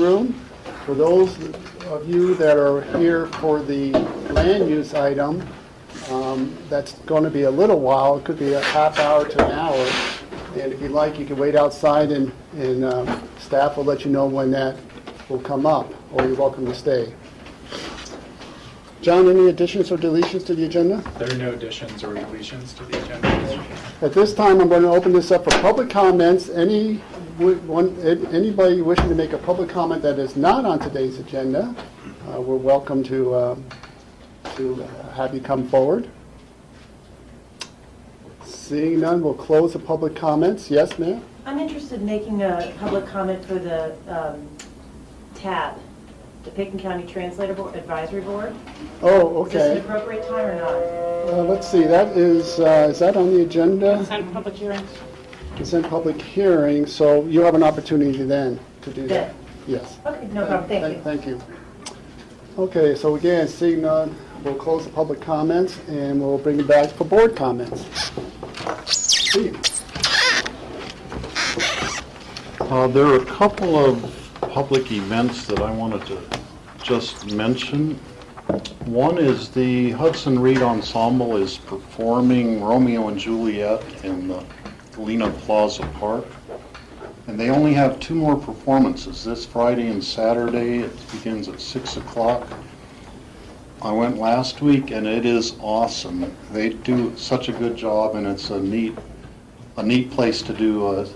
room. For those of you that are here for the land use item, that's going to be a little while. It could be a half hour to an hour. And if you'd like, you can wait outside and staff will let you know when that will come up, or you're welcome to stay. John, any additions or deletions to the agenda? There are no additions or deletions to the agenda. At this time, I'm going to open this up for public comments. Anybody wishing to make a public comment that is not on today's agenda, we're welcome to have you come forward. Seeing none, we'll close the public comments. Yes, ma'am? I'm interested in making a public comment for the TAB, the Pitkin County Translator Advisory Board. Oh, okay. Is this an appropriate time or not? Let's see. That is that on the agenda? Consent public hearings. Consent public hearing. So you have an opportunity then to do that. Yes. Okay, no problem. Thank you. Thank you. Okay, so again, seeing none, we'll close the public comments and we'll bring it back for board comments. Steve. There are a couple of public events that I wanted to just mention. One is the Hudson Reed Ensemble is performing Romeo and Juliet in the Galena Plaza Park. And they only have 2 more performances, this Friday and Saturday. It begins at 6 o'clock. I went last week and it is awesome. They do such a good job, and it's a neat place to do a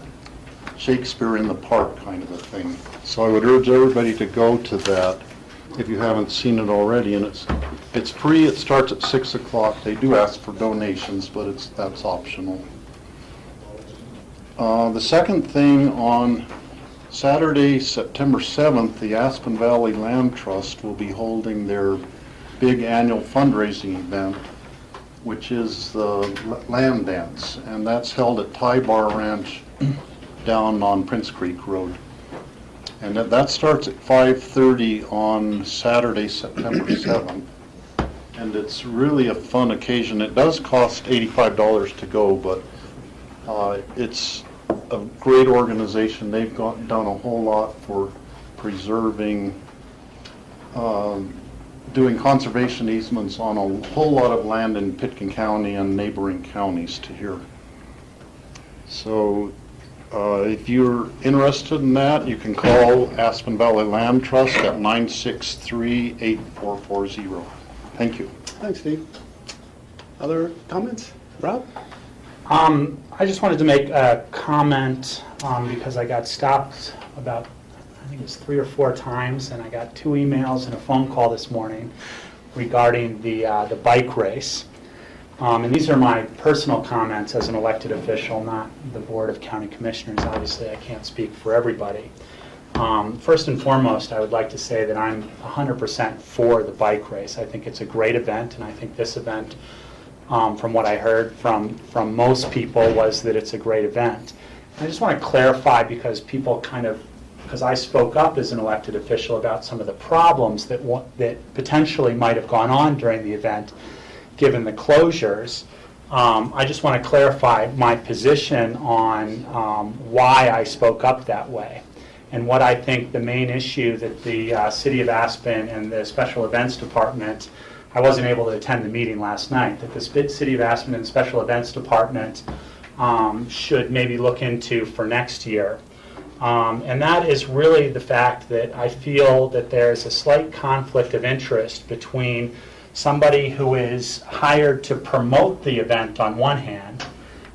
Shakespeare in the Park kind of a thing. So I would urge everybody to go to that if you haven't seen it already. And it's free. It starts at 6 o'clock. They do ask for donations, but that's optional. The second thing, on Saturday, September 7th, the Aspen Valley Land Trust will be holding their big annual fundraising event, which is the Land Dance, and that's held at Ty Bar Ranch down on Prince Creek Road. And that starts at 5:30 on Saturday, September 7th. And it's really a fun occasion. It does cost $85 to go, but it's a great organization. They've done a whole lot for preserving, doing conservation easements on a whole lot of land in Pitkin County and neighboring counties to here. So if you're interested in that, you can call Aspen Valley Land Trust at 963-8440. Thank you. Thanks, Steve. Other comments? Rob? I just wanted to make a comment because I got stopped about, I think it was 3 or 4 times, and I got 2 emails and a phone call this morning regarding the bike race. And these are my personal comments as an elected official, not the Board of County Commissioners. Obviously, I can't speak for everybody. First and foremost, I would like to say that I'm 100% for the bike race. I think it's a great event, and I think this event, from what I heard from most people, was that it's a great event. I just want to clarify, because people because I spoke up as an elected official about some of the problems that potentially might have gone on during the event, given the closures. I just want to clarify my position on why I spoke up that way, and what I think the main issue that the City of Aspen and the Special Events Department, I wasn't able to attend the meeting last night, that the City of Aspen and Special Events Department should maybe look into for next year. And that is really the fact that I feel that there's a slight conflict of interest between somebody who is hired to promote the event on one hand,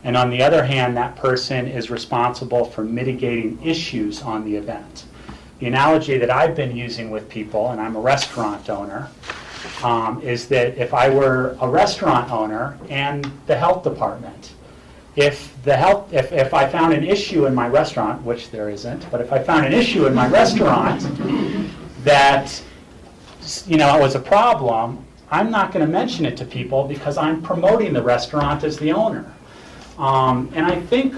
and on the other hand, that person is responsible for mitigating issues on the event. The analogy that I've been using with people, and I'm a restaurant owner, is that if I were a restaurant owner and the health department, if I found an issue in my restaurant, which there isn't, but if I found an issue in my restaurant that it was a problem, I'm not going to mention it to people because I'm promoting the restaurant as the owner. And I think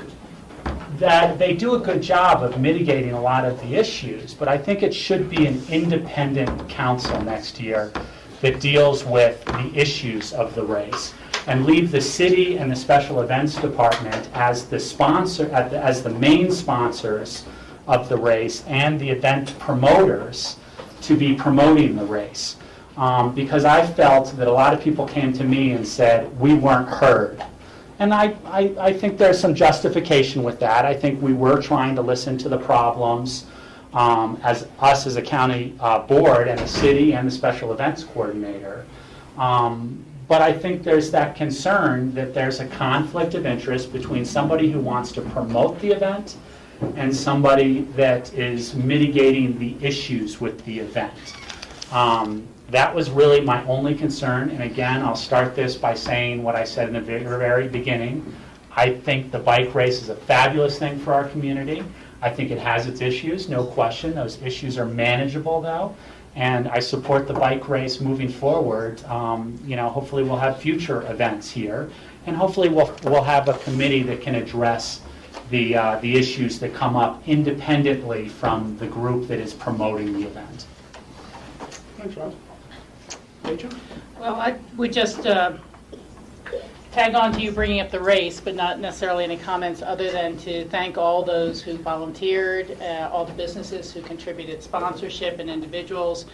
that they do a good job of mitigating a lot of the issues, but I think it should be an independent council next year that deals with the issues of the race, and leave the city and the Special Events Department as the sponsor, as the main sponsors of the race and the event promoters to be promoting the race. Because I felt that a lot of people came to me and said, we weren't heard. And I think there's some justification with that. I think we were trying to listen to the problems as us as a county board and the city and the special events coordinator. But I think there's that concern that there's a conflict of interest between somebody who wants to promote the event and somebody that is mitigating the issues with the event. That was really my only concern, and again, I'll start this by saying what I said in the very beginning. I think the bike race is a fabulous thing for our community. I think it has its issues, no question. Those issues are manageable, though, and I support the bike race moving forward. Hopefully we'll have future events here, and hopefully we'll have a committee that can address the issues that come up independently from the group that is promoting the event. Thanks, Rob. Rachel? Well, I would just tag on to you bringing up the race, but not necessarily any comments other than to thank all those who volunteered, all the businesses who contributed sponsorship, and individuals,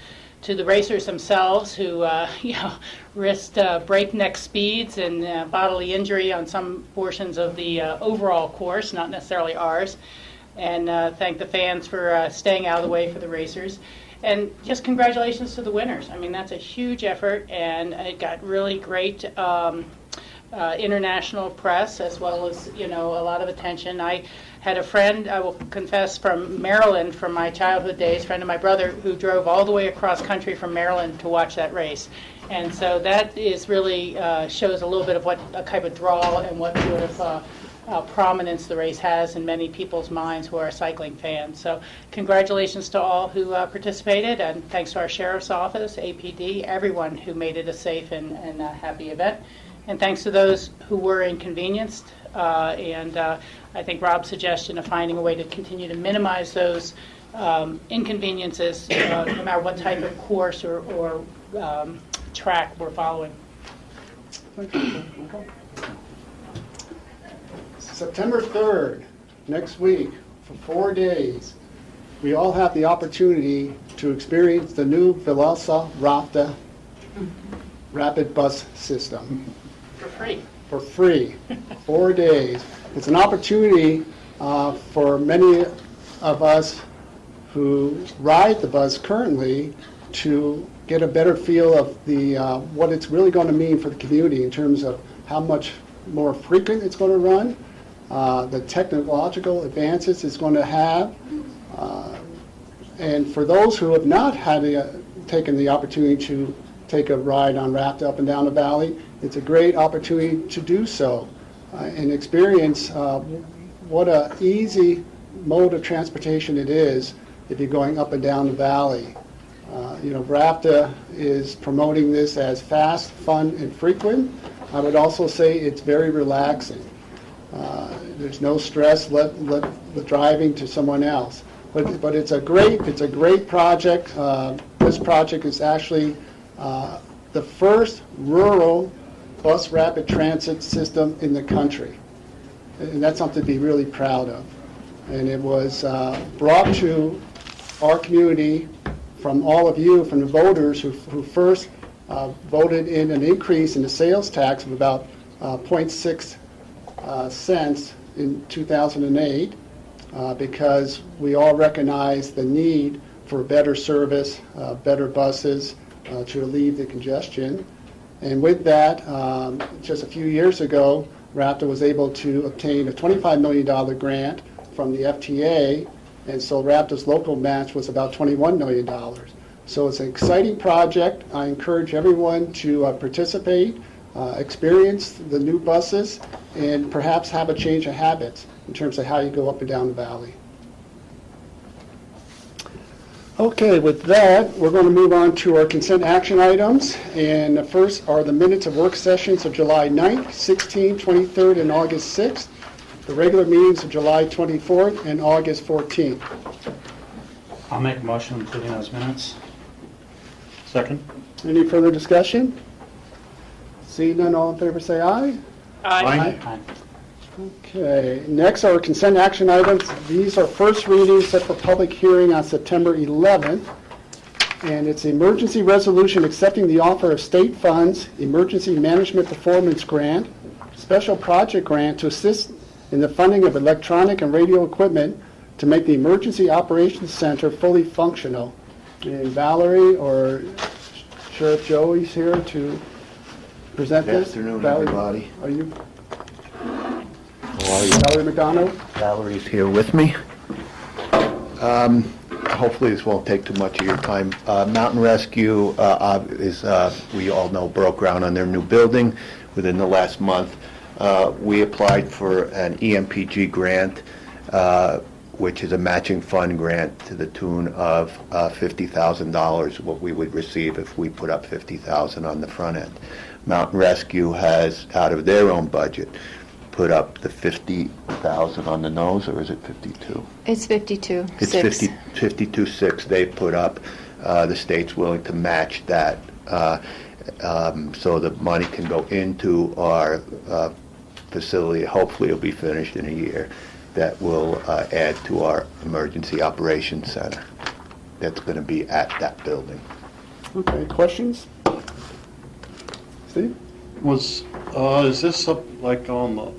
to the racers themselves who risked breakneck speeds and bodily injury on some portions of the overall course, not necessarily ours. And thank the fans for staying out of the way for the racers. And just congratulations to the winners. I mean, that's a huge effort, and it got really great international press, as well as, a lot of attention. I had a friend, I will confess, from Maryland, from my childhood days, friend of my brother, who drove all the way across country from Maryland to watch that race. And so that is really shows a little bit of what a type of draw and what sort of prominence the race has in many people's minds who are cycling fans. So congratulations to all who participated, and thanks to our Sheriff's Office, APD, everyone who made it a safe and happy event. And thanks to those who were inconvenienced. I think Rob's suggestion of finding a way to continue to minimize those inconveniences, no matter what type of course or track we're following. September 3rd, next week, for 4 days, we all have the opportunity to experience the new Velasa Rafta rapid bus system. For free. For free, 4 days. It's an opportunity for many of us who ride the bus currently to get a better feel of the what it's really going to mean for the community in terms of how much more frequent it's going to run, the technological advances it's going to have. And for those who have not had taken the opportunity to take a ride on Rafta up and down the valley, it's a great opportunity to do so and experience what an easy mode of transportation it is if you're going up and down the valley. Rafta is promoting this as fast, fun, and frequent. I would also say it's very relaxing. There's no stress. Let the driving to someone else. But it's a great project. This project is actually the first rural bus rapid transit system in the country, and that's something to be really proud of. And it was brought to our community from all of you, from the voters who first voted in an increase in the sales tax of about 0.6 cents in 2008, because we all recognize the need for better service, better buses to relieve the congestion. And with that, just a few years ago, Rafta was able to obtain a $25 million grant from the FTA, and so Rafta's local match was about $21 million. So it's an exciting project. I encourage everyone to participate, experience the new buses, and perhaps have a change of habits in terms of how you go up and down the valley. Okay, with that, we're going to move on to our consent action items. And the first are the minutes of work sessions of July 9th, 16th, 23rd, and August 6th. The regular meetings of July 24th and August 14th. I'll make a motion including those minutes. Second? Any further discussion? Seeing none, all in favor say aye. Aye. Aye. Okay, next are consent action items. These are first readings set for public hearing on September 11th. And it's emergency resolution accepting the offer of state funds, emergency management performance grant, special project grant to assist in the funding of electronic and radio equipment to make the Emergency Operations Center fully functional. And Valerie or Sheriff Joey's here to present Good this. afternoon, Valerie, everybody. Are you How are you? Valerie McDonough? Valerie's here with me. Hopefully this won't take too much of your time. Mountain Rescue we all know, broke ground on their new building within the last month. We applied for an EMPG grant, which is a matching fund grant to the tune of $50,000, what we would receive if we put up $50,000 on the front end. Mountain Rescue has, out of their own budget, put up the $50,000 on the nose, or is it 52? It's 52. It's 52.6 they put up. The state's willing to match that, so the money can go into our facility. Hopefully it'll be finished in a year. That will add to our emergency operations center. That's going to be at that building. Okay, questions? Steve? Is this up like on the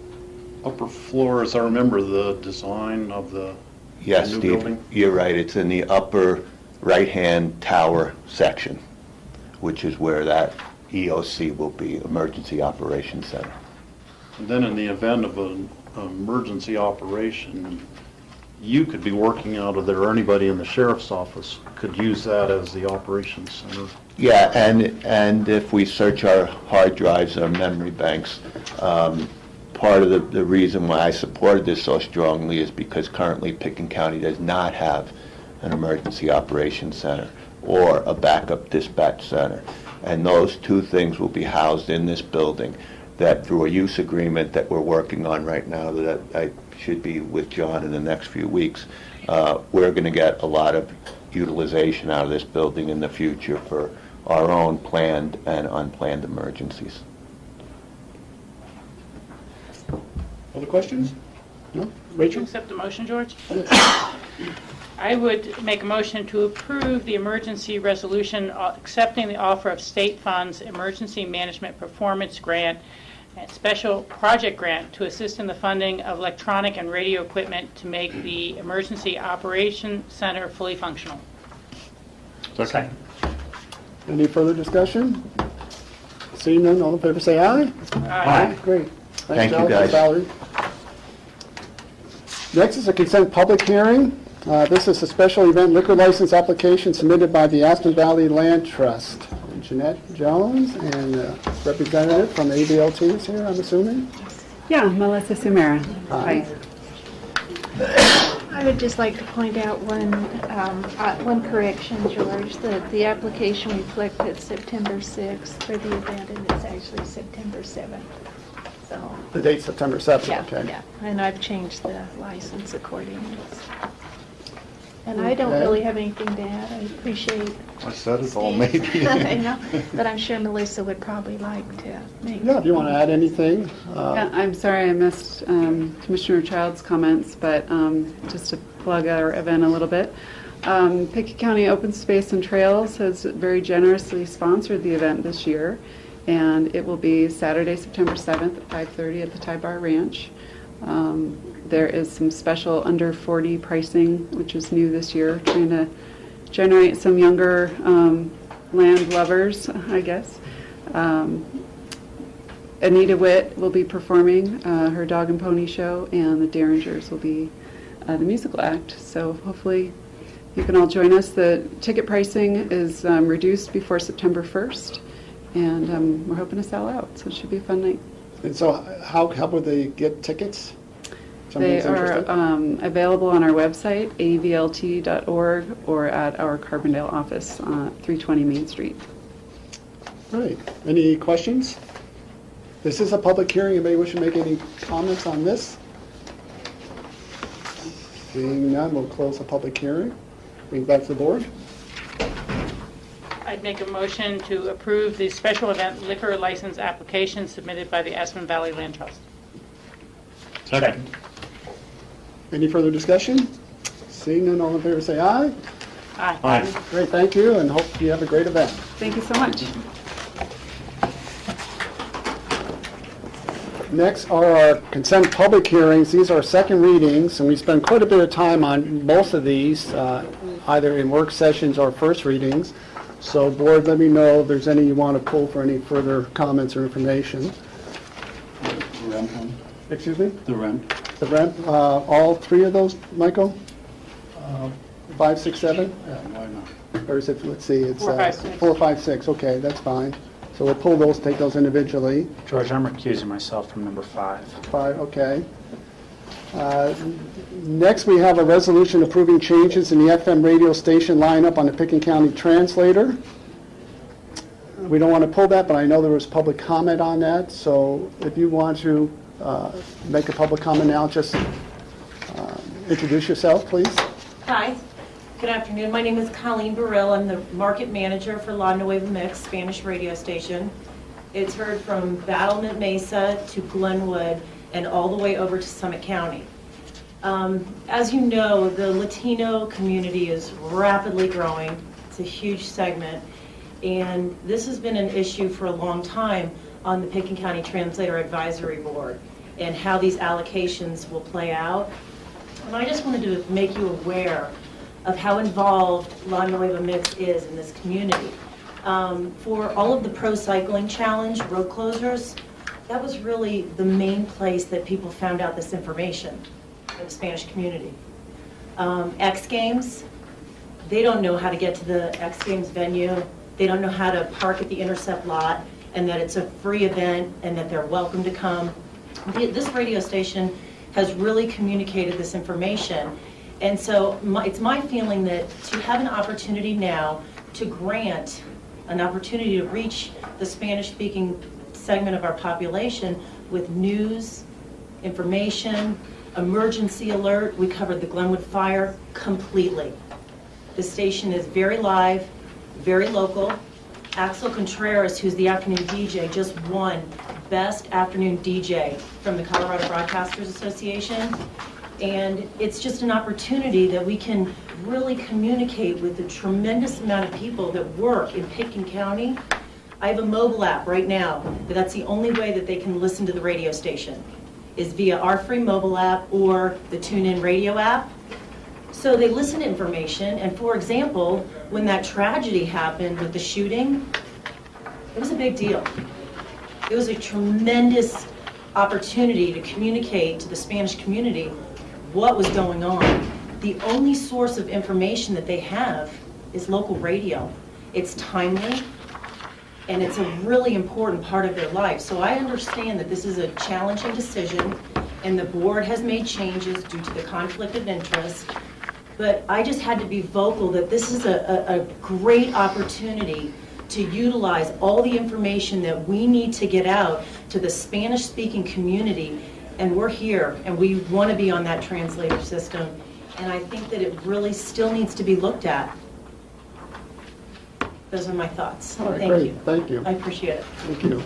upper floor, as I remember the design of the Yes, new Steve, building? you're right. It's in the upper right-hand tower section, which is where that EOC will be, Emergency Operations Center. And then in the event of an emergency operation, you could be working out of there, or anybody in the sheriff's office could use that as the operations center. Yeah, and if we search our hard drives, our memory banks, part of the reason why I supported this so strongly is because currently Pickens County does not have an emergency operations center or a backup dispatch center. And those two things will be housed in this building, that through a use agreement that we're working on right now, that I should be with John in the next few weeks, we're going to get a lot of utilization out of this building in the future for our own planned and unplanned emergencies. Other questions? No? Would you Rachel? accept the motion, George? I would make a motion to approve the emergency resolution accepting the offer of state funds, emergency management performance grant, and special project grant to assist in the funding of electronic and radio equipment to make the Emergency Operation Center fully functional. Second. Any further discussion? Seeing none, all in favor say aye. Aye. Great. Thank you, Joe. guys. Thanks, Valerie. Next is a consent public hearing. This is a special event liquor license application submitted by the Aspen Valley Land Trust. Jeanette Jones and a representative from ABLT is here, I'm assuming. Yeah, Melissa Sumera. Hi. I would just like to point out one correction, George. The application reflected September 6th for the event, and it's actually September 7th. So, The date's September 7th, yeah, okay. yeah. And I've changed the license accordingly. And I don't Okay. really have anything to add. I appreciate I said it all, Steve. maybe. I know, but I'm sure Melissa would probably like to make. Yeah, do you want to add anything? Yeah, I'm sorry I missed Commissioner Child's comments, but just to plug our event a little bit. Pickens County Open Space and Trails has very generously sponsored the event this year, and it will be Saturday, September 7th at 5:30 at the Ty Bar Ranch. There is some special under 40 pricing, which is new this year, trying to generate some younger land lovers, I guess. Anita Witt will be performing her dog and pony show, and the Derringers will be the musical act. So hopefully you can all join us. The ticket pricing is reduced before September 1st, and we're hoping to sell out, so it should be a fun night. And so how would they get tickets? They Somebody's are interested? available on our website, avlt.org, or at our Carbondale office, 320 Main Street. Right. Any questions? This is a public hearing. Anybody wish to make any comments on this? Seeing none, we'll close the public hearing. Bring it back to the board. I'd make a motion to approve the special event liquor license application submitted by the Aspen Valley Land Trust. Second. Any further discussion? Seeing none, all in favor say aye. Aye. Aye. Great, thank you, and hope you have a great event. Thank you so much. Next are our consent public hearings. These are second readings, and we spend quite a bit of time on most of these, either in work sessions or first readings. So, board, let me know if there's any you want to pull for any further comments or information. Excuse me? The rent. The rent, all three of those, Michael? 5, 6, 7? Yeah, why not? Or is it, let's see, it's 4, 5, 6. 4, 5, 6, okay, that's fine. So we'll pull those, take those individually. George, I'm recusing myself from number 5. 5, okay. Next, we have a resolution approving changes in the FM radio station lineup on the Pickens County Translator. We don't want to pull that, but I know there was public comment on that, so if you want to make a public comment now, just introduce yourself, please. Hi, good afternoon. My name is Colleen Burrill. I'm the market manager for La Nueva Mix Spanish radio station. It's heard from Battlement Mesa to Glenwood and all the way over to Summit County. As you know, the Latino community is rapidly growing. It's a huge segment. And this has been an issue for a long time on the Pickens County Translator Advisory Board and how these allocations will play out. And I just wanted to make you aware of how involved La Nueva Mix is in this community. For all of the Pro Cycling Challenge road closures, that was really the main place that people found out this information in the Spanish community. X Games, they don't know how to get to the X Games venue. They don't know how to park at the Intercept lot, and that it's a free event and that they're welcome to come. This radio station has really communicated this information. And so it's my feeling that to have an opportunity now to grant an opportunity to reach the Spanish-speaking segment of our population with news, information, emergency alert. We covered the Glenwood fire completely. The station is very live, very local. Axel Contreras, who's the afternoon DJ, just won Best Afternoon DJ from the Colorado Broadcasters Association. And it's just an opportunity that we can really communicate with the tremendous amount of people that work in Pickens County. I have a mobile app right now, but that's the only way that they can listen to the radio station, is via our free mobile app or the TuneIn radio app. So they listen to information, and for example, when that tragedy happened with the shooting, it was a big deal. It was a tremendous opportunity to communicate to the Spanish community what was going on. The only source of information that they have is local radio. It's timely, and it's a really important part of their life. So I understand that this is a challenging decision, and the board has made changes due to the conflict of interest. But I just had to be vocal that this is a great opportunity to utilize all the information that we need to get out to the Spanish-speaking community. And we're here, and we want to be on that translator system. And I think that it really still needs to be looked at. Those are my thoughts. All right, Thank great. you. Thank you. I appreciate it. Thank you.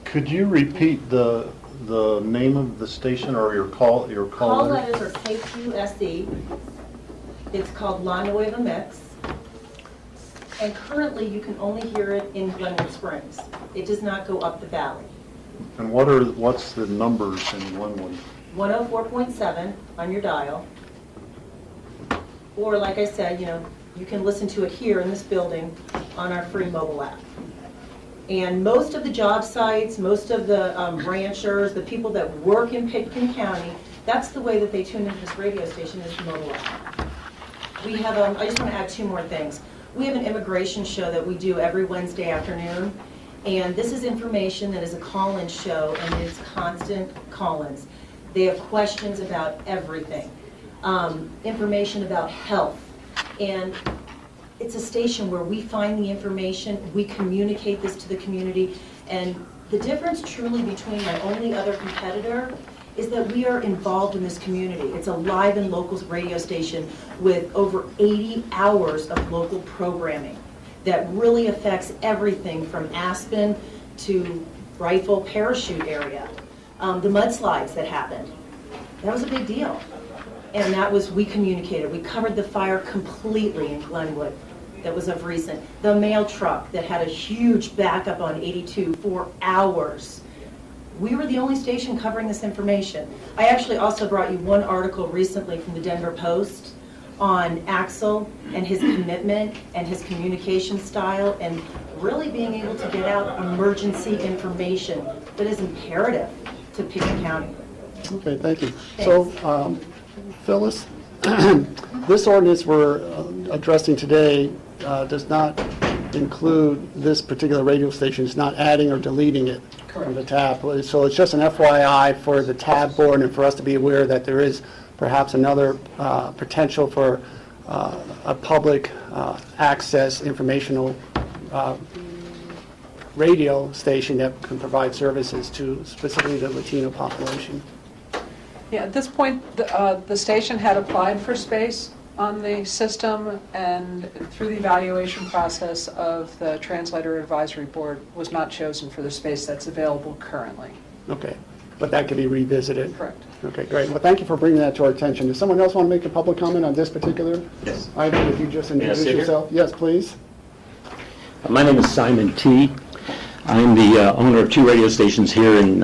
Could you repeat the name of the station or your call Call letter? letters are KQSE. It's called La Nueva Mix. And currently, you can only hear it in Glenwood Springs. It does not go up the valley. And what's the numbers in Glenwood? 104.7 on your dial. Or like I said, you can listen to it here in this building on our free mobile app. And most of the job sites, most of the ranchers, the people that work in Pickens County, that's the way that they tune into this radio station, is the mobile app. We have, I just want to add 2 more things. We have an immigration show that we do every Wednesday afternoon. And this is information that is a call-in show, and it's constant call-ins. They have questions about everything, information about health. And it's a station where we find the information, we communicate this to the community, and the difference truly between my only other competitor is that we are involved in this community. It's a live and locals radio station with over 80 hours of local programming that really affects everything from Aspen to Rifle Parachute area. The mudslides that happened, that was a big deal. And that was, we communicated. We covered the fire completely in Glenwood. That was of recent. The mail truck that had a huge backup on 82 for hours. We were the only station covering this information. I actually also brought you one article recently from the Denver Post on Axel and his commitment and his communication style and really being able to get out emergency information that is imperative to Pickett County. Okay, thank you. So, Phyllis, this ordinance we're addressing today does not include this particular radio station. It's not adding or deleting it from the tab. So it's just an FYI for the tab board and for us to be aware that there is perhaps another potential for a public access informational radio station that can provide services to specifically the Latino population. Yeah, at this point, the station had applied for space on the system, and through the evaluation process of the Translator Advisory Board, was not chosen for the space that's available currently. Okay, but that could be revisited. Correct. Okay, great. Well, thank you for bringing that to our attention. Does someone else want to make a public comment on this particular item? If you just introduce yourself. Yes, please. My name is Simon T. I'm the owner of 2 radio stations here in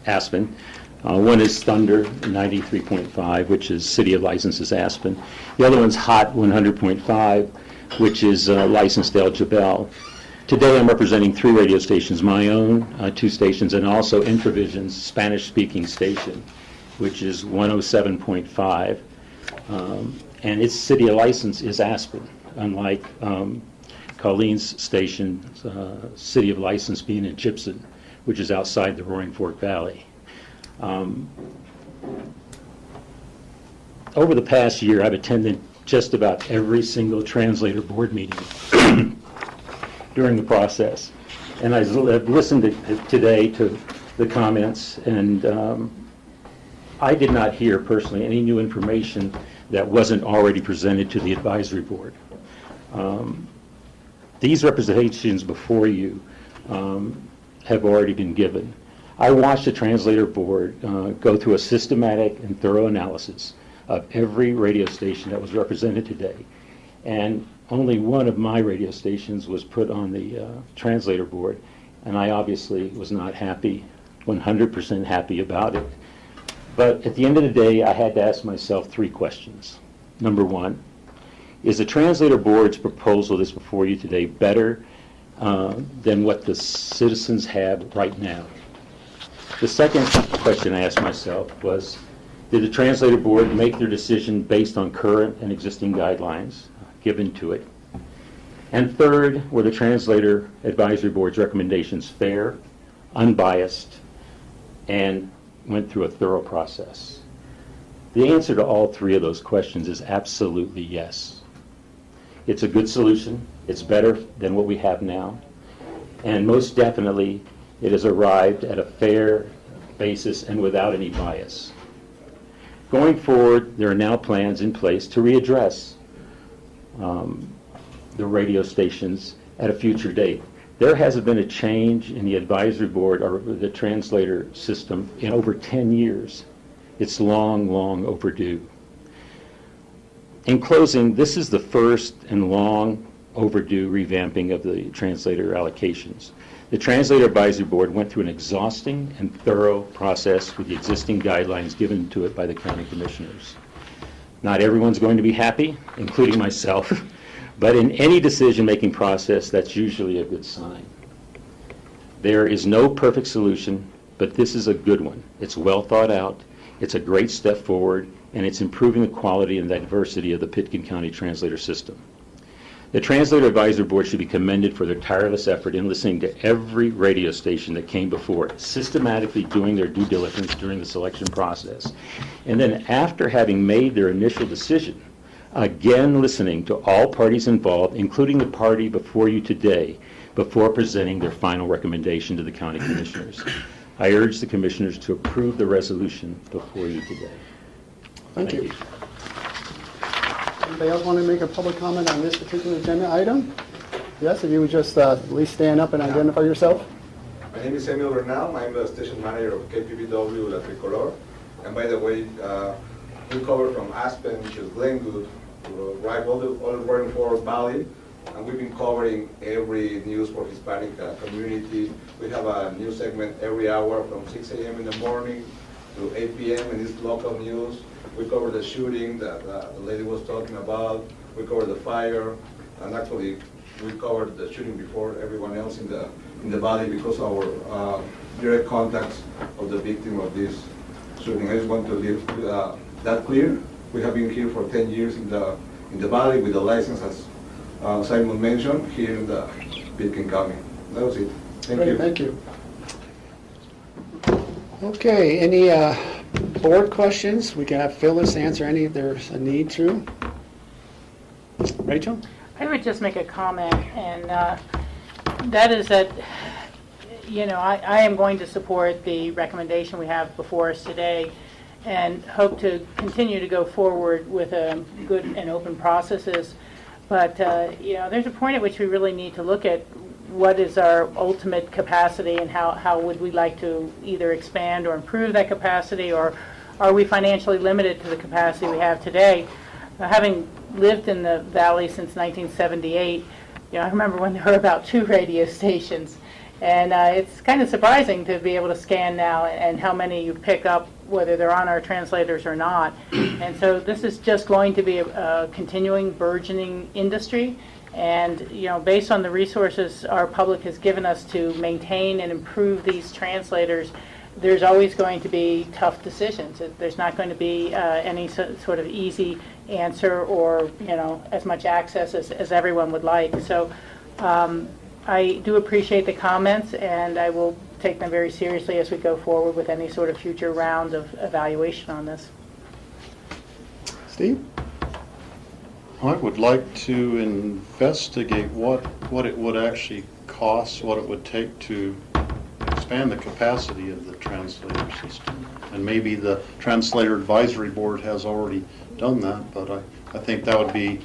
Aspen. One is Thunder 93.5, which is City of Licenses Aspen. The other one's Hot 100.5, which is licensed El Jabal. Today I'm representing 3 radio stations, my own 2 stations, and also Intravision's Spanish-speaking station, which is 107.5. And its city of license is Aspen, unlike Colleen's station, city of license being in Gibson, which is outside the Roaring Fork Valley. Over the past year, I've attended just about every single translator board meeting during the process. And I've listened today to the comments, and I did not hear personally any new information that wasn't already presented to the advisory board. These representations before you have already been given. I watched the translator board go through a systematic and thorough analysis of every radio station that was represented today. And only one of my radio stations was put on the translator board, and I obviously was not happy, 100% happy about it. But at the end of the day, I had to ask myself 3 questions. Number 1, is the translator board's proposal that's before you today better than what the citizens have right now? The second question I asked myself was, did the translator board make their decision based on current and existing guidelines given to it? And third, were the translator advisory board's recommendations fair, unbiased, and went through a thorough process? The answer to all 3 of those questions is absolutely yes. It's a good solution. It's better than what we have now. And most definitely, it has arrived at a fair basis and without any bias. Going forward, there are now plans in place to readdress the radio stations at a future date. There hasn't been a change in the advisory board or the translator system in over 10 years. It's long, long overdue. In closing, this is the first and long overdue revamping of the translator allocations. The Translator Advisory Board went through an exhausting and thorough process with the existing guidelines given to it by the county commissioners. Not everyone's going to be happy, including myself, but in any decision-making process, that's usually a good sign. There is no perfect solution, but this is a good one. It's well thought out, it's a great step forward, and it's improving the quality and diversity of the Pitkin County translator system. The Translator Advisory Board should be commended for their tireless effort in listening to every radio station that came before it, systematically doing their due diligence during the selection process. And then after having made their initial decision, again listening to all parties involved, including the party before you today, before presenting their final recommendation to the county commissioners. I urge the commissioners to approve the resolution before you today. Thank you. Anybody else want to make a public comment on this particular agenda item? Yes, if you would just at least stand up and identify yourself. My name is Emil Bernal. I'm the station manager of KPBW La Tricolor. And by the way, we cover from Aspen to Glenwood, right all the Roaring Forest Valley. And we've been covering every news for Hispanic community. We have a news segment every hour from 6 a.m. in the morning to 8 p.m. and it's local news. We cover the shooting that the lady was talking about. We cover the fire, and actually we covered the shooting before everyone else in the valley because of our direct contacts of the victim of this shooting. I just want to leave that clear. We have been here for 10 years in the valley with the license, as Simon mentioned, here in the Pitkin County. That was it. Thank you. Thank you. Okay, any board questions? We can have Phyllis answer any if there's a need to. Rachel? I would just make a comment, and that is that, you know, I am going to support the recommendation we have before us today and hope to continue to go forward with good and open processes. But, you know, there's a point at which we really need to look at what is our ultimate capacity and how would we like to either expand or improve that capacity, or are we financially limited to the capacity we have today? Having lived in the Valley since 1978, you know, I remember when there were about 2 radio stations. And it's kind of surprising to be able to scan now and how many you pick up, whether they're on our translators or not. And so this is just going to be a continuing, burgeoning industry. And, you know, based on the resources our public has given us to maintain and improve these translators, there's always going to be tough decisions. There's not going to be any sort of easy answer or, you know, as much access as everyone would like. So I do appreciate the comments, and I will take them very seriously as we go forward with any sort of future round of evaluation on this. Steve? I would like to investigate what it would actually cost, what it would take to expand the capacity of the translator system. And maybe the Translator Advisory Board has already done that, but I think that would be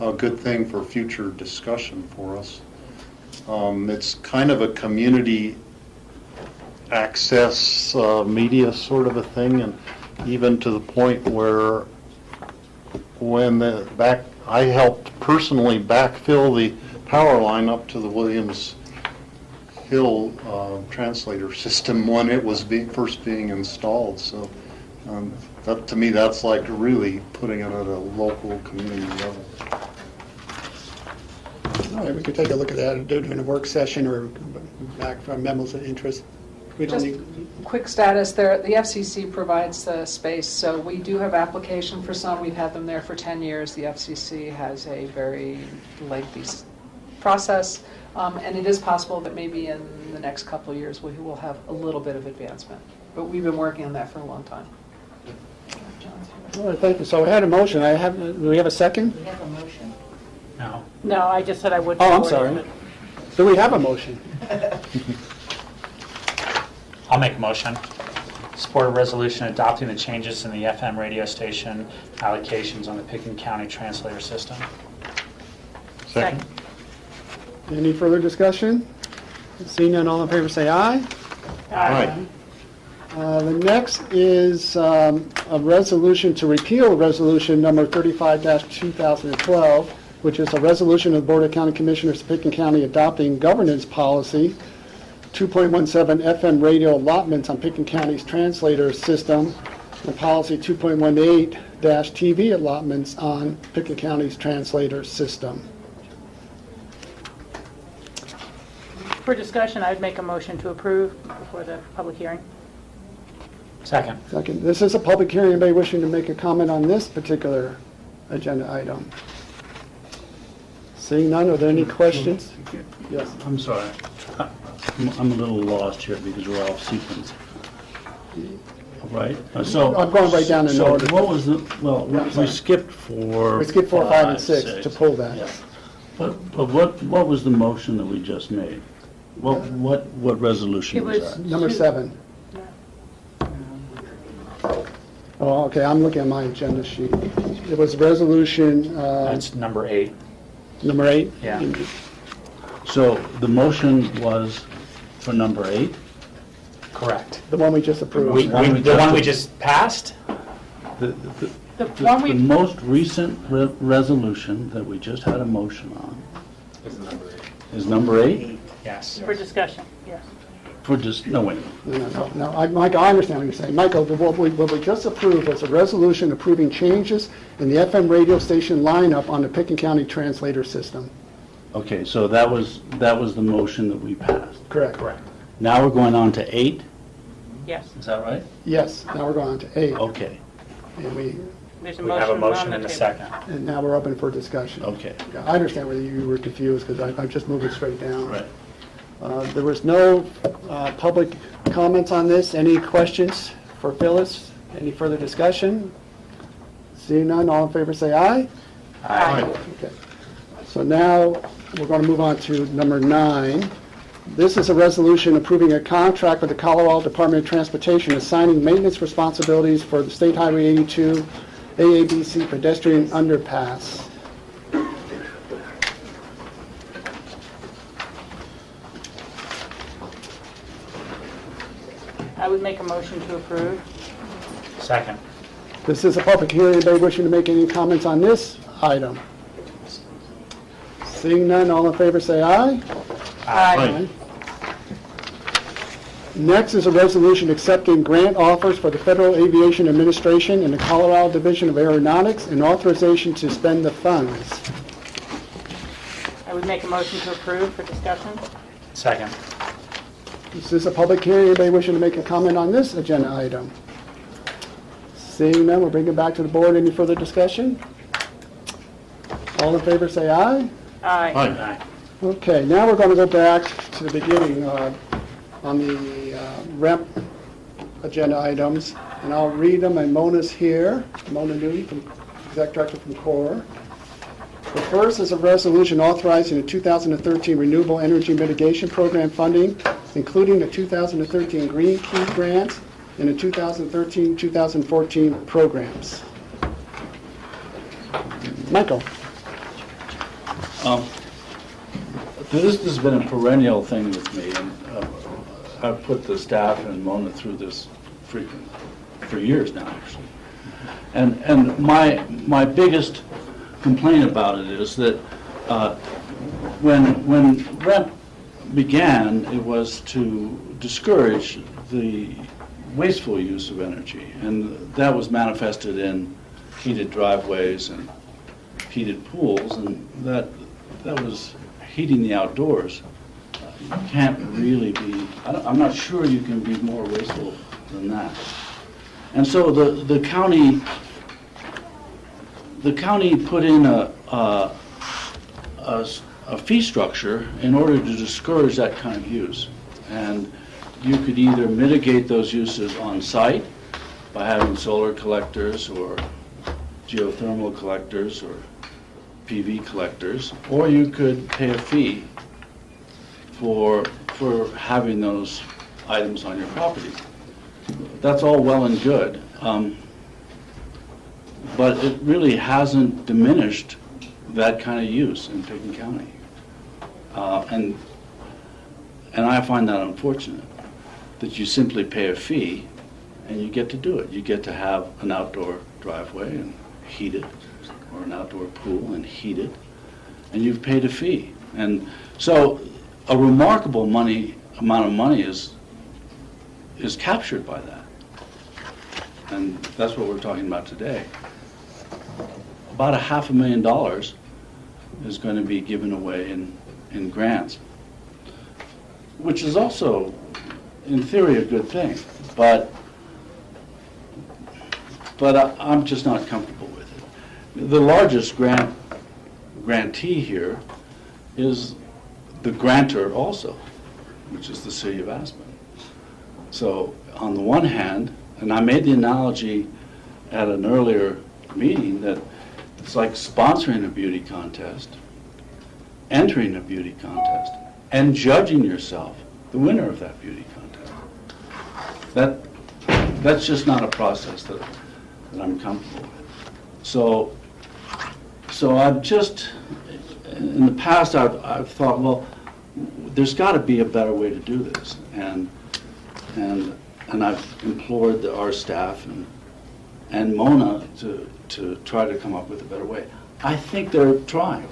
a good thing for future discussion for us. It's kind of a community access media sort of a thing, and even to the point where when I helped personally backfill the power line up to the Williams Hill translator system when it was first being installed. So that, to me, that's like really putting it at a local community level. All right, we could take a look at that and do it in a work session or back from memos of interest. We don't Just need. quick status there, the FCC provides the space, so we do have application for some. We've had them there for 10 years. The FCC has a very lengthy process, and it is possible that maybe in the next couple of years we will have a little bit of advancement. But we've been working on that for a long time. All right, thank you. So we had a motion. Do we have a second? We have a motion. No. No, I just said I would. Oh, I'm support it. sorry. Do we have a motion? I'll make a motion. Support a resolution adopting the changes in the FM radio station allocations on the Pitkin County translator system. Second. Any further discussion? Seeing none, all in favor say aye. Aye. The next is a resolution to repeal resolution number 35-2012, which is a resolution of the Board of County Commissioners of Pitkin County adopting governance policy 2.17 FM radio allotments on Pitkin County's translator system, and policy 2.18 TV allotments on Pitkin County's translator system. For discussion, I would make a motion to approve before the public hearing. Second. Second, this is a public hearing. Anybody wishing to make a comment on this particular agenda item? Seeing none, are there any questions? Yes. I'm sorry. I'm a little lost here because we're off sequence. Right? So I'm going right down in order. So what was the, well, we skipped 4, We skipped 4, 5, and 6 to pull that. Yeah. But what was the motion that we just made? What resolution It was was that? Number 7. Oh, okay, I'm looking at my agenda sheet. It was resolution That's number 8. number 8? Yeah. So the motion was For number 8? Correct. The one we just approved. The one we just passed? The one we- most recent resolution that we just had a motion on is number 8? Yes. For discussion, yes. No, wait. No, Michael, I understand what you're saying. Michael, what we just approved was a resolution approving changes in the FM radio station lineup on the Pickens County translator system. Okay, so that was the motion that we passed. Correct. Now we're going on to 8? Yes. Is that right? Yes, now we're going on to 8. Okay, And There's a We have a on motion the and a table. second. and now we're open for discussion. okay. Yeah, I understand whether you were confused, because I'm just moving straight down. Right. There was no public comments on this. Any questions for Phyllis? Any further discussion? Seeing none, all in favor say aye. Aye. Okay. So now, we're going to move on to number 9. This is a resolution approving a contract with the Colorado Department of Transportation assigning maintenance responsibilities for the State Highway 82 AABC pedestrian underpass. I would make a motion to approve. Second. This is a public hearing. Anybody wishing to make any comments on this item? Seeing none, all in favor say aye. Aye. Next is a resolution accepting grant offers for the Federal Aviation Administration and the Colorado Division of Aeronautics and authorization to spend the funds. I would make a motion to approve for discussion. Second. This is a public hearing. Anybody wishing to make a comment on this agenda item? Seeing none, we'll bring it back to the board. Any further discussion? All in favor say aye. Aye. Aye. Okay, now we're going to go back to the beginning on the REP agenda items, and I'll read them, and Mona's here, Mona Newey, Exec Director from CORE. The first is a resolution authorizing the 2013 Renewable Energy Mitigation Program funding, including the 2013 Green Key Grant and the 2013-2014 programs. Michael. This has been a perennial thing with me, and I've put the staff and Mona through this for years now, actually. And my biggest complaint about it is that when REP began, it was to discourage the wasteful use of energy, and that was manifested in heated driveways and heated pools, and that was heating the outdoors. You can't really be, I'm not sure you can be more wasteful than that. And so the county put in a fee structure in order to discourage that kind of use. And you could either mitigate those uses on site by having solar collectors or geothermal collectors or PV collectors, or you could pay a fee for having those items on your property. That's all well and good, but it really hasn't diminished that kind of use in Pickens County. And I find that unfortunate, that you simply pay a fee and you get to do it. You get to have an outdoor driveway and heat it, or an outdoor pool and heat it, and you've paid a fee. And so a remarkable amount of money is captured by that. And that's what we're talking about today. About $500,000 is going to be given away in grants, which is also, in theory, a good thing. But I'm just not comfortable with it. The largest grantee here is the grantor also, which is the city of Aspen. So on the one hand, and I made the analogy at an earlier meeting that it's like sponsoring a beauty contest, entering a beauty contest, and judging yourself the winner of that beauty contest. That's just not a process that I'm comfortable with. So I've just, in the past, I've thought, well, there's got to be a better way to do this, and I've implored our staff and Mona to try to come up with a better way. I think they're trying.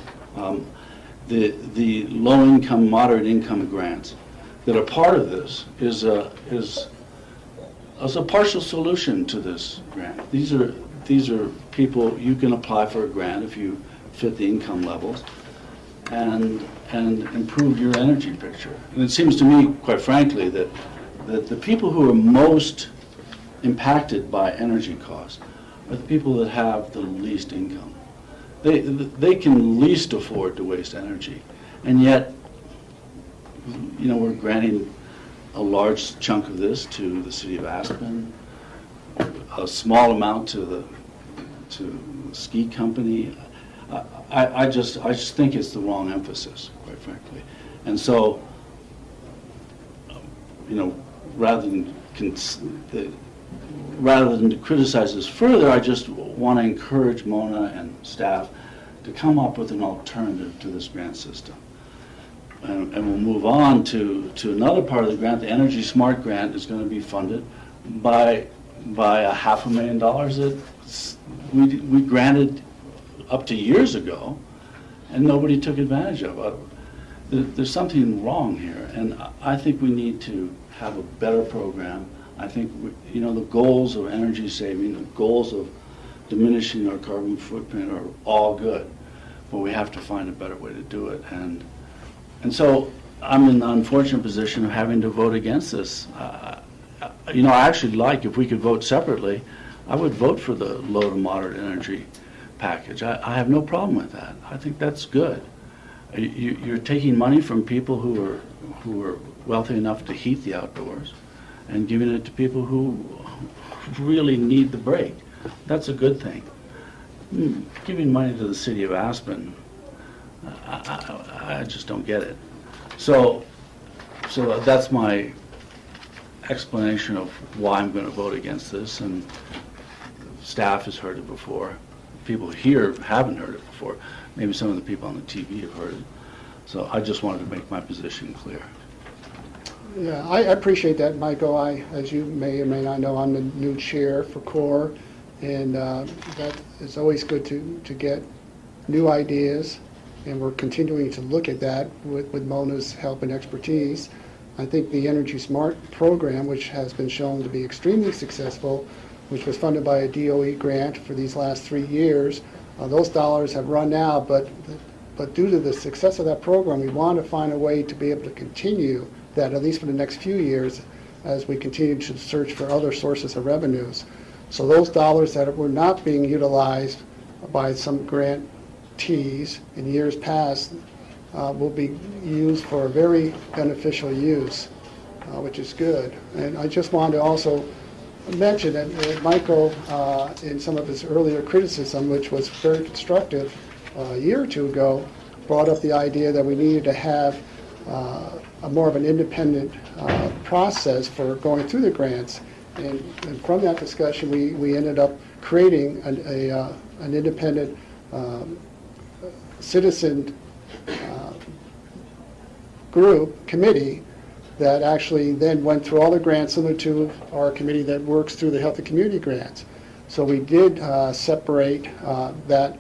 The low-income, moderate-income grants that are part of this is a partial solution to this grant. These are people, you can apply for a grant if you fit the income levels and improve your energy picture. And it seems to me, quite frankly, that the people who are most impacted by energy costs are the people that have the least income. They can least afford to waste energy, and yet, you know, we're granting a large chunk of this to the city of Aspen, a small amount to the ski company. I just think it's the wrong emphasis, quite frankly. And so, you know, rather than to criticize this further, I just want to encourage Mona and staff to come up with an alternative to this grant system. And we'll move on to another part of the grant. The Energy Smart Grant is going to be funded by $500,000 that we granted up to years ago, and nobody took advantage of. There's something wrong here, and I think we need to have a better program. I think, you know, the goals of energy saving, the goals of diminishing our carbon footprint are all good, but we have to find a better way to do it. And so I'm in the unfortunate position of having to vote against this. You know, I actually like, if we could vote separately, I would vote for the low to moderate energy package. I have no problem with that. I think that's good. You're taking money from people who are wealthy enough to heat the outdoors and giving it to people who really need the break. That's a good thing. Giving money to the city of Aspen, I just don't get it. So that's my explanation of why I'm going to vote against this, and staff has heard it before. People here haven't heard it before. Maybe some of the people on the TV have heard it. So I just wanted to make my position clear. Yeah, I appreciate that, Michael. As you may or may not know, I'm the new chair for CORE, and that is always good to get new ideas, and we're continuing to look at that with Mona's help and expertise. I think the Energy Smart program, which has been shown to be extremely successful, which was funded by a DOE grant for these last 3 years, those dollars have run out, but due to the success of that program, we want to find a way to be able to continue that, at least for the next few years, as we continue to search for other sources of revenues. So those dollars that were not being utilized by some grantees in years past will be used for a very beneficial use, which is good. And I just wanted to also mention that Michael, in some of his earlier criticism, which was very constructive a year or two ago, brought up the idea that we needed to have a more of an independent process for going through the grants. And from that discussion, we ended up creating an independent citizen committee that actually then went through all the grants, similar to our committee that works through the health and community grants. So we did separate that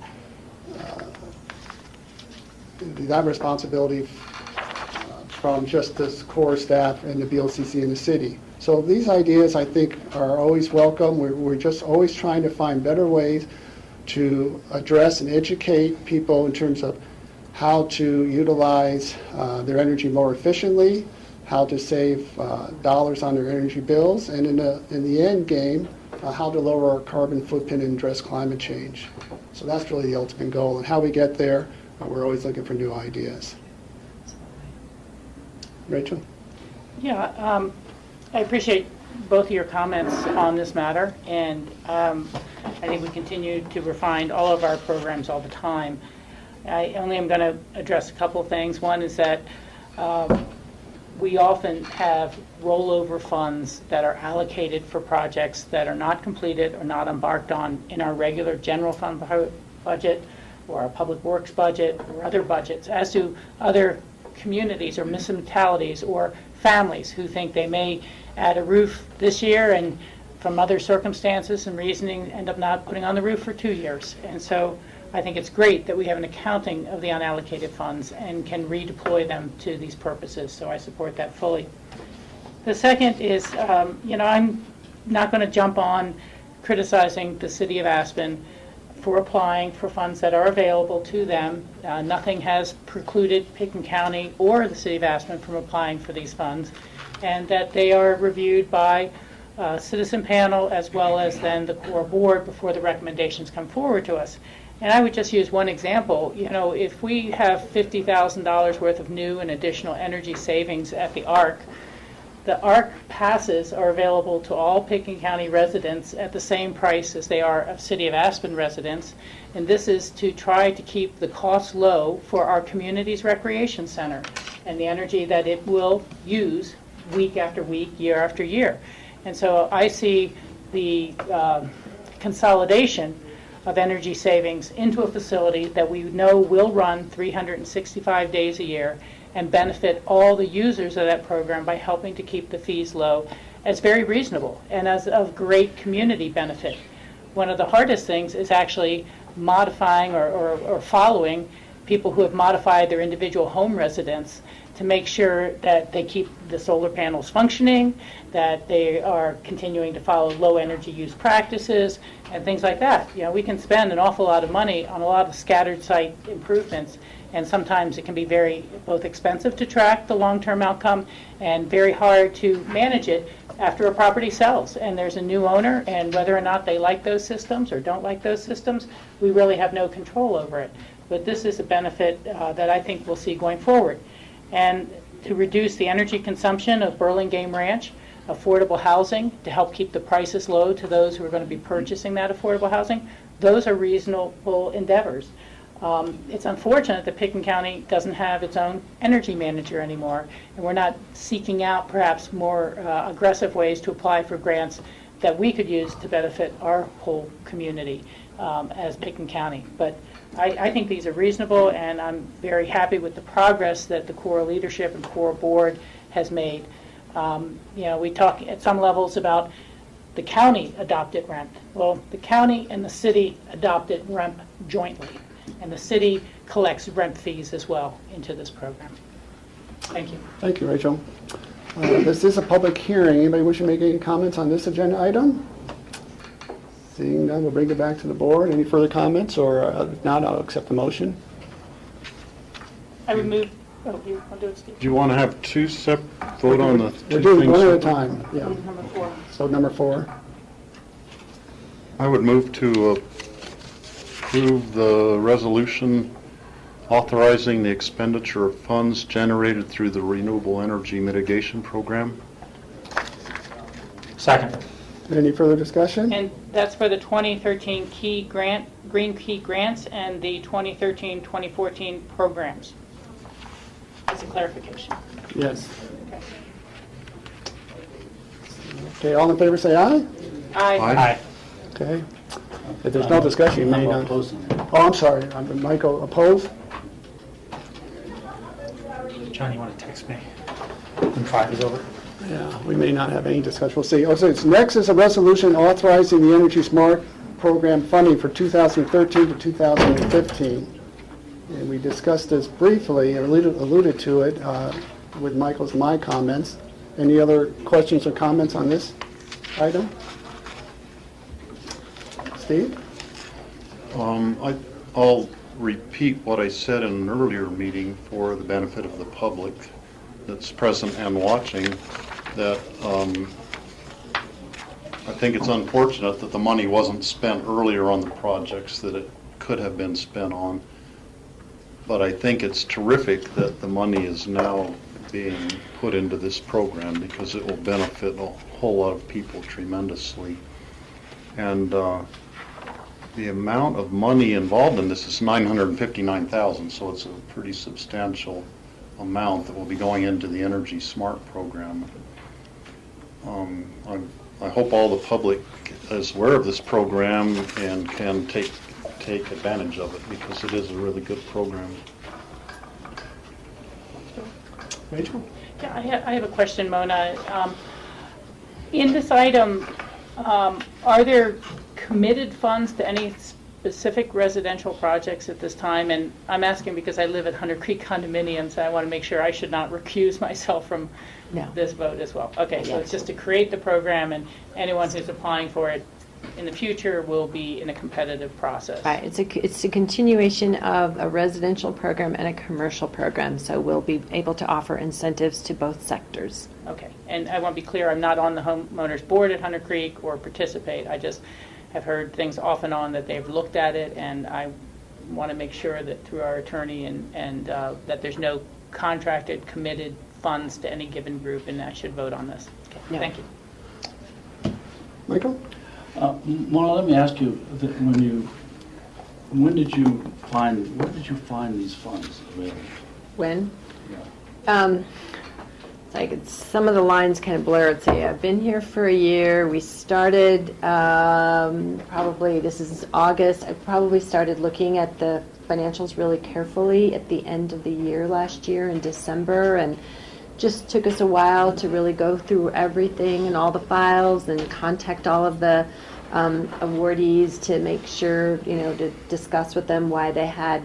responsibility from just the core staff and the BOCC in the city. So these ideas, I think, are always welcome. We're just always trying to find better ways to address and educate people in terms of how to utilize their energy more efficiently, how to save dollars on their energy bills, and in the end game, how to lower our carbon footprint and address climate change. So that's really the ultimate goal. And how we get there, we're always looking for new ideas. Rachel? Yeah, I appreciate both of your comments on this matter, and I think we continue to refine all of our programs all the time. I only am going to address a couple of things. One is that we often have rollover funds that are allocated for projects that are not completed or not embarked on in our regular general fund budget or our public works budget or other budgets, as do other communities or municipalities or families who think they may add a roof this year and from other circumstances and reasoning end up not putting on the roof for 2 years. And so I think it's great that we have an accounting of the unallocated funds and can redeploy them to these purposes. So I support that fully. The second is, I'm not going to jump on criticizing the city of Aspen for applying for funds that are available to them. Nothing has precluded Picken County or the city of Aspen from applying for these funds, and that they are reviewed by citizen panel as well as then the core board before the recommendations come forward to us. And I would just use one example. If we have $50,000 worth of new and additional energy savings at the ARC passes are available to all Picken County residents at the same price as they are of City of Aspen residents. And this is to try to keep the costs low for our community's recreation center and the energy that it will use week after week, year after year. And so I see the consolidation of energy savings into a facility that we know will run 365 days a year and benefit all the users of that program by helping to keep the fees low as very reasonable and as of great community benefit. One of the hardest things is actually modifying or following people who have modified their individual home residence to make sure that they keep the solar panels functioning, that they are continuing to follow low energy use practices, and things like that. We can spend an awful lot of money on a lot of scattered site improvements, and sometimes it can be very both expensive to track the long-term outcome and very hard to manage it after a property sells and there's a new owner, and whether or not they like those systems or don't like those systems, we really have no control over it. But this is a benefit that I think we'll see going forward. And to reduce the energy consumption of Burlingame Ranch, affordable housing, to help keep the prices low to those who are going to be purchasing that affordable housing, those are reasonable endeavors. It's unfortunate that Picken County doesn't have its own energy manager anymore, and we're not seeking out perhaps more aggressive ways to apply for grants that we could use to benefit our whole community as Picken County. But I think these are reasonable, and I'm very happy with the progress that the core leadership and core board has made. We talk at some levels about the county adopted REMP. Well, the county and the city adopted REMP jointly, and the city collects REMP fees as well into this program. Thank you. Thank you, Rachel. This is a public hearing. Anybody wish to make any comments on this agenda item? Seeing none, we'll bring it back to the board. Any further comments, or if not, I'll accept the motion. I would move. Oh, you want to do it, Steve? Do you want to have two separate vote on the We're two doing things? one at a time, yeah. Number 4. So number 4. I would move to approve the resolution authorizing the expenditure of funds generated through the Renewable Energy Mitigation Program. Second. Any further discussion? And that's for the 2013 Green Key Grants and the 2013-2014 programs. As a clarification. Yes. Okay. Okay, all in favor say aye. Aye. Aye. Okay. If there's no discussion, you may not. Oh, I'm sorry. Michael, opposed? John, you want to text me when 5 is over? Yeah, we may not have any discussion. We'll see. Also, next is a resolution authorizing the Energy Smart Program funding for 2013 to 2015. And we discussed this briefly, or alluded to it with Michael's and my comments. Any other questions or comments on this item? Steve? I'll repeat what I said in an earlier meeting for the benefit of the public that's present and watching, that I think it's unfortunate that the money wasn't spent earlier on the projects that it could have been spent on. But I think it's terrific that the money is now being put into this program, because it will benefit a whole lot of people tremendously. And the amount of money involved in this is $959,000, so it's a pretty substantial amount that will be going into the Energy Smart program. I hope all the public is aware of this program and can take advantage of it, because it is a really good program. Rachel? Yeah, I have a question, Mona. In this item, are there committed funds to any specific residential projects at this time? And I'm asking because I live at Hunter Creek condominiums, and I want to make sure I should not recuse myself from this vote as well. Okay, so it's just to create the program, and anyone who's applying for it in the future will be in a competitive process. Right, it's a continuation of a residential program and a commercial program, so we'll be able to offer incentives to both sectors. Okay, and I want to be clear, I'm not on the homeowners board at Hunter Creek or participate. I just have heard things off and on that they've looked at it, and I want to make sure that through our attorney and that there's no contracted, committed funds to any given group, and I should vote on this. Okay, No. Thank you. Michael? Mona, let me ask you, when did you find these funds available? When? Yeah. It's like some of the lines kind of blur. Let's see, I've been here for a year. We started, probably, this is August, I probably started looking at the financials really carefully at the end of the year last year in December, and just took us a while to really go through everything and all the files and contact all of the awardees to make sure, to discuss with them why they had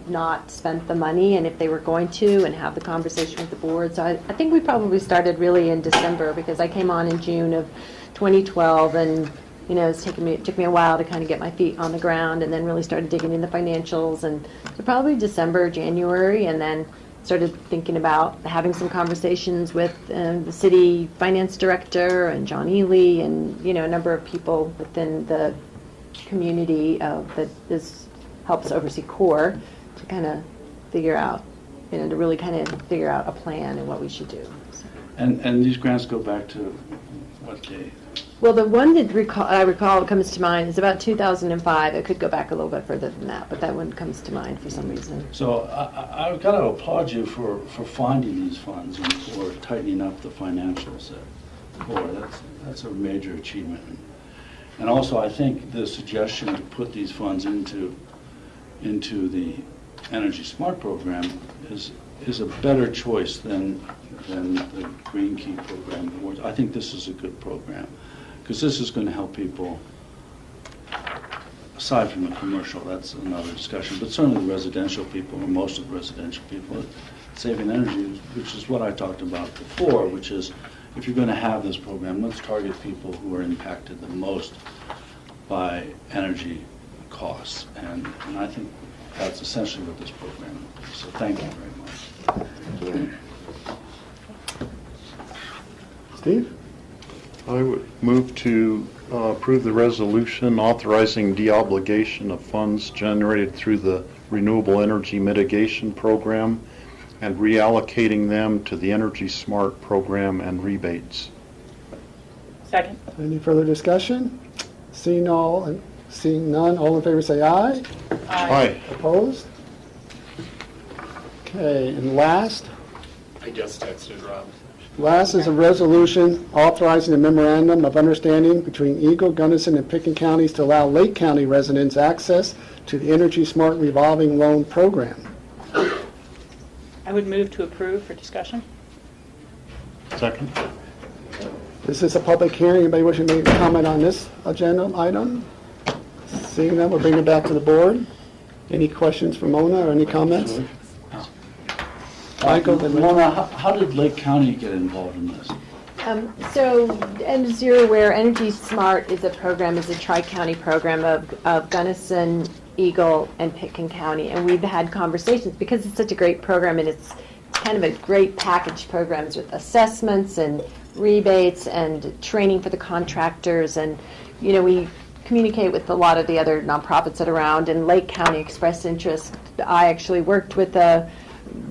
not spent the money and if they were going to, and have the conversation with the board. So I think we probably started really in December, because I came on in June of 2012, and it took me a while to kind of get my feet on the ground, and then really started digging in the financials, and so probably December, January, and then started thinking about having some conversations with the city finance director and John Ely and a number of people within the community that helps oversee CORE to kind of figure out, to really kind of figure out a plan and what we should do. So. And these grants go back to what date? Well, the one that I recall comes to mind is about 2005. It could go back a little bit further than that, but that one comes to mind for some reason. So I've got to applaud you for finding these funds and for tightening up the financials at CORE. That's a major achievement. And also, I think the suggestion to put these funds into the Energy Smart program is a better choice than the Green Key program. I think this is a good program, because this is going to help people, aside from the commercial, that's another discussion, but certainly the residential people, or most of the residential people, saving energy, which is what I talked about before, which is if you're going to have this program, let's target people who are impacted the most by energy costs. And I think that's essentially what this program is. So thank you very much. Thank you. Steve? I would move to approve the resolution authorizing deobligation of funds generated through the Renewable Energy Mitigation Program and reallocating them to the Energy Smart program and rebates. Second. Any further discussion? Seeing none, all in favor say aye. Aye. Opposed? Okay, and last I just texted Rob. is a resolution authorizing a memorandum of understanding between Eagle, Gunnison, and Pickens counties to allow Lake County residents access to the Energy Smart revolving loan program. I would move to approve for discussion. Second. This is a public hearing. Anybody wishing to make a comment on this agenda item? Seeing none, we'll bring it back to the board. Any questions for Mona or any comments? Michael? Mona, how did Lake County get involved in this? So, and as you're aware, Energy Smart is a tri-county program of Gunnison, Eagle, and Pitkin County. And we've had conversations because it's such a great program, and it's kind of a great package programs with assessments and rebates and training for the contractors. And, we communicate with a lot of the other nonprofits that are around, and Lake County expressed interest. I actually worked with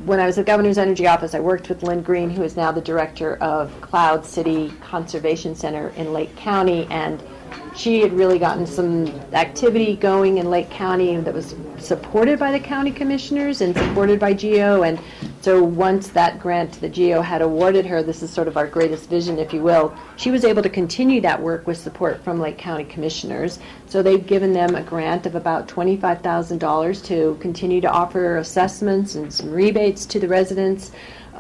when I was at the Governor's Energy Office, I worked with Lynn Green, who is now the director of Cloud City Conservation Center in Lake County, and she had really gotten some activity going in Lake County that was supported by the county commissioners and supported by GEO. And so once that grant the GEO had awarded her, this is sort of our greatest vision, if you will, she was able to continue that work with support from Lake County commissioners. So they've given them a grant of about $25,000 to continue to offer assessments and some rebates to the residents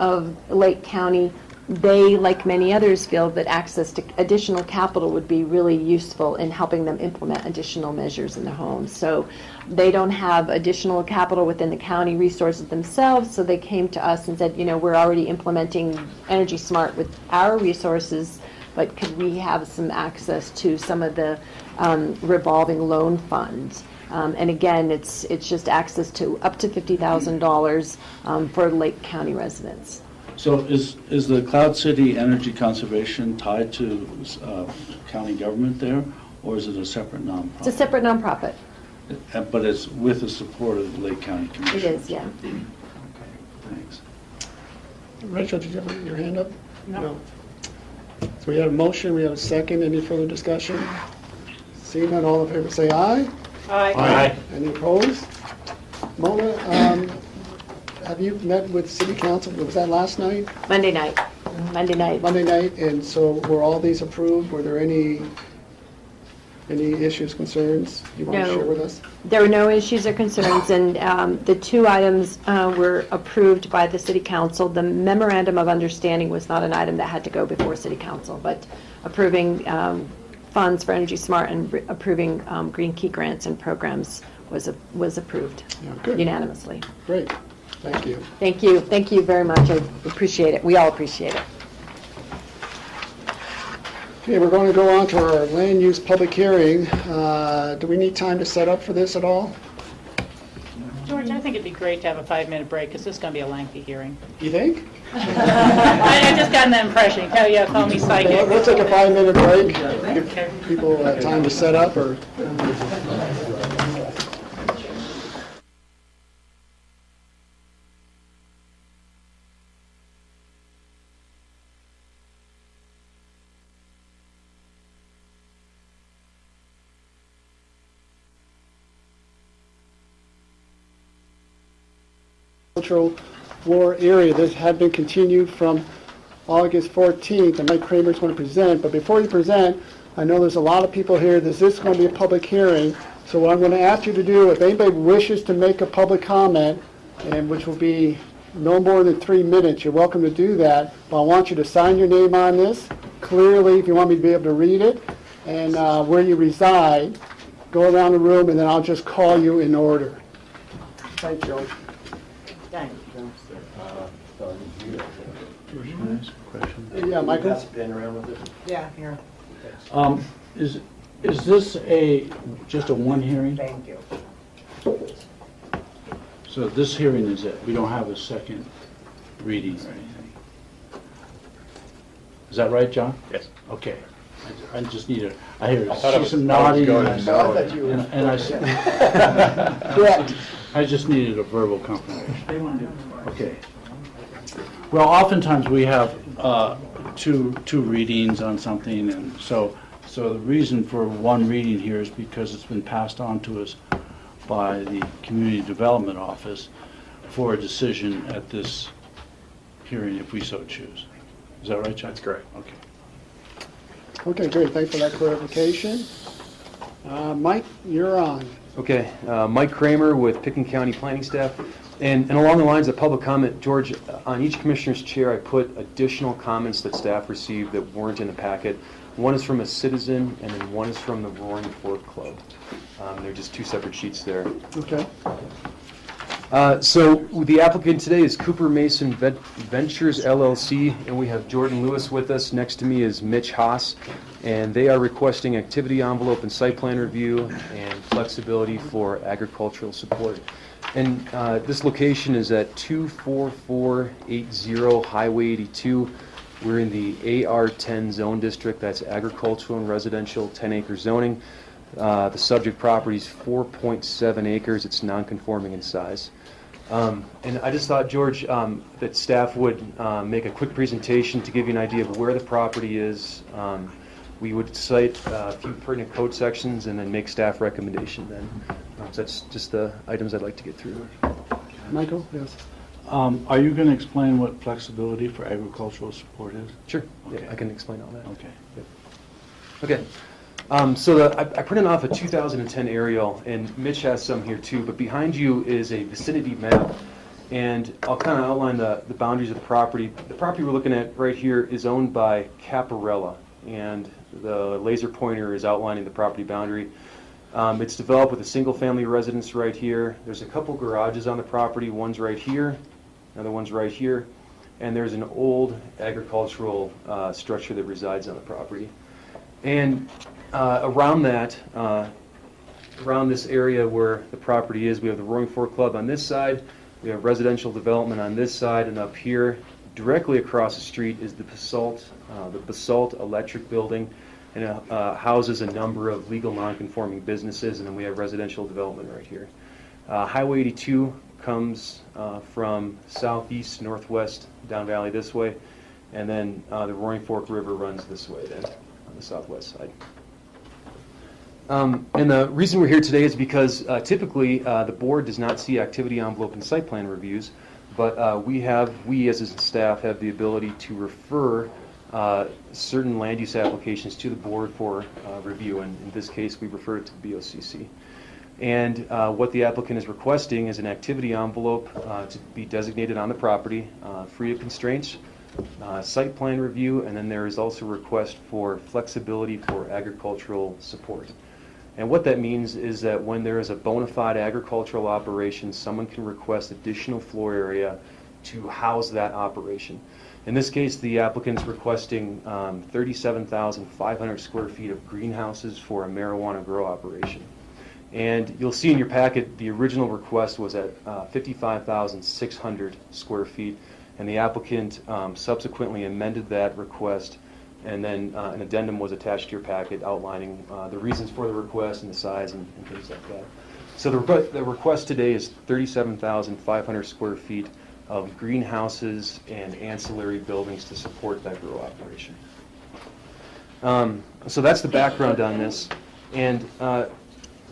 of Lake County, they, like many others, feel that access to additional capital would be really useful in helping them implement additional measures in their homes. So they don't have additional capital within the county resources themselves, so they came to us and said, we're already implementing Energy Smart with our resources, but could we have some access to some of the revolving loan funds? And again, it's just access to up to $50,000 for Lake County residents. So is the Cloud City Energy Conservation tied to county government there, or is it a separate nonprofit? It's a separate nonprofit. But it's with the support of the Lake County Commission? It is, yeah. Okay, thanks. Rachel, did you have your hand up? No. So we have a motion, we have a second. Any further discussion? Seeing none, all in favor say aye. Aye. Aye. Any opposed? Mona, have you met with City Council? Was that last night? Monday night. Monday night. Monday night, and so were all these approved? Were there any issues, concerns you want to No. share with us? There were no issues or concerns, and the two items were approved by the City Council. The memorandum of understanding was not an item that had to go before City Council, but approving funds for Energy Smart and approving Green Key grants and programs was approved Good. unanimously. Great, thank you. Thank you. Thank you very much. I appreciate it. We all appreciate it. Okay, we're going to go on to our land use public hearing. Do we need time to set up for this at all? George, I think it'd be great to have a 5-minute break, because this is going to be a lengthy hearing. You think? I just got that impression. Call me psychic. Let's take a 5-minute break. Give people time to set up, or... Cultural floor area. This had been continued from August 14th, and Mike Kramer's going to present. But before you present, I know there's a lot of people here. This is going to be a public hearing. So what I'm going to ask you to do, if anybody wishes to make a public comment, and which will be no more than 3 minutes, you're welcome to do that. But I want you to sign your name on this clearly if you want me to be able to read it, and where you reside. Go around the room, and then I'll just call you in order. Thank you. Thanks. Yeah, Michael? Yeah, here. Is this just a one hearing? Thank you. So this hearing is it? We don't have a second reading or anything? Is that right, John? Yes. Okay. I just need a, I hear thought it was some nodding. going and to no. I thought you were- and Correct. I just needed a verbal confirmation. Okay. Well, oftentimes we have two readings on something, and so the reason for one reading here is because it's been passed on to us by the Community Development Office for a decision at this hearing if we so choose. Is that right, John? That's correct. Okay. Okay, great. Thanks for that clarification. Mike, you're on. Okay, Mike Kramer with Pickens County Planning Staff. And along the lines of public comment, George, on each commissioner's chair, I put additional comments that staff received that weren't in the packet. One is from a citizen, and then one is from the Roaring Fork Club. They're just two separate sheets there. Okay. So the applicant today is Cooper Mason Ventures LLC, and we have Jordan Lewis with us. Next to me is Mitch Haas, and they are requesting activity envelope and site plan review and flexibility for agricultural support. And this location is at 24480 Highway 82. We're in the AR10 zone district. That's agricultural and residential 10-acre zoning. The subject property is 4.7 acres. It's non-conforming in size. And I just thought, George, that staff would make a quick presentation to give you an idea of where the property is. We would cite a few pertinent code sections and then make staff recommendation then. So that's just the items I'd like to get through. Michael, yes. Are you going to explain what flexibility for agricultural support is? Sure. Okay. Yeah, I can explain all that. Okay. Okay. I printed off a 2010 aerial, and Mitch has some here too, but behind you is a vicinity map, And I'll kind of outline the boundaries of the property. The property we're looking at right here is owned by Caparella, and the laser pointer is outlining the property boundary. It's developed with a single-family residence right here. There's a couple garages on the property. One's right here, another one's right here, and there's an old agricultural structure that resides on the property. And around that, around this area where the property is, we have the Roaring Fork Club on this side, we have residential development on this side, and up here, directly across the street, is the Basalt Electric Building, and it houses a number of legal non-conforming businesses, and then we have residential development right here. Highway 82 comes from southeast, northwest, down valley this way, and then the Roaring Fork River runs this way then, on the southwest side. And the reason we're here today is because typically the board does not see activity envelope and site plan reviews, but we as a staff have the ability to refer certain land use applications to the board for review, and in this case we refer it to the BOCC. And what the applicant is requesting is an activity envelope to be designated on the property, free of constraints, site plan review, and then there is also a request for flexibility for agricultural support. And what that means is that when there is a bona fide agricultural operation, someone can request additional floor area to house that operation. In this case, the applicant's requesting 37,500 square feet of greenhouses for a marijuana grow operation. And you'll see in your packet, the original request was at 55,600 square feet, and the applicant subsequently amended that request, and then an addendum was attached to your packet outlining the reasons for the request and the size and things like that. So the request today is 37,500 square feet of greenhouses and ancillary buildings to support that grow operation. So that's the background on this. And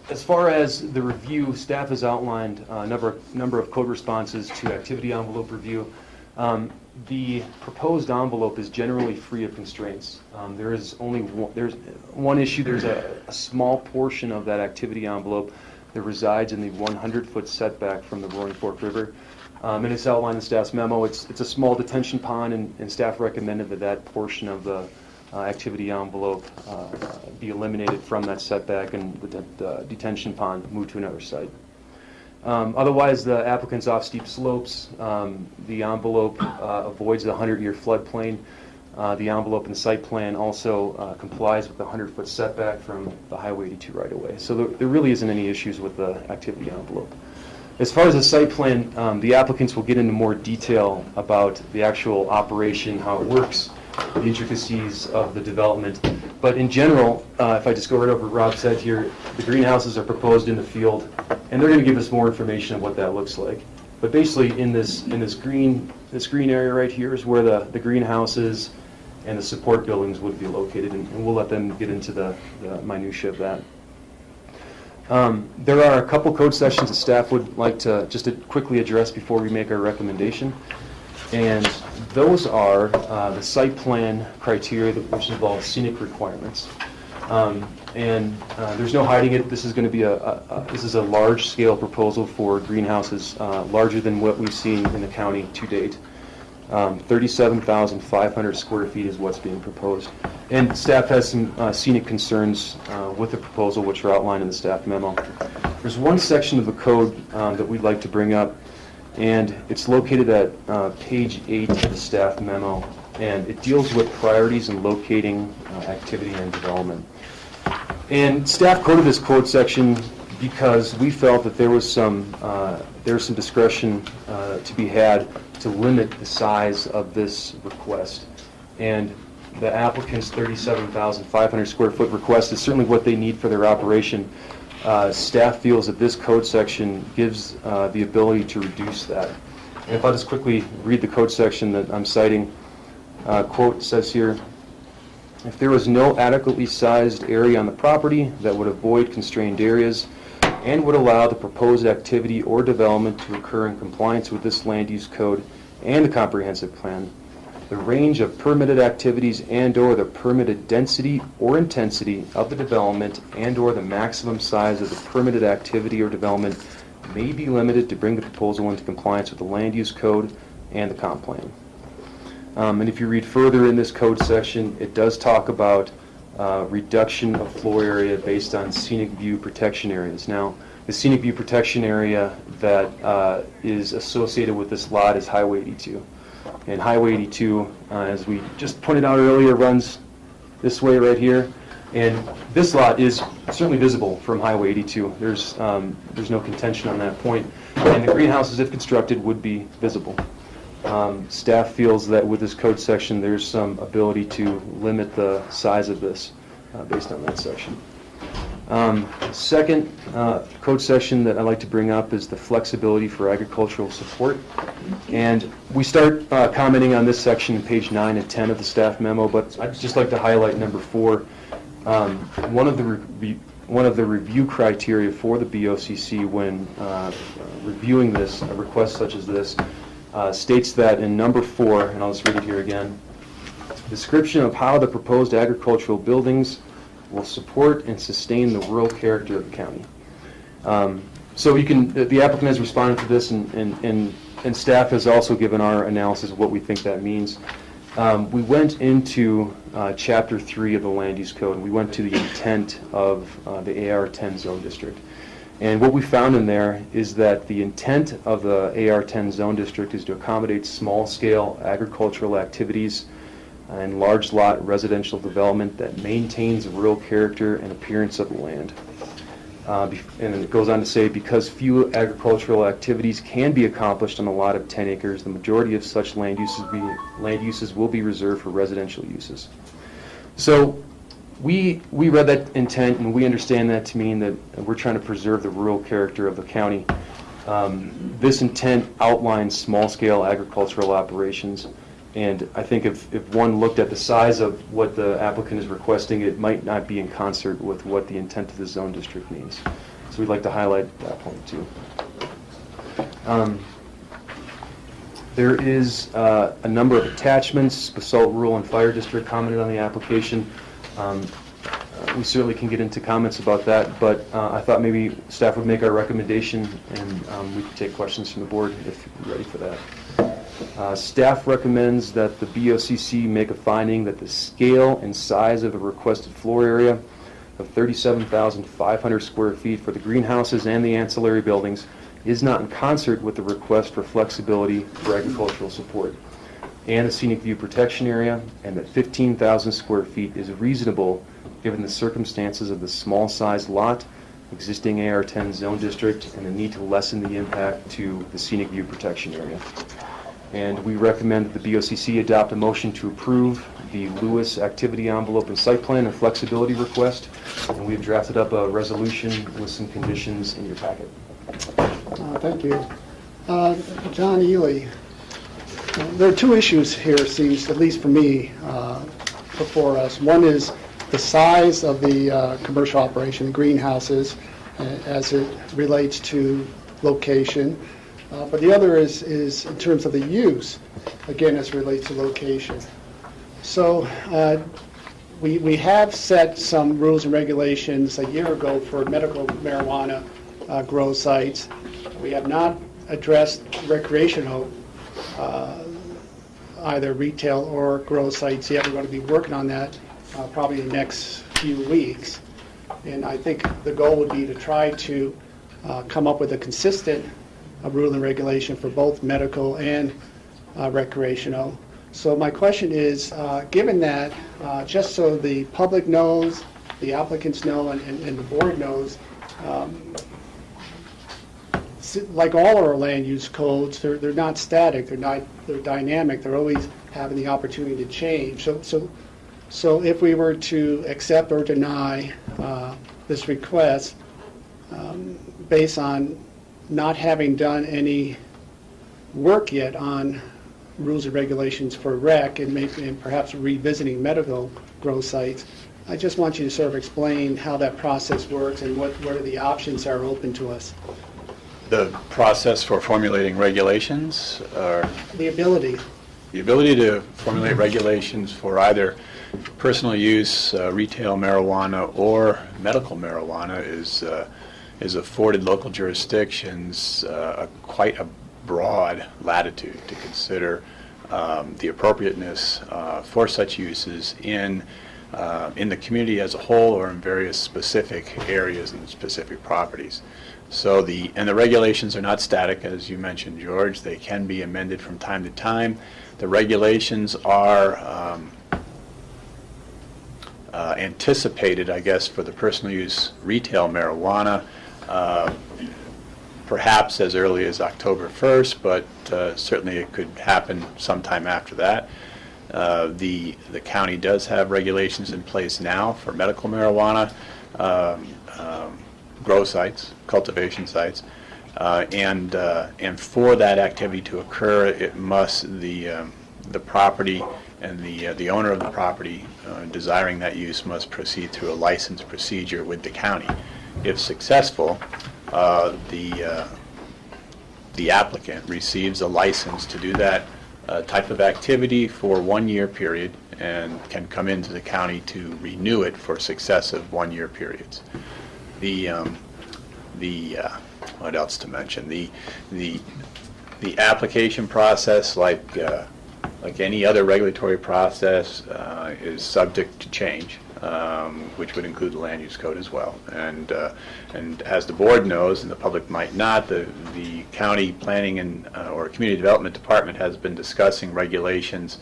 as far as the review, staff has outlined a number of code responses to activity envelope review. The proposed envelope is generally free of constraints. There's one issue. There's a small portion of that activity envelope that resides in the 100-foot setback from the Roaring Fork River. And it's outlined in staff's memo. It's a small detention pond, and staff recommended that portion of the activity envelope be eliminated from that setback, and the detention pond moved to another site. Otherwise, the applicant's off steep slopes. The envelope avoids the 100-year floodplain. The envelope and site plan also complies with the 100-foot setback from the Highway 82 right-of-way. So there really isn't any issues with the activity envelope. As far as the site plan, the applicants will get into more detail about the actual operation, how it works, the intricacies of the development. But in general, if I just go right over what Rob said here, the greenhouses are proposed in the field, and they're going to give us more information of what that looks like. But basically, in this green area right here is where the greenhouses and the support buildings would be located, and we'll let them get into the minutia of that. There are a couple code sections that staff would like to just quickly address before we make our recommendation. And those are the site plan criteria which involve scenic requirements. And there's no hiding it. This is going to be a large-scale proposal for greenhouses, larger than what we've seen in the county to date. 37,500 square feet is what's being proposed. And staff has some scenic concerns with the proposal, which are outlined in the staff memo. There's one section of the code that we'd like to bring up, and it's located at page 8 of the staff memo, and it deals with priorities in locating activity and development. And staff quoted this code section because we felt that there was some discretion to be had to limit the size of this request. And the applicant's 37,500 square foot request is certainly what they need for their operation. Staff feels that this code section gives the ability to reduce that. And if I'll just quickly read the code section that I'm citing, quote says here, if there was no adequately sized area on the property that would avoid constrained areas and would allow the proposed activity or development to occur in compliance with this land use code and the comprehensive plan, the range of permitted activities and/or the permitted density or intensity of the development and/or the maximum size of the permitted activity or development may be limited to bring the proposal into compliance with the land use code and the comp plan. And if you read further in this code section, it does talk about reduction of floor area based on scenic view protection areas. Now, the scenic view protection area that is associated with this lot is Highway 82. And Highway 82, as we just pointed out earlier, runs this way right here. And this lot is certainly visible from Highway 82. There's no contention on that point. And the greenhouses, if constructed, would be visible. Staff feels that with this code section, there's some ability to limit the size of this based on that section. Second code section that I'd like to bring up is the flexibility for agricultural support. And we start commenting on this section in page 9 and 10 of the staff memo, but I'd just like to highlight number 4. One of the review criteria for the BOCC when reviewing this, a request such as this, states that in number 4, and I'll just read it here again, description of how the proposed agricultural buildings will support and sustain the rural character of the county. So you can, the applicant has responded to this, and staff has also given our analysis of what we think that means. We went into Chapter 3 of the Land Use Code, and we went to the intent of the AR10 zone district. And what we found in there is that the intent of the AR10 zone district is to accommodate small-scale agricultural activities and large lot residential development that maintains the rural character and appearance of the land. And it goes on to say, because few agricultural activities can be accomplished on a lot of 10 acres, the majority of such land uses will be reserved for residential uses. So we read that intent, and we understand that to mean that we're trying to preserve the rural character of the county. This intent outlines small-scale agricultural operations. And I think if one looked at the size of what the applicant is requesting, it might not be in concert with what the intent of the zone district means. So we'd like to highlight that point too. There is a number of attachments. Basalt Rural and Fire District commented on the application. We certainly can get into comments about that, but I thought maybe staff would make our recommendation, and we could take questions from the board if you're ready for that. Staff recommends that the BOCC make a finding that the scale and size of the requested floor area of 37,500 square feet for the greenhouses and the ancillary buildings is not in concert with the request for flexibility for agricultural support and the scenic view protection area, and that 15,000 square feet is reasonable given the circumstances of the small-sized lot, existing AR10 zone district, and the need to lessen the impact to the scenic view protection area. And we recommend that the BOCC adopt a motion to approve the Lewis activity envelope and site plan and flexibility request. And we've drafted up a resolution with some conditions in your packet. Thank you. John Ely, there are two issues here, seems, at least for me, before us. One is the size of the commercial operation, the greenhouses, as it relates to location. But the other is in terms of the use, again, as it relates to location. So we have set some rules and regulations a year ago for medical marijuana grow sites. We have not addressed recreational, either retail or grow sites yet. We're going to be working on that probably in the next few weeks. And I think the goal would be to try to come up with a consistent rule and regulation for both medical and recreational. So my question is, given that, just so the public knows, the applicants know, and the board knows, like all our land use codes, they're not static, they're dynamic, they're always having the opportunity to change. So if we were to accept or deny this request based on not having done any work yet on rules and regulations for rec and perhaps revisiting medical grow sites, I just want you to sort of explain how that process works and what are the options that are open to us. The process for formulating regulations, or The ability. the ability to formulate regulations for either personal use, retail marijuana, or medical marijuana is afforded local jurisdictions quite a broad latitude to consider the appropriateness for such uses in the community as a whole or in various specific areas and specific properties. So the regulations are not static, as you mentioned, George. They can be amended from time to time. The regulations are anticipated, I guess, for the personal use retail marijuana, perhaps as early as October 1st, but certainly it could happen sometime after that. The county does have regulations in place now for medical marijuana grow sites, cultivation sites, and for that activity to occur, it must the property and the owner of the property desiring that use must proceed through a license procedure with the county. If successful, the applicant receives a license to do that type of activity for 1 year period and can come into the county to renew it for successive 1 year periods. What else to mention? The application process, like any other regulatory process, is subject to change, which would include the land use code as well. And as the board knows, and the public might not, the county planning and or community development department has been discussing regulations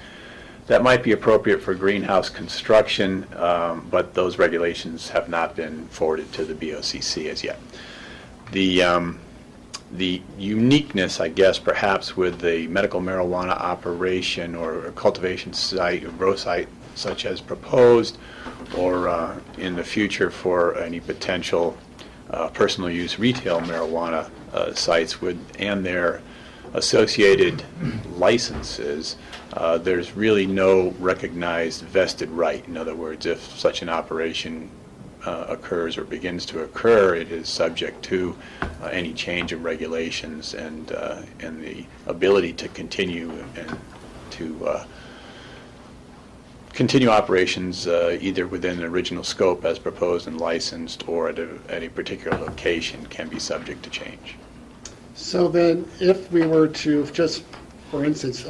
that might be appropriate for greenhouse construction, but those regulations have not been forwarded to the BOCC as yet. The uniqueness, I guess, perhaps with the medical marijuana operation or cultivation site or grow site such as proposed, or in the future for any potential personal use retail marijuana sites and their associated licenses, there's really no recognized vested right. In other words, if such an operation occurs or begins to occur, it is subject to any change of regulations and the ability to continue and to continue operations either within the original scope as proposed and licensed or at a particular location can be subject to change. So then, if we were to just, for instance,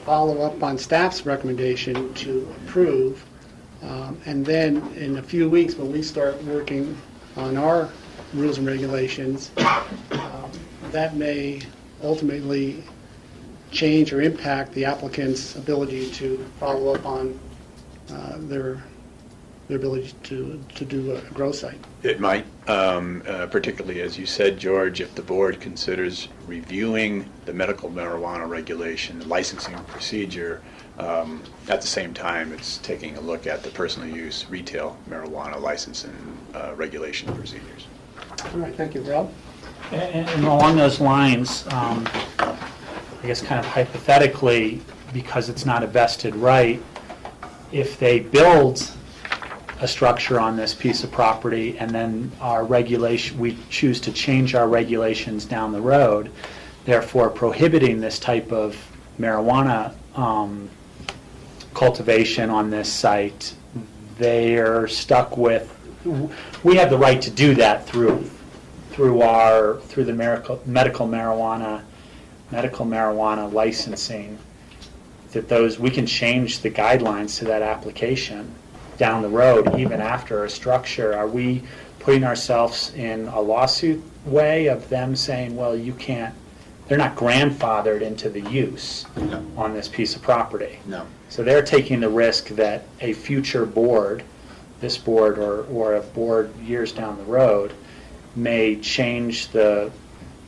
follow up on staff's recommendation to approve, and then in a few weeks when we start working on our rules and regulations, that may ultimately change or impact the applicant's ability to follow up on their ability to do a grow site. It might, particularly as you said, George, if the board considers reviewing the medical marijuana regulation, the licensing procedure, at the same time it's taking a look at the personal use retail marijuana license and regulation procedures. All right, thank you, Rob. And along those lines, I guess kind of hypothetically, because it's not a vested right, if they build a structure on this piece of property and then we choose to change our regulations down the road, therefore prohibiting this type of marijuana cultivation on this site, they're stuck with, we have the right to do that through the medical marijuana licensing, that we can change the guidelines to that application down the road, even after a structure. Are we putting ourselves in a lawsuit way of them saying, well, you can't, they're not grandfathered into the use on this piece of property? No. So they're taking the risk that a future board, this board or a board years down the road, may change the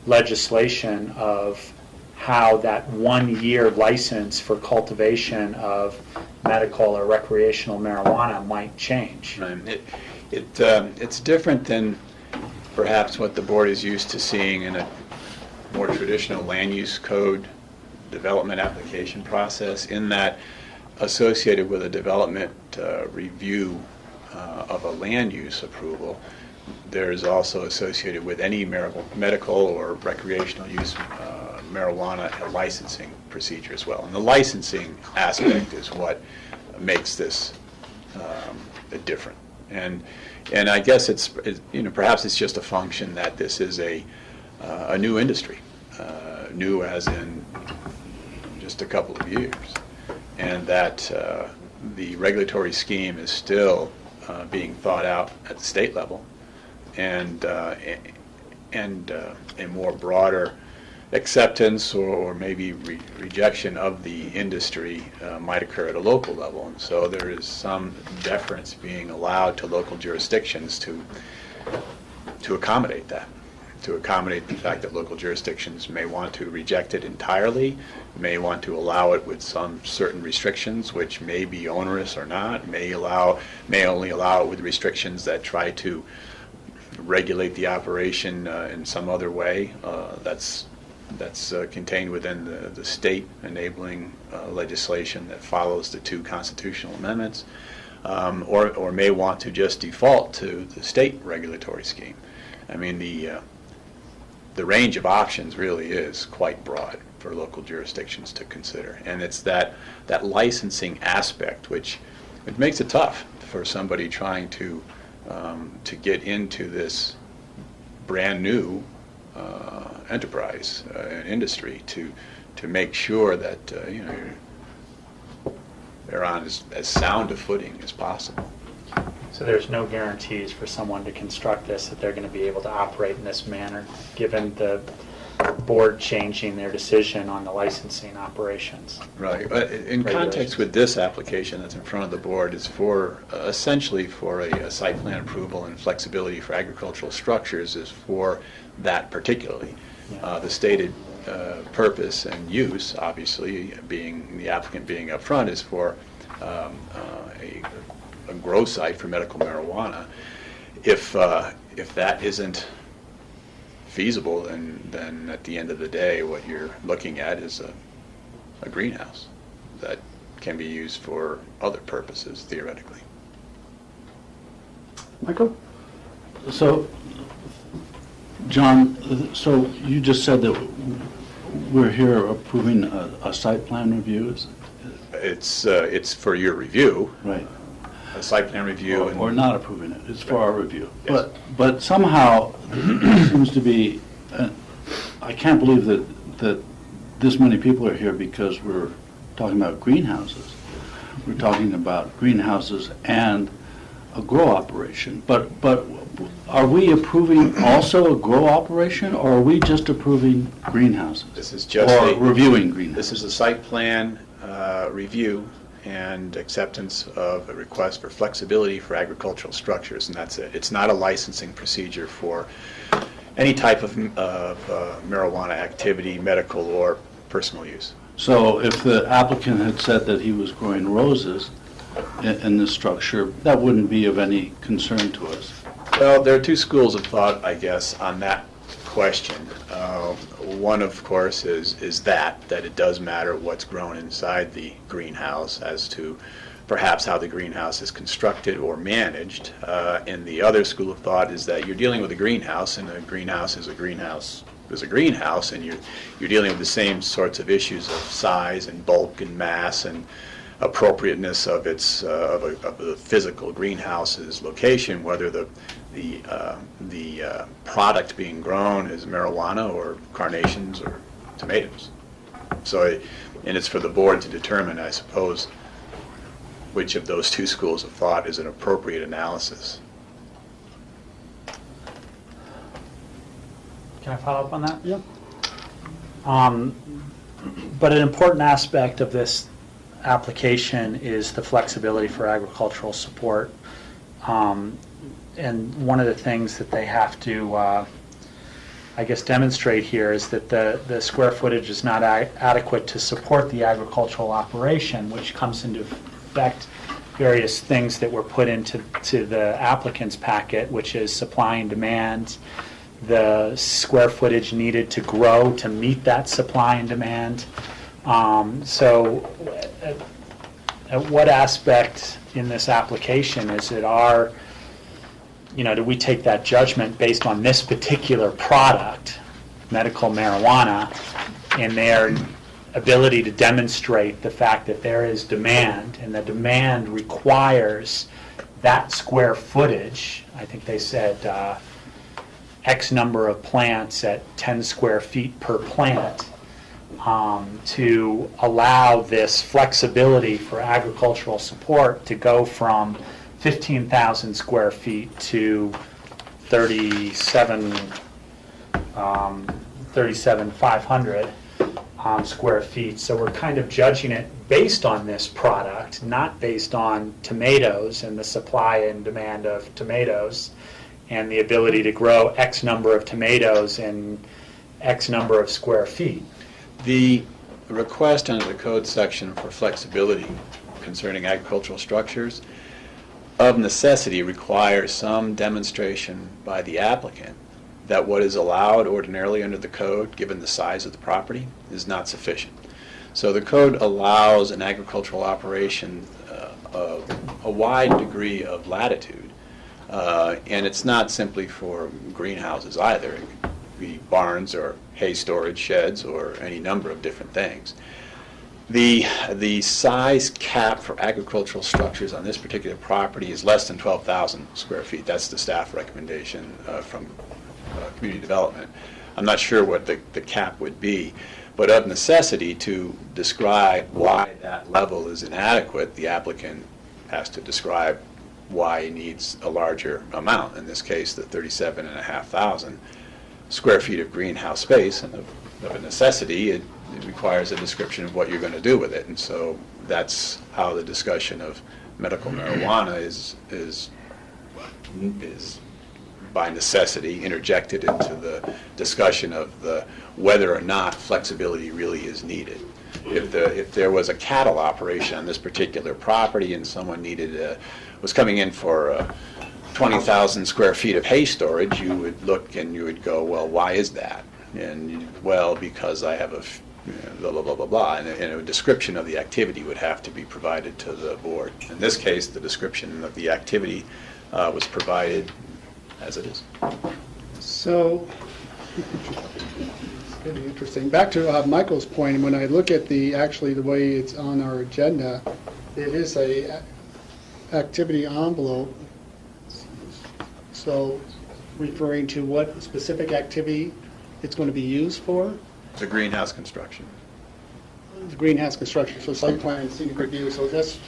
legislation of how that 1 year license for cultivation of medical or recreational marijuana might change. Right. It's different than perhaps what the board is used to seeing in a more traditional land use code development application process, in that associated with a development review of a land use approval, there's also associated with any medical or recreational use marijuana licensing procedure as well. And the licensing aspect is what makes this different. And I guess perhaps it's just a function that this is a new industry, new as in just a couple of years, and that the regulatory scheme is still being thought out at the state level, and a more broader acceptance or maybe rejection of the industry might occur at a local level. And so there is some deference being allowed to local jurisdictions to accommodate that, to accommodate the fact that local jurisdictions may want to reject it entirely, may want to allow it with some certain restrictions, which may be onerous or not, may only allow it with restrictions that try to regulate the operation in some other way that's contained within the state enabling legislation that follows the 2 constitutional amendments, or may want to just default to the state regulatory scheme. I mean, the range of options really is quite broad for local jurisdictions to consider, and it's that licensing aspect which makes it tough for somebody trying to get into this brand new enterprise industry to make sure that they're on as sound a footing as possible. So there's no guarantees for someone to construct this that they're going to be able to operate in this manner, given the board changing their decision on the licensing operations. Right. In context with this application that's in front of the board is for essentially for a site plan approval and flexibility for agricultural structures is for that particularly. Yeah. The stated purpose and use, obviously, being the applicant being up front, is for a grow site for medical marijuana. If that isn't feasible, then at the end of the day, what you're looking at is a greenhouse that can be used for other purposes, theoretically. Michael? So, John, so you just said that we're here approving a site plan review? It's for your review. Right. A site plan review. Or not approving it, it's for our review. Yes. But somehow, it seems to be, I can't believe that this many people are here because we're talking about greenhouses. We're talking about greenhouses and a grow operation. But are we approving also a grow operation, or are we just approving greenhouses? This is just or reviewing greenhouses? This is a site plan review and acceptance of a request for flexibility for agricultural structures, and that's it. It's not a licensing procedure for any type of marijuana activity, medical or personal use. So if the applicant had said that he was growing roses in this structure, that wouldn't be of any concern to us. Well, there are 2 schools of thought, I guess, on that question. One, of course, is that it does matter what's grown inside the greenhouse as to perhaps how the greenhouse is constructed or managed. And the other school of thought is that you're dealing with a greenhouse, and a greenhouse is a greenhouse is a greenhouse, and you're dealing with the same sorts of issues of size and bulk and mass and appropriateness of its of the physical greenhouse's location, whether the product being grown is marijuana or carnations or tomatoes. So, and it's for the board to determine, I suppose, which of those 2 schools of thought is an appropriate analysis. Can I follow up on that? Yeah. But an important aspect of this application is the flexibility for agricultural support. And one of the things that they have to, I guess, demonstrate here is that the square footage is not adequate to support the agricultural operation, which comes into effect various things that were put into the applicant's packet, which is supply and demand, the square footage needed to grow to meet that supply and demand. So at what aspect in this application is it our, do we take that judgment based on this particular product, medical marijuana, and their ability to demonstrate the fact that there is demand, and the demand requires that square footage, I think they said X number of plants at 10 square feet per plant, to allow this flexibility for agricultural support to go from 15,000 square feet to 37,500 square feet. So we're kind of judging it based on this product, not based on tomatoes and the supply and demand of tomatoes and the ability to grow X number of tomatoes in X number of square feet. The request under the code section for flexibility concerning agricultural structures of necessity requires some demonstration by the applicant that what is allowed ordinarily under the code, given the size of the property, is not sufficient. So the code allows an agricultural operation a wide degree of latitude, and it's not simply for greenhouses either. It could be barns or hay storage sheds or any number of different things. The size cap for agricultural structures on this particular property is less than 12,000 square feet. That's the staff recommendation from community development. I'm not sure what the cap would be, but of necessity, to describe why that level is inadequate, the applicant has to describe why he needs a larger amount, in this case the 37,500 square feet of greenhouse space, and of a necessity it requires a description of what you're going to do with it. And so that's how the discussion of medical marijuana is by necessity interjected into the discussion of whether or not flexibility really is needed. If there was a cattle operation on this particular property and someone was coming in for 20,000 square feet of hay storage, you would look and you would go, well, why is that? And well, because I have blah, blah, blah, blah, blah. And a description of the activity would have to be provided to the board. In this case, the description of the activity was provided as it is. So, it's really interesting. Back to Michael's point, when I look at the way it's on our agenda, it is a activity envelope. So, referring to what specific activity it's going to be used for? The greenhouse construction. The greenhouse construction, so site plan, scenic review. So that's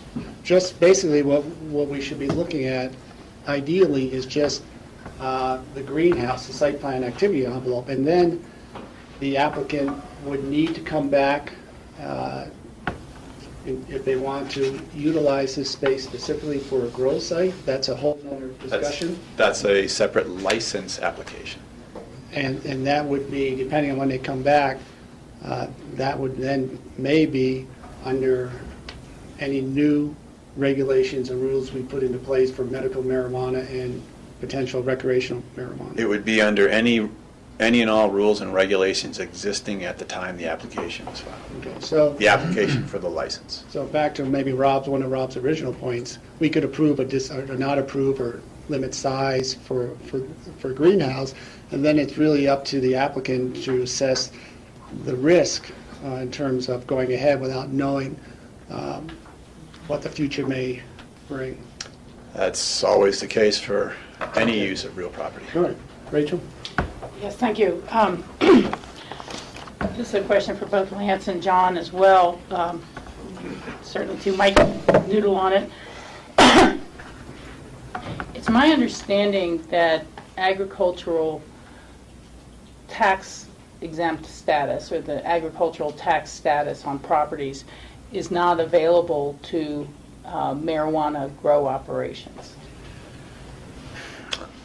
just basically what we should be looking at. Ideally, is just the greenhouse, the site plan activity envelope, and then the applicant would need to come back if they want to utilize this space specifically for a grow site. That's a whole other discussion. That's a separate license application. And that would be, depending on when they come back, that would then maybe under any new regulations or rules we put into place for medical marijuana and potential recreational marijuana. It would be under any and all rules and regulations existing at the time the application was filed. Okay, so the application for the license. So back to maybe one of Rob's original points, we could approve or not approve or limit size for greenhouse, and then it's really up to the applicant to assess the risk in terms of going ahead without knowing what the future may bring. That's always the case for any use of real property. All right. Rachel? Yes, thank you. This is a question for both Lance and John as well. Certainly to Mike noodle on it. It's my understanding that agricultural tax exempt status, or the agricultural tax status on properties, is not available to marijuana grow operations.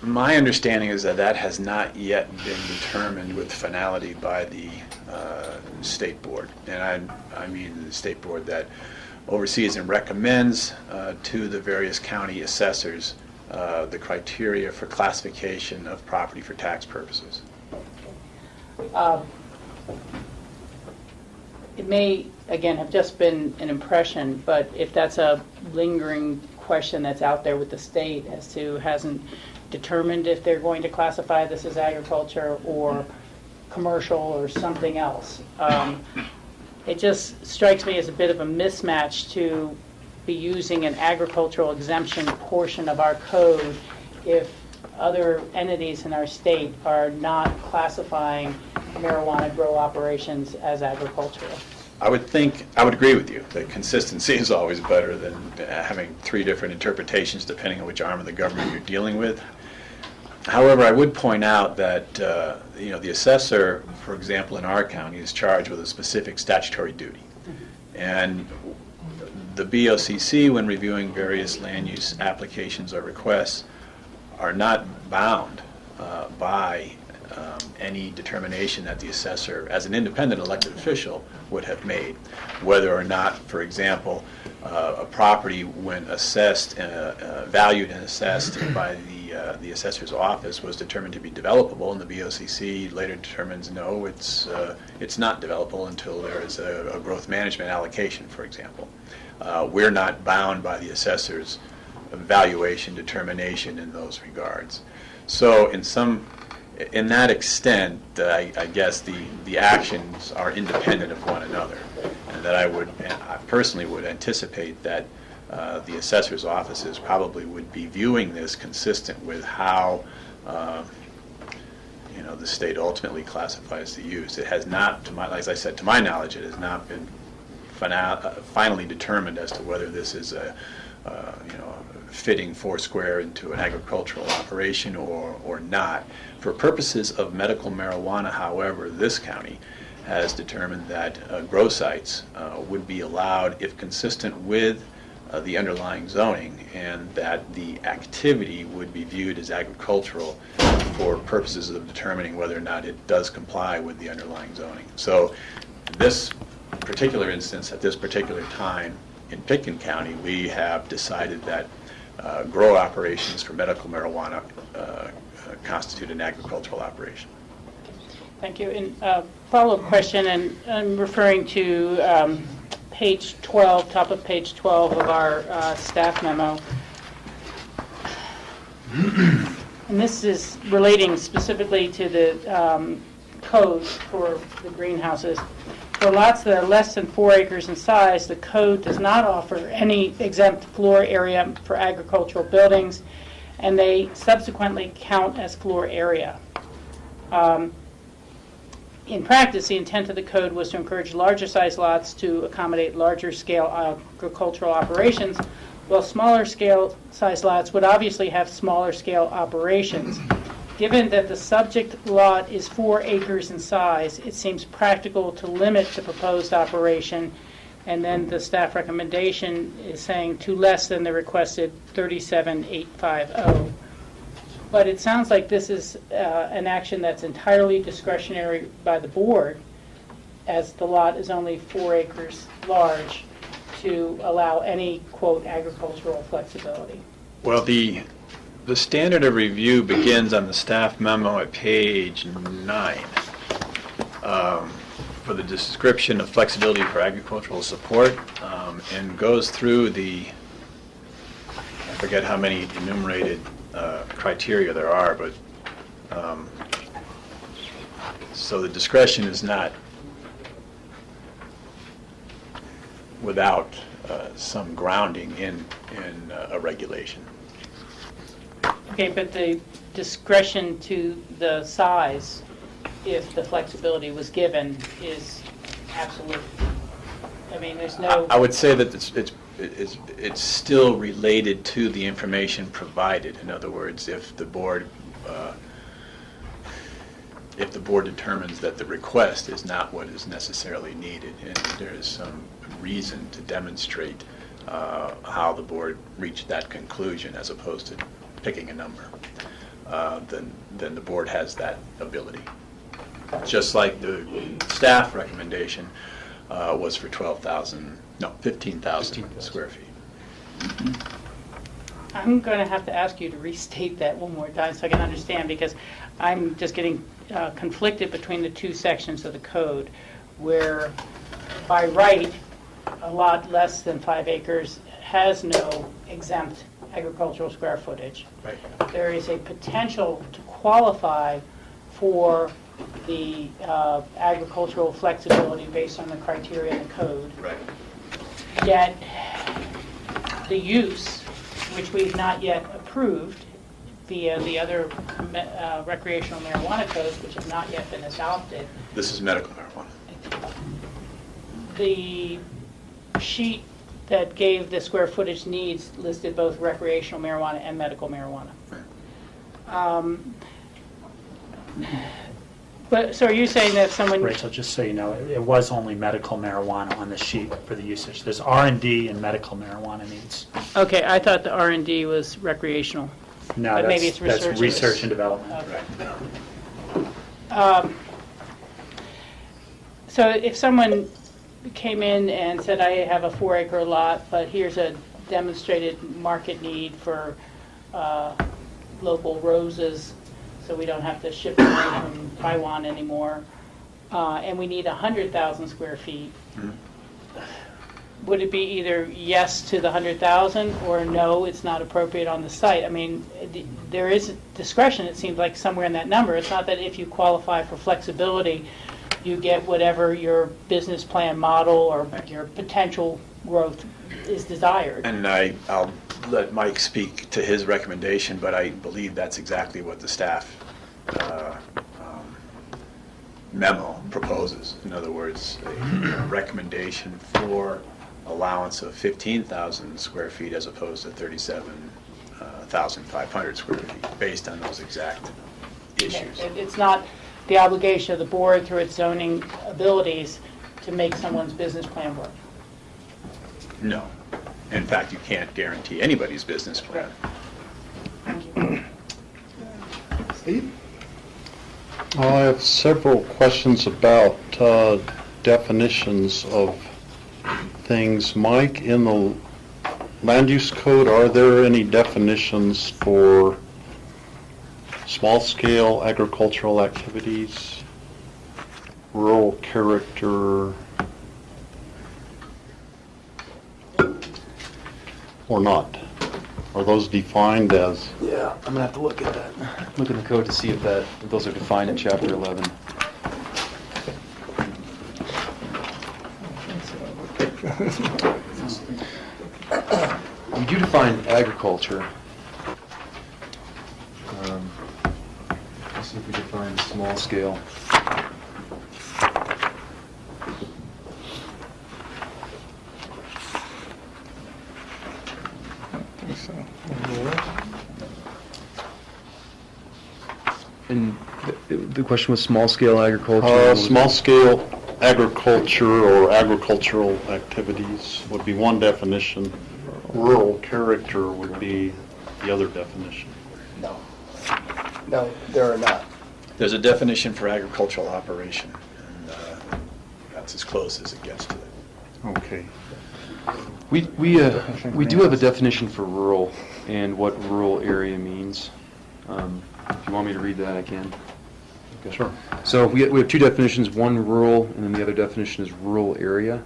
My understanding is that has not yet been determined with finality by the state board. And I mean the state board that oversees and recommends to the various county assessors the criteria for classification of property for tax purposes. It may, again, have just been an impression, but if that's a lingering question that's out there with the state as to hasn't determined if they're going to classify this as agriculture or commercial or something else. It just strikes me as a bit of a mismatch to be using an agricultural exemption portion of our code if other entities in our state are not classifying marijuana grow operations as agricultural? I would agree with you that consistency is always better than having three different interpretations depending on which arm of the government you're dealing with. However, I would point out that the assessor, for example, in our county, is charged with a specific statutory duty. And the BOCC, when reviewing various land use applications or requests, are not bound by any determination that the assessor, as an independent elected official, would have made. Whether or not, for example, a property, when assessed, valued and assessed by the assessor's office, was determined to be developable, and the BOCC later determines no, it's not developable until there is a growth management allocation, for example. We're not bound by the assessor's valuation determination in those regards. So in that extent, I guess the actions are independent of one another, and that I personally would anticipate that the assessor's offices probably would be viewing this consistent with how the state ultimately classifies the use. It has not, as I said, to my knowledge, it has not been finally determined as to whether this is a fitting foursquare into an agricultural operation or not. For purposes of medical marijuana, however, this county has determined that grow sites would be allowed if consistent with the underlying zoning, and that the activity would be viewed as agricultural for purposes of determining whether or not it does comply with the underlying zoning. So this particular instance, at this particular time in Pitkin County, we have decided that grow operations for medical marijuana constitute an agricultural operation. Thank you. And follow-up question, and I'm referring to page 12, top of page 12 of our staff memo. And this is relating specifically to the code for the greenhouses. For lots that are less than 4 acres in size, the code does not offer any exempt floor area for agricultural buildings, and they subsequently count as floor area. In practice, the intent of the code was to encourage larger size lots to accommodate larger scale agricultural operations, while smaller scale size lots would obviously have smaller scale operations. Given that the subject lot is 4 acres in size, it seems practical to limit the proposed operation, and then the staff recommendation is saying to less than the requested 37,850. But it sounds like this is an action that's entirely discretionary by the board, as the lot is only 4 acres large, to allow any, quote, agricultural flexibility. Well, the standard of review begins on the staff memo at page 9 for the description of flexibility for agricultural support, and goes through I forget how many enumerated criteria there are, but so the discretion is not without some grounding in a regulation. Okay, but the discretion to the size, if the flexibility was given, is absolute. I mean, there's no... I would say that it's still related to the information provided. In other words, if the board determines that the request is not what is necessarily needed, and there is some reason to demonstrate how the board reached that conclusion as opposed to picking a number, then the board has that ability. Just like the staff recommendation was for 15,000 square feet. I'm going to have to ask you to restate that one more time so I can understand, because I'm just getting conflicted between the two sections of the code, where by right, a lot less than 5 acres has no exempt agricultural square footage. Right. There is a potential to qualify for the agricultural flexibility based on the criteria in the code. Right. Yet, the use, which we've not yet approved via the other recreational marijuana codes, which have not yet been adopted. This is medical marijuana. The sheet that gave the square footage needs listed both recreational marijuana and medical marijuana. But, so are you saying that someone... Rachel, just so you know, it was only medical marijuana on the sheet for the usage. There's R&D and medical marijuana needs. Okay, I thought the R&D was recreational. No, But maybe it's that's research and development. Okay. So if someone came in and said, I have a 4-acre lot, but here's a demonstrated market need for local roses, so we don't have to ship them away from Taiwan anymore, and we need 100,000 square feet, would it be either yes to the 100,000 or no, it's not appropriate on the site? I mean, there is discretion, it seems like, somewhere in that number. It's not that if you qualify for flexibility, you get whatever your business plan model or your potential growth is desired. And I'll let Mike speak to his recommendation, but I believe that's exactly what the staff memo proposes. In other words, a recommendation for allowance of 15,000 square feet as opposed to 37,500 square feet, based on those exact issues. It's not the obligation of the board through its zoning abilities to make someone's business plan work. No. In fact, you can't guarantee anybody's business plan. Steve? I have several questions about definitions of things. Mike, in the land use code, are there any definitions for small-scale agricultural activities, rural character, or not? Are those defined as? Yeah, I'm gonna have to look at that. Look in the code to see if those are defined in Chapter 11. We do define agriculture. Let's see if we define small scale. And the question was small-scale agriculture? Small-scale agriculture or agricultural activities would be one definition. Rural character would be the other definition. No. No, there are not. There's a definition for agricultural operation, and that's as close as it gets to it. Okay. We do have a definition for rural and what rural area means. If you want me to read that, I can. Okay. Sure. So we have two definitions, one rural, and then the other definition is rural area.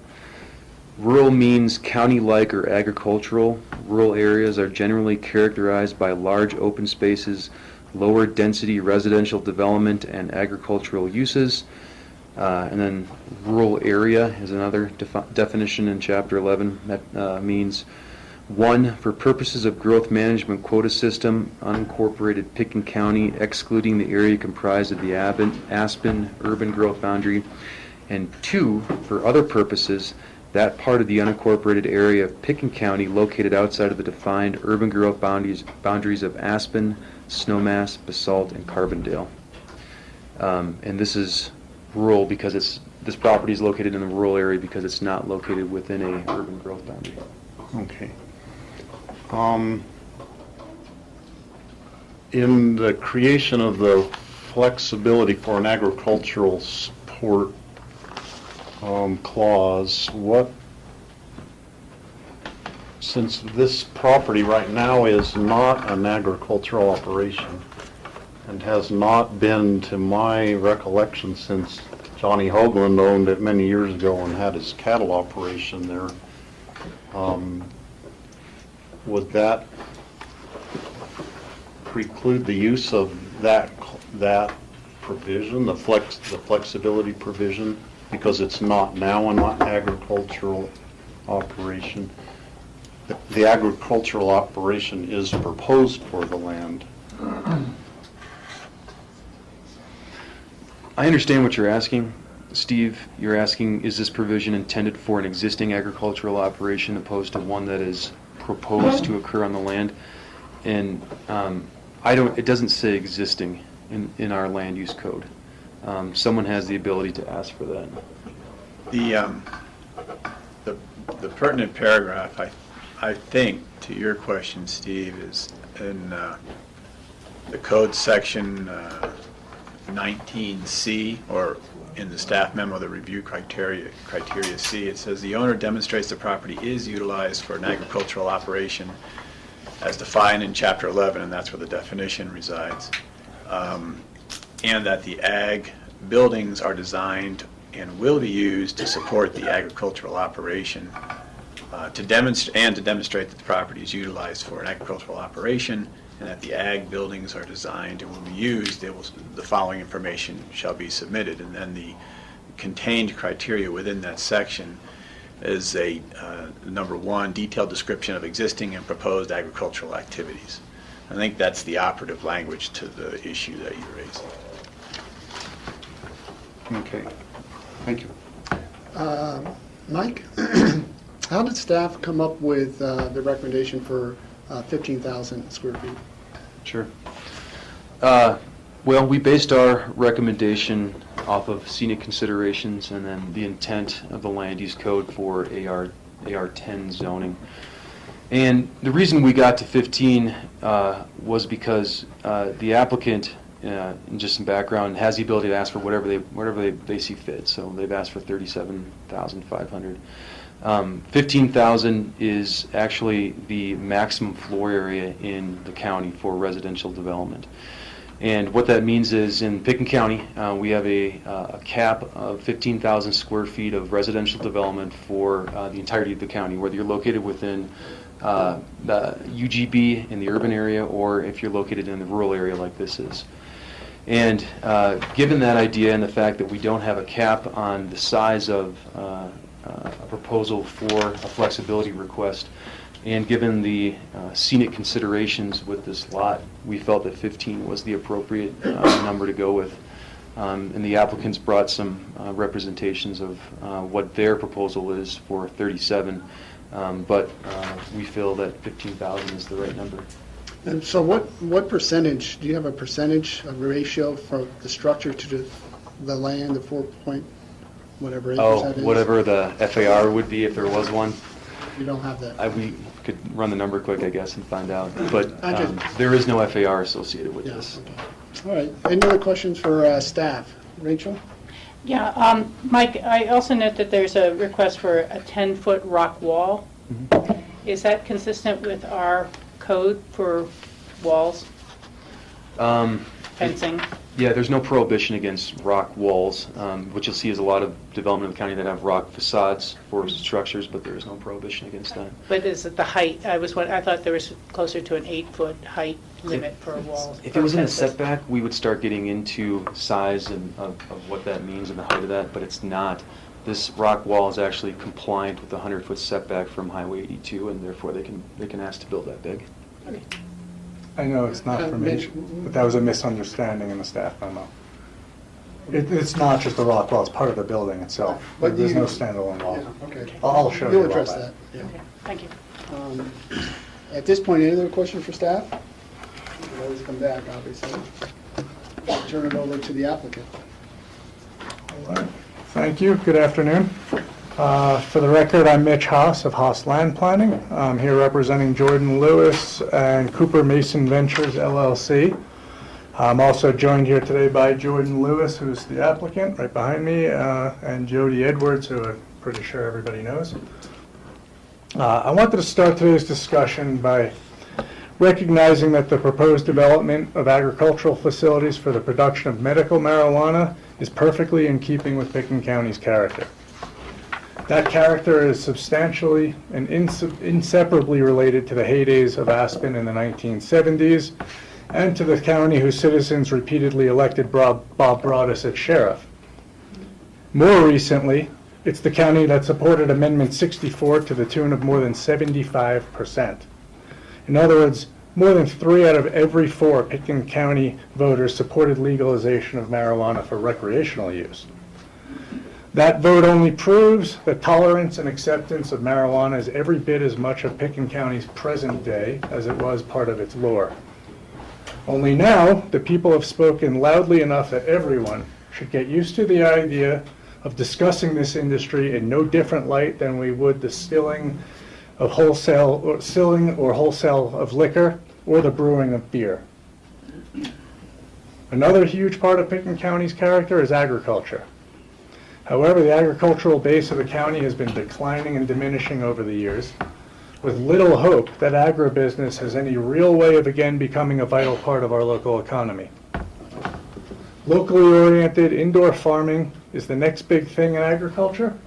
Rural means county-like or agricultural. Rural areas are generally characterized by large open spaces, lower density residential development, and agricultural uses. And then rural area is another definition in Chapter 11. That means 1, for purposes of growth management quota system, unincorporated Pickens County, excluding the area comprised of the Aspen urban growth boundary. And 2, for other purposes, that part of the unincorporated area of Pickens County located outside of the defined urban growth boundaries of Aspen, Snowmass, Basalt, and Carbondale. And this is rural because this property is located in the rural area because it's not located within a urban growth boundary. Okay. In the creation of the flexibility for an agricultural support clause, since this property right now is not an agricultural operation and has not been, to my recollection, since Johnny Hoagland owned it many years ago and had his cattle operation there, would that preclude the use of that provision, the flexibility provision, because it's not now an agricultural operation? the agricultural operation is proposed for the land. I understand what you're asking, Steve. You're asking, is this provision intended for an existing agricultural operation opposed to one that is proposed to occur on the land? And it doesn't say existing in our land use code. Someone has the ability to ask for that. The pertinent paragraph, I think, to your question, Steve, is in the code section 19C, or in the staff memo, the review criteria C. It says the owner demonstrates the property is utilized for an agricultural operation as defined in Chapter 11, and that's where the definition resides, and that the ag buildings are designed and will be used to support the agricultural operation, to demonstrate that the property is utilized for an agricultural operation, and that the ag buildings are designed and will be used. The following information shall be submitted, and then the contained criteria within that section is a number 1, detailed description of existing and proposed agricultural activities. I think that's the operative language to the issue that you raised. Okay, thank you. Mike, how did staff come up with the recommendation for 15,000 square feet? Sure. Well, we based our recommendation off of scenic considerations and then the intent of the land use code for AR10 zoning. And the reason we got to 15 was because the applicant, in just some background, has the ability to ask for whatever they see fit. So they've asked for 37,500. 15,000 is actually the maximum floor area in the county for residential development. And what that means is in Pickens County, we have a cap of 15,000 square feet of residential development for the entirety of the county, whether you're located within the UGB in the urban area or if you're located in the rural area like this is. And given that idea and the fact that we don't have a cap on the size of a proposal for a flexibility request, and given the scenic considerations with this lot, we felt that 15 was the appropriate number to go with. And the applicants brought some representations of what their proposal is for 37, but we feel that 15,000 is the right number. And so what percentage, do you have a percentage, a ratio for the structure to the land, the 4 point whatever acres that is? Whatever the FAR would be if there was one. You don't have that? We could run the number quick, I guess, and find out. But there is no FAR associated with this. Okay. All right. Any other questions for staff? Rachel? Yeah, Mike, I also note that there's a request for a 10-foot rock wall. Mm-hmm. Is that consistent with our code for walls? Fencing? Yeah, there's no prohibition against rock walls. What you'll see is a lot of development in the county that have rock facades for structures, but there is no prohibition against that. But is it the height? I thought there was closer to an 8-foot height limit for a wall. If it was in a setback, we would start getting into size and of what that means and the height of that, but it's not. This rock wall is actually compliant with the 100-foot setback from Highway 82, and therefore they can ask to build that big. Okay. I know it's not for me, but that was a misunderstanding in the staff memo. It's not just a rock wall, it's part of the building itself. But There's no standalone wall. Yeah, okay. I'll show you You'll all address that. that. Yeah. Okay, thank you. At this point, any other questions for staff? You can always come back, obviously. Turn it over to the applicant. All right. Thank you. Good afternoon. For the record, I'm Mitch Haas of Haas Land Planning. I'm here representing Jordan Lewis and Cooper Mason Ventures, LLC. I'm also joined here today by Jordan Lewis, who's the applicant right behind me, and Jody Edwards, who I'm pretty sure everybody knows. I wanted to start today's discussion by recognizing that the proposed development of agricultural facilities for the production of medical marijuana is perfectly in keeping with Pickens County's character. That character is substantially and inseparably related to the heydays of Aspen in the 1970s and to the county whose citizens repeatedly elected Bob Broadus as sheriff. More recently, It's the county that supported Amendment 64 to the tune of more than 75%. In other words, more than 3 out of every 4 Pitkin County voters supported legalization of marijuana for recreational use. That vote only proves that tolerance and acceptance of marijuana is every bit as much of Pitkin County's present day as it was part of its lore. Only now, the people have spoken loudly enough that everyone should get used to the idea of discussing this industry in no different light than we would the selling or wholesale of liquor or the brewing of beer. Another huge part of Pitkin County's character is agriculture. However, the agricultural base of the county has been declining and diminishing over the years, with little hope that agribusiness has any real way of again becoming a vital part of our local economy. Locally oriented indoor farming is the next big thing in agriculture,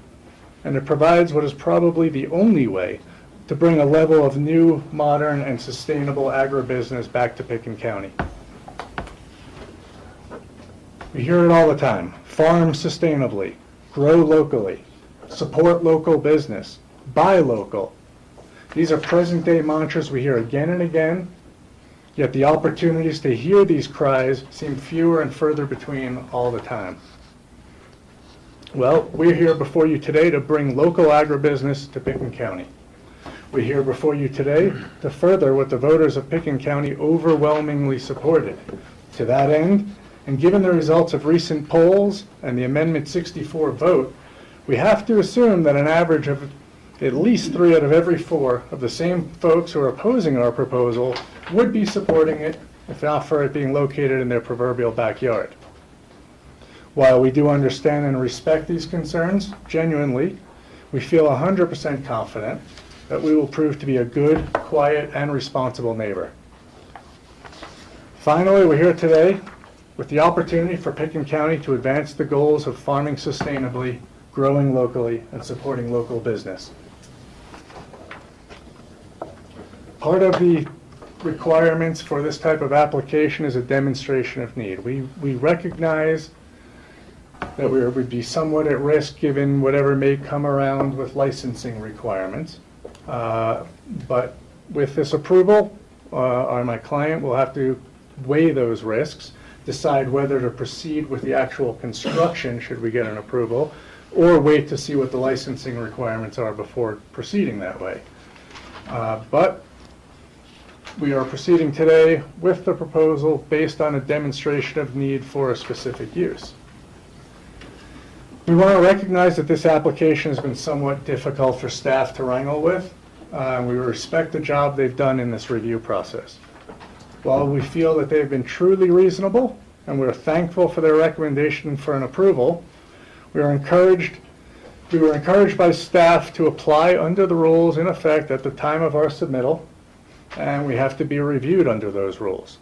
and it provides what is probably the only way to bring a level of new, modern, and sustainable agribusiness back to Pitkin County. We hear it all the time: farm sustainably, grow locally, support local business, buy local. These are present-day mantras we hear again and again, yet the opportunities to hear these cries seem fewer and further between all the time. Well, we're here before you today to bring local agribusiness to Pitkin County. We're here before you today to further what the voters of Pitkin County overwhelmingly supported. To that end, and given the results of recent polls and the Amendment 64 vote, we have to assume that an average of at least 3 out of every 4 of the same folks who are opposing our proposal would be supporting it, if not for it being located in their proverbial backyard. While we do understand and respect these concerns, genuinely, we feel 100% confident that we will prove to be a good, quiet, and responsible neighbor. Finally, we're here today with the opportunity for Pitkin County to advance the goals of farming sustainably, growing locally, and supporting local business. Part of the requirements for this type of application is a demonstration of need. We recognize that we would be somewhat at risk given whatever may come around with licensing requirements. But with this approval, my client will have to weigh those risks, decide whether to proceed with the actual construction should we get an approval, or wait to see what the licensing requirements are before proceeding that way. But we are proceeding today with the proposal based on a demonstration of need for a specific use. We want to recognize that this application has been somewhat difficult for staff to wrangle with. We respect the job they've done in this review process. While we feel that they've been truly reasonable, and we're thankful for their recommendation for an approval, we were encouraged by staff to apply under the rules in effect at the time of our submittal, and we have to be reviewed under those rules.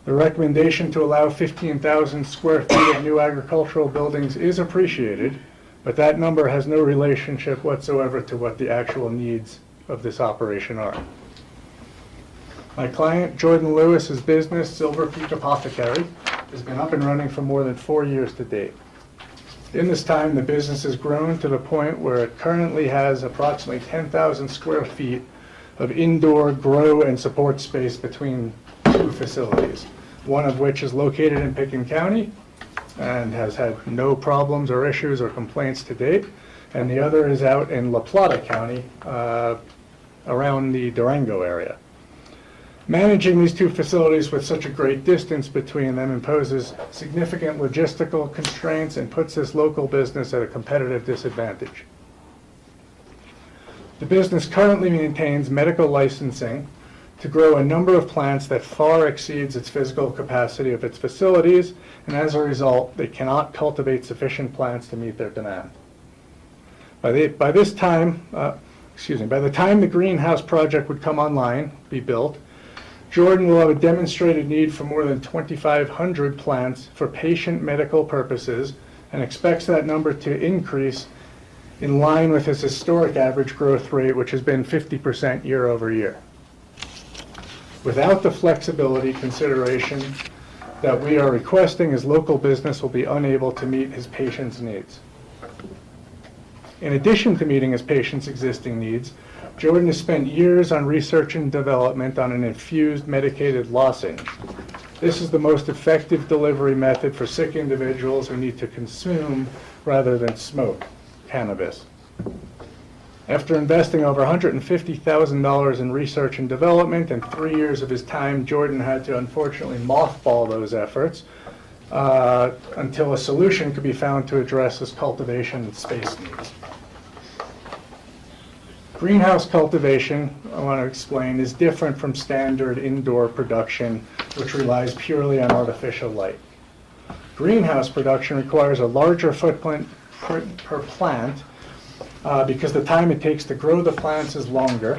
The recommendation to allow 15,000 square feet of new agricultural buildings is appreciated, but that number has no relationship whatsoever to what the actual needs of this operation are. My client, Jordan Lewis's business, Silver Peak Apothecary, has been up and running for more than 4 years to date. In this time, the business has grown to the point where it currently has approximately 10,000 square feet of indoor grow and support space between 2 facilities, one of which is located in Pitkin County and has had no problems or issues or complaints to date, and the other is out in La Plata County around the Durango area. Managing these 2 facilities with such a great distance between them imposes significant logistical constraints and puts this local business at a competitive disadvantage. The business currently maintains medical licensing to grow a number of plants that far exceeds its physical capacity of its facilities, and as a result, they cannot cultivate sufficient plants to meet their demand. By the time the greenhouse project would come online, be built, Jordan will have a demonstrated need for more than 2,500 plants for patient medical purposes and expects that number to increase in line with his historic average growth rate, which has been 50% year over year. Without the flexibility consideration that we are requesting, his local business will be unable to meet his patients' needs. In addition to meeting his patients' existing needs, Jordan has spent years on research and development on an infused medicated lozenge. This is the most effective delivery method for sick individuals who need to consume rather than smoke cannabis. After investing over $150,000 in research and development and 3 years of his time, Jordan had to unfortunately mothball those efforts until a solution could be found to address his cultivation and space needs. Greenhouse cultivation, I want to explain, is different from standard indoor production, which relies purely on artificial light. Greenhouse production requires a larger footprint per plant because the time it takes to grow the plants is longer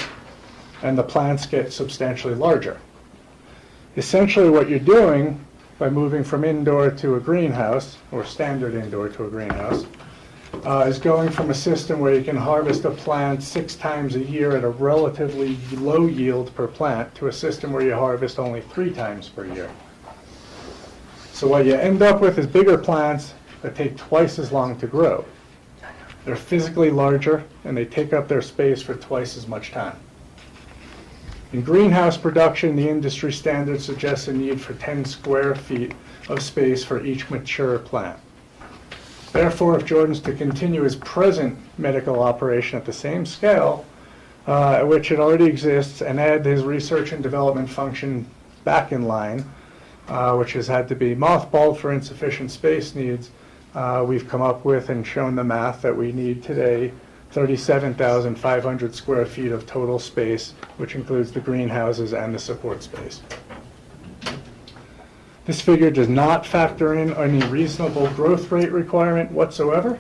and the plants get substantially larger. Essentially what you're doing by moving from indoor to a greenhouse, or standard indoor to a greenhouse, is going from a system where you can harvest a plant 6 times a year at a relatively low yield per plant to a system where you harvest only 3 times per year. So what you end up with is bigger plants that take twice as long to grow. They're physically larger and they take up their space for twice as much time. In greenhouse production, the industry standard suggests a need for 10 square feet of space for each mature plant. Therefore, if Jordan's to continue his present medical operation at the same scale at which it already exists and add his research and development function back in line, which has had to be mothballed for insufficient space needs, we've come up with and shown the math that we need today 37,500 square feet of total space, which includes the greenhouses and the support space. This figure does not factor in any reasonable growth rate requirement whatsoever,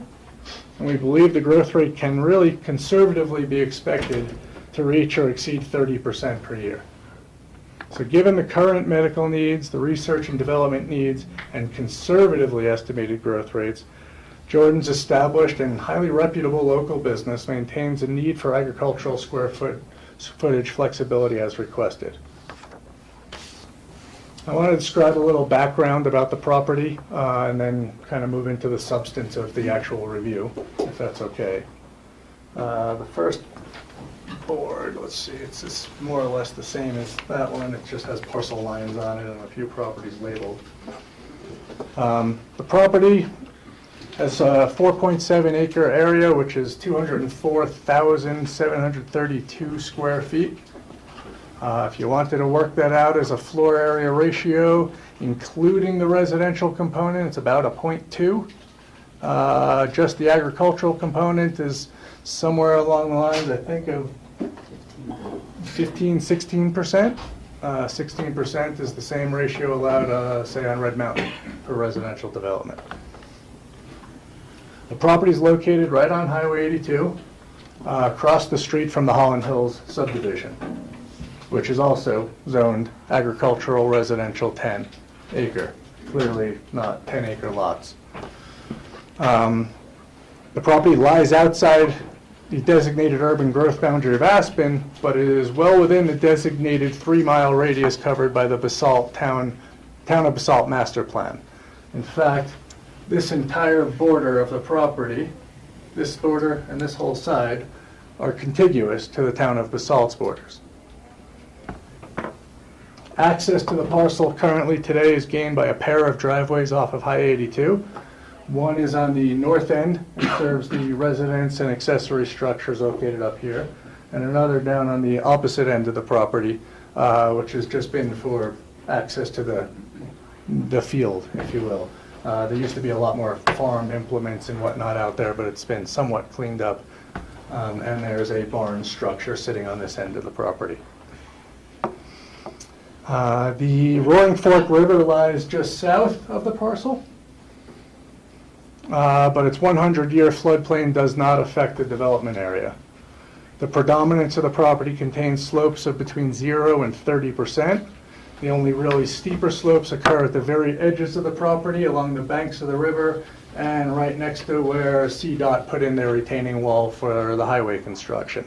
and we believe the growth rate can really conservatively be expected to reach or exceed 30% per year. So given the current medical needs, the research and development needs, and conservatively estimated growth rates, Jordan's established and highly reputable local business maintains a need for agricultural square footage flexibility as requested. I want to describe a little background about the property and then kind of move into the substance of the actual review, if that's okay. The first board, let's see, it's just more or less the same as that one. It just has parcel lines on it and a few properties labeled. The property has a 4.7 acre area, which is 204,732 square feet. If you wanted to work that out as a floor area ratio, including the residential component, it's about a 0.2. Just the agricultural component is somewhere along the lines, I think, of 16%. 16% is the same ratio allowed, say, on Red Mountain for residential development. The property is located right on Highway 82, across the street from the Holland Hills subdivision, which is also zoned agricultural residential 10 acre, clearly not 10 acre lots. The property lies outside the designated urban growth boundary of Aspen, but it is well within the designated 3-mile radius covered by the town of Basalt master plan. In fact, this entire border of the property, this border and this whole side, are contiguous to the town of Basalt's borders. Access to the parcel currently today is gained by a pair of driveways off of Highway 82. One is on the north end and serves the residence and accessory structures located up here, and another down on the opposite end of the property, which has just been for access to the field, if you will. There used to be a lot more farm implements and whatnot out there, but it's been somewhat cleaned up, and there's a barn structure sitting on this end of the property. The Roaring Fork River lies just south of the parcel, but its 100-year floodplain does not affect the development area. The predominance of the property contains slopes of between 0 and 30%. The only really steeper slopes occur at the very edges of the property, along the banks of the river, and right next to where CDOT put in their retaining wall for the highway construction.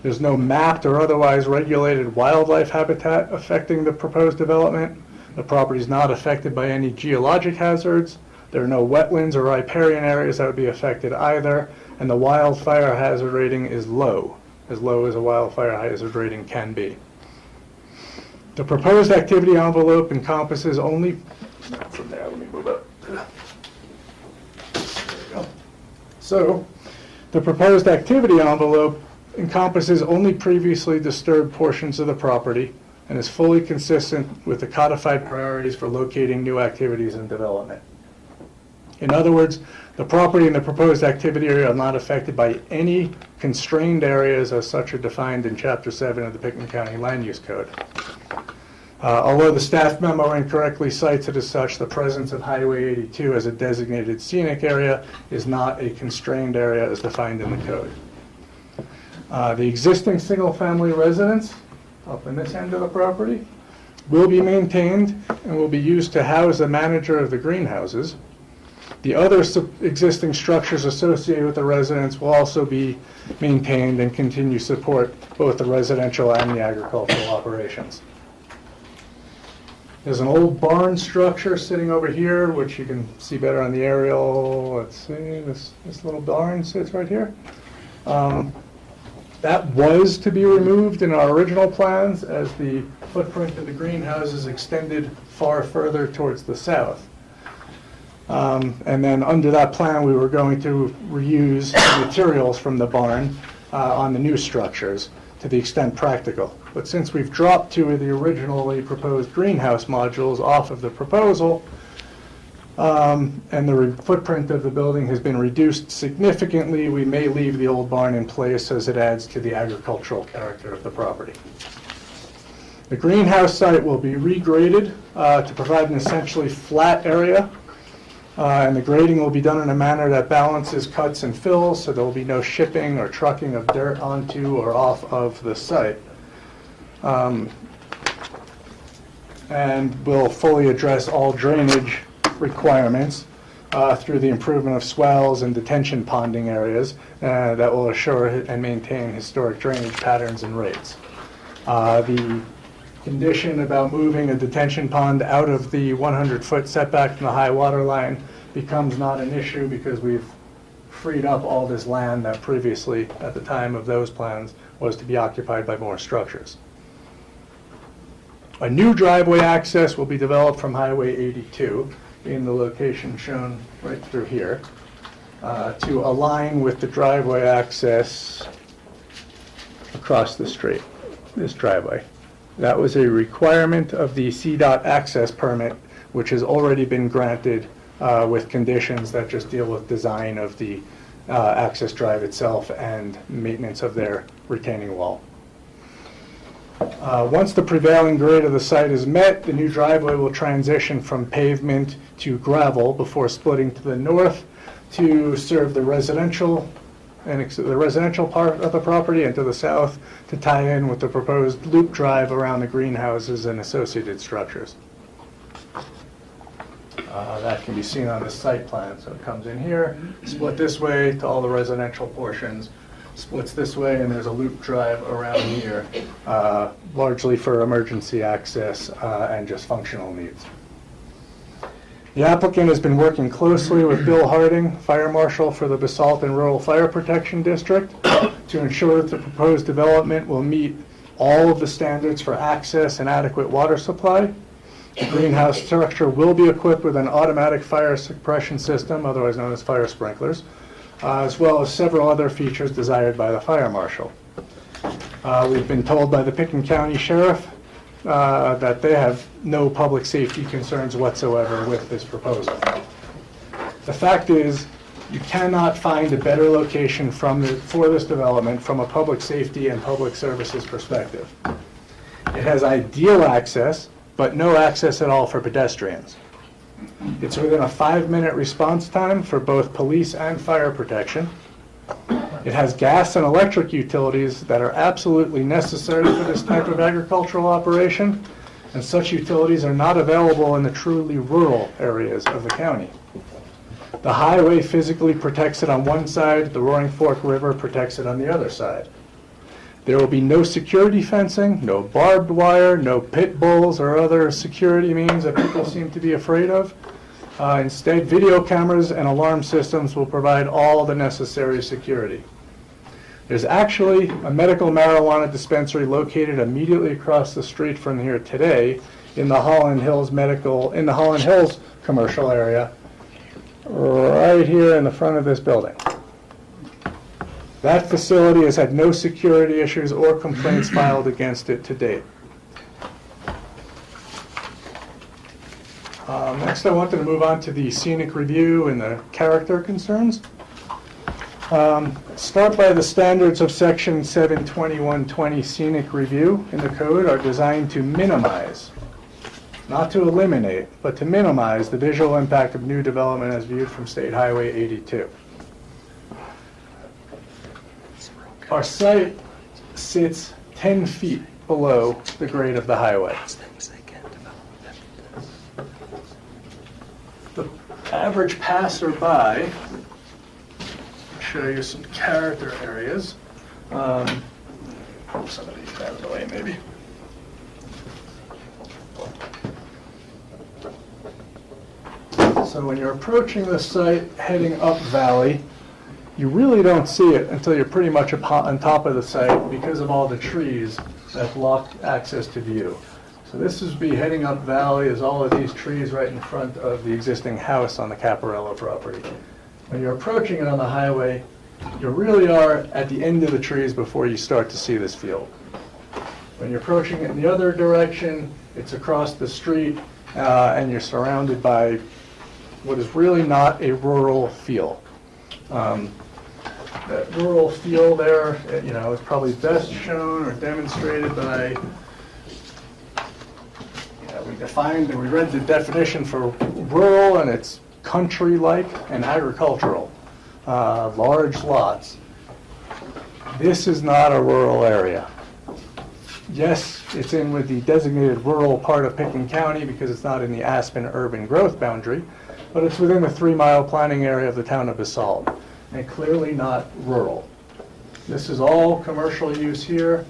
There's no mapped or otherwise regulated wildlife habitat affecting the proposed development. The property is not affected by any geologic hazards There are no wetlands or riparian areas that would be affected either, and the wildfire hazard rating is low as a wildfire hazard rating can be. The proposed activity envelope encompasses only, from there, let me move up. There we go. So, the proposed activity envelope encompasses only previously disturbed portions of the property and is fully consistent with the codified priorities for locating new activities and development. In other words, the property and the proposed activity area are not affected by any constrained areas as such are defined in Chapter 7 of the Pickens County Land Use Code. Although the staff memo incorrectly cites it as such, the presence of Highway 82 as a designated scenic area is not a constrained area as defined in the code. The existing single-family residence up in this end of the property will be maintained and will be used to house the manager of the greenhouses. The other existing structures associated with the residence will also be maintained and continue to support both the residential and the agricultural operations. There's an old barn structure sitting over here, which you can see better on the aerial. Let's see, this little barn sits right here. That was to be removed in our original plans as the footprint of the greenhouses extended far further towards the south. And then under that plan, we were going to reuse materials from the barn on the new structures to the extent practical. But since we've dropped two of the originally proposed greenhouse modules off of the proposal, and the footprint of the building has been reduced significantly, we may leave the old barn in place as it adds to the agricultural character of the property. The greenhouse site will be regraded to provide an essentially flat area, and the grading will be done in a manner that balances cuts and fills, so there will be no shipping or trucking of dirt onto or off of the site. And will fully address all drainage requirements through the improvement of swells and detention ponding areas that will assure and maintain historic drainage patterns and rates. The condition about moving a detention pond out of the 100-foot setback from the high water line becomes not an issue because we've freed up all this land that previously, at the time of those plans, was to be occupied by more structures. A new driveway access will be developed from Highway 82 in the location shown right through here to align with the driveway access across the street, this driveway. That was a requirement of the CDOT access permit, which has already been granted with conditions that just deal with design of the access drive itself and maintenance of their retaining wall. Once the prevailing grade of the site is met, the new driveway will transition from pavement to gravel before splitting to the north to serve the residential part of the property, and to the south to tie in with the proposed loop drive around the greenhouses and associated structures. That can be seen on the site plan. So it comes in here, split this way to all the residential portions, splits this way, and there's a loop drive around here, largely for emergency access and just functional needs. The applicant has been working closely with Bill Harding, Fire Marshal for the Basalt and Rural Fire Protection District, to ensure that the proposed development will meet all of the standards for access and adequate water supply. The greenhouse structure will be equipped with an automatic fire suppression system, otherwise known as fire sprinklers, as well as several other features desired by the Fire Marshal. We've been told by the Pickens County Sheriff that they have no public safety concerns whatsoever with this proposal. The fact is, you cannot find a better location for this development from a public safety and public services perspective. It has ideal access, but no access at all for pedestrians. It's within a 5-minute response time for both police and fire protection. It has gas and electric utilities that are absolutely necessary for this type of agricultural operation, and such utilities are not available in the truly rural areas of the county. The highway physically protects it on one side, the Roaring Fork River protects it on the other side. There will be no security fencing, no barbed wire, no pit bulls or other security means that people seem to be afraid of. Instead, video cameras and alarm systems will provide all the necessary security. There's actually a medical marijuana dispensary located immediately across the street from here today in the Holland Hills commercial area, right here in the front of this building. That facility has had no security issues or complaints filed against it to date. Next, I wanted to move on to the scenic review and the character concerns. Start by the standards of Section 72120 scenic review in the code are designed to minimize, not to eliminate, but to minimize the visual impact of new development as viewed from State Highway 82. Our site sits 10 feet below the grade of the highway. The average passerby, show you some character areas. Some of these out of the way, maybe. So when you're approaching the site heading up valley, you really don't see it until you're pretty much on top of the site because of all the trees that block access to view. So this is be heading up valley is all of these trees right in front of the existing house on the Caparello property. When you're approaching it on the highway, you really are at the end of the trees before you start to see this field. When you're approaching it in the other direction, it's across the street and you're surrounded by what is really not a rural feel. That rural feel there, you know, is probably best shown or demonstrated by, we read the definition for rural, and it's country-like and agricultural, large lots. This is not a rural area. Yes, it's in with the designated rural part of Pickens County because it's not in the Aspen urban growth boundary, but it's within the 3-mile planning area of the town of Basalt, and clearly not rural. This is all commercial use here.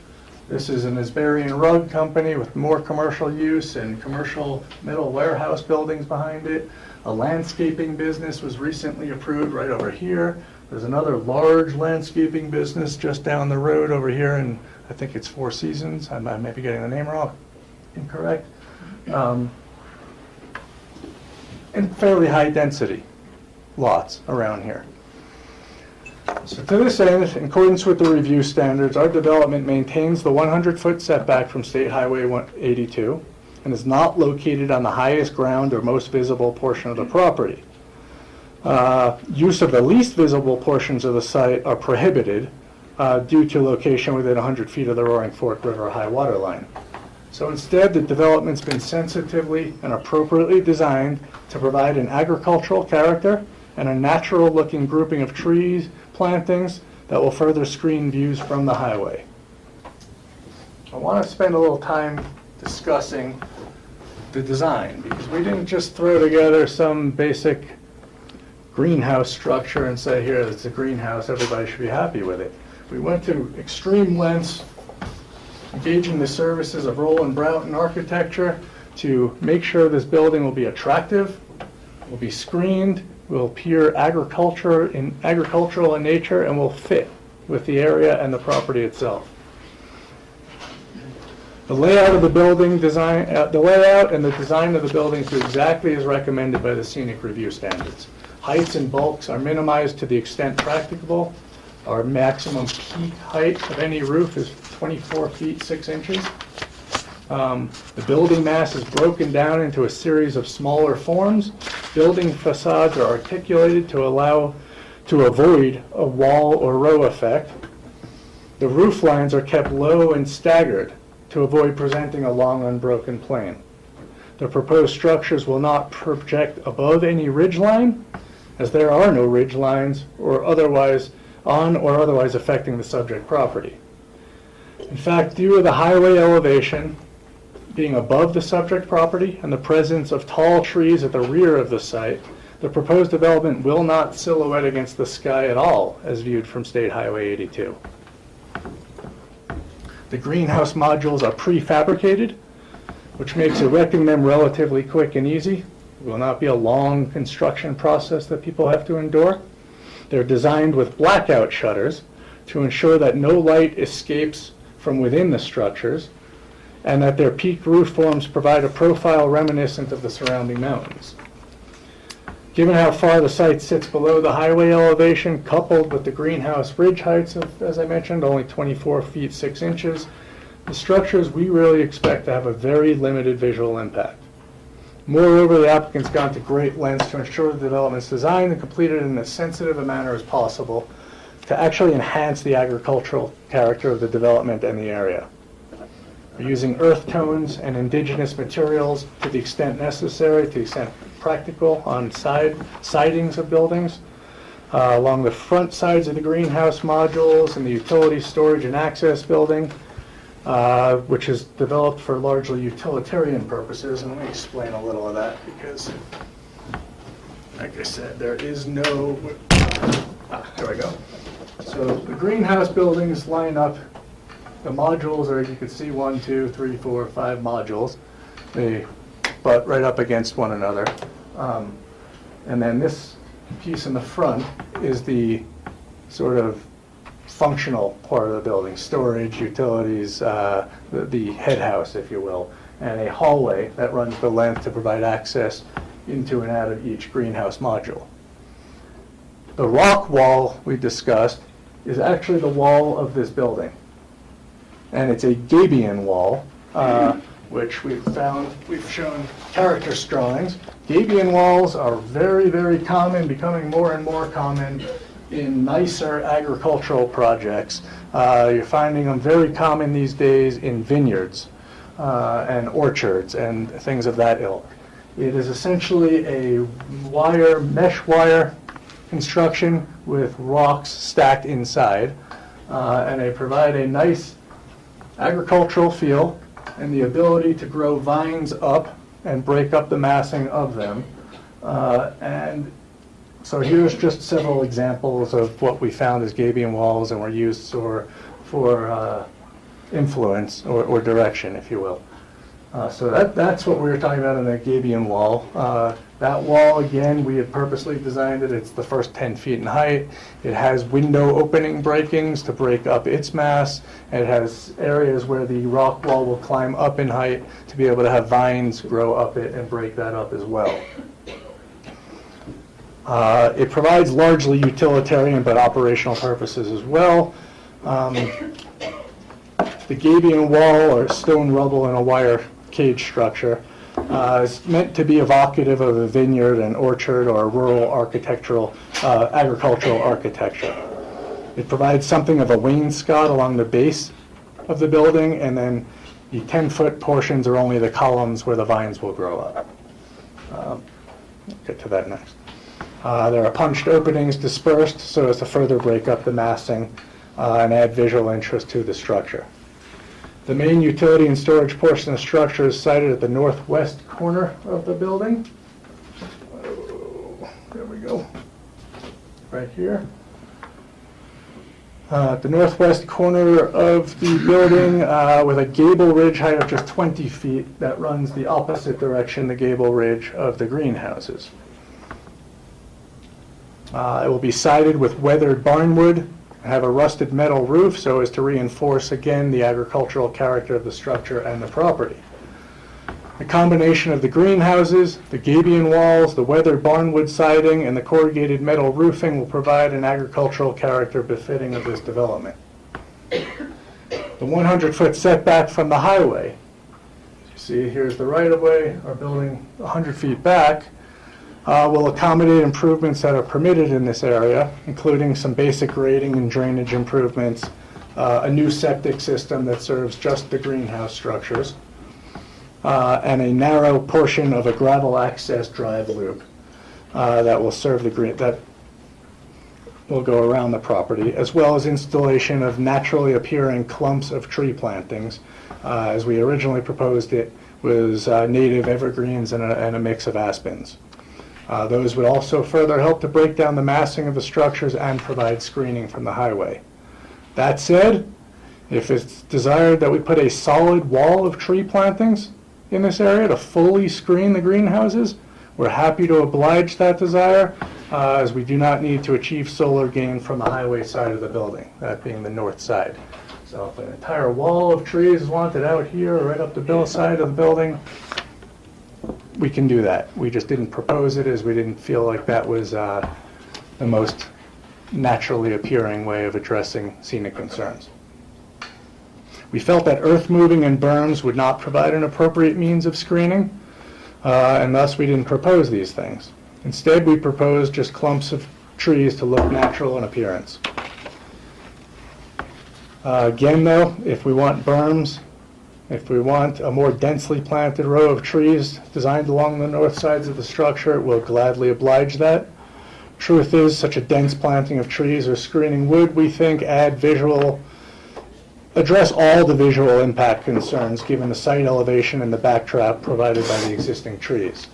This is an Asbarian rug company with more commercial use and commercial metal warehouse buildings behind it. A landscaping business was recently approved right over here. There's another large landscaping business just down the road over here, and I think it's Four Seasons. I may be getting the name wrong, incorrect. And fairly high density lots around here. So to this end, in accordance with the review standards, our development maintains the 100-foot setback from State Highway 82 and is not located on the highest ground or most visible portion of the property. Use of the least visible portions of the site are prohibited due to location within 100 feet of the Roaring Fork River high water line. So instead, the development's been sensitively and appropriately designed to provide an agricultural character and a natural-looking grouping of trees, plantings that will further screen views from the highway. I want to spend a little time discussing the design, because we didn't just throw together some basic greenhouse structure and say, here, it's a greenhouse, everybody should be happy with it. We went to extreme lengths, engaging the services of Roland Broughton Architecture to make sure this building will be attractive, will be screened, will appear agricultural in nature, and will fit with the area and the property itself. The layout of the building design, the layout and the design of the buildings are exactly as recommended by the scenic review standards. Heights and bulks are minimized to the extent practicable. Our maximum peak height of any roof is 24 feet 6 inches. The building mass is broken down into a series of smaller forms. Building facades are articulated to avoid a wall or row effect. The roof lines are kept low and staggered to avoid presenting a long unbroken plane. The proposed structures will not project above any ridge line, as there are no ridge lines or otherwise affecting the subject property. In fact, due to the highway elevation being above the subject property and the presence of tall trees at the rear of the site, the proposed development will not silhouette against the sky at all as viewed from State Highway 82. The greenhouse modules are prefabricated, which makes erecting them relatively quick and easy. will not be a long construction process that people have to endure. They're designed with blackout shutters to ensure that no light escapes from within the structures, and that their peaked roof forms provide a profile reminiscent of the surrounding mountains. Given how far the site sits below the highway elevation, coupled with the greenhouse ridge heights of, as I mentioned, only 24 feet 6 inches, the structures we really expect to have a very limited visual impact. Moreover, the applicant's gone to great lengths to ensure the development's designed and completed in as sensitive a manner as possible to actually enhance the agricultural character of the development and the area. We're using earth tones and indigenous materials to the extent necessary, to the extent practical, on sidings of buildings, along the front sides of the greenhouse modules and the utility storage and access building, which is developed for largely utilitarian purposes. And let me explain a little of that, because, like I said, there is no... here we go. So the greenhouse buildings line up. The modules are, you can see, 1, 2, 3, 4, 5 modules. They butt right up against one another. And then this piece in the front is the sort of functional part of the building: storage, utilities, the head house, if you will, and a hallway that runs the length to provide access into and out of each greenhouse module. The rock wall we discussed is actually the wall of this building. And it's a gabion wall, which we've shown character drawings. Gabion walls are very, very common, becoming more and more common in nicer agricultural projects. You're finding them very common these days in vineyards and orchards and things of that ilk. It is essentially a mesh wire construction with rocks stacked inside, and they provide a nice agricultural feel and the ability to grow vines up and break up the massing of them. And so here's just several examples of what we found as gabion walls, and were used for influence or direction, if you will. So that's what we were talking about in the gabion wall. That wall, again, we had purposely designed it. It's the first 10 feet in height. It has window opening breakings to break up its mass. It has areas where the rock wall will climb up in height to be able to have vines grow up it and break that up as well. It provides largely utilitarian but operational purposes as well. The gabion wall, or stone rubble in a wire cage structure, is meant to be evocative of a vineyard, an orchard, or a rural agricultural architecture. It provides something of a wainscot along the base of the building, and then the 10-foot portions are only the columns where the vines will grow up. We'll get to that next. There are punched openings dispersed so as to further break up the massing and add visual interest to the structure. The main utility and storage portion of the structure is sited at the northwest corner of the building. There we go. Right here. At the northwest corner of the building, with a gable ridge height of just 20 feet that runs the opposite direction, the gable ridge of the greenhouses. It will be sided with weathered barnwood, have a rusted metal roof so as to reinforce, again, the agricultural character of the structure and the property. The combination of the greenhouses, the gabion walls, the weathered barnwood siding, and the corrugated metal roofing will provide an agricultural character befitting of this development. The 100-foot setback from the highway. As you see, here's the right-of-way. Our building 100 feet back will accommodate improvements that are permitted in this area, including some basic grading and drainage improvements, a new septic system that serves just the greenhouse structures, and a narrow portion of a gravel access drive loop that will serve that will go around the property, as well as installation of naturally appearing clumps of tree plantings. As we originally proposed, it was native evergreens and a mix of aspens. Those would also further help to break down the massing of the structures and provide screening from the highway. That said, if it's desired that we put a solid wall of tree plantings in this area to fully screen the greenhouses, We're happy to oblige that desire, as we do not need to achieve solar gain from the highway side of the building, that being the north side. So if an entire wall of trees is wanted out here or right up the bill side of the building, we can do that. We just didn't propose it as we didn't feel like that was the most naturally appearing way of addressing scenic concerns. We felt that earth moving and berms would not provide an appropriate means of screening, and thus we didn't propose these things. Instead, we proposed just clumps of trees to look natural in appearance. Again, though, if we want berms, if we want a more densely planted row of trees designed along the north sides of the structure, we'll gladly oblige that. Truth is, such a dense planting of trees or screening would, we think, address all the visual impact concerns given the site elevation and the backdrop provided by the existing trees.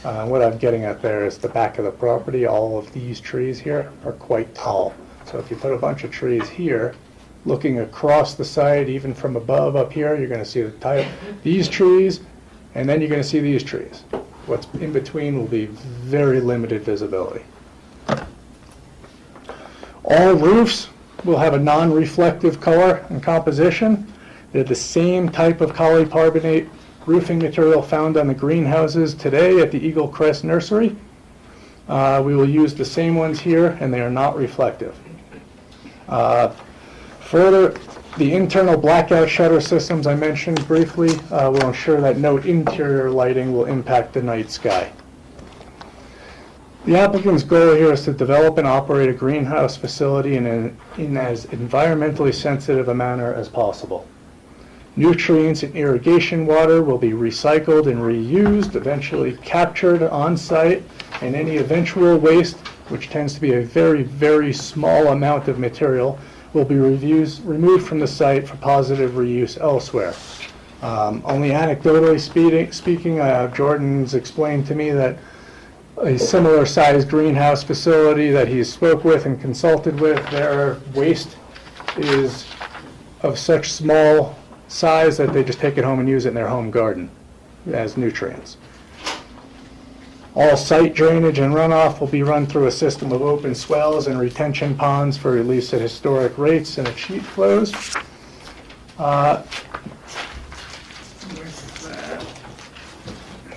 What I'm getting at there is the back of the property. All of these trees here are quite tall. So if you put a bunch of trees here, looking across the site, even from above up here, you're going to see these trees, and then you're going to see these trees. What's in between will be very limited visibility. All roofs will have a non-reflective color and composition. They're the same type of polycarbonate roofing material found on the greenhouses today at the Eagle Crest Nursery. We will use the same ones here, and they are not reflective. Further, the internal blackout shutter systems I mentioned briefly will ensure that no interior lighting will impact the night sky. The applicant's goal here is to develop and operate a greenhouse facility in as environmentally sensitive a manner as possible. Nutrients and irrigation water will be recycled and reused, eventually captured on site, and any eventual waste, which tends to be a very, very small amount of material, will be removed from the site for positive reuse elsewhere. Only anecdotally speaking, Jordan's explained to me that a similar sized greenhouse facility that he spoke with and consulted with, their waste is of such small size that they just take it home and use it in their home garden as nutrients. All site drainage and runoff will be run through a system of open swells and retention ponds for release at historic rates and at sheet flows.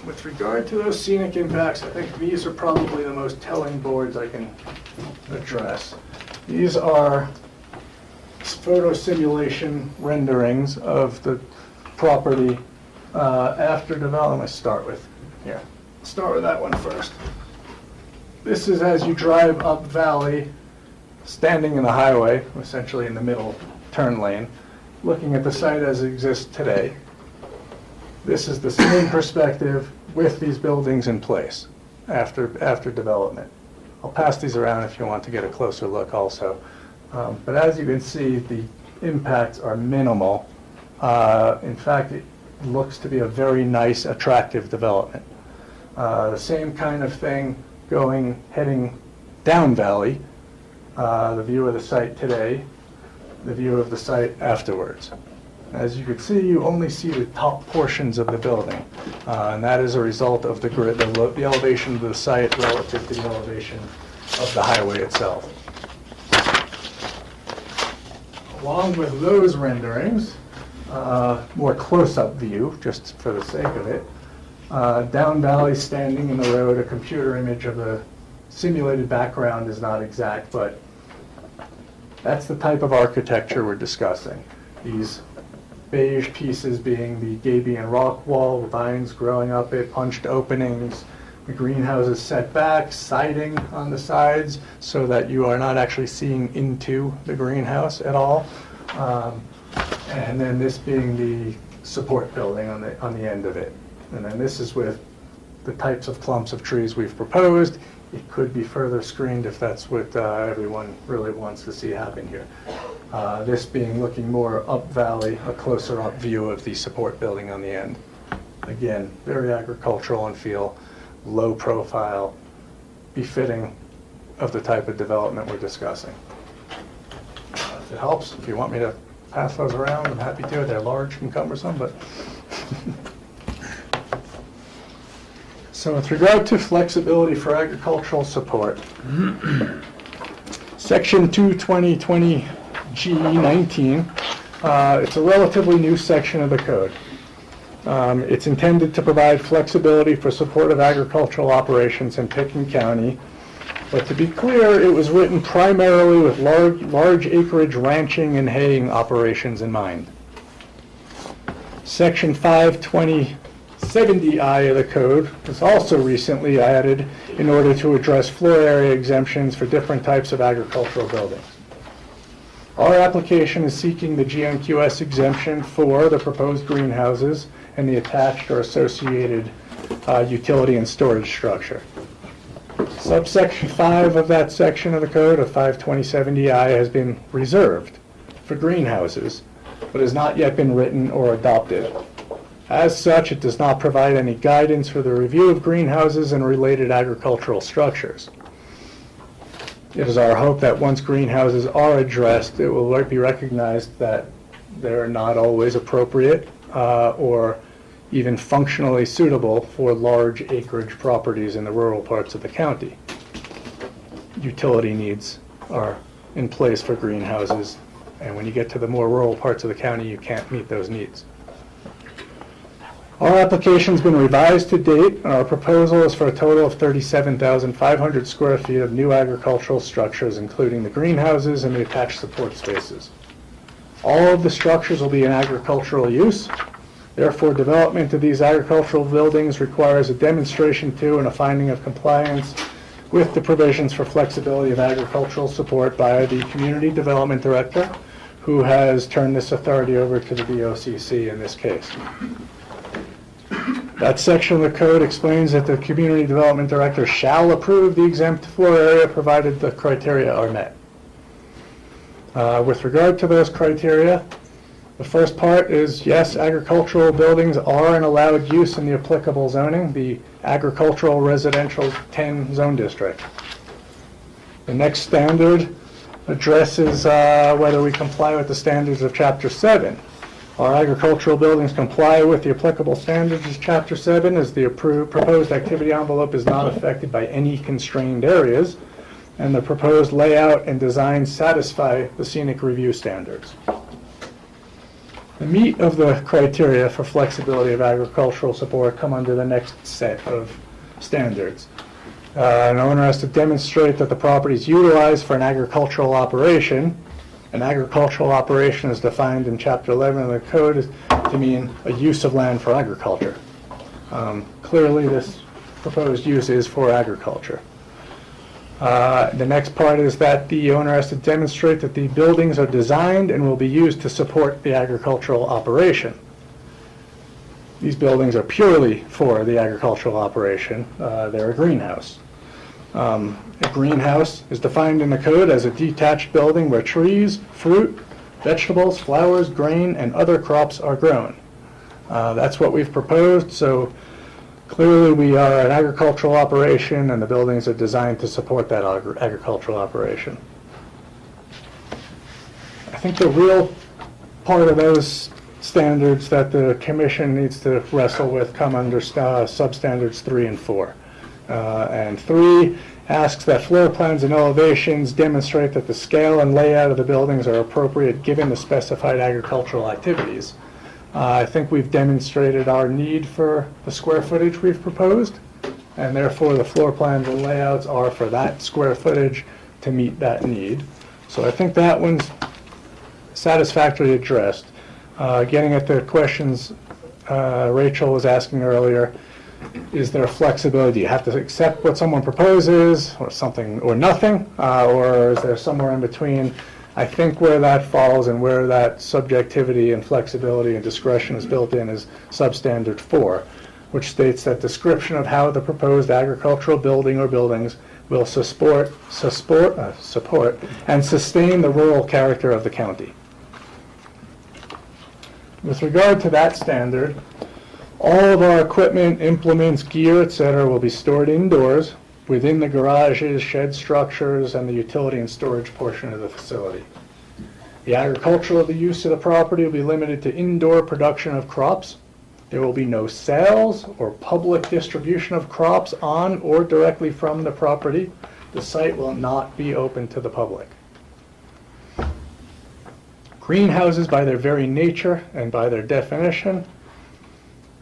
With regard to those scenic impacts, I think these are probably the most telling boards I can address. These are photo simulation renderings of the property after development. Let's start with here. Start with that one first. This is as you drive up valley, standing in the highway, essentially in the middle turn lane, looking at the site as it exists today. This is the same perspective with these buildings in place after development. I'll pass these around if you want to get a closer look also. But as you can see, the impacts are minimal. In fact, it looks to be a very nice, attractive development. The same kind of thing heading down valley, the view of the site today, the view of the site afterwards. As you can see, you only see the top portions of the building, and that is a result of the grid, the elevation of the site relative to the elevation of the highway itself. Along with those renderings, more close-up view, just for the sake of it, down valley standing in the road, a computer image of the simulated background is not exact, but that's the type of architecture we're discussing. These beige pieces being the gabion rock wall, vines growing up it, punched openings, the greenhouses set back, siding on the sides so that you are not actually seeing into the greenhouse at all. And then this being the support building on the end of it. And then this is with the types of clumps of trees we've proposed. It could be further screened if that's what everyone really wants to see happen here. This being looking more up valley, a closer up view of the support building on the end. Again, very agricultural in feel, low profile, befitting of the type of development we're discussing. If it helps, if you want me to pass those around, I'm happy to. They're large and cumbersome, but... So with regard to flexibility for agricultural support, Section 22020G19, it's a relatively new section of the code. It's intended to provide flexibility for support of agricultural operations in Pickens County. But to be clear, it was written primarily with large acreage ranching and haying operations in mind. Section 52070I of the code was also recently added in order to address floor area exemptions for different types of agricultural buildings. Our application is seeking the GNQS exemption for the proposed greenhouses and the attached or associated utility and storage structure. Subsection 5 of that section of the code of 52070I has been reserved for greenhouses, but has not yet been written or adopted. As such, it does not provide any guidance for the review of greenhouses and related agricultural structures. It is our hope that once greenhouses are addressed, it will be recognized that they're not always appropriate or even functionally suitable for large acreage properties in the rural parts of the county. Utility needs are in place for greenhouses, and when you get to the more rural parts of the county, you can't meet those needs. Our application's been revised to date, and our proposal is for a total of 37,500 square feet of new agricultural structures, including the greenhouses and the attached support spaces. All of the structures will be in agricultural use. Therefore, development of these agricultural buildings requires a demonstration to and a finding of compliance with the provisions for flexibility of agricultural support by the Community Development Director, who has turned this authority over to the BOCC in this case. That section of the code explains that the Community Development Director shall approve the exempt floor area provided the criteria are met. With regard to those criteria, the first part is, yes, agricultural buildings are an allowed use in the applicable zoning, the Agricultural Residential 10 Zone District. The next standard addresses whether we comply with the standards of Chapter 7. Our agricultural buildings comply with the applicable standards of Chapter 7 as the proposed activity envelope is not affected by any constrained areas, and the proposed layout and design satisfy the scenic review standards. The meat of the criteria for flexibility of agricultural support come under the next set of standards. An owner has to demonstrate that the property is utilized for an agricultural operation. An agricultural operation is defined in Chapter 11 of the code to mean a use of land for agriculture. Clearly, this proposed use is for agriculture. The next part is that the owner has to demonstrate that the buildings are designed and will be used to support the agricultural operation. These buildings are purely for the agricultural operation. They're a greenhouse. A greenhouse is defined in the code as a detached building where trees, fruit, vegetables, flowers, grain, and other crops are grown. That's what we've proposed, so clearly we are an agricultural operation and the buildings are designed to support that agricultural operation. I think the real part of those standards that the Commission needs to wrestle with come under substandards 3 and 4. And 3 asks that floor plans and elevations demonstrate that the scale and layout of the buildings are appropriate given the specified agricultural activities. I think we've demonstrated our need for the square footage we've proposed, and therefore the floor plans and layouts are for that square footage to meet that need. So I think that one's satisfactorily addressed. Getting at the questions Rachel was asking earlier, is there flexibility? Do you have to accept what someone proposes, or something, or nothing, or is there somewhere in between? I think where that falls and where that subjectivity and flexibility and discretion is built in is substandard 4, which states that description of how the proposed agricultural building or buildings will support and sustain the rural character of the county. With regard to that standard, all of our equipment, implements, gear, etc. will be stored indoors within the garages, shed structures, and the utility and storage portion of the facility. The agricultural use of the property will be limited to indoor production of crops, There will be no sales or public distribution of crops on or directly from the property. The site will not be open to the public. Greenhouses, by their very nature and by their definition,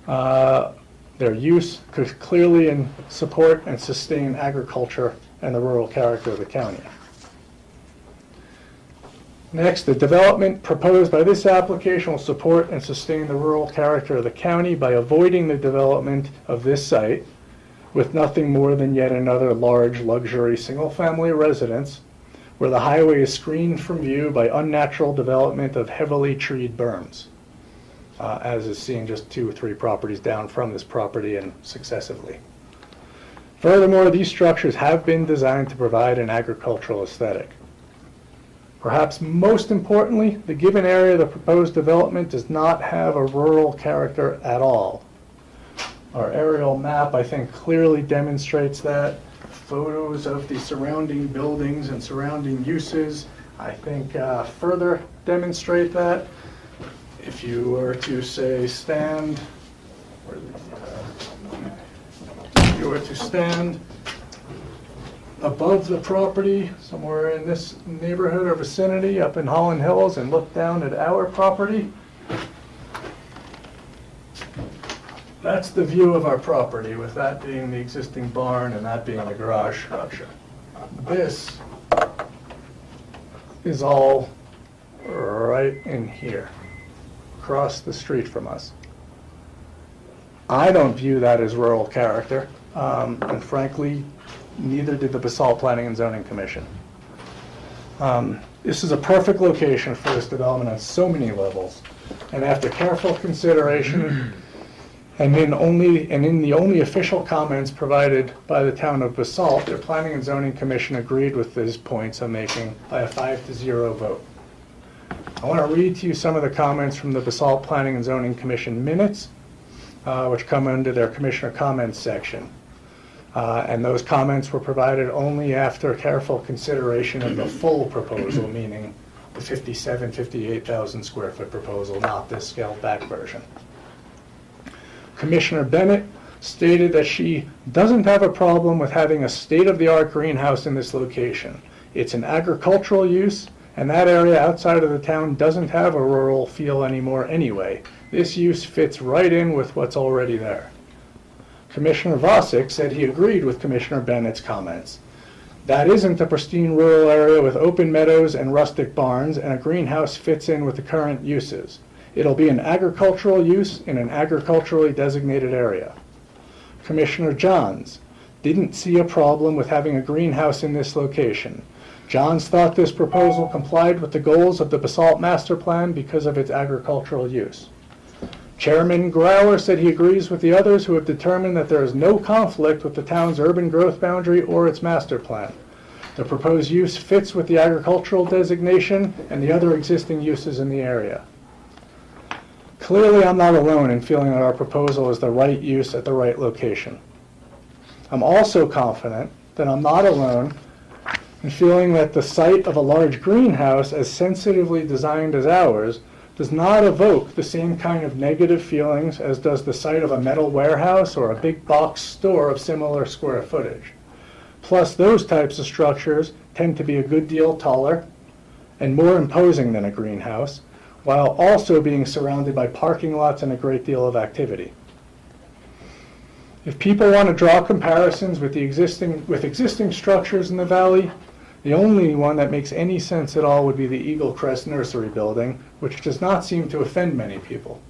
their use could clearly support and sustain agriculture and the rural character of the county. Next, the development proposed by this application will support and sustain the rural character of the county by avoiding the development of this site with nothing more than yet another large luxury single-family residence where the highway is screened from view by unnatural development of heavily treed berms, as is seen just 2 or 3 properties down from this property and successively. Furthermore, these structures have been designed to provide an agricultural aesthetic. Perhaps most importantly, the given area of the proposed development does not have a rural character at all. Our aerial map, I think, clearly demonstrates that. Photos of the surrounding buildings and surrounding uses, I think, further demonstrate that. If you were to say stand, if you were to stand above the property, somewhere in this neighborhood or vicinity up in Holland Hills, and look down at our property, that's the view of our property, with that being the existing barn and that being the garage structure. This is all right in here, across the street from us. I don't view that as rural character, and frankly, neither did the BOCC Planning and Zoning Commission. This is a perfect location for this development on so many levels, and after careful consideration, and in the only official comments provided by the town of BOCC, their Planning and Zoning Commission agreed with these points I'm making by a 5-0 vote. I want to read to you some of the comments from the BOCC Planning and Zoning Commission minutes, which come under their Commissioner Comments section. And those comments were provided only after careful consideration of the full proposal, meaning the 58,000 square foot proposal, not this scaled back version. Commissioner Bennett stated that she doesn't have a problem with having a state-of-the-art greenhouse in this location. It's an agricultural use, and that area outside of the town doesn't have a rural feel anymore anyway. This use fits right in with what's already there. Commissioner BOCC said he agreed with Commissioner Bennett's comments. That isn't a pristine rural area with open meadows and rustic barns, and a greenhouse fits in with the current uses. It'll be an agricultural use in an agriculturally designated area. Commissioner Johns didn't see a problem with having a greenhouse in this location. Johns thought this proposal complied with the goals of the BOCC Master Plan because of its agricultural use. Chairman Grauer said he agrees with the others who have determined that there is no conflict with the town's urban growth boundary or its master plan. The proposed use fits with the agricultural designation and the other existing uses in the area. Clearly, I'm not alone in feeling that our proposal is the right use at the right location. I'm also confident that I'm not alone in feeling that the site of a large greenhouse, as sensitively designed as ours, does not evoke the same kind of negative feelings as does the site of a metal warehouse or a big box store of similar square footage. Plus, those types of structures tend to be a good deal taller and more imposing than a greenhouse, while also being surrounded by parking lots and a great deal of activity. If people want to draw comparisons with existing structures in the valley, the only one that makes any sense at all would be the Eagle Crest Nursery building, which does not seem to offend many people.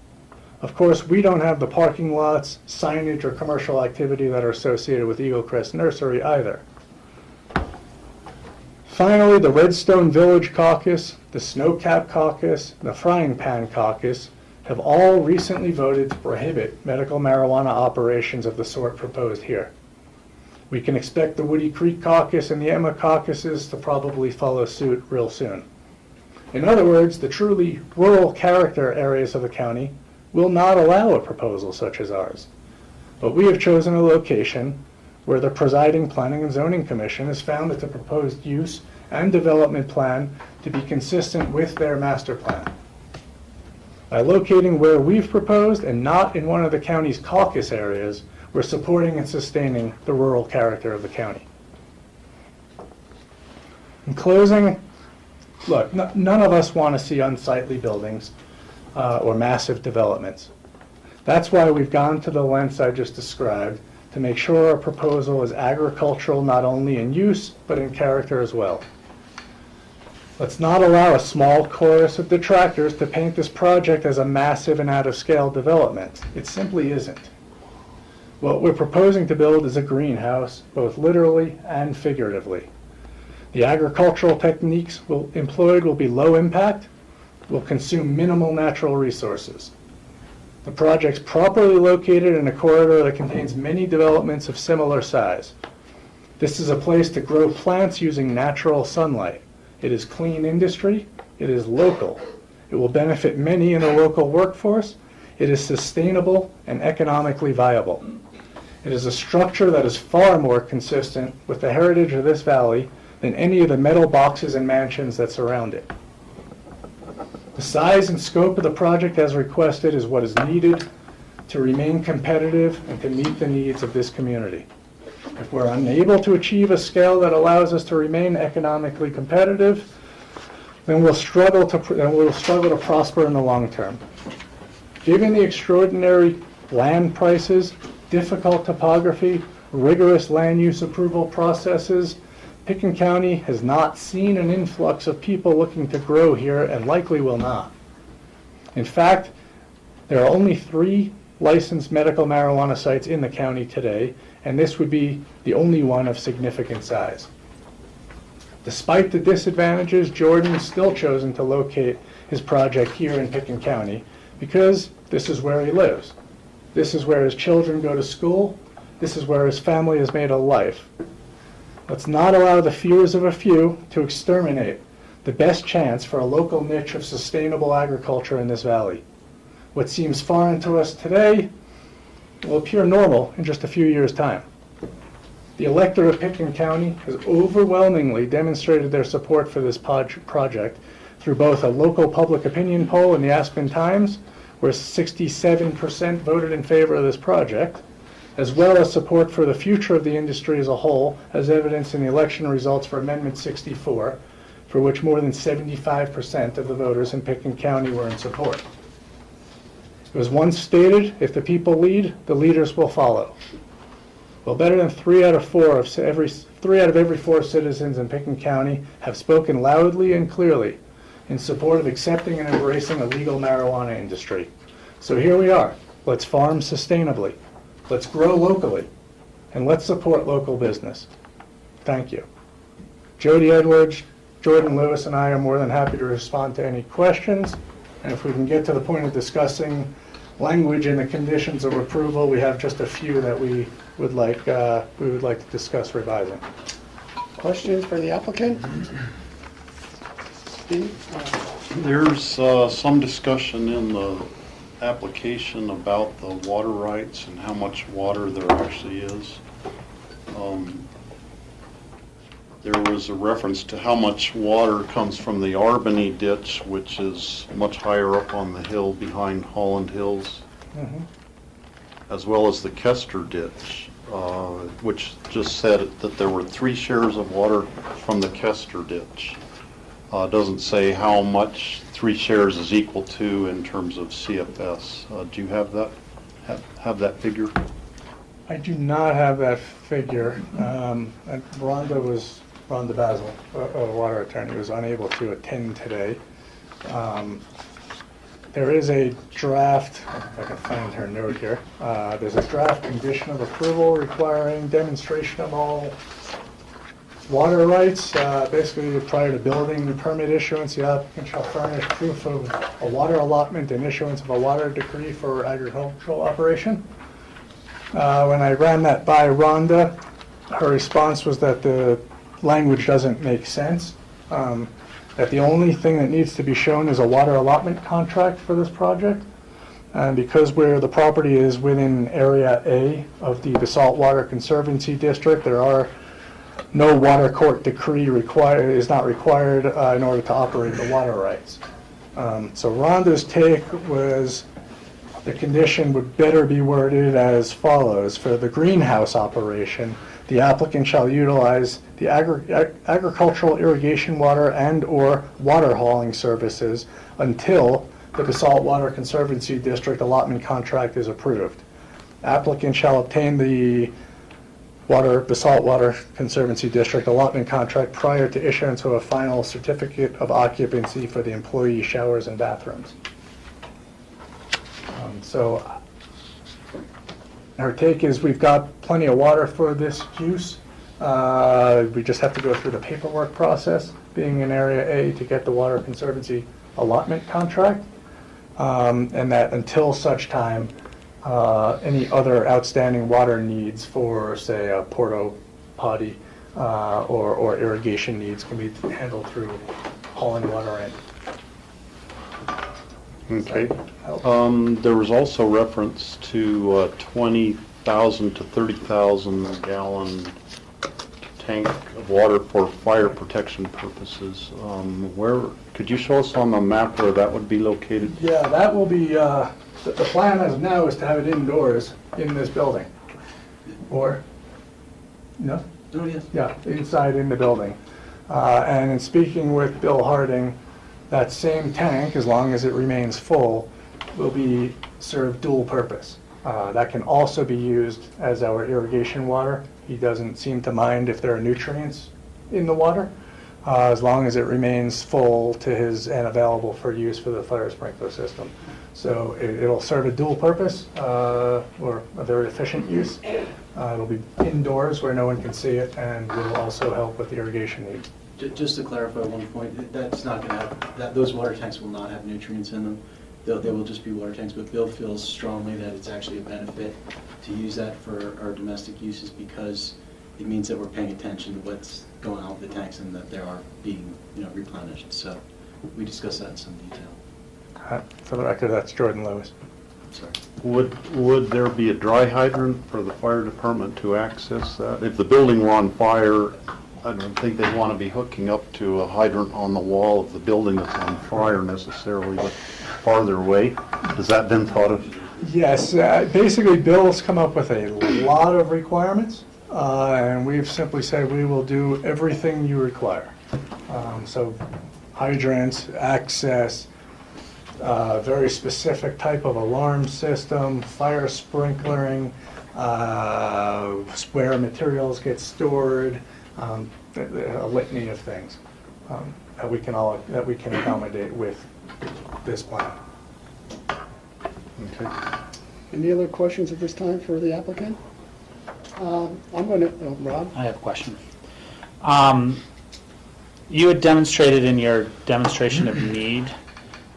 Of course, we don't have the parking lots, signage, or commercial activity that are associated with Eagle Crest Nursery either. Finally, the Redstone Village Caucus, the Snowcap Caucus, the Frying Pan Caucus have all recently voted to prohibit medical marijuana operations of the sort proposed here. We can expect the Woody Creek Caucus and the Emma Caucuses to probably follow suit real soon. In other words, the truly rural character areas of the county will not allow a proposal such as ours. But we have chosen a location where the presiding Planning and Zoning Commission has found that the proposed use and development plan to be consistent with their master plan. By locating where we've proposed and not in one of the county's caucus areas, we're supporting and sustaining the rural character of the county. In closing, look, none of us want to see unsightly buildings or massive developments. That's why we've gone to the lengths I just described to make sure our proposal is agricultural not only in use, but in character as well. Let's not allow a small chorus of detractors to paint this project as a massive and out-of-scale development. It simply isn't. What we're proposing to build is a greenhouse, both literally and figuratively. The agricultural techniques employed will be low impact, will consume minimal natural resources. The project's properly located in a corridor that contains many developments of similar size. This is a place to grow plants using natural sunlight. It is clean industry. It is local. It will benefit many in the local workforce. It is sustainable and economically viable. It is a structure that is far more consistent with the heritage of this valley than any of the metal boxes and mansions that surround it. The size and scope of the project as requested is what is needed to remain competitive and to meet the needs of this community. If we're unable to achieve a scale that allows us to remain economically competitive, then we'll struggle to prosper in the long term. Given the extraordinary land prices, difficult topography, rigorous land use approval processes, Pickens County has not seen an influx of people looking to grow here and likely will not. In fact, there are only 3 licensed medical marijuana sites in the county today, and this would be the only one of significant size. Despite the disadvantages, Jordan has still chosen to locate his project here in Pickens County because this is where he lives. This is where his children go to school. This is where his family has made a life. Let's not allow the fears of a few to exterminate the best chance for a local niche of sustainable agriculture in this valley. What seems foreign to us today will appear normal in just a few years' time. The electorate of Pickens County has overwhelmingly demonstrated their support for this project through both a local public opinion poll in the Aspen Times, where 67% voted in favor of this project, as well as support for the future of the industry as a whole, as evidenced in the election results for Amendment 64, for which more than 75% of the voters in Pickens County were in support. It was once stated, if the people lead, the leaders will follow. Well, better than 3 out of every 4 citizens in Pickens County have spoken loudly and clearly in support of accepting and embracing a legal marijuana industry. So here we are. Let's farm sustainably. Let's grow locally. And let's support local business. Thank you. Jody Edwards, Jordan Lewis, and I are more than happy to respond to any questions. And if we can get to the point of discussing language and the conditions of approval, we have just a few that we would like to discuss revising. Questions for the applicant? Steve? There's some discussion in the application about the water rights and how much water there actually is. There was a reference to how much water comes from the Albany ditch, which is much higher up on the hill behind Holland Hills, as well as the Kester ditch, which just said that there were 3 shares of water from the Kester ditch. Doesn't say how much 3 shares is equal to in terms of CFS. Do you have that? Have that figure? I do not have that figure. Rhonda Basil, a water attorney, was unable to attend today. There is a draft, if I can find her note here, there's a draft condition of approval requiring demonstration of all water rights. Basically, prior to building permit issuance, the applicant shall furnish proof of a water allotment and issuance of a water decree for agricultural operation. When I ran that by Rhonda, her response was that the language doesn't make sense, that the only thing that needs to be shown is a water allotment contract for this project. And because where the property is within Area A of the Saltwater Conservancy District, there are no water court decree is not required in order to operate the water rights. So Rhonda's take was the condition would better be worded as follows. For the greenhouse operation, the applicant shall utilize the agricultural irrigation water and/or water hauling services until the Saltwater Conservancy District allotment contract is approved. Applicant shall obtain the Saltwater Conservancy District allotment contract prior to issuance of a final certificate of occupancy for the employee showers and bathrooms. So her take is we've got plenty of water for this use. We just have to go through the paperwork process, being in Area A, to get the Water Conservancy allotment contract. And that until such time, any other outstanding water needs for, say, a porta potty or irrigation needs can be handled through hauling water in. Okay. There was also reference to 20,000 to 30,000 gallon tank of water for fire protection purposes. Where, could you show us on the map where that would be located? Yeah, that will be, the plan as of now is to have it indoors in this building. Or, no? Oh, yes. Yeah, inside in the building. And in speaking with Bill Harding, that same tank, as long as it remains full, will be served dual purpose. That can also be used as our irrigation water. He doesn't seem to mind if there are nutrients in the water, as long as it remains full to his and available for use for the fire sprinkler system. So it'll serve a dual purpose, or a very efficient use. It'll be indoors where no one can see it, and will also help with the irrigation needs. Just to clarify one point, that's not going to have, those water tanks will not have nutrients in them. They will just be water tanks, but Bill feels strongly that it's actually a benefit to use that for our domestic uses because it means that we're paying attention to what's going on with the tanks and that they are being, replenished. So we discussed that in some detail. For the record, that's Jordan Lewis. Sorry. Would there be a dry hydrant for the fire department to access that? If the building were on fire, I don't think they'd want to be hooking up to a hydrant on the wall of the building that's on fire necessarily, but farther away. Has that been thought of? Yes, basically Bill's come up with a lot of requirements, and we've simply said we will do everything you require. So hydrants, access, very specific type of alarm system, fire sprinklering, where materials get stored, a litany of things that we can accommodate with this plan. Okay. Any other questions at this time for the applicant? I'm going to, Rob? I have a question. You had demonstrated in your demonstration of need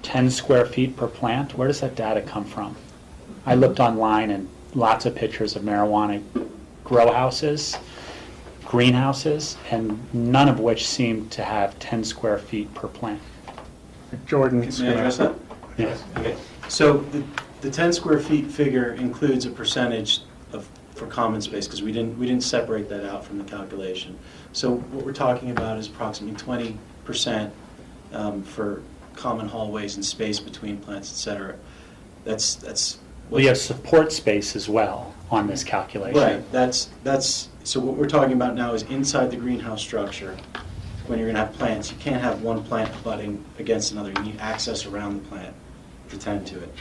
10 square feet per plant. Where does that data come from? I looked online and lots of pictures of marijuana grow houses, greenhouses, and none of which seem to have 10 square feet per plant. Jordan, May I address that? Yes. Okay. So the 10 square feet figure includes a percentage for common space because we didn't separate that out from the calculation. So what we're talking about is approximately 20% for common hallways and space between plants, et cetera. That's We have support space as well on this calculation. Right. So what we're talking about now is inside the greenhouse structure. When you're going to have plants, you can't have one plant abutting against another. You need access around the plant to tend to it.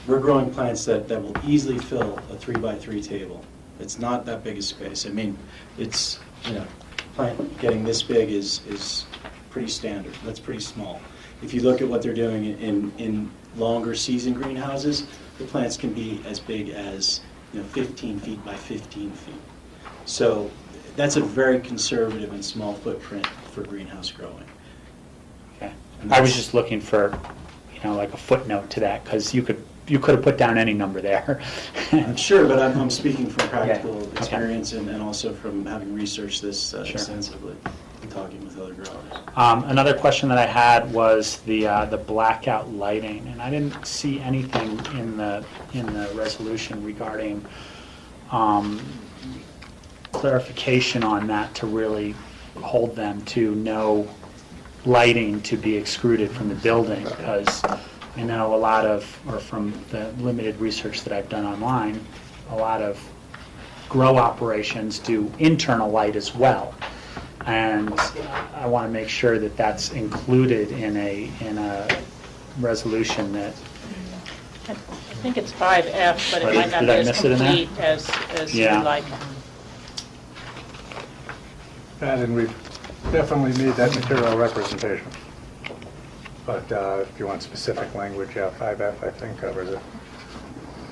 We're growing plants that will easily fill a 3x3 table. It's not that big a space. I mean, it's, plant getting this big is pretty standard. That's pretty small. If you look at what they're doing in longer season greenhouses, the plants can be as big as 15 feet by 15 feet. So that's a very conservative and small footprint for greenhouse growing. Okay. I was just looking for, like a footnote to that because you could have put down any number there. Sure, but I'm speaking from practical experience and also from having researched this extensively and talking with other growers. Another question that I had was the blackout lighting, and I didn't see anything in the resolution regarding clarification on that to really hold them to no lighting to be excluded from the building, because I know a lot of, or from the limited research that I've done online, a lot of grow operations do internal light as well. And I want to make sure that that's included in a resolution that. I think it's 5F, but it might not Did be I as miss it in there? complete as you Yeah. would like. And we've definitely made that material representation. But if you want specific language, yeah, 5F, I think, covers it.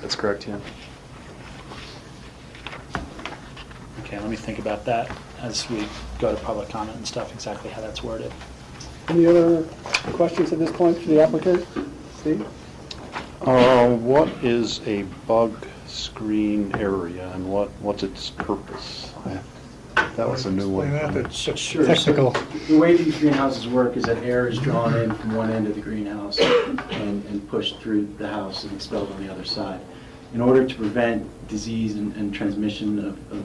That's correct, yeah. Okay, let me think about that as we go to public comment and stuff, exactly how that's worded. Any other questions at this point for the applicant? Steve? What is a bug screen area and what's its purpose? That was a new one. Explain that, it's Sure. technical. So the way these greenhouses work is that air is drawn in from one end of the greenhouse and pushed through the house and expelled on the other side. In order to prevent disease and transmission of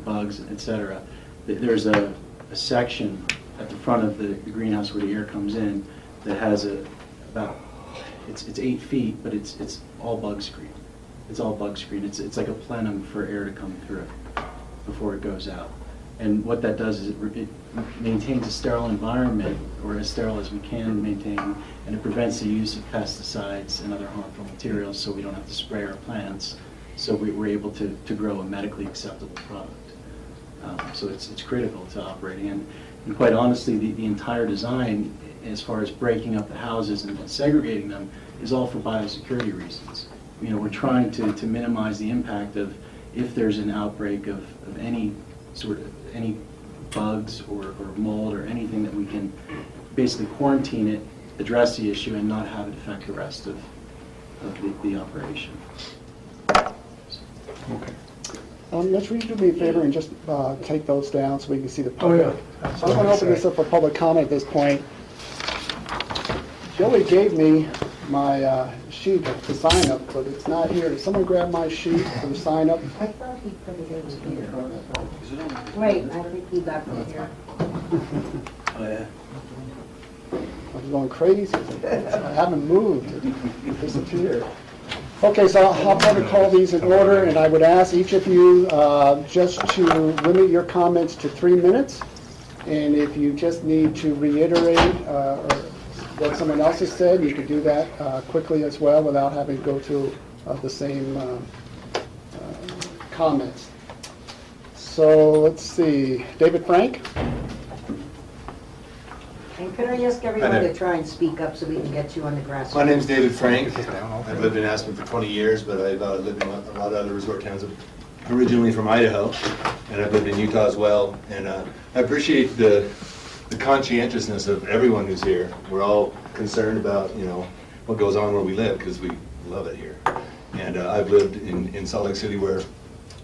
bugs, et cetera, there's a section at the front of the greenhouse where the air comes in that has it's 8 feet, but it's all bug screen. It's all bug screen. It's like a plenum for air to come through before it goes out. And what that does is it maintains a sterile environment, or as sterile as we can maintain, and it prevents the use of pesticides and other harmful materials, so we don't have to spray our plants, so we're able to grow a medically acceptable product. So it's critical to operating. And quite honestly, the entire design, as far as breaking up the houses and segregating them, is all for biosecurity reasons. We're trying to minimize the impact of if there's an outbreak of any any bugs or mold or anything, that we can basically quarantine it, address the issue, and not have it affect the rest of the operation. Okay. Let's do me a favor and just take those down so we can see the Oh, public. yeah. So I'm going to open this up for public comment at this point. Joey gave me my sheet to sign up, but it's not here. Did someone grab my sheet for the sign up? I thought he put it in here. Wait, I think he left it here. Oh, yeah. I was going crazy. I haven't moved. It disappeared. Okay, so I'll probably call these in order, and I would ask each of you just to limit your comments to 3 minutes. And if you just need to reiterate or what someone else has said, you could do that quickly as well without having to go through the same comments. So let's see, David Frank? And could I ask everyone to try and speak up so we can get you on the grass? My name's David Frank. I've lived in Aspen for 20 years, but I've lived in a lot of other resort towns. I'm originally from Idaho, and I've lived in Utah as well. And I appreciate the conscientiousness of everyone who's here. We're all concerned about, what goes on where we live, because we love it here. And I've lived in Salt Lake City, where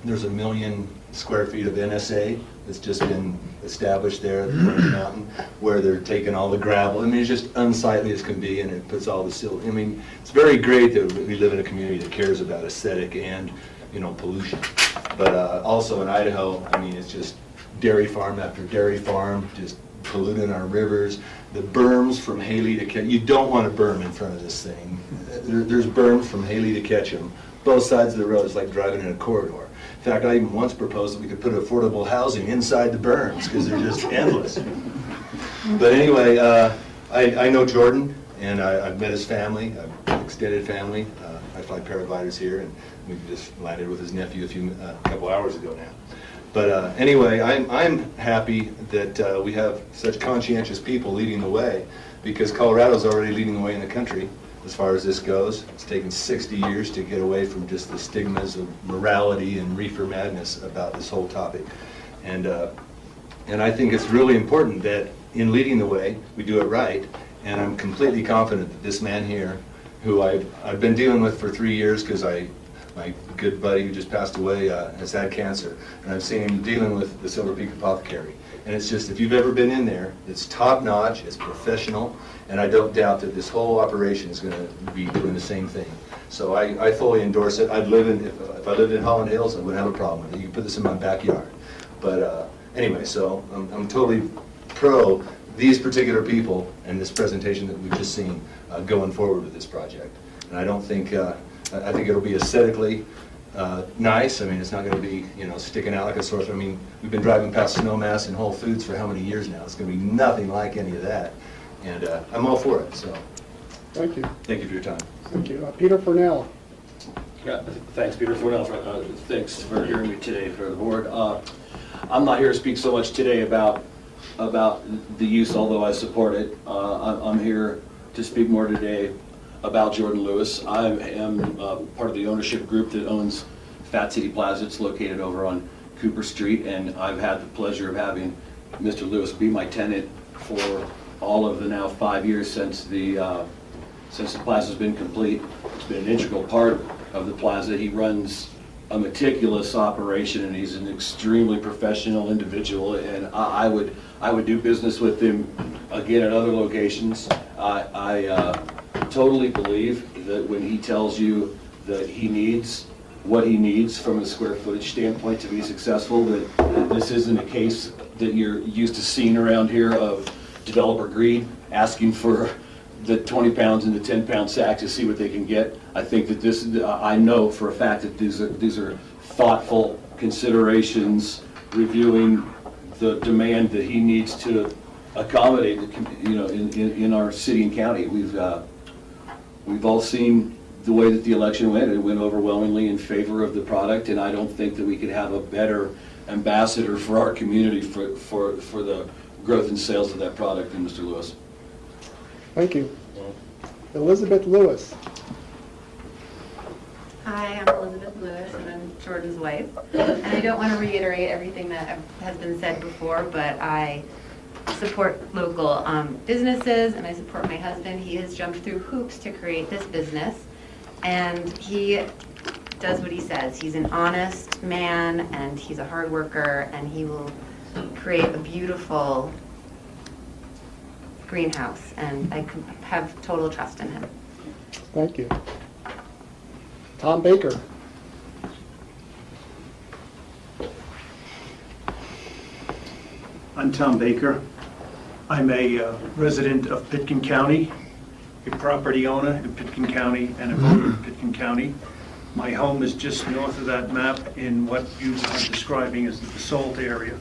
there's 1 million square feet of NSA that's just been established there at the foot of the mountain, where they're taking all the gravel. I mean, it's just unsightly as can be, and it puts all the silt. I mean, it's very great that we live in a community that cares about aesthetic and, pollution. But also in Idaho, I mean, it's just dairy farm after dairy farm, just polluting our rivers. The berms from Haley to Ketchum, you don't want a berm in front of this thing. There's berms from Haley to Ketchum. Both sides of the road is like driving in a corridor. In fact, I even once proposed that we could put affordable housing inside the berms, because they're just endless. But anyway, I know Jordan, and I've met his family, extended family. I fly paragliders here, and we just landed with his nephew a couple hours ago now. But anyway, I'm happy that we have such conscientious people leading the way, because Colorado's already leading the way in the country as far as this goes. It's taken 60 years to get away from just the stigmas of morality and reefer madness about this whole topic. And I think it's really important that in leading the way, we do it right. And I'm completely confident that this man here, who I've been dealing with for 3 years, because my good buddy who just passed away has had cancer, and I've seen him dealing with the Silver Peak Apothecary. And it's just, if you've ever been in there, it's top-notch, it's professional, and I don't doubt that this whole operation is going to be doing the same thing. So I fully endorse it. If I lived in Holland Hills, I wouldn't have a problem with it. You can put this in my backyard. But anyway, so I'm totally pro these particular people and this presentation that we've just seen going forward with this project. And I don't think, I think it'll be aesthetically nice. I mean, it's not going to be, you know, sticking out like a sore thumb. I mean, we've been driving past Snowmass and Whole Foods for how many years now? It's going to be nothing like any of that. And I'm all for it, so. Thank you. Thank you for your time. Thank you. Peter Furnell. Yeah, thanks, Peter Furnell. Thanks for hearing me today for the board. I'm not here to speak so much today about the use, although I support it. I'm here to speak more today about Jordan Lewis. I am part of the ownership group that owns Fat City Plaza. It's located over on Cooper Street, and I've had the pleasure of having Mr. Lewis be my tenant for all of the now 5 years since the plaza's been complete. It's been an integral part of the plaza. He runs a meticulous operation, and he's an extremely professional individual, and I would do business with him again at other locations. I totally believe that when he tells you that he needs what he needs from a square footage standpoint to be successful, that this isn't a case that you're used to seeing around here of developer greed, asking for the 20 pounds and the 10-pound sack to see what they can get. I think that this, I know for a fact that these are thoughtful considerations, reviewing the demand that he needs to accommodate, you know, in our city and county. We've all seen the way that the election went. It went overwhelmingly in favor of the product, and I don't think that we could have a better ambassador for our community for the growth and sales of that product than Mr. Lewis. Thank you. Elizabeth Lewis. Hi, I'm Elizabeth Lewis, and I'm Jordan's wife. And I don't want to reiterate everything that has been said before, but I support local businesses, and I support my husband. He has jumped through hoops to create this business, and he does what he says. He's an honest man, and he's a hard worker, and he will create a beautiful greenhouse, and I have total trust in him. Thank you. Tom Baker. I'm Tom Baker. I'm a resident of Pitkin County, a property owner in Pitkin County, and a voter in Pitkin County. My home is just north of that map in what you are describing as the Basalt area.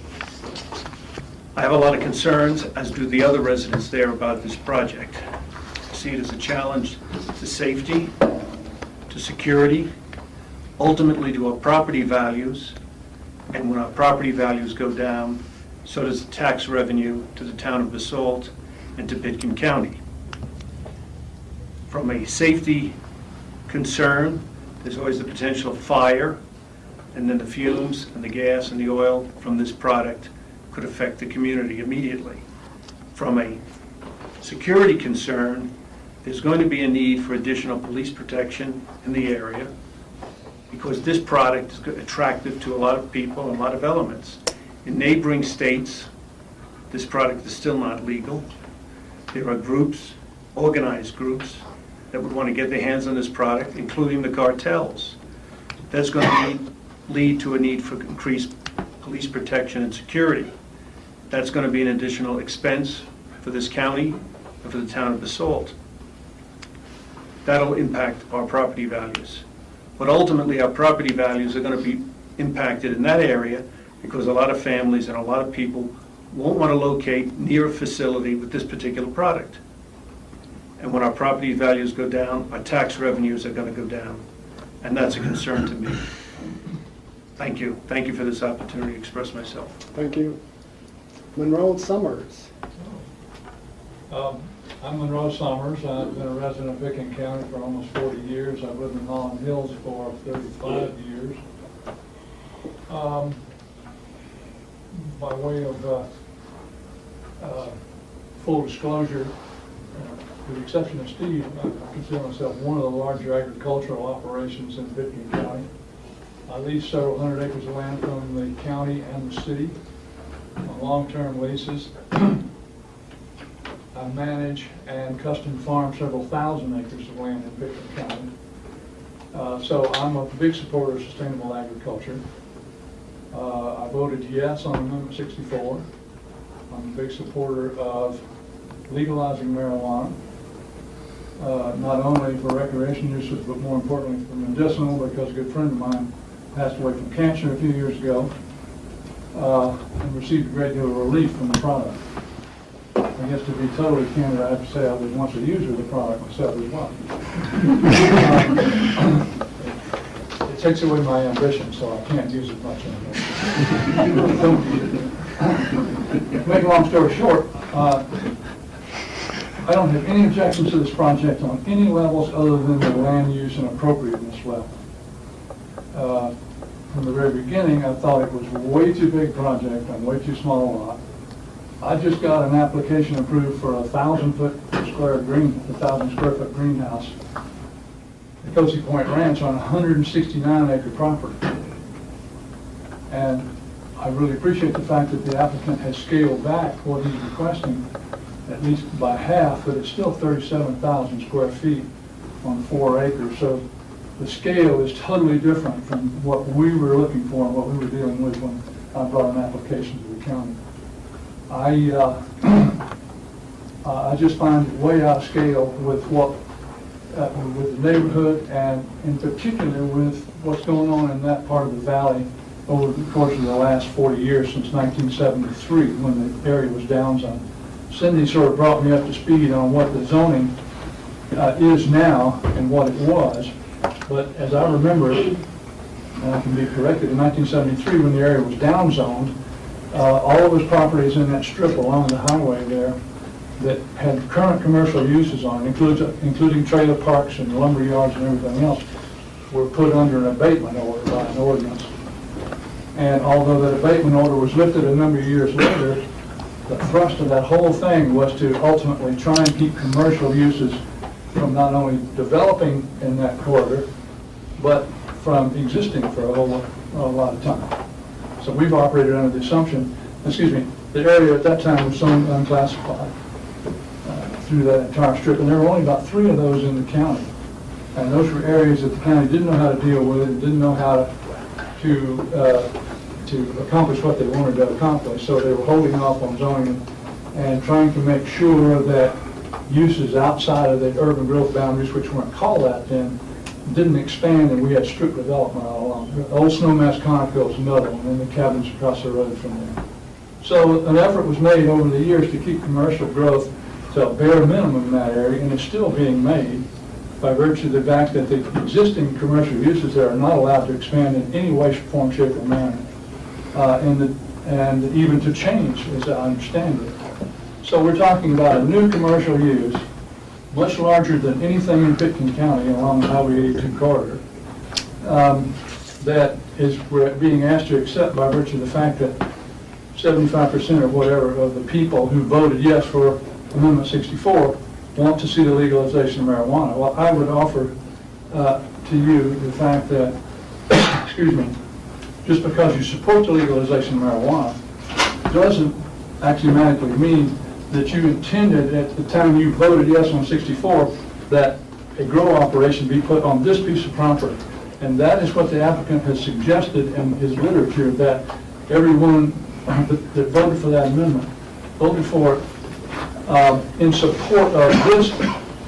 I have a lot of concerns, as do the other residents there, about this project. I see it as a challenge to safety, to security, ultimately to our property values, and when our property values go down, so does the tax revenue to the town of Basalt and to Pitkin County. From a safety concern, there's always the potential of fire, and then the fumes and the gas and the oil from this product could affect the community immediately. From a security concern, there's going to be a need for additional police protection in the area because this product is attractive to a lot of people and a lot of elements. In neighboring states, this product is still not legal. There are groups, organized groups, that would want to get their hands on this product, including the cartels. That's going to lead to a need for increased police protection and security. That's going to be an additional expense for this county and for the town of Basalt. That'll impact our property values. But ultimately, our property values are going to be impacted in that area because a lot of families and a lot of people won't want to locate near a facility with this particular product. And when our property values go down, our tax revenues are going to go down. And that's a concern to me. Thank you. Thank you for this opportunity to express myself. Thank you. Monroe Summers. I'm Monroe Summers. I've been a resident of Pitkin County for almost 40 years. I've lived in Holland Hills for 35 years. By way of full disclosure, with the exception of Steve, I consider myself one of the larger agricultural operations in Pitkin County. I lease several hundred acres of land from the county and the city on long-term leases. I manage and custom farm several thousand acres of land in Pitkin County. So I'm a big supporter of sustainable agriculture. I voted yes on Amendment 64. I'm a big supporter of legalizing marijuana, not only for recreation uses, but more importantly for medicinal, because a good friend of mine passed away from cancer a few years ago and received a great deal of relief from the product. I guess to be totally candid, I have to say I was once a user of the product myself as well. It takes away my ambition, so I can't use it much anymore. Don't use it. Make a long story short, I don't have any objections to this project on any levels other than the land use and appropriateness level. From the very beginning, I thought it was a way too big project on way too small a lot. I just got an application approved for a 1,000 square foot greenhouse at Cozy Point Ranch on a 169 acre property. And I really appreciate the fact that the applicant has scaled back what he's requesting, at least by half, but it's still 37,000 square feet on 4 acres. So the scale is totally different from what we were looking for and what we were dealing with when I brought an application to the county. I just find it way out of scale with what with the neighborhood, and in particular with what's going on in that part of the valley over the course of the last 40 years since 1973, when the area was downsized. Cindy sort of brought me up to speed on what the zoning is now and what it was, but as I remember it, and I can be corrected, in 1973 when the area was downzoned, all of those properties in that strip along the highway there that had current commercial uses on it, including trailer parks and lumber yards and everything else, were put under an abatement order by an ordinance. And although that abatement order was lifted a number of years later, the thrust of that whole thing was to ultimately try and keep commercial uses from not only developing in that corridor, but from existing for a lot of time. So we've operated under the assumption, the area at that time was zoned unclassified through that entire strip, and there were only about 3 of those in the county. And those were areas that the county didn't know how to deal with and didn't know how to accomplish what they wanted to accomplish. So they were holding off on zoning and trying to make sure that uses outside of the urban growth boundaries, which weren't called that then, didn't expand, and we had strict development all along. Old Snowmass Conoco is another one, and the cabins across the road from there. So an effort was made over the years to keep commercial growth to a bare minimum in that area, and it's still being made by virtue of the fact that the existing commercial uses there are not allowed to expand in any way, form, shape, or manner, and even to change, as I understand it. So we're talking about a new commercial use, much larger than anything in Pitkin County along the Highway 82 corridor, that we're being asked to accept by virtue of the fact that 75% or whatever of the people who voted yes for Amendment 64 want to see the legalization of marijuana. Well, I would offer to you the fact that, just because you support the legalization of marijuana doesn't axiomatically mean that you intended at the time you voted yes on 64 that a grow operation be put on this piece of property. And that is what the applicant has suggested in his literature, that everyone that voted for that amendment voted for it in support of this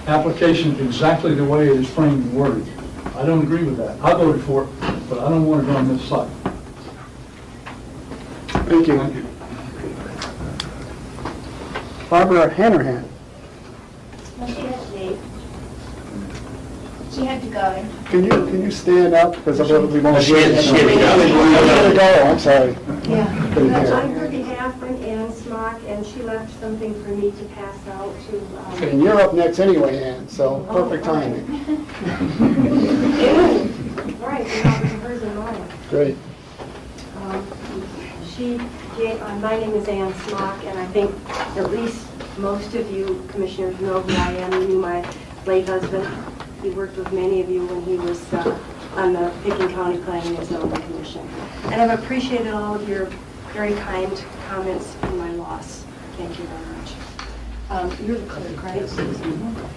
application exactly the way it is framed and worded. I don't agree with that. I voted for it, but I don't want it on this site. Thank you. Barbara Hanrahan. She had to go. Can you stand up? Because we won't She had to go. I'm sorry. Yeah. Couldn't hear. On her behalf, I'm Ann Smock, and she left something for me to pass out to... And you're up next anyway, Ann, so perfect timing. All right, hers and mine. Great. My name is Ann Smock, and I think at least most of you commissioners know who I am. You knew my late husband. He worked with many of you when he was on the Pitkin County Planning and Zoning Commission. And I've appreciated all of your very kind comments in my loss. Thank you very much. You're the clerk, right?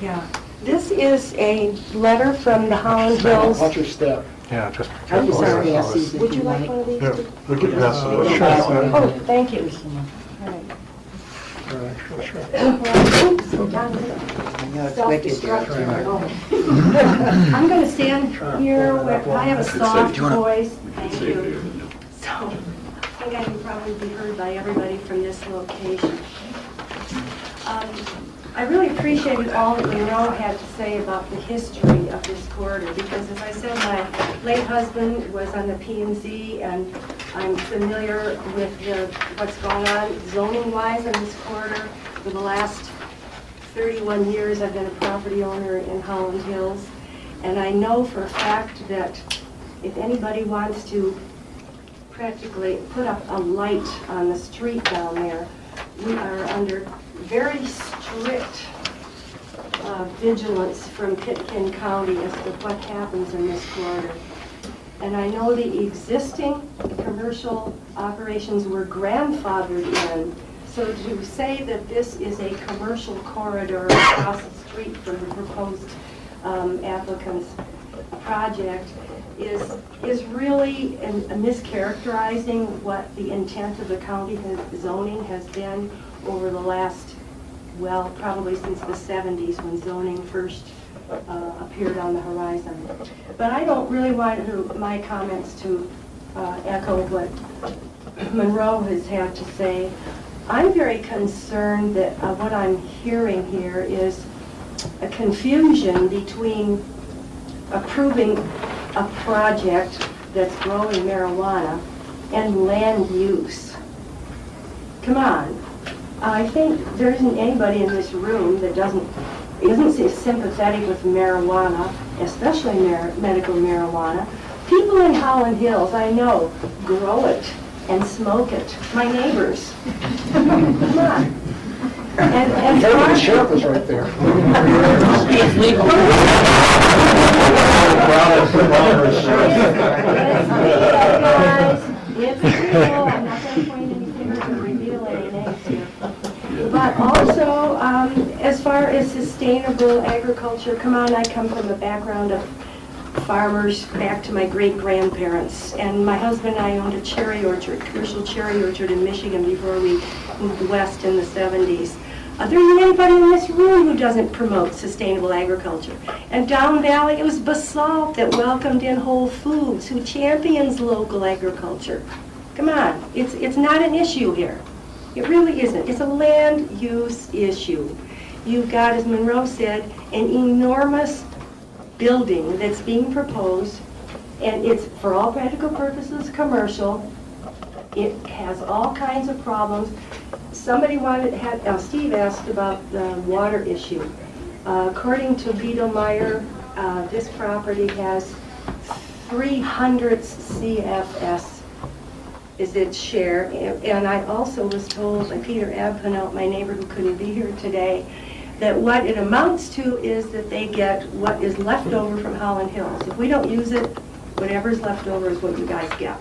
Yeah. This is a letter from the Holland Hills. Watch your step. Yeah, just. I'm sorry. Would you like one of these? We could pass it. Oh, thank you. All right. I'm going to stand here where I have a soft voice. Thank you. So I think I can probably be heard by everybody from this location. I really appreciated all that Monroe had to say about the history of this corridor because, as I said, my late husband was on the P&Z, and I'm familiar with what's going on zoning-wise in this corridor. For the last 31 years, I've been a property owner in Holland Hills, and I know for a fact that if anybody wants to practically put up a light on the street down there, we are under very strict vigilance from Pitkin County as to what happens in this corridor. And I know the existing commercial operations were grandfathered in. So to say that this is a commercial corridor across the street from the proposed applicant's project is really a mischaracterizing what the intent of the county zoning has been over the last, well, probably since the 70s when zoning first appeared on the horizon. But I don't really want my comments to echo what Monroe has had to say. I'm very concerned that what I'm hearing here is a confusion between approving a project that's growing marijuana and land use. Come on. I think there isn't anybody in this room that isn't sympathetic with marijuana, especially medical marijuana. People in Holland Hills, I know, grow it and smoke it. My neighbors. Come on. And the sheriff is right there. It's legal. It's legal. I'm not going to point any fingers or reveal any names here. But also, as far as sustainable agriculture, come on, I come from a background of farmers back to my great-grandparents. And my husband and I owned a cherry orchard, commercial cherry orchard in Michigan before we moved west in the 70s. There isn't anybody in this room who doesn't promote sustainable agriculture. And down valley, it was BOCC that welcomed in Whole Foods, who champions local agriculture. Come on, it's not an issue here. It really isn't. It's a land use issue. You've got, as Monroe said, an enormous building that's being proposed, and it's, for all practical purposes, commercial. It has all kinds of problems. Somebody Steve asked about the water issue. According to Wiedemeyer, this property has 300 CFS is its share. And I also was told by Peter Abpinelt, my neighbor who couldn't be here today, that what it amounts to is that they get what is left over from Holland Hills. If we don't use it, whatever's left over is what you guys get.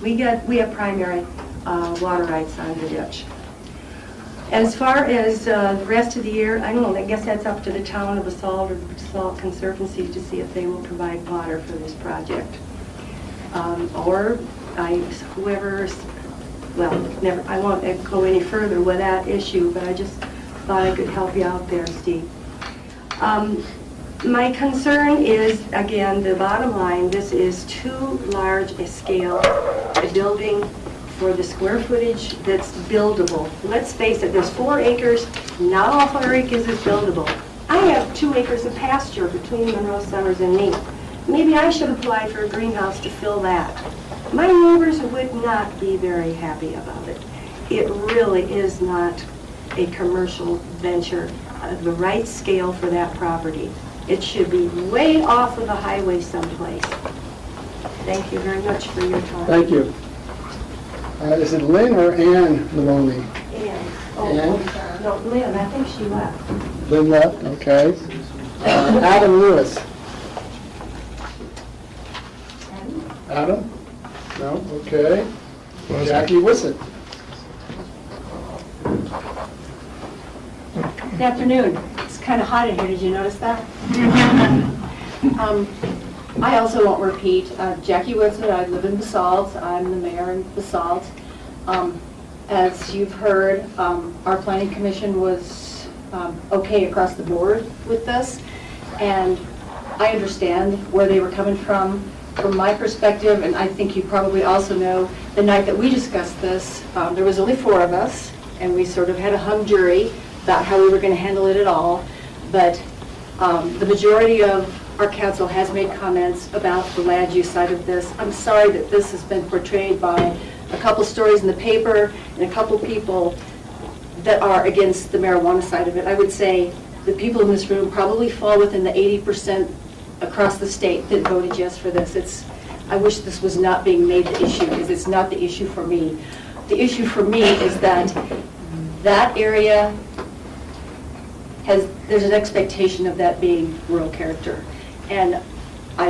We have primary water rights on the ditch. As far as the rest of the year, I don't know, I guess that's up to the town of Basalt or the Basalt Conservancy to see if they will provide water for this project. Or whoever's, well, never, I won't go any further with that issue, but I just thought I could help you out there, Steve. My concern is, again, the bottom line, this is too large a scale, a building for the square footage that's buildable. Let's face it, there's 4 acres, not all 4 acres is buildable. I have 2 acres of pasture between Monroe Summers and me. Maybe I should apply for a greenhouse to fill that. My neighbors would not be very happy about it. It really is not a commercial venture of the right scale for that property. It should be way off of the highway someplace. Thank you very much for your time. Thank you. Is it Lynn or Ann Maloney? Ann. Oh, Ann? I'm sorry. No, Lynn, I think she left. Lynn left, okay. Adam Lewis. Adam? No, okay. Jackie Wissett. Good afternoon. It's kind of hot in here. Did you notice that? I also won't repeat. Jackie Woodson, I live in Basalt. I'm the mayor in Basalt. And As you've heard, our planning commission was okay across the board with this, and I understand where they were coming from. From my perspective, and I think you probably also know, the night that we discussed this, there was only 4 of us, and we sort of had a hung jury about how we were going to handle it at all. But the majority of our council has made comments about the land use side of this. I'm sorry that this has been portrayed by a couple stories in the paper and a couple people that are against the marijuana side of it. I would say the people in this room probably fall within the 80% across the state that voted yes for this. I wish this was not being made the issue, because it's not the issue for me. The issue for me is that that area there's an expectation of that being rural character. And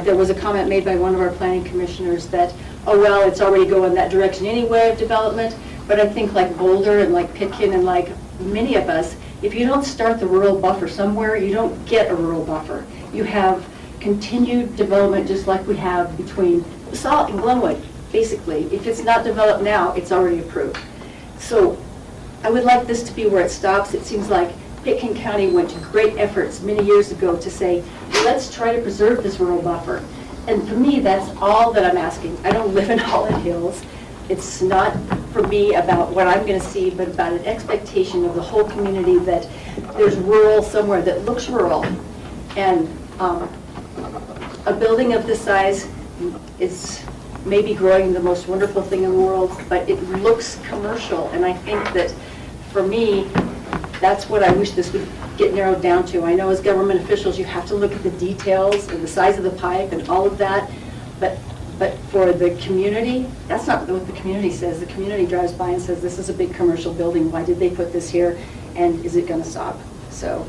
there was a comment made by one of our planning commissioners that, oh well, it's already going that direction anyway of development. But I think like Boulder and like Pitkin and like many of us, if you don't start the rural buffer somewhere, you don't get a rural buffer. You have continued development just like we have between Salt and Glenwood, basically. If it's not developed now, it's already approved. So I would like this to be where it stops. It seems like Pitkin County went to great efforts many years ago to say, let's try to preserve this rural buffer. And for me, that's all that I'm asking. I don't live in Holland Hills. It's not for me about what I'm going to see, but about an expectation of the whole community that there's rural somewhere that looks rural. And a building of this size is maybe growing the most wonderful thing in the world, but it looks commercial. And I think that for me, that's what I wish this would get narrowed down to. I know as government officials, you have to look at the details and the size of the pipe and all of that, but for the community, that's not what the community says. The community drives by and says, this is a big commercial building. Why did they put this here? And is it going to stop? So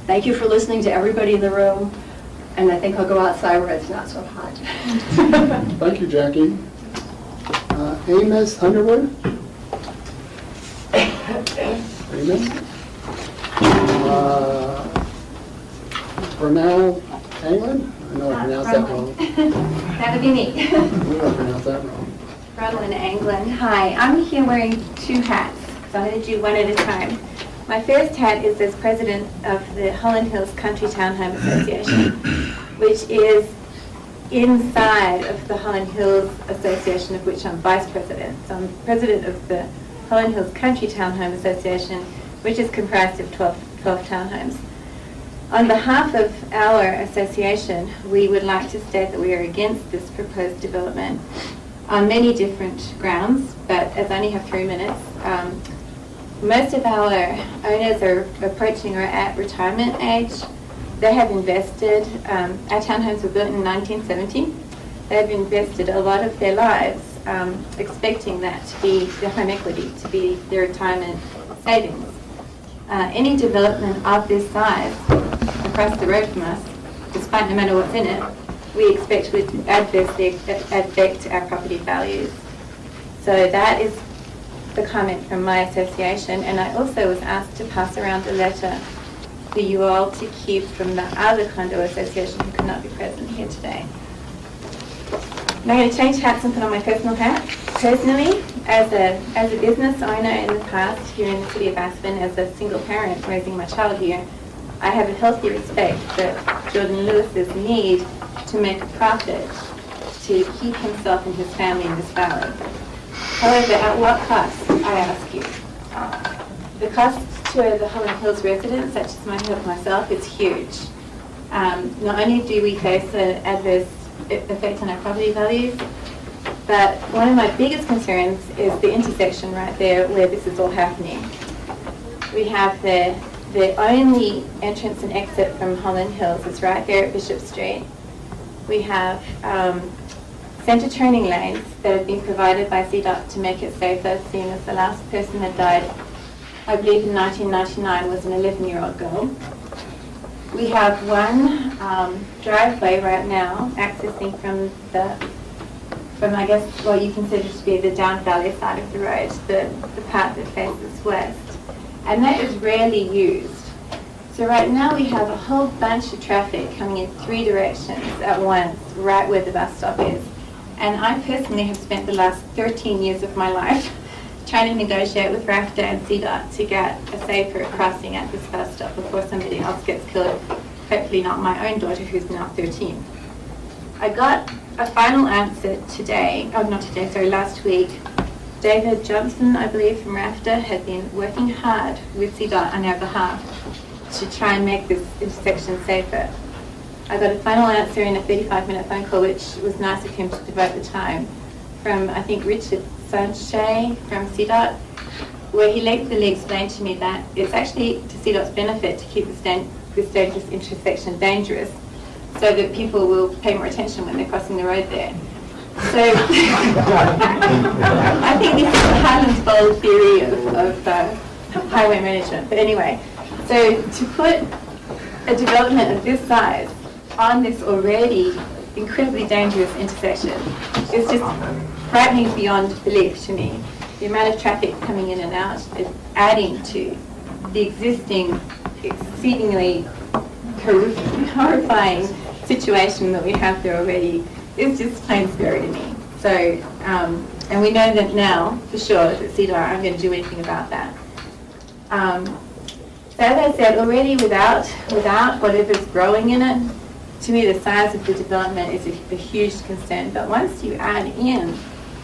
thank you for listening to everybody in the room. And I think I'll go outside where it's not so hot. Thank you, Jackie. Amos Underwood? Amos? Bernal Anglin? I know I pronounced that wrong. That would be me. I know I pronounced that wrong. Bronwyn Anglin. Hi, I'm here wearing 2 hats, so I'm going to do one at a time. My first hat is as president of the Holland Hills Country Townhome Association, which is inside of the Holland Hills Association, of which I'm vice president. So I'm president of the Holland Hills Country Townhome Association, which is comprised of 12 townhomes. On behalf of our association, we would like to state that we are against this proposed development on many different grounds, but as I only have 3 minutes, most of our owners are approaching or at retirement age. They have invested, our townhomes were built in 1970. They've invested a lot of their lives expecting that to be their home equity, to be their retirement savings. Any development of this size across the road from us, despite no matter what's in it, we expect would adversely affect our property values. So that is the comment from my association, and I also was asked to pass around a letter for you all to keep from the other condo association who could not be present here today. Now I'm going to change hats and put on my personal hat. Personally, as a business owner in the past here in the city of Aspen, as a single parent raising my child here, I have a healthy respect for Jordan Lewis's need to make a profit to keep himself and his family in this valley. However, at what cost, I ask you? The cost to the Holland Hills residents, such as myself, is huge. Not only do we face an adverse effect on our property values, but one of my biggest concerns is the intersection right there where this is all happening. We have the only entrance and exit from Holland Hills is right there at Bishop Street. We have centre turning lanes that have been provided by CDOT to make it safer, seeing as the last person that died, I believe in 1999, was an 11-year-old girl. We have one driveway right now accessing from I guess what you consider to be the down valley side of the road, the part that faces west. And that is rarely used. So right now we have a whole bunch of traffic coming in 3 directions at once, right where the bus stop is. And I personally have spent the last 13 years of my life trying to negotiate with RAFTA and CDOT to get a safer crossing at this bus stop before somebody else gets killed. Hopefully not my own daughter, who's now 13. I got a final answer today, oh not today, sorry, last week. David Johnson, I believe, from RAFTA had been working hard with CDOT on our behalf to try and make this intersection safer. I got a final answer in a 35-minute phone call, which was nice of him to devote the time, from, I think, Richard Sanchez from CDOT, where he lengthily explained to me that it's actually to CDOT's benefit to keep this dangerous intersection dangerous, so that people will pay more attention when they're crossing the road there. So I think this is the Highlands Bowl theory of highway management. But anyway, so to put a development of this size on this already incredibly dangerous intersection is just frightening beyond belief to me. The amount of traffic coming in and out is adding to the existing exceedingly horrifying situation that we have there already. It's just plain scary to me. So, and we know that now, for sure, that CDOT aren't going to do anything about that. So as I said, already without whatever's growing in it, to me the size of the development is a huge concern. But once you add in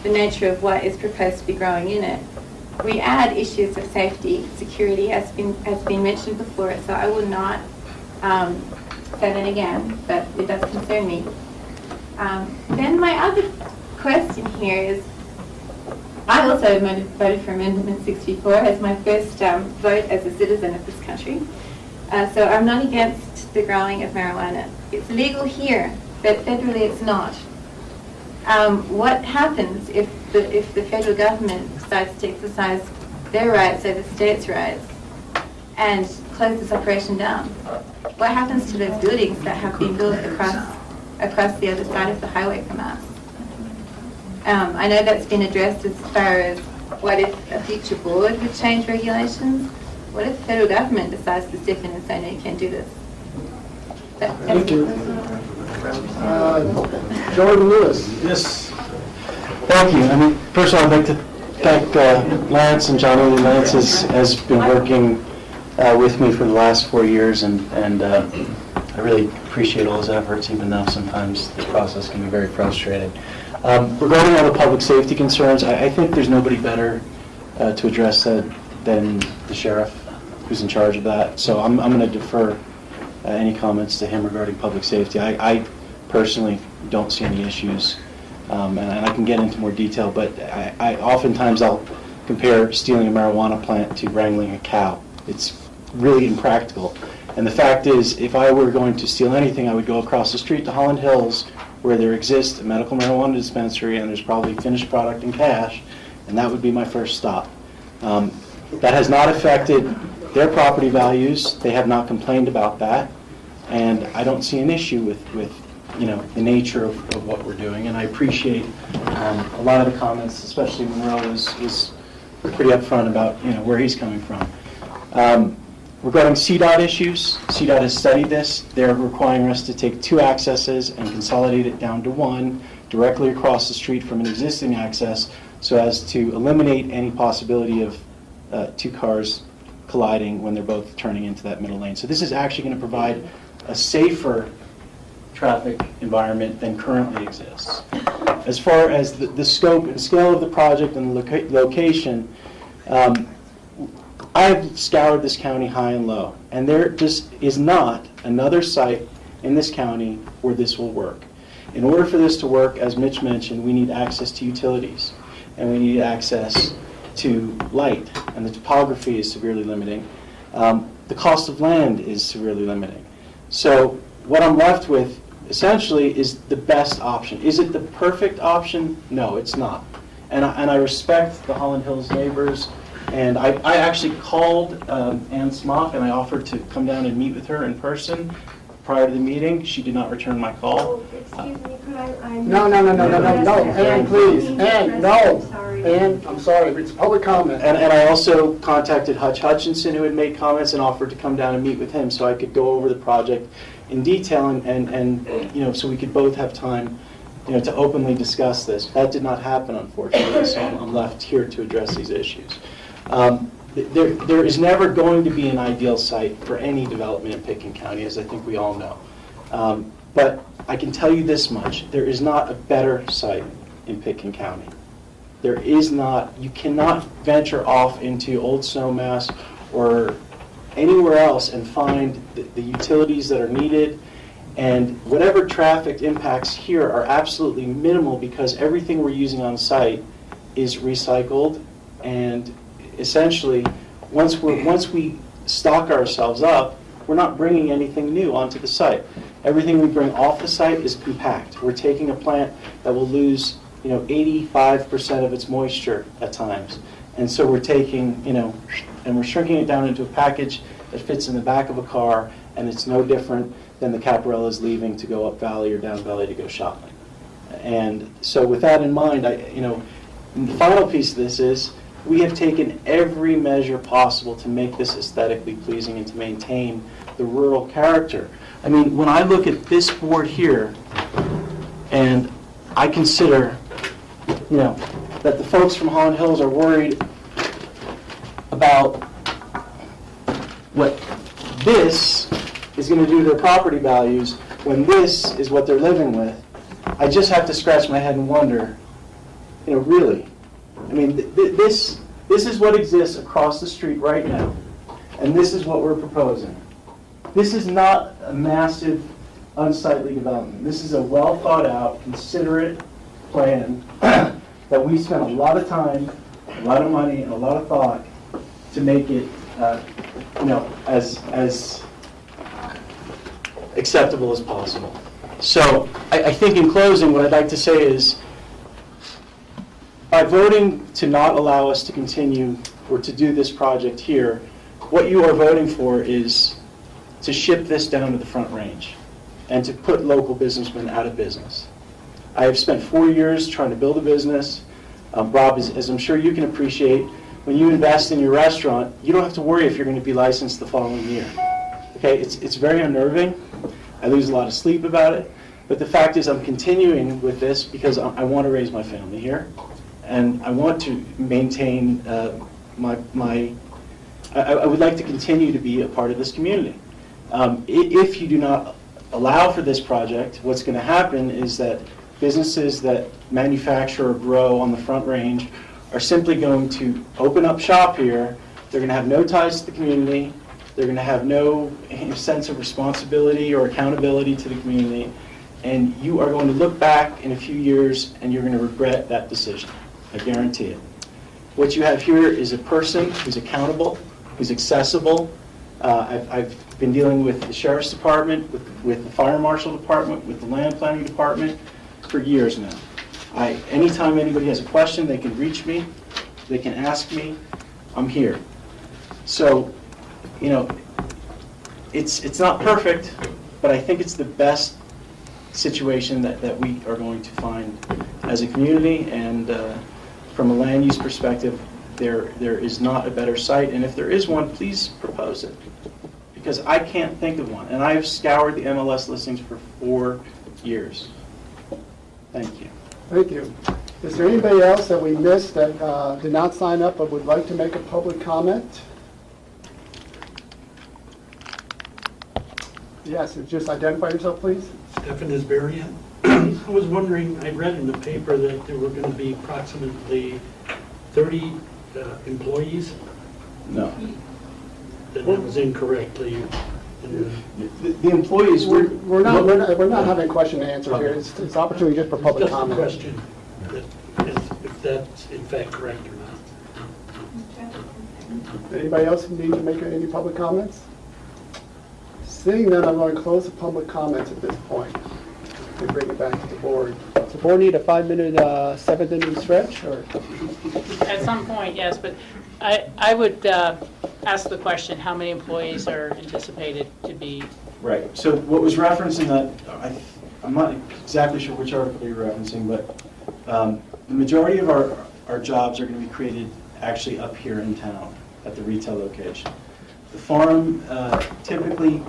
the nature of what is proposed to be growing in it, we add issues of safety, security, as been mentioned before, so I will not say that again, but it does concern me. Then my other question here is, I also voted for Amendment 64 as my first vote as a citizen of this country. So I'm not against the growing of marijuana. It's legal here, but federally it's not. What happens if the federal government decides to exercise their rights over the state's rights and close this operation down? What happens to those buildings that have been built across the other side of the highway from us? I know that's been addressed as far as what if a future board would change regulations? What if the federal government decides to step in and say, no, you can't do this? Thank you. Jordan Lewis. Yes. Thank you. I mean, first of all, I'd like to thank Lance and Johnny. Lance has been working with me for the last 4 years, and I really appreciate all his efforts, even though sometimes this process can be very frustrating. Regarding all the public safety concerns, I think there's nobody better to address that than the sheriff, who's in charge of that. So I'm going to defer any comments to him regarding public safety. I personally don't see any issues, and I can get into more detail, but I oftentimes I'll compare stealing a marijuana plant to wrangling a cow. It's really impractical. And the fact is, if I were going to steal anything, I would go across the street to Holland Hills, where there exists a medical marijuana dispensary, and there's probably finished product and cash, and that would be my first stop. That has not affected their property values. They have not complained about that, and I don't see an issue with the nature of what we're doing. And I appreciate a lot of the comments, especially Monroe was pretty upfront about where he's coming from. Regarding CDOT issues, CDOT has studied this. They're requiring us to take 2 accesses and consolidate it down to 1 directly across the street from an existing access, so as to eliminate any possibility of 2 cars colliding when they're both turning into that middle lane. So this is actually going to provide a safer traffic environment than currently exists. As far as the scope and scale of the project and the location, I've scoured this county high and low, and there just is not another site in this county where this will work. In order for this to work, as Mitch mentioned, we need access to utilities, and we need access to light, and the topography is severely limiting. The cost of land is severely limiting. So what I'm left with, essentially, is the best option. Is it the perfect option? No, it's not. And I respect the Holland Hills neighbors. And I actually called Ann Smock, and I offered to come down and meet with her in person prior to the meeting. She did not return my call. Excuse me, could I... No, Ann, please. Ann, no. Ann, I'm sorry, it's public comment. And I also contacted Hutch Hutchinson, who had made comments, and offered to come down and meet with him so I could go over the project in detail, and so we could both have time to openly discuss this. That did not happen, unfortunately, so I'm left here to address these issues. There is never going to be an ideal site for any development in Pitkin County, as I think we all know. But I can tell you this much, there is not a better site in Pitkin County. There is not, you cannot venture off into Old Snowmass or anywhere else and find the utilities that are needed, and whatever traffic impacts here are absolutely minimal because everything we're using on site is recycled, and essentially once we stock ourselves up, we're not bringing anything new onto the site. Everything we bring off the site is compact. We're taking a plant that will lose 85% of its moisture at times. And so we're taking, and we're shrinking it down into a package that fits in the back of a car, and it's no different than the Caparellas leaving to go up valley or down valley to go shopping. And so with that in mind, the final piece of this is we have taken every measure possible to make this aesthetically pleasing and to maintain the rural character. I mean, when I look at this board here, and I consider, that the folks from Holland Hills are worried about what this is going to do to their property values when this is what they're living with, I just have to scratch my head and wonder, really? I mean, this is what exists across the street right now, and this is what we're proposing. This is not a massive, unsightly development. This is a well-thought-out, considerate plan that we spent a lot of time, a lot of money, and a lot of thought to make it, as acceptable as possible. So I think in closing, what I'd like to say is, by voting to not allow us to continue or to do this project here, what you are voting for is to ship this down to the Front Range and to put local businessmen out of business. I have spent 4 years trying to build a business. Rob, as I'm sure you can appreciate, when you invest in your restaurant, you don't have to worry if you're going to be licensed the following year. Okay, it's very unnerving. I lose a lot of sleep about it. But the fact is I'm continuing with this because I want to raise my family here. And I want to maintain I would like to continue to be a part of this community. If you do not allow for this project, what's going to happen is that businesses that manufacture or grow on the Front Range are simply going to open up shop here. They're going to have no ties to the community. They're going to have no sense of responsibility or accountability to the community. And you are going to look back in a few years and you're going to regret that decision. I guarantee it. What you have here is a person who's accountable, who's accessible. I've been dealing with the Sheriff's Department, with the Fire Marshal Department, with the Land Planning Department for years now. Anytime anybody has a question, they can reach me, they can ask me, I'm here. So, it's not perfect, but I think it's the best situation that we are going to find as a community, and from a land use perspective, there is not a better site, and if there is one, please propose it, because I can't think of one, and I've scoured the MLS listings for 4 years. Thank you. Thank you. Is there anybody else that we missed that did not sign up but would like to make a public comment? Yes, just identify yourself, please. Stefan Isbarian. I was wondering, I read in the paper that there were going to be approximately 30 employees. No. Then that was incorrectly. The employees we're not having question and answer here. It's opportunity just for public comment. Just a question, if that's in fact correct or not. Anybody else need to make any public comments? Seeing none, I'm going to close the public comments at this point and bring it back to the board. Does the board need a 5-minute, 7th-inning stretch? Or? At some point, yes, but I would ask the question, how many employees are anticipated to be? Right. So what was referenced in that, I'm not exactly sure which article you're referencing, but the majority of our jobs are going to be created actually up here in town at the retail location. The farm typically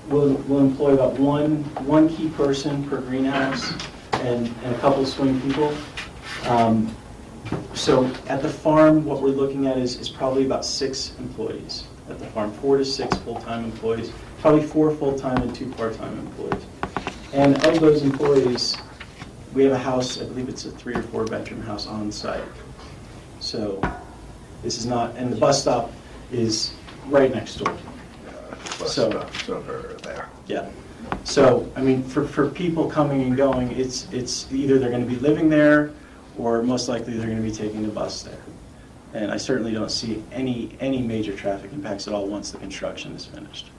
will employ about one key person per greenhouse. and a couple of swing people. So at the farm, what we're looking at is probably about 6 employees at the farm, 4 to 6 full-time employees, probably 4 full-time and 2 part-time employees. And of those employees, we have a house, I believe it's a 3 or 4 bedroom house on site. So this is not, and the bus stop is right next door. So over there. yeah. So, I mean, for people coming and going, it's either they're going to be living there or most likely they're going to be taking the bus there. And I certainly don't see any major traffic impacts at all once the construction is finished.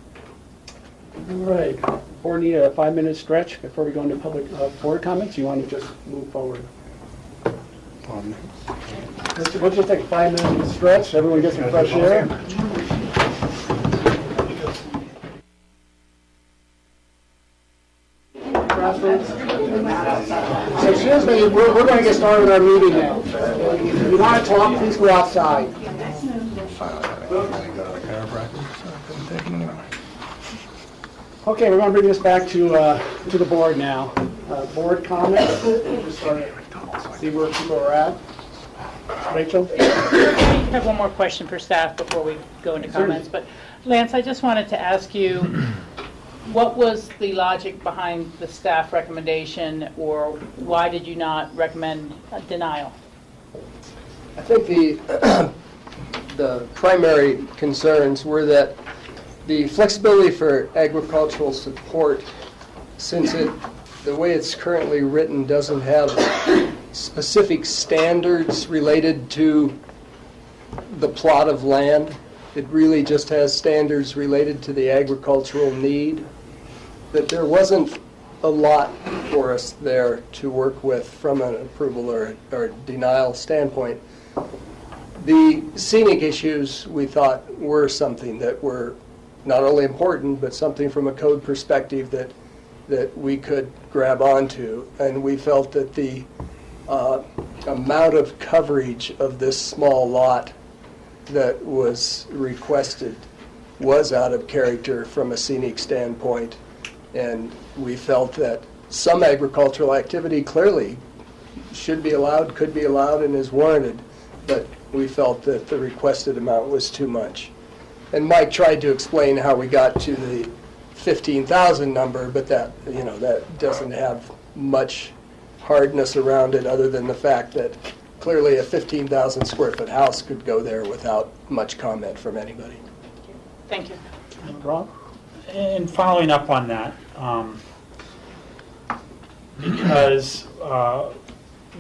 All right. Board need a 5-minute stretch before we go into public board comments. You want to just move forward? We'll just take a 5-minute stretch. Everyone gets some fresh air. So excuse me, we're going to get started with our meeting now. If you want to talk, please go outside. Okay, we're going to bring this back to the board now. Board comments. Just sort of see where people are at. Rachel? I have one more question for staff before we go into comments. But Lance, I just wanted to ask you, what was the logic behind the staff recommendation, or why did you not recommend denial? I think the primary concerns were that the flexibility for agricultural support, since the way it's currently written doesn't have specific standards related to the plot of land. It really just has standards related to the agricultural need. That there wasn't a lot for us there to work with from an approval or denial standpoint. The scenic issues, we thought, were something that were not only important, but something from a code perspective that we could grab onto. And we felt that the amount of coverage of this small lot that was requested was out of character from a scenic standpoint. And we felt that some agricultural activity clearly should be allowed, could be allowed, and is warranted. But we felt that the requested amount was too much. And Mike tried to explain how we got to the 15,000 number, but that doesn't have much hardness around it other than the fact that clearly a 15,000 square foot house could go there without much comment from anybody. Thank you. Rob? And following up on that, because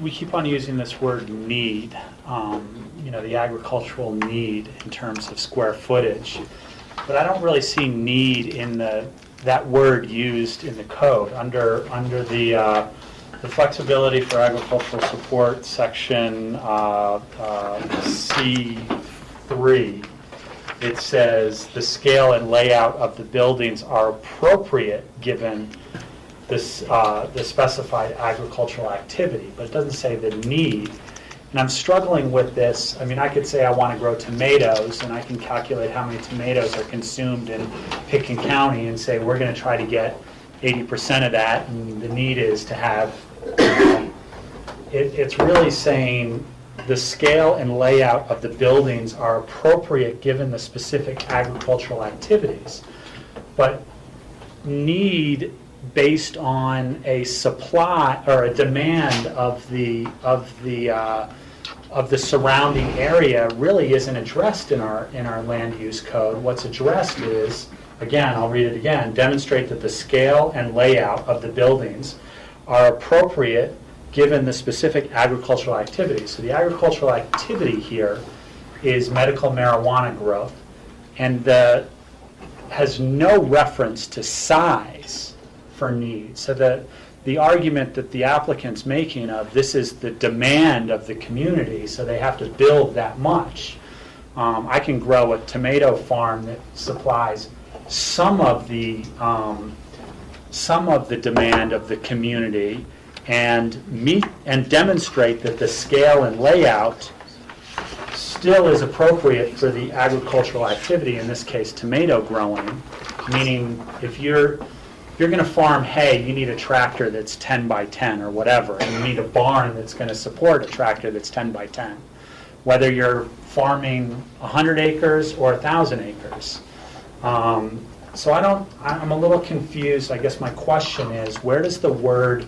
we keep on using this word need, the agricultural need in terms of square footage, but I don't really see need in that word used in the code. Under the flexibility for agricultural support section C3, it says the scale and layout of the buildings are appropriate given this, the specified agricultural activity, but it doesn't say the need. And I'm struggling with this. I mean, I could say I want to grow tomatoes, and I can calculate how many tomatoes are consumed in Pitkin County and say we're going to try to get 80% of that, and the need is to have, it's really saying the scale and layout of the buildings are appropriate given the specific agricultural activities. But need based on a supply or a demand of the surrounding area really isn't addressed in our land use code. What's addressed is, again, I'll read it again, demonstrate that the scale and layout of the buildings are appropriate given the specific agricultural activity. So the agricultural activity here is medical marijuana growth, and has no reference to size for need. So the argument that the applicant's making of this is the demand of the community, so they have to build that much. I can grow a tomato farm that supplies some of the demand of the community and meet and demonstrate that the scale and layout still is appropriate for the agricultural activity, in this case tomato growing, meaning if you're you're going to farm hay, you need a tractor that's 10 by 10 or whatever, and you need a barn that's going to support a tractor that's 10 by 10. Whether you're farming 100 acres or 1,000 acres. So I'm a little confused. I guess my question is, where does the word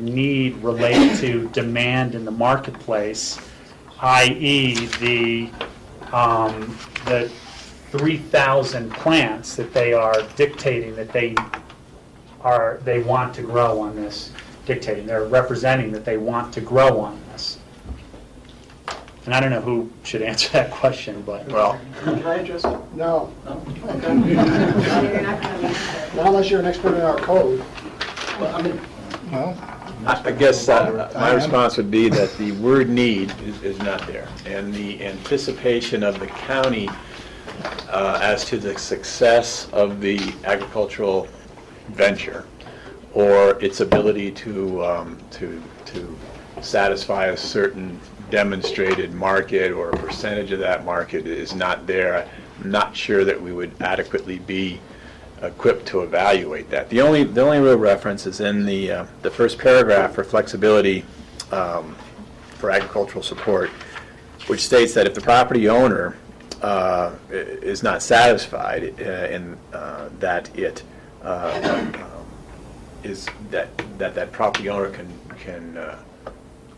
need relate to demand in the marketplace, i.e. the 3,000 plants that they are dictating that they want to grow on this, they're representing that they want to grow on this. And I don't know who should answer that question, but. Well. Can I address it? No. Okay. Not unless you're an expert in our code. I guess my response would be that the word need is not there. And the anticipation of the county as to the success of the agricultural venture or its ability to satisfy a certain demonstrated market or a percentage of that market is not there. I'm not sure that we would adequately be equipped to evaluate that. The only real reference is in the first paragraph for flexibility for agricultural support, which states that if the property owner is not satisfied in that it is that property owner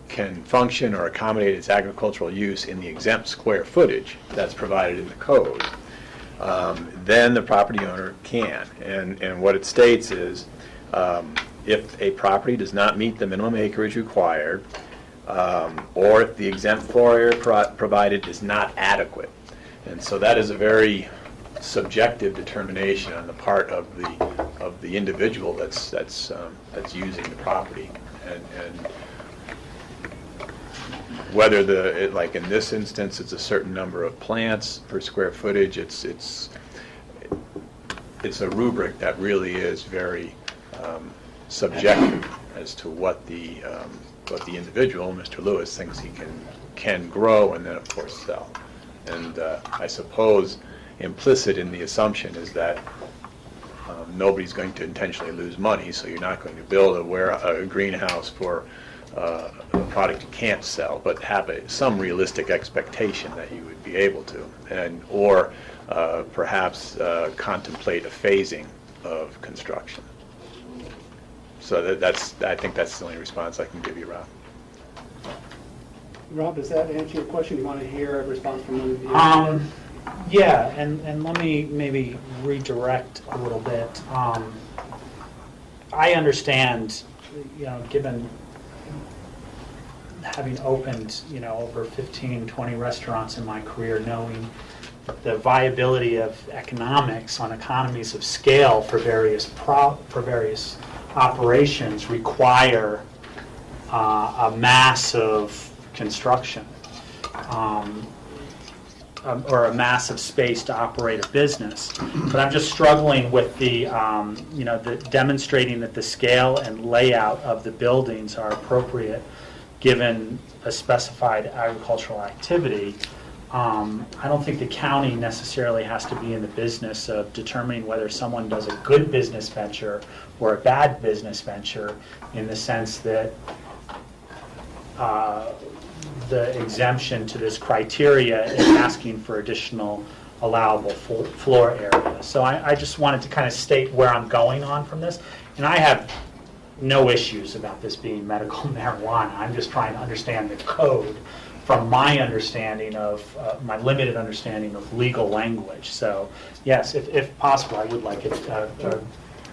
can function or accommodate its agricultural use in the exempt square footage that's provided in the code, then the property owner can. And what it states is if a property does not meet the minimum acreage required, or if the exempt floor area provided is not adequate. And so that is a very subjective determination on the part of the individual that's using the property. And whether like in this instance, it's a certain number of plants per square footage. It's a rubric that really is very subjective as to what the individual, Mr. Lewis, thinks he can grow and then of course sell. And I suppose implicit in the assumption is that nobody's going to intentionally lose money, so you're not going to build a greenhouse for a product you can't sell, but have some realistic expectation that you would be able to, or perhaps contemplate a phasing of construction. So I think that's the only response I can give you, Rob. Rob, does that answer your question? You want to hear a response from one of you? Yeah, and let me maybe redirect a little bit. I understand, given having opened, over 15, 20 restaurants in my career, knowing the viability of economics on economies of scale for various operations require a massive construction or a massive space to operate a business. But I'm just struggling with the demonstrating that the scale and layout of the buildings are appropriate given a specified agricultural activity. I don't think the county necessarily has to be in the business of determining whether someone does a good business venture or a bad business venture, in the sense that the exemption to this criteria is asking for additional allowable floor area. So I just wanted to kind of state where I'm going on from this. And I have no issues about this being medical marijuana. I'm just trying to understand the code from my understanding of, my limited understanding of legal language. So yes, if possible, I would like an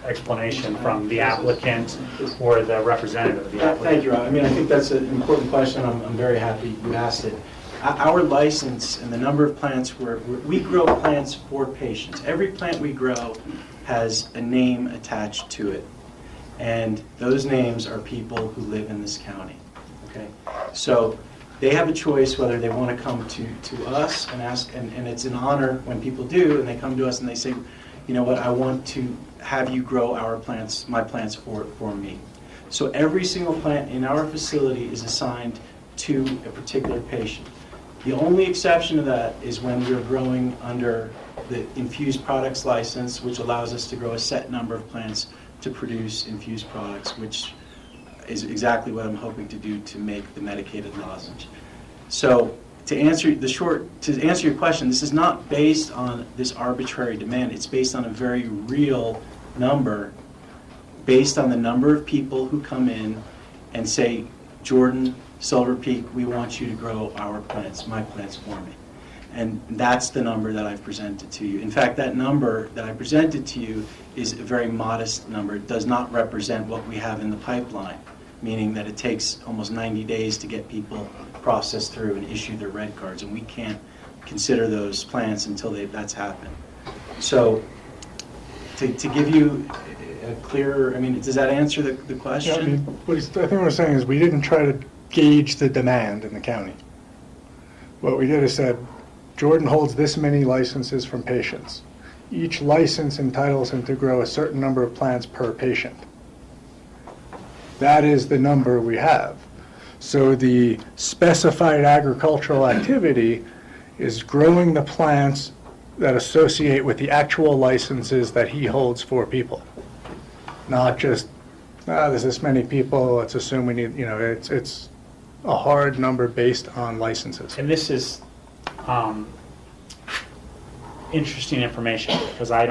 explanation from the applicant or the representative of the applicant. Thank you, Rob. I think that's an important question. I'm very happy you asked it. Our license and the number of plants, we grow plants for patients. Every plant we grow has a name attached to it. And those names are people who live in this county. Okay, so they have a choice whether they want to come to us and ask, and it's an honor when people do, and they come to us and they say, you know what, I want to have you grow my plants for me. So every single plant in our facility is assigned to a particular patient. The only exception to that is when we're growing under the infused products license, which allows us to grow a set number of plants to produce infused products, which is exactly what I'm hoping to do to make the medicated lozenge. So to answer your question, this is not based on this arbitrary demand. It's based on a very real number, based on the number of people who come in and say, Jordan, Silver Peak, we want you to grow our plants, my plants for me. And that's the number that I've presented to you. In fact, that number that I presented to you is a very modest number. It does not represent what we have in the pipeline, meaning that it takes almost 90 days to get people processed through and issue their red cards, and we can't consider those plants until that's happened. So to give you a clearer, I mean, does that answer the question? Yeah, I mean, I think what we're saying is we didn't try to gauge the demand in the county. What we did is said, Jordan holds this many licenses from patients. Each license entitles him to grow a certain number of plants per patient. That is the number we have. So the specified agricultural activity is growing the plants that associate with the actual licenses that he holds for people. Not just, there's this many people, let's assume we need, it's a hard number based on licenses. And this is interesting information, because I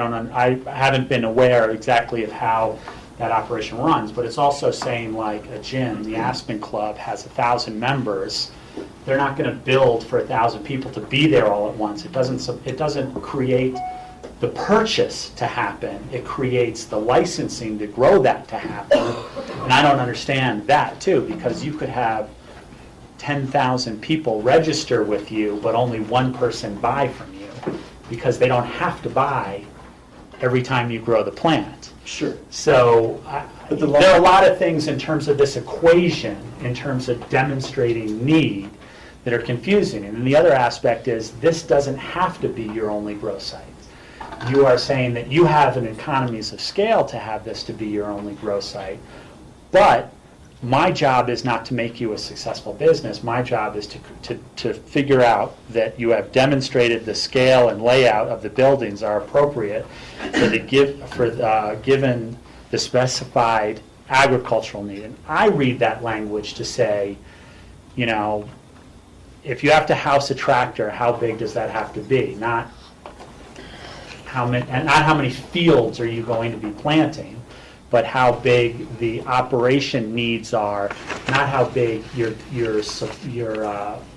haven't been aware exactly of how that operation runs, but it's also saying, like a gym, the Aspen Club has 1,000 members. They're not going to build for 1,000 people to be there all at once. It doesn't create the purchase to happen. It creates the licensing to grow that to happen. And I don't understand that too, because you could have 10,000 people register with you, but only one person buy from you, because they don't have to buy every time you grow the plant. Sure. So there are a lot of things in terms of this equation, in terms of demonstrating need, that are confusing. And then the other aspect is this doesn't have to be your only grow site. You are saying that you have an economies of scale to have this to be your only grow site, but my job is not to make you a successful business. My job is to figure out that you have demonstrated the scale and layout of the buildings are appropriate for given the specified agricultural need. And I read that language to say, if you have to house a tractor, how big does that have to be? Not how many fields are you going to be planting, but how big the operation needs are, not how big your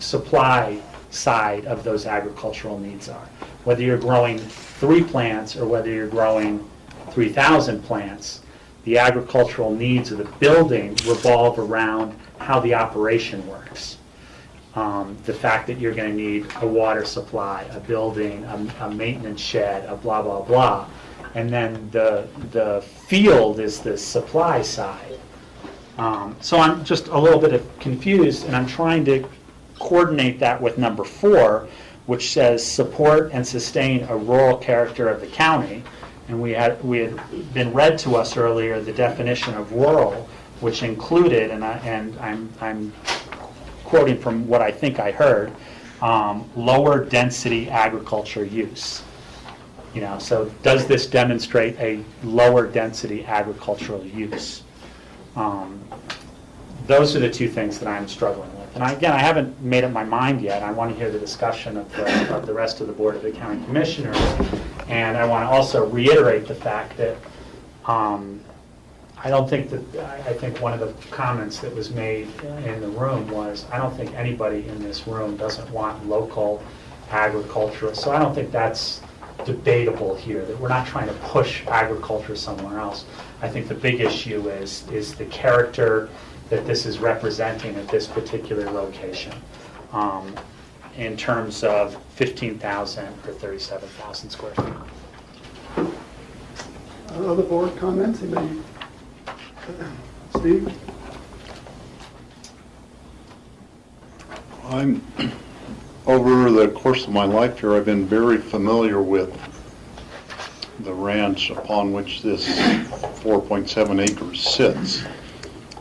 supply side of those agricultural needs are. Whether you're growing 3 plants or whether you're growing 3,000 plants, the agricultural needs of the building revolve around how the operation works. The fact that you're going to need a water supply, a building, a maintenance shed, a blah, blah, blah. And then the field is the supply side. So I'm just a little bit confused, and I'm trying to coordinate that with number 4, which says support and sustain a rural character of the county. And we had been read to us earlier the definition of rural, which included, and I'm quoting from what I think I heard, lower density agriculture use. So does this demonstrate a lower density agricultural use? Those are the 2 things that I'm struggling with. And again, I haven't made up my mind yet. I want to hear the discussion of the rest of the Board of the County Commissioners. And I want to also reiterate the fact that I think one of the comments that was made in the room was, I don't think anybody in this room doesn't want local agriculture. So I don't think that's debatable here, that we're not trying to push agriculture somewhere else. I think the big issue is the character that this is representing at this particular location in terms of 15,000 or 37,000 square feet. Other board comments? Anybody? Steve? Over the course of my life here, I've been very familiar with the ranch upon which this 4.7 acres sits.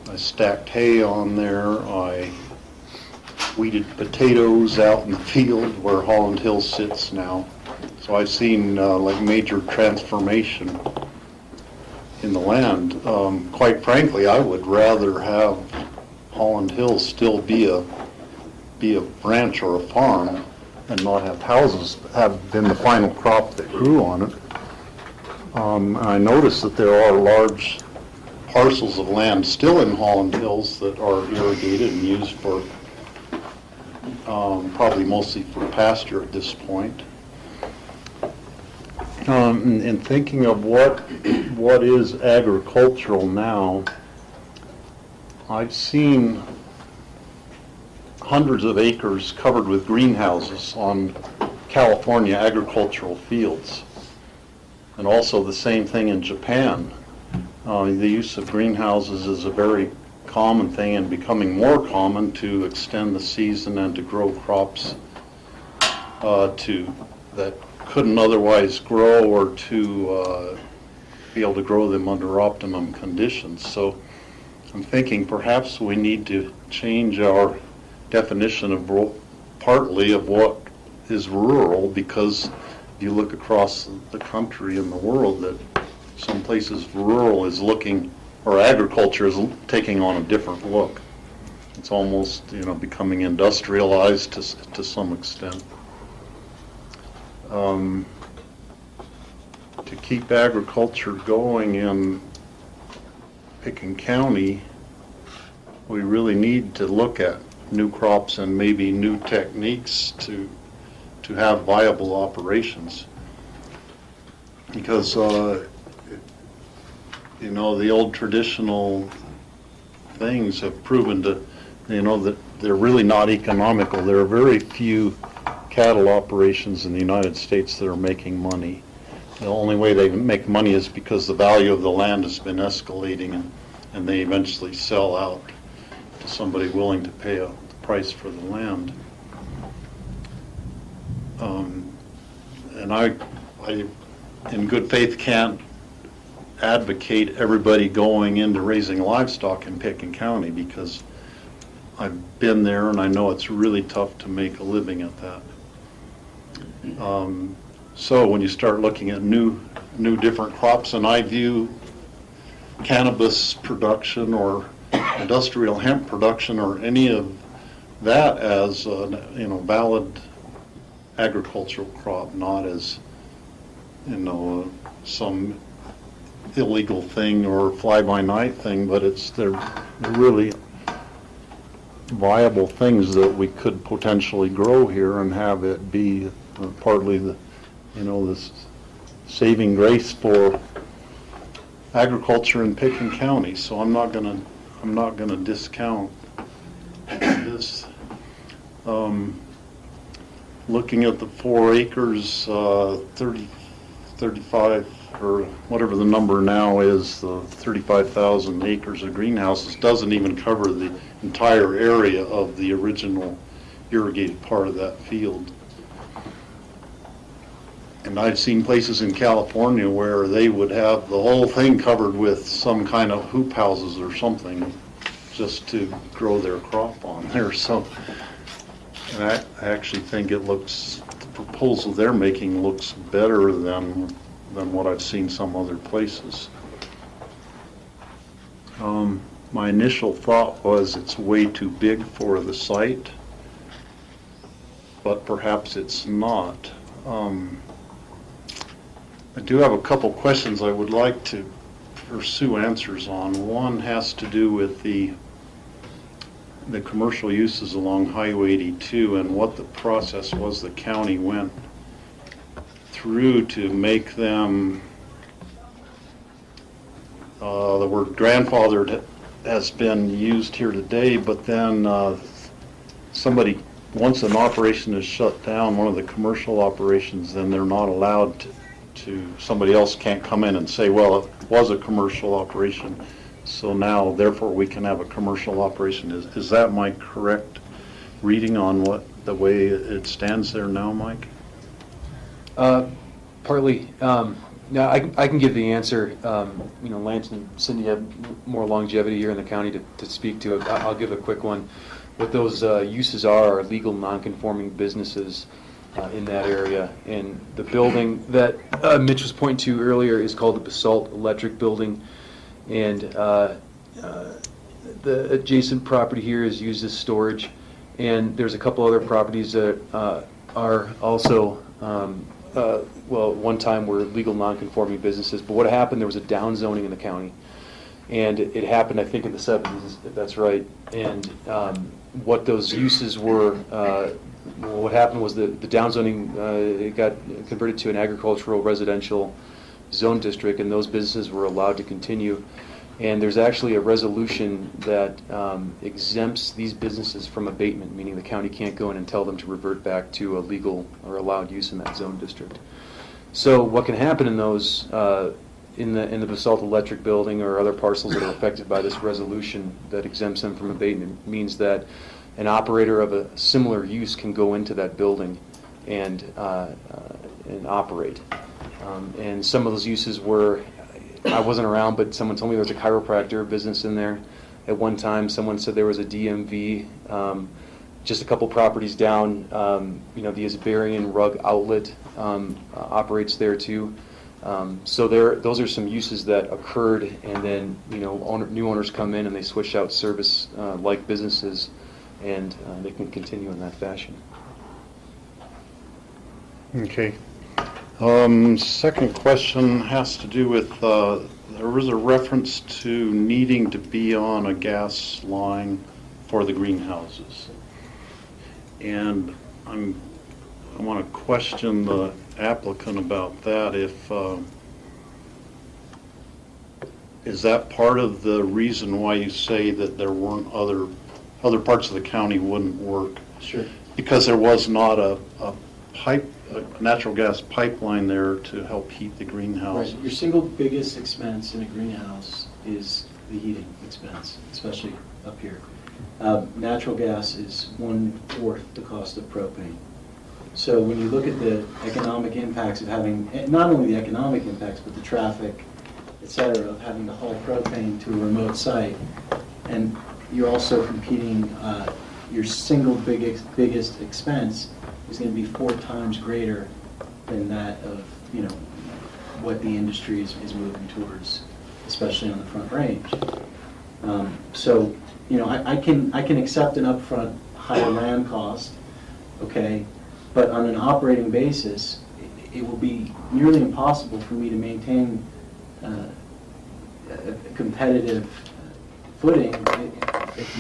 I stacked hay on there. I weeded potatoes out in the field where Holland Hill sits now. It's So I've seen like major transformation in the land. Quite frankly, I would rather have Holland Hills still be a ranch or a farm and not have houses have been the final crop that grew on it. I noticed that there are large parcels of land still in Holland Hills that are irrigated and used for probably mostly for pasture at this point. In thinking of what is agricultural now, I've seen hundreds of acres covered with greenhouses on California agricultural fields. And also the same thing in Japan. The use of greenhouses is a very common thing and becoming more common to extend the season and to grow crops that couldn't otherwise grow, or to be able to grow them under optimum conditions. So I'm thinking perhaps we need to change our definition of partly of what is rural, because if you look across the country and the world, that some places rural is looking, or agriculture is taking on a different look. It's almost, becoming industrialized to some extent. To keep agriculture going in Picken County, we really need to look at new crops and maybe new techniques to have viable operations. Because the old traditional things have proven to, that they're really not economical. There are very few cattle operations in the United States that are making money. The only way they make money is because the value of the land has been escalating, and they eventually sell out to somebody willing to pay a price for the land. And I, in good faith, can't advocate everybody going into raising livestock in Picken County, because I've been there and I know it's really tough to make a living at that. So when you start looking at new different crops, and I view cannabis production or industrial hemp production or any of that as a valid agricultural crop, not as some illegal thing or fly-by-night thing, but they're really viable things that we could potentially grow here and have it be partly this saving grace for agriculture in Picken County. So I'm not gonna discount this. Looking at the 4 acres, 35, or whatever the number now is, the 35,000 acres of greenhouses doesn't even cover the entire area of the original irrigated part of that field. And I've seen places in California where they would have the whole thing covered with some kind of hoop houses or something just to grow their crop on there. So, and I actually think the proposal they're making looks better than what I've seen some other places. My initial thought was it's way too big for the site, but perhaps it's not. I do have a couple questions I would like to pursue answers on. One has to do with the commercial uses along Highway 82 and what the process was the county went through to make them, the word grandfathered has been used here today, but then once an operation is shut down, one of the commercial operations, then they're not allowed somebody else can't come in and say, well, it was a commercial operation, so now therefore we can have a commercial operation. Is that my correct reading on the way it stands there now, Mike? Partly. Now, I can give the answer. Lance and Cindy have more longevity here in the county to speak to it. I'll give a quick one. What those uses are legal non-conforming businesses in that area. And the building that Mitch was pointing to earlier is called the Basalt Electric Building. And the adjacent property here is used as storage. And there's a couple other properties that are also, well, one time were legal non-conforming businesses. But what happened, there was a downzoning in the county. And it happened, I think, in the 70s, if that's right. And what those uses were, what happened was the downzoning, it got converted to an agricultural residential zone district, and those businesses were allowed to continue. And there's actually a resolution that exempts these businesses from abatement, meaning the county can't go in and tell them to revert back to a legal or allowed use in that zone district. So what can happen in those, in the Basalt Electric Building or other parcels that are affected by this resolution that exempts them from abatement, means that an operator of a similar use can go into that building and operate. And some of those uses were, I wasn't around, but someone told me there was a chiropractor business in there. At one time, someone said there was a DMV. Just a couple properties down, the Asbarian Rug Outlet operates there too. So those are some uses that occurred, and then new owners come in and they switch out service like businesses, and they can continue in that fashion. Okay. Second question has to do with there was a reference to needing to be on a gas line for the greenhouses, and I want to question the applicant about that. If is that part of the reason why you say that there weren't other parts of the county wouldn't work? Sure. Because there was not a natural gas pipeline there to help heat the greenhouse. Right. Your single biggest expense in a greenhouse is the heating expense, especially up here. Natural gas is 1/4 the cost of propane. So when you look at the economic impacts of having, not only the economic impacts, but the traffic, et cetera, of having to haul propane to a remote site, and you're also competing, your single biggest expense is going to be 4 times greater than that of, what the industry is moving towards, especially on the Front Range. So, I can accept an upfront higher land cost, okay, but on an operating basis, it will be nearly impossible for me to maintain a competitive footing if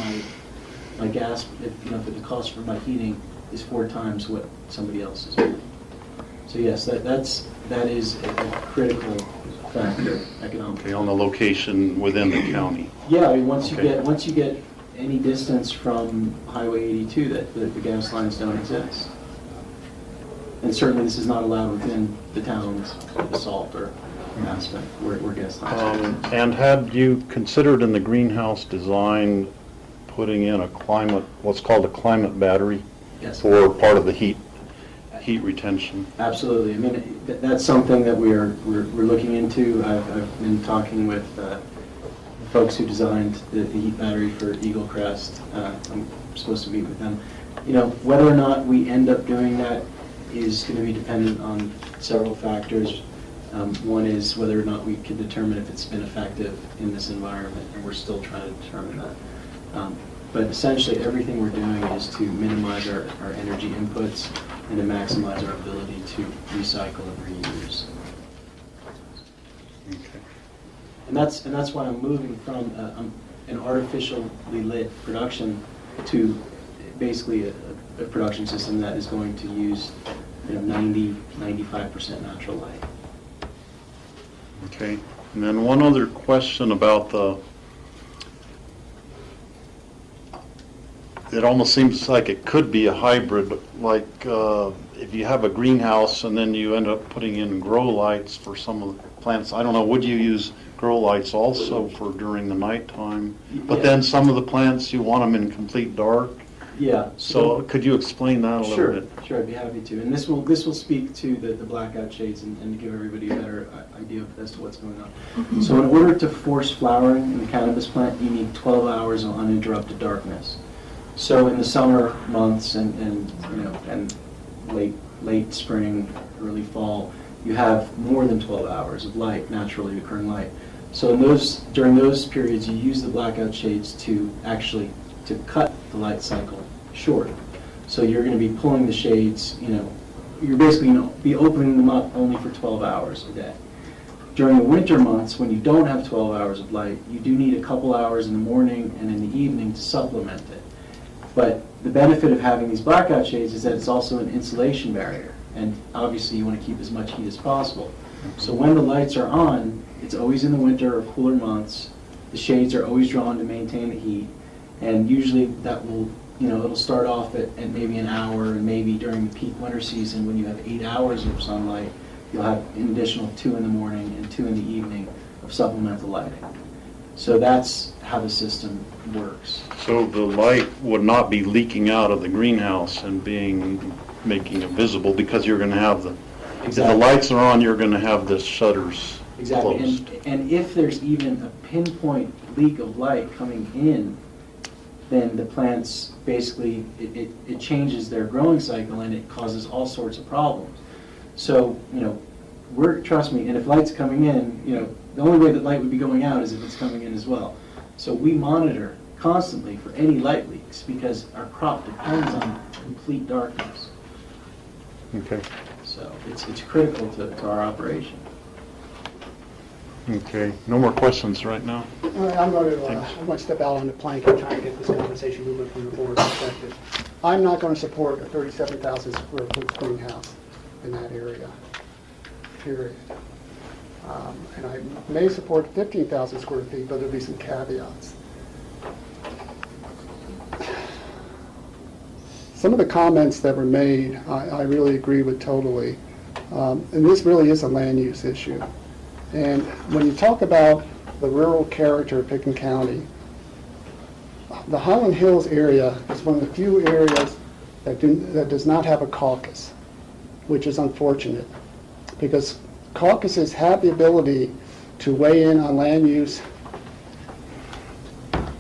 my gas, if the cost for my heating is 4 times what somebody else is doing. So yes, that is a critical factor economically. Okay, on the location within the county. Yeah, I mean, once you get any distance from Highway 82, that the gas lines don't exist. And certainly this is not allowed within the town's Basalt or Aspen where gas lines are. And had you considered in the greenhouse design putting in what's called a climate battery? Yes. For part of the heat retention? Absolutely. I mean, that's something that we're looking into. I've been talking with folks who designed the heat battery for Eagle Crest. I'm supposed to meet with them. Whether or not we end up doing that is going to be dependent on several factors. One is whether or not we can determine if it's been effective in this environment, and we're still trying to determine that. But essentially, everything we're doing is to minimize our energy inputs and to maximize our ability to recycle and reuse. Okay. And that's why I'm moving from an artificially lit production to basically a production system that is going to use 90-95% natural light. Okay. And then one other question about it almost seems like it could be a hybrid, like if you have a greenhouse and then you end up putting in grow lights for some of the plants. I don't know, would you use grow lights also for during the nighttime? But then some of the plants, you want them in complete dark? Yeah. So could you explain that a little bit? Sure, I'd be happy to. And this will speak to the blackout shades and give everybody a better idea as to what's going on. So in order to force flowering in the cannabis plant, you need 12 hours of uninterrupted darkness. So in the summer months and late late spring, early fall, you have more than 12 hours of light, naturally occurring light. So during those periods, you use the blackout shades to actually to cut the light cycle short. So you're going to be pulling the shades, you're basically going to be opening them up only for 12 hours a day. During the winter months, when you don't have 12 hours of light, you do need a couple hours in the morning and in the evening to supplement it. But the benefit of having these blackout shades is that it's also an insulation barrier. And obviously you want to keep as much heat as possible. So when the lights are on, it's always in the winter or cooler months. The shades are always drawn to maintain the heat. And usually that will, it'll start off at maybe an hour, and maybe during the peak winter season when you have 8 hours of sunlight, you'll have an additional 2 in the morning and 2 in the evening of supplemental lighting. So that's how the system works. So the light would not be leaking out of the greenhouse and making it visible, because you're going to have if the lights are on, you're going to have the shutters closed. And if there's even a pinpoint leak of light coming in, then the plants basically, it changes their growing cycle and it causes all sorts of problems. So, trust me, and if light's coming in, the only way that light would be going out is if it's coming in as well. So we monitor constantly for any light leaks because our crop depends on complete darkness. Okay. So it's critical to our operation. Okay. No more questions right now? I'm going to step out on the plank and try and get this conversation moving from the board perspective. I'm not going to support a 37,000 square foot greenhouse in that area, period. And I may support 15,000 square feet, but there'll be some caveats. Some of the comments that were made, I really agree with totally. And this really is a land use issue. And when you talk about the rural character of Pickens County, the Highland Hills area is one of the few areas that does not have a caucus, which is unfortunate, because caucuses have the ability to weigh in on land use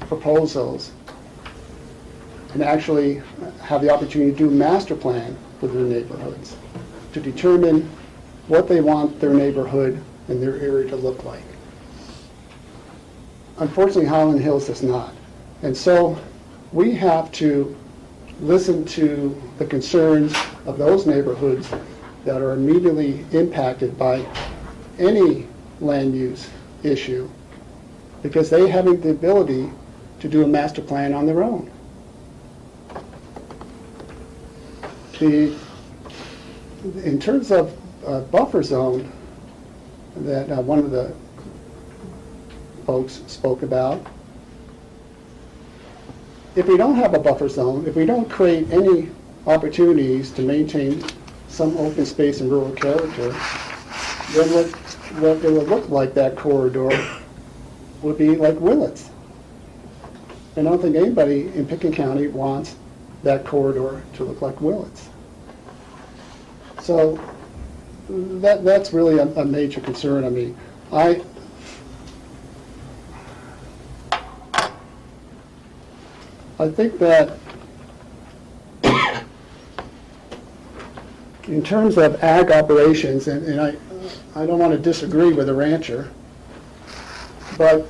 proposals and actually have the opportunity to do a master plan for their neighborhoods, to determine what they want their neighborhood and their area to look like. Unfortunately, Highland Hills does not. And so we have to listen to the concerns of those neighborhoods that are immediately impacted by any land use issue, because they have the ability to do a master plan on their own. In terms of buffer zone that one of the folks spoke about, if we don't have a buffer zone, if we don't create any opportunities to maintain some open space and rural character, then what it would look like, that corridor, would be like Willits. And I don't think anybody in Pickens County wants that corridor to look like Willits. So that's really a major concern. I mean, I think that in terms of ag operations, and I don't want to disagree with the rancher, but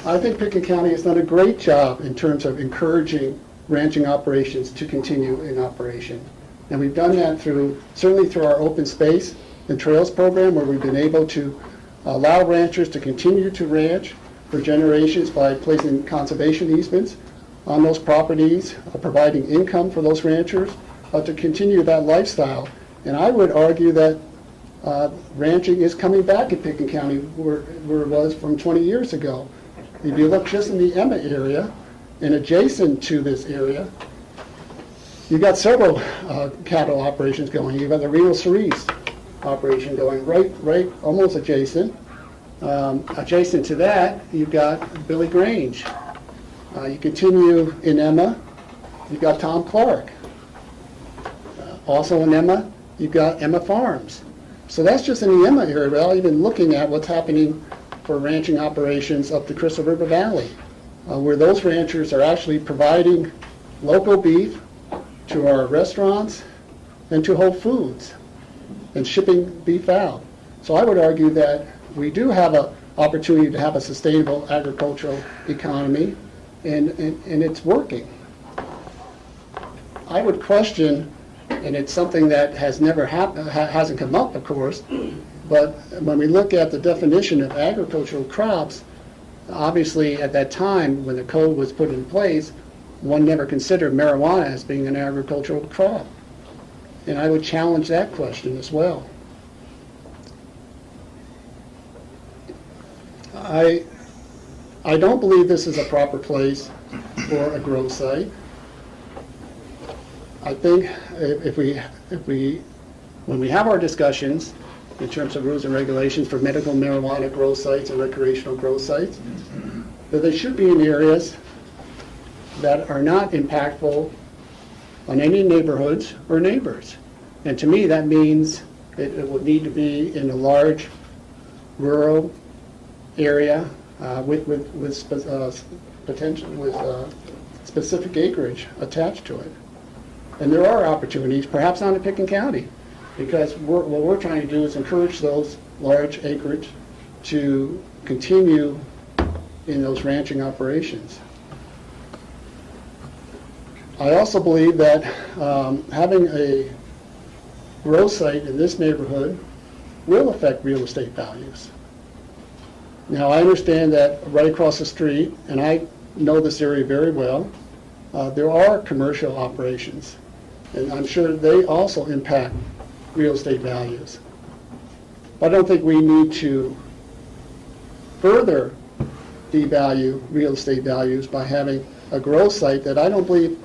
I think Pickens County has done a great job in terms of encouraging ranching operations to continue in operation. And we've done that certainly through our open space and trails program, where we've been able to allow ranchers to continue to ranch for generations by placing conservation easements on those properties, providing income for those ranchers to continue that lifestyle. And I would argue that ranching is coming back in Pickens County where it was from 20 years ago. If you look just in the Emma area and adjacent to this area, you've got several cattle operations going. You've got the Reno Cerise operation going right almost adjacent. Adjacent to that, you've got Billy Grange. You continue in Emma, you've got Tom Clark. Also in Emma, you've got Emma Farms. So that's just in the Emma area, without even looking at what's happening for ranching operations up the Crystal River Valley, where those ranchers are actually providing local beef to our restaurants, into Whole Foods and shipping beef out. So I would argue that we do have an opportunity to have a sustainable agricultural economy, and it's working. I would question, and it's something that has never happened, hasn't come up, of course, but when we look at the definition of agricultural crops, obviously at that time when the code was put in place, one never considered marijuana as being an agricultural crop. And I would challenge that question as well. I don't believe this is a proper place for a grow site. I think when we have our discussions in terms of rules and regulations for medical marijuana grow sites and recreational grow sites, that they should be in areas that are not impactful on any neighborhoods or neighbors. And to me, that means it would need to be in a large rural area with specific acreage attached to it. And there are opportunities, perhaps not in Pickens County, because what we're trying to do is encourage those large acreage to continue in those ranching operations. I also believe that having a grow site in this neighborhood will affect real estate values. Now, I understand that right across the street, and I know this area very well, there are commercial operations, and I'm sure they also impact real estate values. But I don't think we need to further devalue real estate values by having a grow site that I don't believe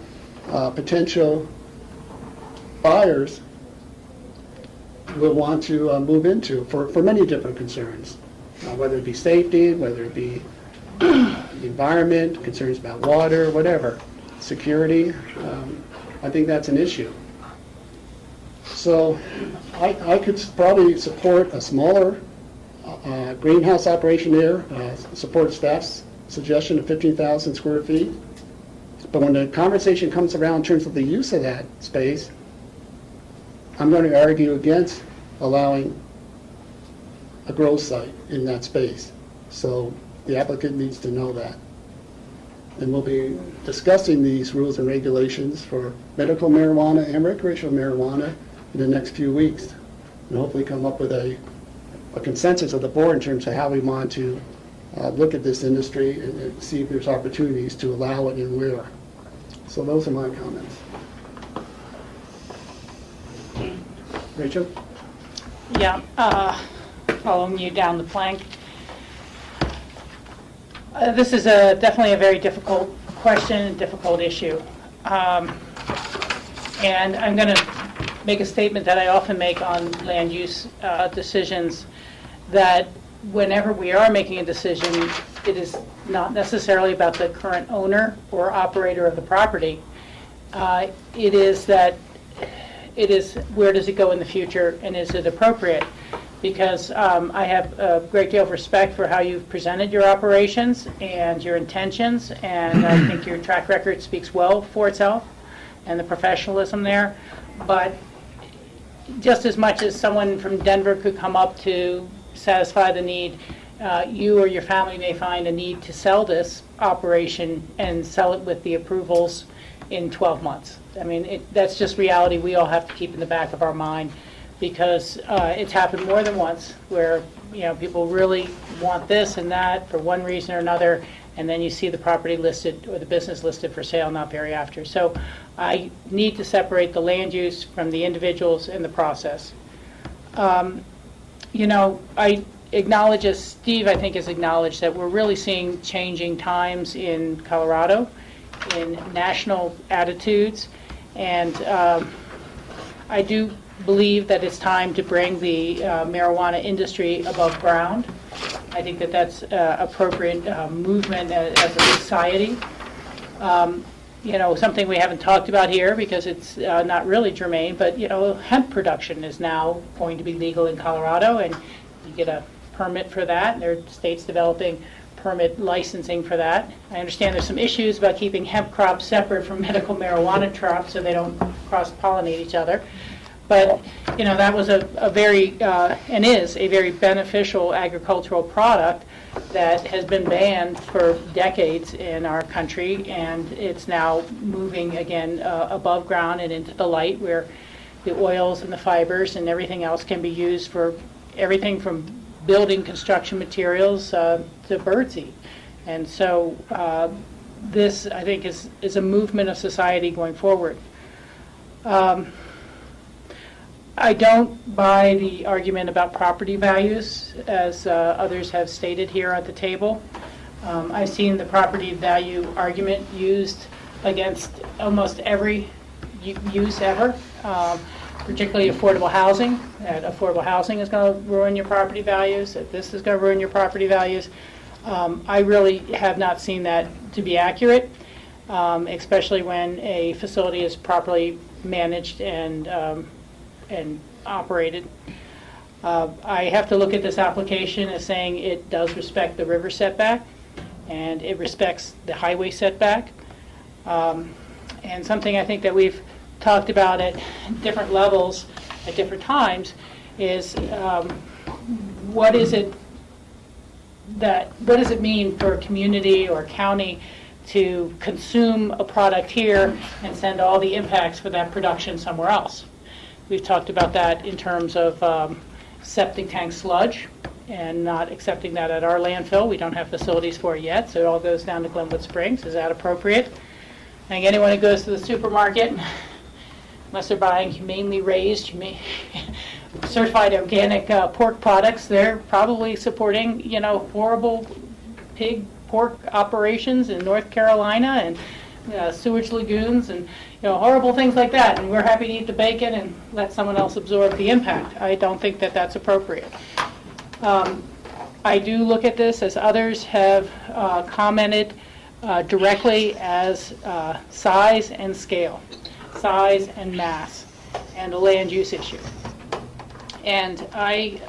potential buyers will want to move into for many different concerns, whether it be safety, whether it be the environment, concerns about water, whatever, security. I think that's an issue. So I could probably support a smaller greenhouse operation there, support staff's suggestion of 15,000 square feet. But when the conversation comes around in terms of the use of that space, I'm going to argue against allowing a grow site in that space. So the applicant needs to know that. And we'll be discussing these rules and regulations for medical marijuana and recreational marijuana in the next few weeks, and hopefully come up with a consensus of the board in terms of how we want to look at this industry and see if there's opportunities to allow it and where. So those are my comments. Rachel? Yeah, following you down the plank. This is definitely a very difficult question, difficult issue. And I'm going to make a statement that I often make on land use decisions, that whenever we are making a decision, it is not necessarily about the current owner or operator of the property. It is where does it go in the future, and is it appropriate? Because I have a great deal of respect for how you've presented your operations and your intentions, and I think your track record speaks well for itself and the professionalism there. But just as much as someone from Denver could come up to satisfy the need, you or your family may find a need to sell this operation and sell it with the approvals in 12 months. I mean, that's just reality we all have to keep in the back of our mind, because it's happened more than once where, you know, people really want this and that for one reason or another, and then you see the property listed or the business listed for sale not very after. So I need to separate the land use from the individuals in the process. You know, I acknowledge, as Steve I think has acknowledged, that we're really seeing changing times in Colorado, in national attitudes, and I do believe that it's time to bring the marijuana industry above ground. I think that that's appropriate movement as a society. You know, something we haven't talked about here because it's not really germane, but, you know, hemp production is now going to be legal in Colorado, and you get a permit for that. There are states developing permit licensing for that. I understand there's some issues about keeping hemp crops separate from medical marijuana crops so they don't cross-pollinate each other. But, you know, that was a very, and is a very beneficial agricultural product that has been banned for decades in our country, and it's now moving again above ground and into the light, where the oils and the fibers and everything else can be used for everything from building construction materials to birdseed. And so this, I think, is a movement of society going forward. I don't buy the argument about property values, as others have stated here at the table. I've seen the property value argument used against almost every use ever, particularly affordable housing. That affordable housing is going to ruin your property values, that this is going to ruin your property values. I really have not seen that to be accurate, especially when a facility is properly managed and operated. I have to look at this application as saying it does respect the river setback and it respects the highway setback. And something I think that we've talked about at different levels at different times is what does it mean for a community or county to consume a product here and send all the impacts for that production somewhere else? We've talked about that in terms of septic tank sludge and not accepting that at our landfill. We don't have facilities for it yet, so it all goes down to Glenwood Springs. Is that appropriate? I think anyone who goes to the supermarket, unless they're buying humanely raised, certified organic pork products, they're probably supporting, you know, horrible pig pork operations in North Carolina and sewage lagoons and, you know, horrible things like that. And we're happy to eat the bacon and let someone else absorb the impact. I don't think that that's appropriate. I do look at this, as others have commented, directly as size and scale, size and mass, and a land use issue. And I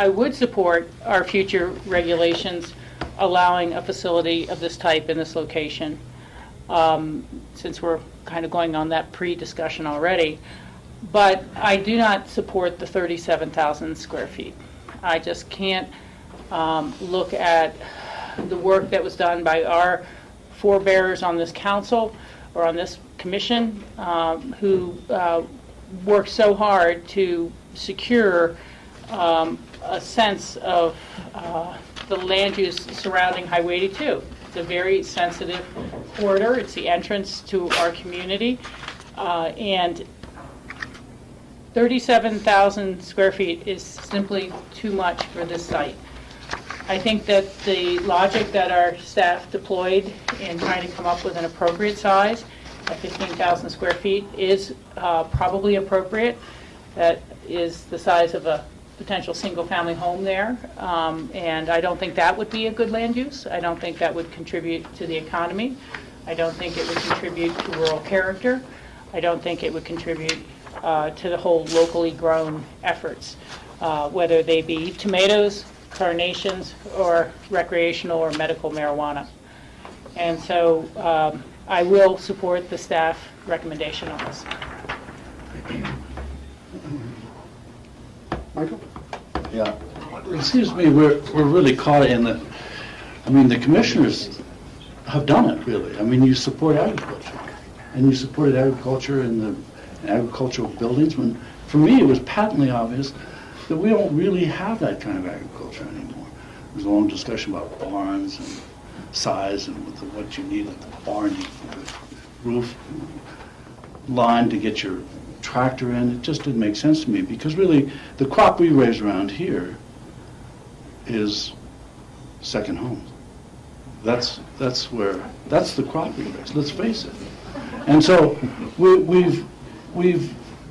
would support our future regulations allowing a facility of this type in this location, since we're kind of going on that pre-discussion already. But I do not support the 37,000 square feet. I just can't look at the work that was done by our forebearers on this council or on this commission, who worked so hard to secure a sense of the land use surrounding Highway 82. It's a very sensitive corridor. It's the entrance to our community, and 37,000 square feet is simply too much for this site. I think that the logic that our staff deployed in trying to come up with an appropriate size at 15,000 square feet is probably appropriate. That is the size of a potential single-family home there, and I don't think that would be a good land use. I don't think that would contribute to the economy. I don't think it would contribute to rural character. I don't think it would contribute to the whole locally grown efforts, whether they be tomatoes, carnations, or recreational or medical marijuana. And so I will support the staff recommendation on this. Michael? Yeah. It seems to me we're really caught in the, I mean, the commissioners have done it, really. I mean, you support agriculture. And you supported agriculture in the agricultural buildings when, for me, it was patently obvious that we don't really have that kind of agriculture anymore. There's a long discussion about barns and size and what you need at the barn, roof line to get your tractor in. It just didn't make sense to me because really the crop we raise around here is second homes. That's the crop we raise, let's face it. And so we've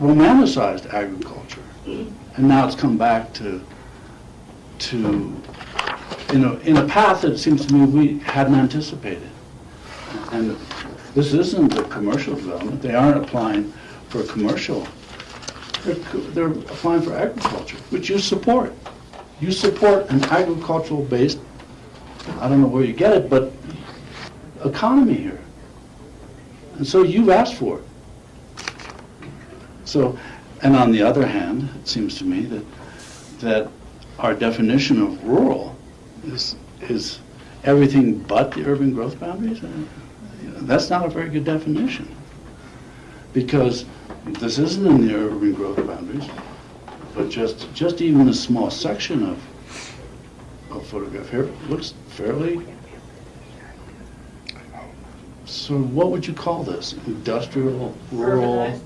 romanticized agriculture, and now it's come back to in a path that it seems to me we hadn't anticipated. And this isn't a commercial development. They aren't applying for a commercial. They're applying for agriculture, which you support. You support an agricultural-based, I don't know where you get it, but economy here. And so you've asked for it. So, and on the other hand, it seems to me that our definition of rural is everything but the urban growth boundaries. That's not a very good definition, because this isn't in the urban growth boundaries, but just even a small section of photograph here looks fairly. So what would you call this? Industrial, rural,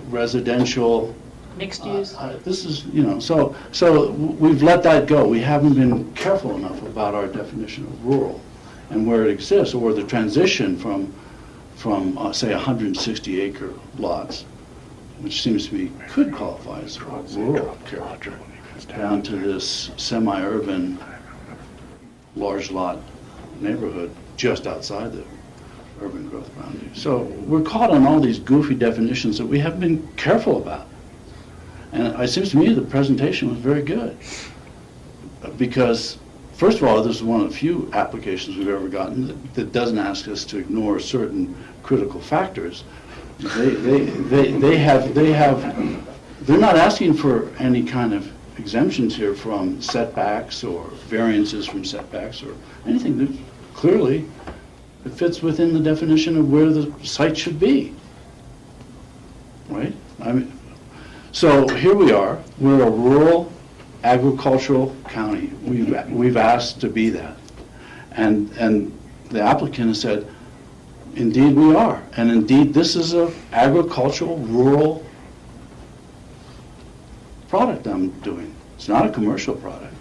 residential? Mixed use? This is, so we've let that go. We haven't been careful enough about our definition of rural and where it exists, or the transition from say, 160-acre lots, which seems to be, could qualify as rural character, down to this semi-urban, large lot neighborhood just outside the urban growth boundary. So we're caught on all these goofy definitions that we haven't been careful about. And it seems to me the presentation was very good, because first of all, this is one of the few applications we've ever gotten that doesn't ask us to ignore certain critical factors. They're not asking for any kind of exemptions here from setbacks or variances from setbacks or anything. Clearly, it fits within the definition of where the site should be, right? So here we are. We're a rural agricultural county. We've asked to be that, and the applicant has said, indeed we are, and indeed this is a agricultural rural product I'm doing. It's not a commercial product,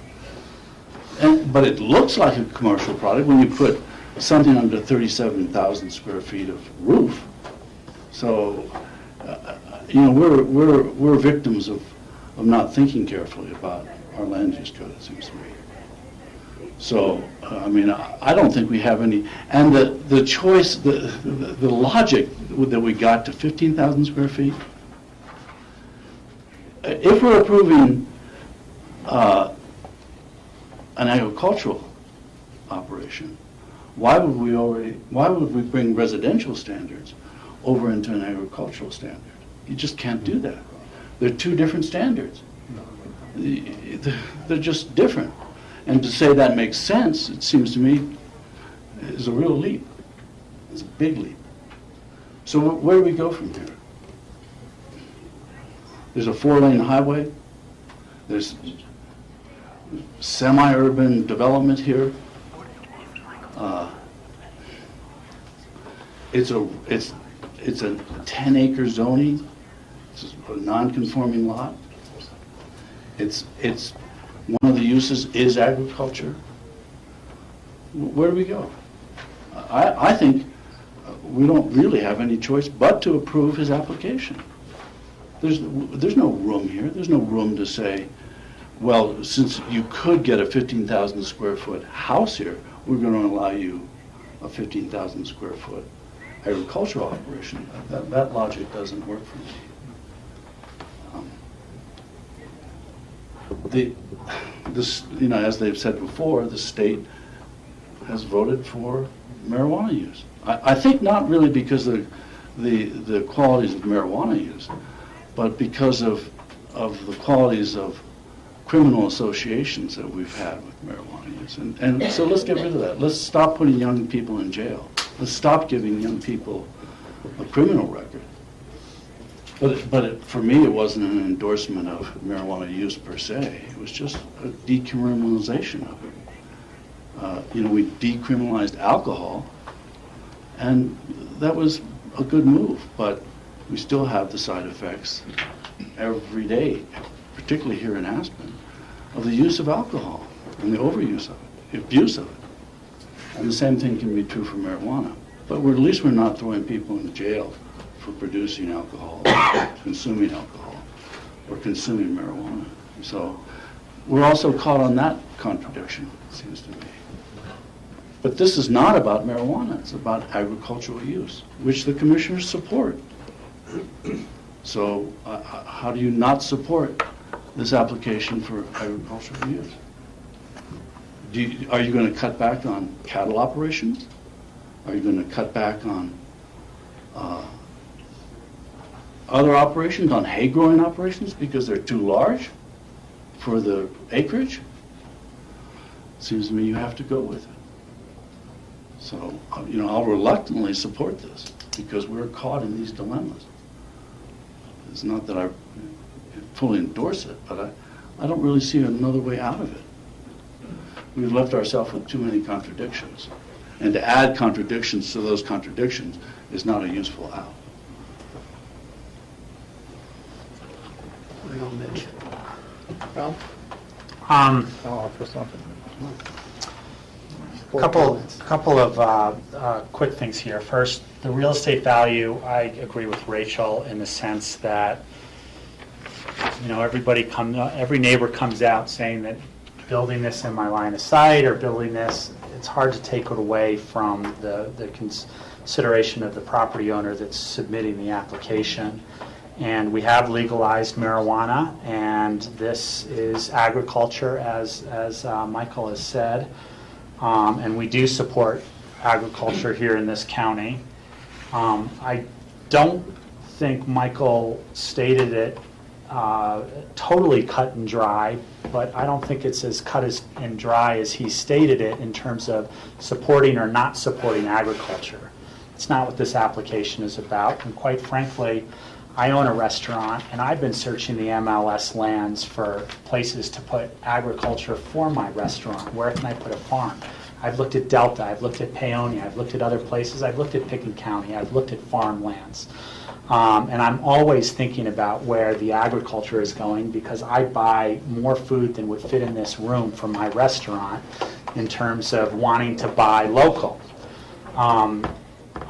but it looks like a commercial product when you put something under 37,000 square feet of roof. So we're victims of not thinking carefully about our land use code, it seems to me. So, I don't think we have any, and the choice, the logic that we got to 15,000 square feet, if we're approving an agricultural operation, why would we bring residential standards over into an agricultural standard? You just can't do that. They're two different standards. They're just different. And to say that makes sense, it seems to me, is a real leap. It's a big leap. So where do we go from here? There's a 4-lane highway. There's semi-urban development here. It's a 10-acre zoning. It's a non-conforming lot. It's one of the uses is agriculture. Where do we go? I think we don't really have any choice but to approve his application. There's no room here. There's no room to say, well, since you could get a 15,000 square foot house here, we're going to allow you a 15,000 square foot agricultural operation. That logic doesn't work for me. As they've said before, the state has voted for marijuana use. I think not really because of the qualities of marijuana use, but because of the qualities of criminal associations that we've had with marijuana use. And so let's get rid of that. Let's stop putting young people in jail. Let's stop giving young people a criminal record. But for me, it wasn't an endorsement of marijuana use per se. It was just a decriminalization of it. We decriminalized alcohol, and that was a good move, but we still have the side effects every day, particularly here in Aspen, of the use of alcohol and the overuse of it, the abuse of it. And the same thing can be true for marijuana. But at least we're not throwing people in jail for producing alcohol, consuming alcohol, or consuming marijuana. So we're also caught on that contradiction, it seems to me. But this is not about marijuana. It's about agricultural use, which the commissioners support. So how do you not support this application for agricultural use? Are you going to cut back on cattle operations? Are you going to cut back on other operations, on hay growing operations, because they're too large for the acreage, seems to me you have to go with it. So, I'll reluctantly support this because we're caught in these dilemmas. It's not that I fully endorse it, but I don't really see another way out of it. We've left ourselves with too many contradictions. And to add contradictions to those contradictions is not a useful out. I know, Mitch. Well, I'll offer something. Couple of quick things here. First, the real estate value, I agree with Rachel in the sense that, every neighbor comes out saying that building this in my line of sight or building this, it's hard to take it away from the consideration of the property owner that's submitting the application. And we have legalized marijuana, and this is agriculture, as Michael has said. And we do support agriculture here in this county. I don't think Michael stated it totally cut and dry, but I don't think it's as cut and dry as he stated it in terms of supporting or not supporting agriculture. It's not what this application is about, and quite frankly, I own a restaurant, and I've been searching the MLS lands for places to put agriculture for my restaurant. Where can I put a farm? I've looked at Delta, I've looked at Paonia, I've looked at other places, I've looked at Pickens County, I've looked at farmlands. And I'm always thinking about where the agriculture is going because I buy more food than would fit in this room from my restaurant in terms of wanting to buy local.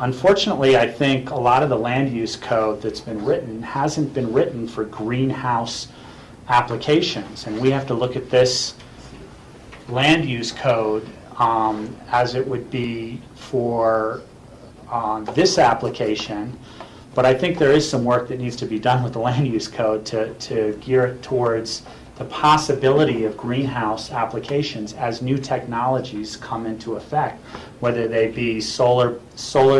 Unfortunately, I think a lot of the land use code that's been written hasn't been written for greenhouse applications. And we have to look at this land use code as it would be for this application. But I think there is some work that needs to be done with the land use code to gear it towards the possibility of greenhouse applications as new technologies come into effect, whether they be solar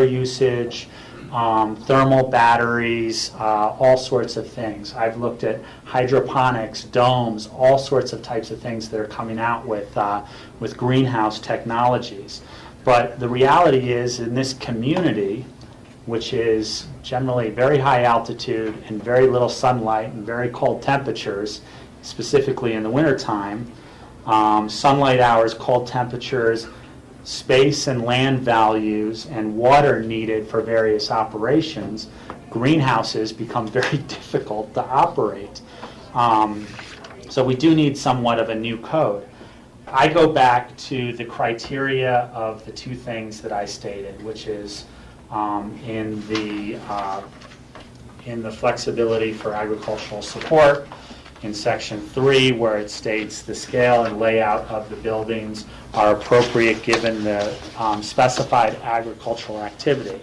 usage, thermal batteries, all sorts of things. I've looked at hydroponics, domes, all sorts of types of things that are coming out with greenhouse technologies. But the reality is, in this community, which is generally very high altitude and very little sunlight and very cold temperatures, specifically in the wintertime, sunlight hours, cold temperatures, space and land values, and water needed for various operations, greenhouses become very difficult to operate. So we do need somewhat of a new code. I go back to the criteria of the two things that I stated, which is in the flexibility for agricultural support, in section 3, where it states the scale and layout of the buildings are appropriate given the specified agricultural activity.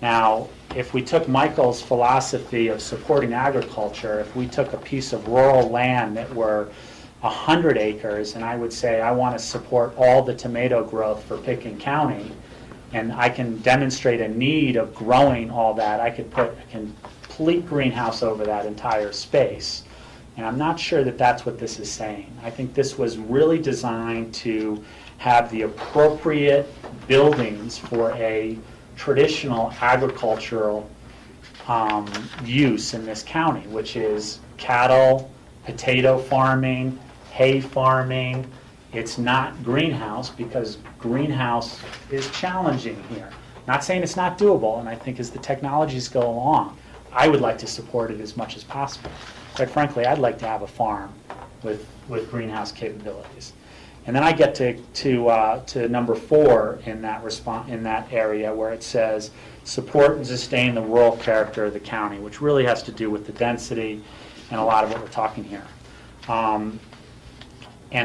Now, if we took Michael's philosophy of supporting agriculture, if we took a piece of rural land that were 100 acres, and I would say I want to support all the tomato growth for Pickens County, and I can demonstrate a need of growing all that, I could put a complete greenhouse over that entire space. And I'm not sure that that's what this is saying. I think this was really designed to have the appropriate buildings for a traditional agricultural use in this county, which is cattle, potato farming, hay farming. It's not greenhouse because greenhouse is challenging here. Not saying it's not doable, and I think as the technologies go along, I would like to support it as much as possible. Quite frankly, I'd like to have a farm with greenhouse capabilities. And then I get to number 4 in that area where it says support and sustain the rural character of the county, which really has to do with the density and a lot of what we're talking here. And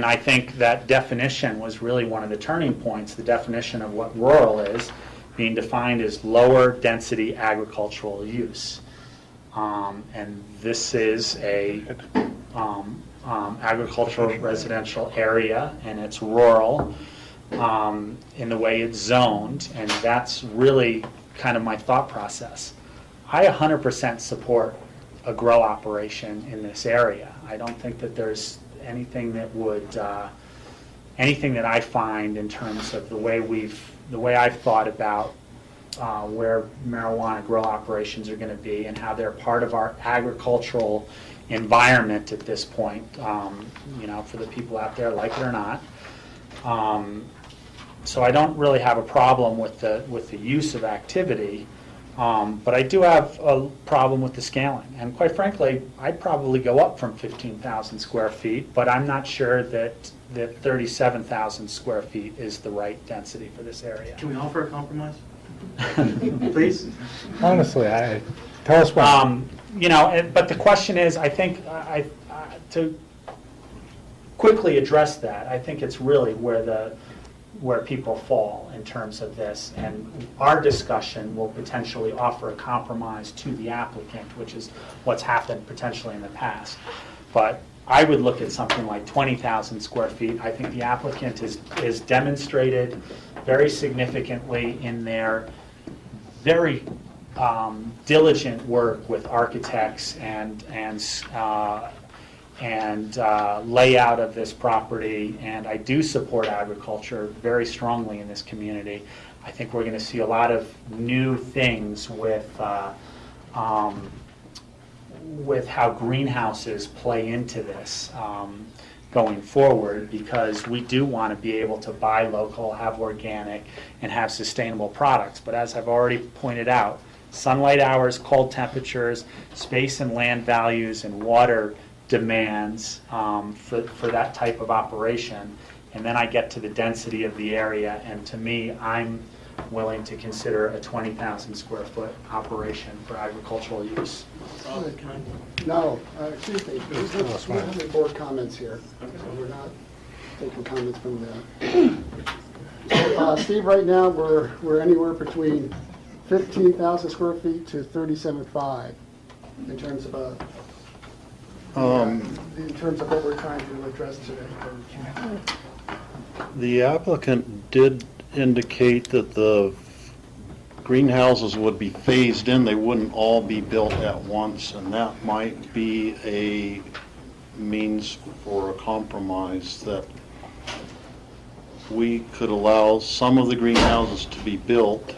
I think that definition was really one of the turning points, the definition of what rural is, being defined as lower density agricultural use. And this is a agricultural residential area, and it's rural in the way it's zoned, and that's really kind of my thought process. I 100% support a grow operation in this area. I don't think that there's anything that would, anything that I find in terms of the way I've thought about where marijuana grow operations are going to be and how they're part of our agricultural environment at this point, you know, for the people out there, like it or not. So I don't really have a problem with the use of activity, but I do have a problem with the scaling. And quite frankly, I'd probably go up from 15,000 square feet, but I'm not sure that 37,000 square feet is the right density for this area. Can we offer a compromise? Please? Honestly, tell us why. You know, but the question is, I think, to quickly address that, I think it's really where people fall in terms of this, and our discussion will potentially offer a compromise to the applicant, which is what's happened potentially in the past. But I would look at something like 20,000 square feet. I think the applicant is demonstrated very significantly in their very diligent work with architects and layout of this property, and I do support agriculture very strongly in this community. I think we're going to see a lot of new things with how greenhouses play into this going forward, because we do want to be able to buy local, have organic, and have sustainable products. But as I've already pointed out, sunlight hours, cold temperatures, space and land values, and water demands for that type of operation. And then I get to the density of the area, and to me, I'm willing to consider a 20,000 square foot operation for agricultural use. No, excuse me, we don't have any board comments here, so we're not taking comments from them. So, Steve, right now, we're anywhere between 15,000 square feet to 37.5 in terms of what we're trying to address today. The applicant did indicate that the greenhouses would be phased in. They wouldn't all be built at once, and that might be a means for a compromise, that we could allow some of the greenhouses to be built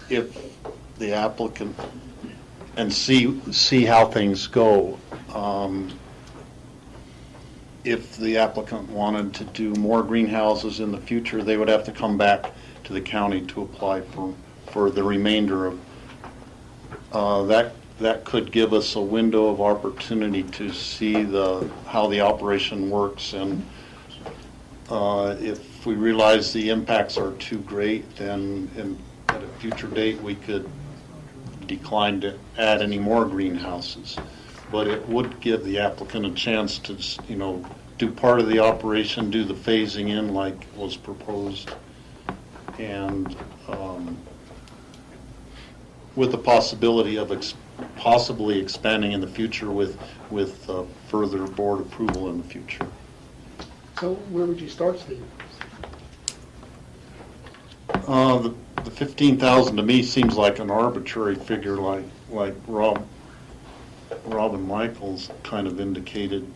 if the applicant, and see how things go. If the applicant wanted to do more greenhouses in the future, they would have to come back to the county to apply for the remainder of that could give us a window of opportunity to see how the operation works, and if we realize the impacts are too great, then at a future date we could decline to add any more greenhouses. But it would give the applicant a chance to, you know, do part of the operation, do the phasing in like was proposed, and with the possibility of possibly expanding in the future with further board approval in the future. So where would you start, Steve? The 15,000 to me seems like an arbitrary figure, like Robin Michaels kind of indicated.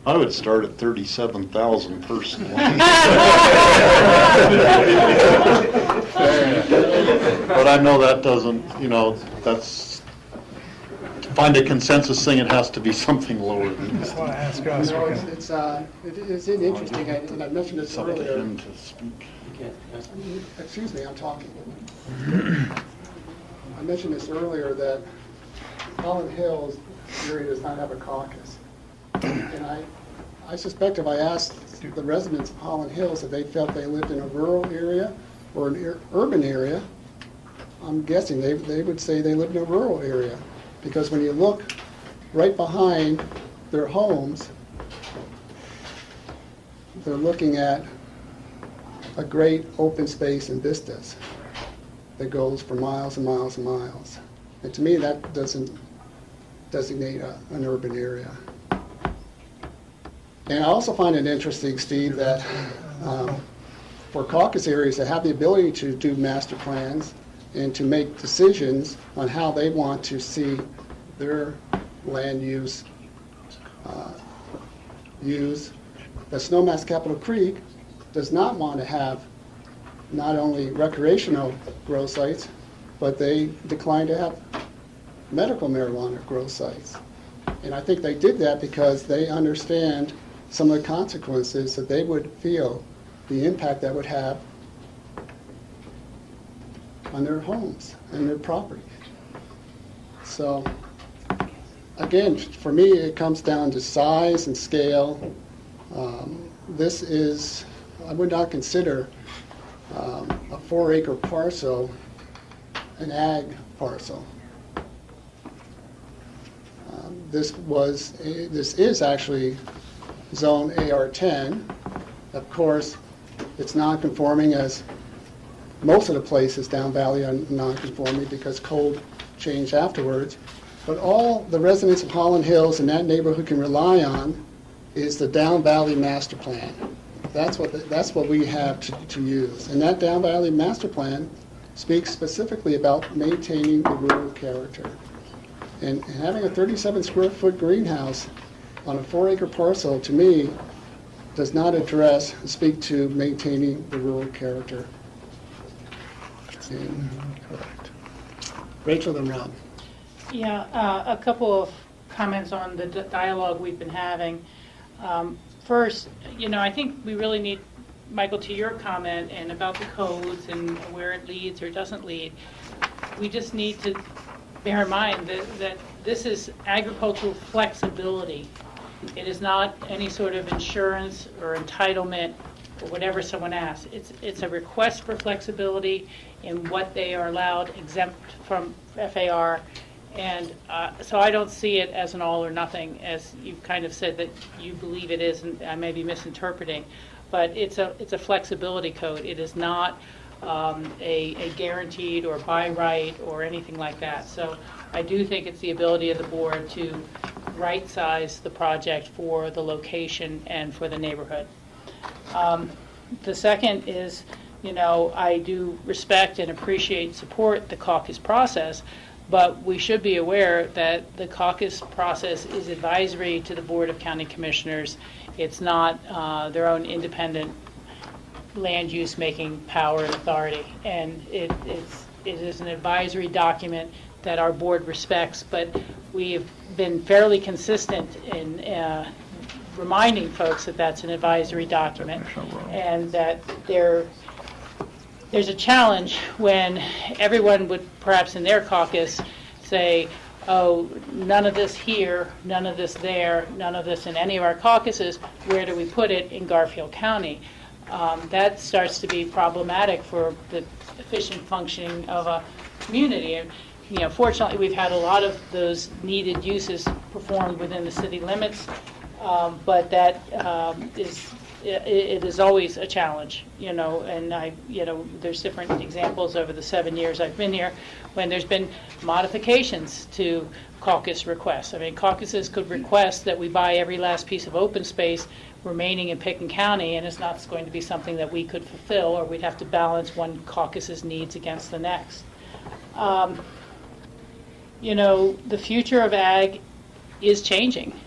I would start at 37,000 personally. But I know that doesn't, you know, that's, to find a consensus thing, it has to be something lower than that. I want to ask us. You know, it's interesting, and I mentioned this It's up to earlier. him to speak. Excuse me, I'm talking. I mentioned this earlier, that Holland Hills area does not have a caucus. And I suspect if I asked the residents of Holland Hills if they felt they lived in a rural area or an urban area, I'm guessing they would say they lived in a rural area. Because when you look right behind their homes, they're looking at a great open space and vistas that goes for miles and miles and miles. And to me, that doesn't designate an urban area. And I also find it interesting, Steve, that for caucus areas that have the ability to do master plans and to make decisions on how they want to see their land use used, that Snowmass Capitol Creek does not want to have not only recreational grow sites, but they decline to have medical marijuana grow sites. And I think they did that because they understand some of the consequences that they would feel, the impact that would have on their homes and their property. So, again, for me, it comes down to size and scale. This is, I would not consider a 4-acre parcel an ag parcel. This is actually zone AR10. Of course, it's non-conforming, as most of the places down valley are non-conforming because code changed afterwards. But all the residents of Holland Hills and that neighborhood can rely on is the down valley master plan. That's what we have to use. And that down valley master plan speaks specifically about maintaining the rural character. And having a 37 square foot greenhouse on a 4-acre parcel, to me, does not speak to maintaining the rural character. Correct. Rachel, then Rob. Yeah, a couple of comments on the dialogue we've been having. First, I think we really need, Michael, to your comment and about the codes and where it leads or doesn't lead, we just need to bear in mind that this is agricultural flexibility. It is not any sort of insurance or entitlement or whatever someone asks. It's a request for flexibility in what they are allowed exempt from FAR. And so I don't see it as an all or nothing, as you kind of said that you believe it is, and I may be misinterpreting. But it's a flexibility code. It is not a guaranteed or by right or anything like that. So I do think it's the ability of the board to right-size the project for the location and for the neighborhood. The second is, I do respect and support the caucus process, but we should be aware that the caucus process is advisory to the Board of County Commissioners. It's not their own independent land use making power and authority. And it is an advisory document that our board respects, but we've been fairly consistent in reminding folks that that's an advisory document and that there's a challenge when everyone would perhaps in their caucus say, oh, none of this here, none of this there, none of this in any of our caucuses, where do we put it in Garfield County? That starts to be problematic for the efficient functioning of a community. And, fortunately, we've had a lot of those needed uses performed within the city limits, but that it is always a challenge, and there's different examples over the 7 years I've been here when there's been modifications to caucus requests. I mean, caucuses could request that we buy every last piece of open space remaining in Picken County, and it's not going to be something that we could fulfill, or we'd have to balance one caucus's needs against the next. The future of ag is changing.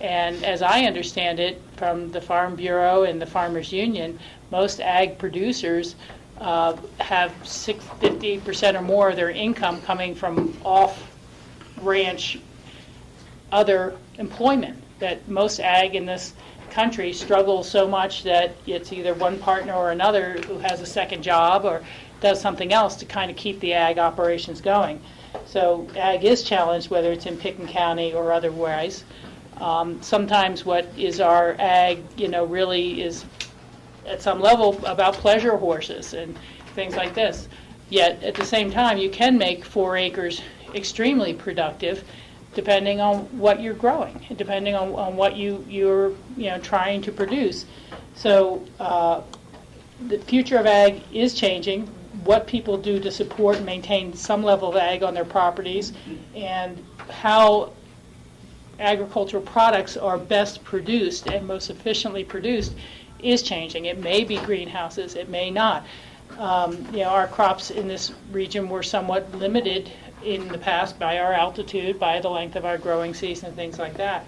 And as I understand it, from the Farm Bureau and the Farmers Union, most ag producers have 50% or more of their income coming from off-ranch other employment. That most ag in this country struggles so much that it's either one partner or another who has a second job or does something else to kind of keep the ag operations going. So ag is challenged, whether it's in Picken County or otherwise. Sometimes what is our ag, really is at some level about pleasure horses and things like this. Yet at the same time, you can make 4 acres extremely productive, depending on what you're growing, depending on what you're trying to produce. So the future of ag is changing. What people do to support and maintain some level of ag on their properties, and how agricultural products are best produced and most efficiently produced is changing. It may be greenhouses, it may not. Our crops in this region were somewhat limited in the past by our altitude, by the length of our growing season, things like that.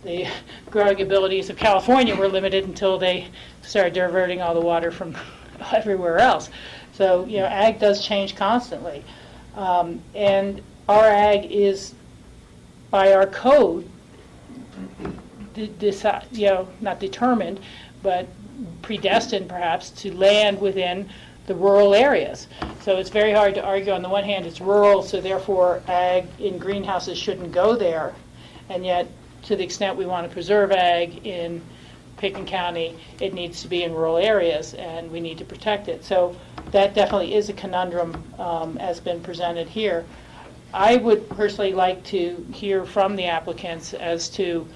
The growing abilities of California were limited until they started diverting all the water from everywhere else. So, ag does change constantly. And our ag is, by our code, not determined, but predestined perhaps to land within the rural areas. So it's very hard to argue. On the one hand, it's rural, so therefore ag in greenhouses shouldn't go there. And yet, to the extent we want to preserve ag in Pickens County, it needs to be in rural areas, and we need to protect it. So that definitely is a conundrum as been presented here. I would personally like to hear from the applicants as to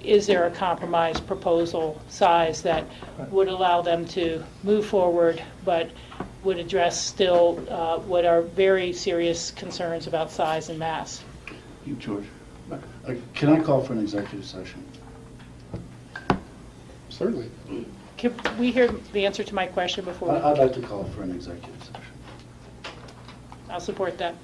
is there a compromise proposal size that would allow them to move forward but would address still what are very serious concerns about size and mass. You, George. Can I call for an executive session? Certainly. Can we hear the answer to my question before? I'd like to call for an executive session. I'll support that.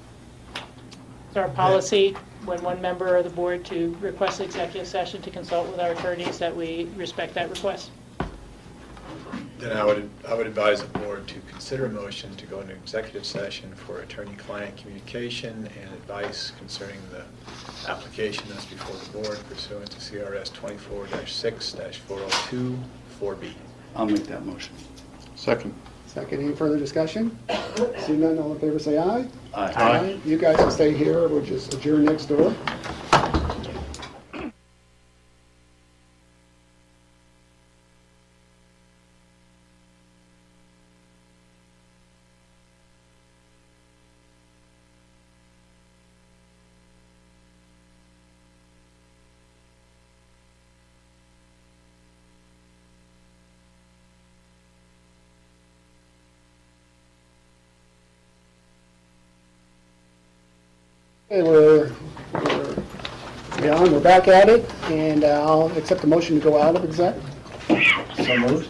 It's our policy when one member of the board to request executive session to consult with our attorneys that we respect that request. Then I would advise the board to consider a motion to go into executive session for attorney-client communication and advice concerning the application that's before the board pursuant to CRS 24-6-402 4B. I'll make that motion. Second. Second, any further discussion? Seeing none, all in favor say aye. Aye. Aye. You guys will stay here, we'll just adjourn next door. Okay, we're back at it, and I'll accept the motion to go out of exec. So moved.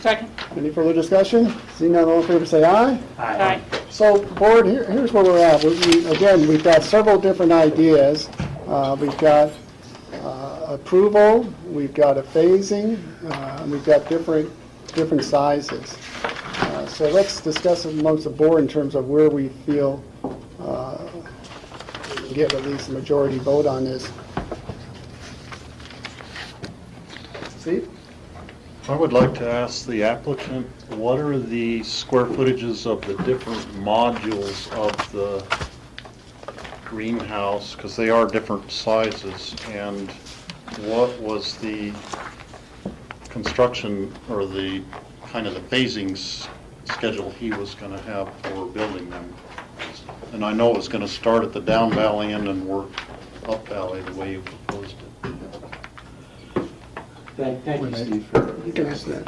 Second. Any further discussion? Seeing none, all in favor say aye. Aye. So, board, here's where we're at. Again, we've got several different ideas. We've got approval, we've got a phasing, and we've got different sizes. So let's discuss amongst the board in terms of where we feel get at least a majority vote on this. Steve? I would like to ask the applicant, what are the square footages of the different modules of the greenhouse, because they are different sizes, and what was the construction or the kind of the phasing schedule he was going to have for building them? And I know it was going to start at the down valley end and work up valley the way you proposed it. Thank you, Steve, for You can ask that.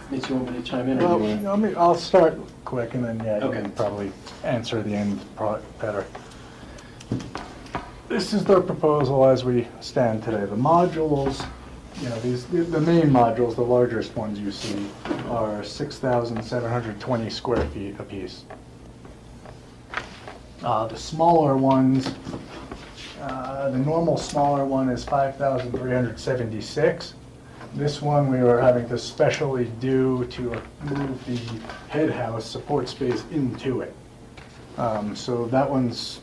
Mitch, you want me to chime in? Or you want... I'll start quick, and then, you Okay. can probably answer the end better. This is the proposal as we stand today. The modules, the main modules, the largest ones you see, are 6,720 square feet apiece. The smaller ones, the normal smaller one is 5,376. This one we were having to specially do to move the head house support space into it. So that one's,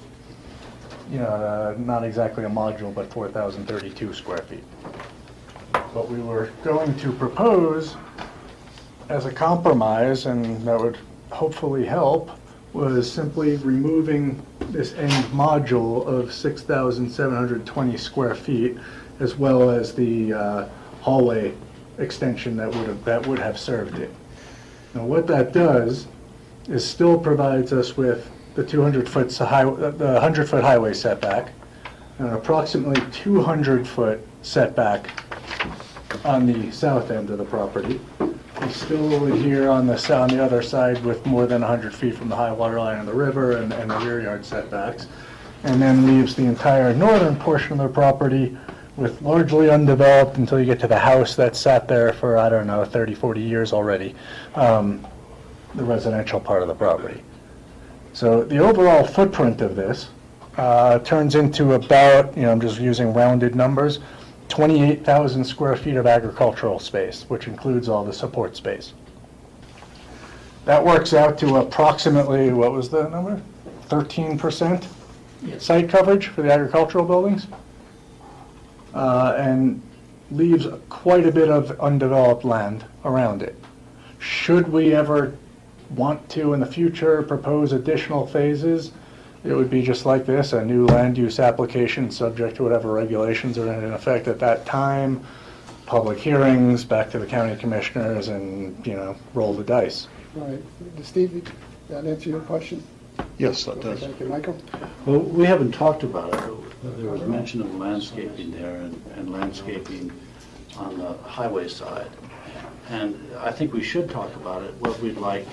not exactly a module, but 4,032 square feet. What we were going to propose as a compromise, and that would hopefully help, was simply removing this end module of 6,720 square feet, as well as the hallway extension that would have served it. Now, what that does is still provides us with the 100-foot highway setback, and an approximately 200-foot setback on the south end of the property. We still adhere on the other side with more than 100 feet from the high water line of the river and the rear yard setbacks. and then leaves the entire northern portion of the property with largely undeveloped until you get to the house that sat there for, I don't know, 30, 40 years already, the residential part of the property. So the overall footprint of this turns into about, I'm just using rounded numbers, 28,000 square feet of agricultural space, which includes all the support space. That works out to approximately, what was the number? 13% site coverage for the agricultural buildings, and leaves quite a bit of undeveloped land around it. Should we ever want to in the future propose additional phases, it would be just like this, a new land use application subject to whatever regulations are in effect at that time, public hearings, back to the county commissioners, and, roll the dice. Right. Steve, did that answer your question? Yes, that does. Thank you. Michael? Well, we haven't talked about it. There was mention of landscaping there and landscaping on the highway side. And I think we should talk about it, what we'd like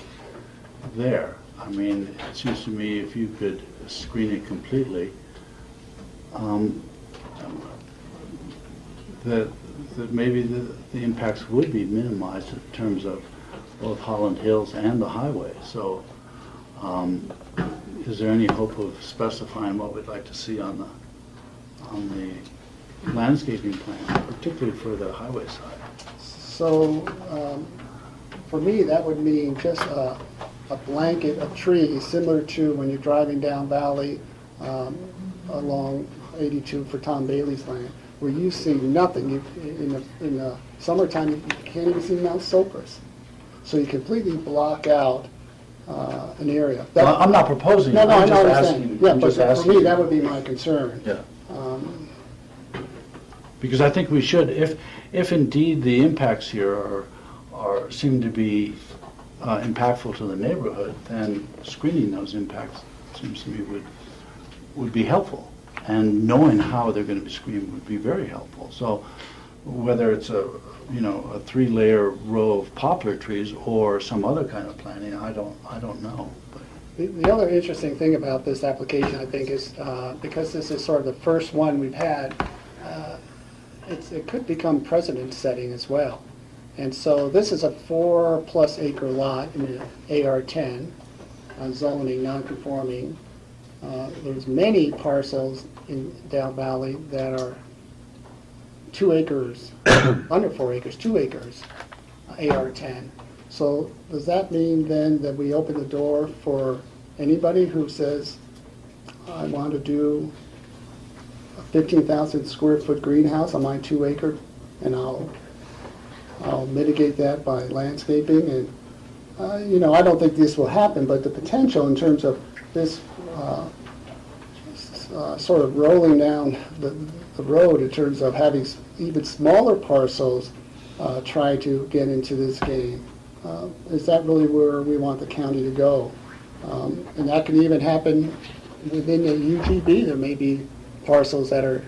there. I mean, it seems to me if you could screen it completely, that maybe the impacts would be minimized in terms of both Holland Hills and the highway. So is there any hope of specifying what we'd like to see on the landscaping plan, particularly for the highway side? So for me, that would mean just a blanket of trees, similar to when you're driving down Valley along 82 for Tom Bailey's land, where you see nothing. In the summertime, you can't even see Mount Sokras. So you completely block out an area. Well, I'm not proposing. No, I'm I just understand. asking. Yeah, I'm but just for asking. me, that would be my concern. Yeah. Because I think we should, if indeed the impacts here seem to be impactful to the neighborhood, then screening those impacts seems to me would be helpful. And knowing how they're going to be screened would be very helpful. So whether it's a 3-layer row of poplar trees or some other kind of planting, I don't know. But The other interesting thing about this application, I think, is because this is sort of the first one we've had, it could become precedent setting as well. And so this is a 4+ acre lot in the AR10 zoning, non-conforming. There's many parcels in Down Valley that are 2 acres, under 4 acres, 2 acres, AR10. So does that mean then that we open the door for anybody who says, I want to do a 15,000 square foot greenhouse on my 2 acre, and I'll mitigate that by landscaping? And I don't think this will happen, but the potential in terms of this sort of rolling down the road in terms of having even smaller parcels try to get into this game. Is that really where we want the county to go? And that can even happen within the UGB. There may be parcels that are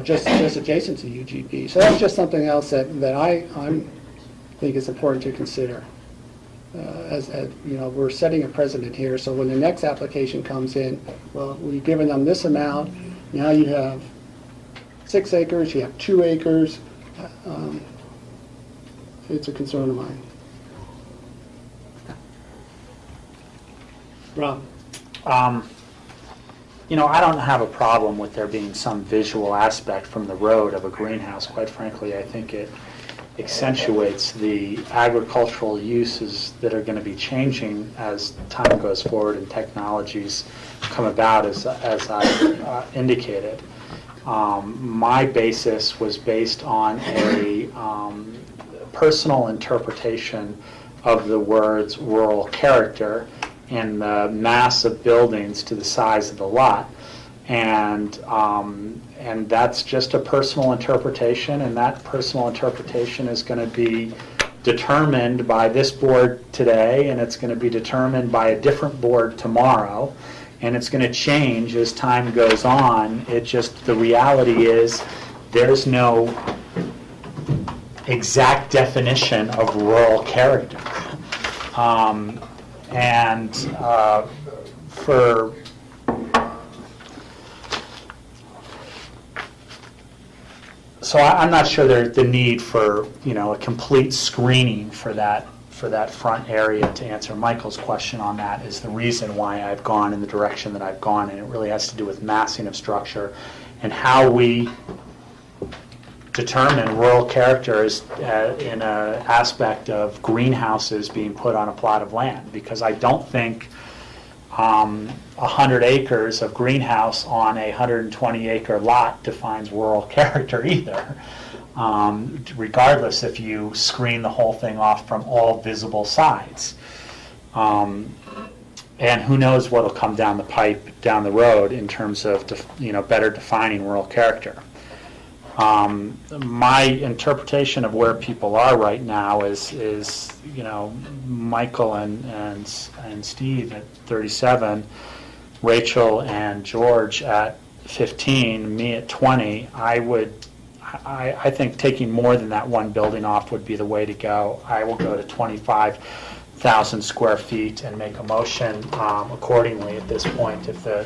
just adjacent to UGB. So that's just something else that I think is important to consider. As we're setting a precedent here, so when the next application comes in, well, we've given them this amount, now you have 6 acres, you have 2 acres. It's a concern of mine. Rob? I don't have a problem with there being some visual aspect from the road of a greenhouse. Quite frankly, I think it accentuates the agricultural uses that are going to be changing as time goes forward and technologies come about, as I indicated. My basis was based on a personal interpretation of the words rural character and the mass of buildings to the size of the lot. And that's just a personal interpretation, and that personal interpretation is going to be determined by this board today, and it's going to be determined by a different board tomorrow, and it's going to change as time goes on. The reality is there's no exact definition of rural character. So I'm not sure there's the need for, a complete screening for that front area. To answer Michael's question on that is the reason why I've gone in the direction that I've gone, and it really has to do with massing of structure and how we determine rural character is in an aspect of greenhouses being put on a plot of land, because I don't think 100 acres of greenhouse on a 120-acre lot defines rural character either. Regardless if you screen the whole thing off from all visible sides. And who knows what'll come down the pipe down the road in terms of better defining rural character. My interpretation of where people are right now is Michael and Steve at 37, Rachel and George at 15, me at 20. I think taking more than that one building off would be the way to go. I will go to 25,000 square feet and make a motion accordingly at this point if the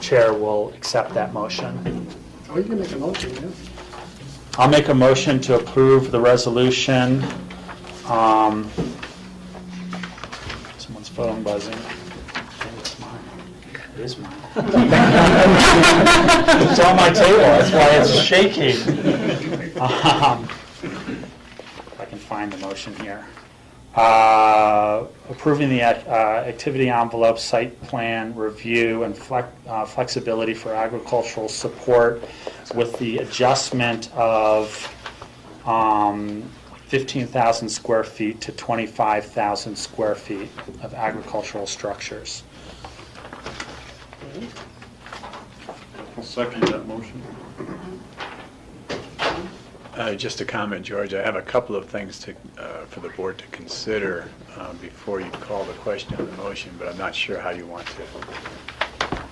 chair will accept that motion. Oh, you can make a motion, yeah. I'll make a motion to approve the resolution. Someone's phone buzzing. Maybe it's mine. It is mine. It's on my table, that's why it's shaking. If I can find the motion here. Approving the activity envelope, site plan review, and flexibility for agricultural support with the adjustment of 15,000 square feet to 25,000 square feet of agricultural structures. I'll second that motion. Just a comment, George. I have a couple of things for the board to consider before you call the question on the motion, but I'm not sure how you want to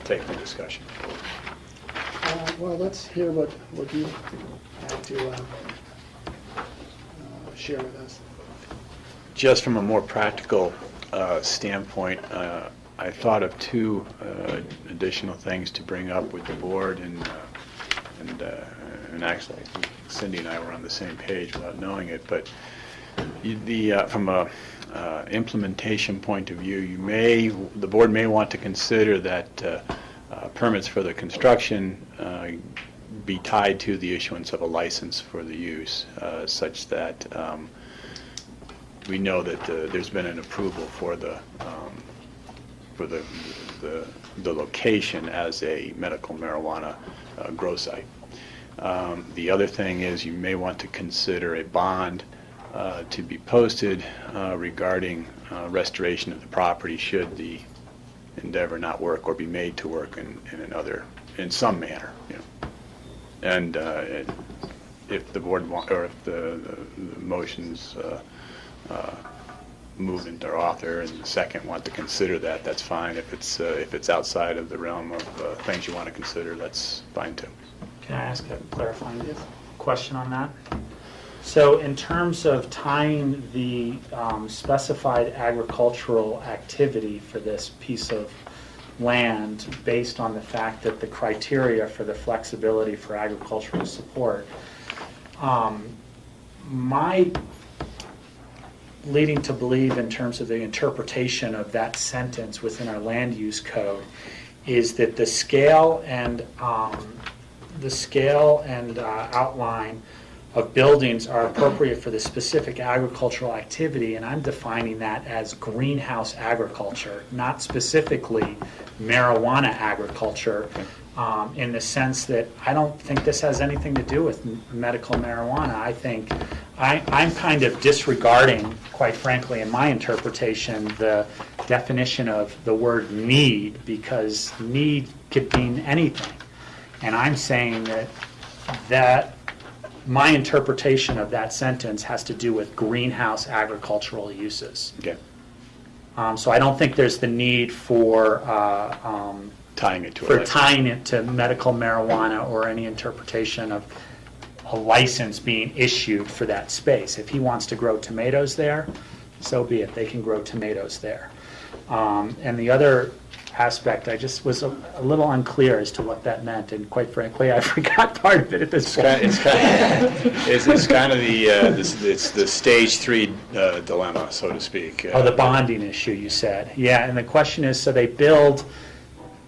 take the discussion. Well, let's hear what you have to share with us. Just from a more practical standpoint, I thought of two additional things to bring up with the board, and actually I think Cindy and I were on the same page without knowing it. But from a implementation point of view, the board may want to consider that permits for the construction be tied to the issuance of a license for the use, such that we know that there's been an approval for the location as a medical marijuana grow site. The other thing is you may want to consider a bond to be posted regarding restoration of the property should the endeavor not work or be made to work in some manner. And if the board or if the motions movement or author and the second want to consider that, that's fine. If it's outside of the realm of things you want to consider, that's fine too. Can I ask a clarifying question on that? So in terms of tying the specified agricultural activity for this piece of land based on the fact that the criteria for the flexibility for agricultural support, my leading to believe in terms of the interpretation of that sentence within our land use code is that the scale and outline of buildings are appropriate for the specific agricultural activity, and I'm defining that as greenhouse agriculture, not specifically marijuana agriculture, in the sense that I don't think this has anything to do with medical marijuana. I think I'm kind of disregarding, quite frankly, in my interpretation, the definition of the word need, because need could mean anything. And I'm saying that my interpretation of that sentence has to do with greenhouse agricultural uses. Okay. So I don't think there's the need for tying it to medical marijuana or any interpretation of a license being issued for that space. If he wants to grow tomatoes there, so be it. They can grow tomatoes there. And the other aspect. I just was a little unclear as to what that meant, and quite frankly, I forgot part of it at this point. It's kind of the stage 3 dilemma, so to speak. Oh, the bonding issue, you said. Yeah, and the question is, so they build,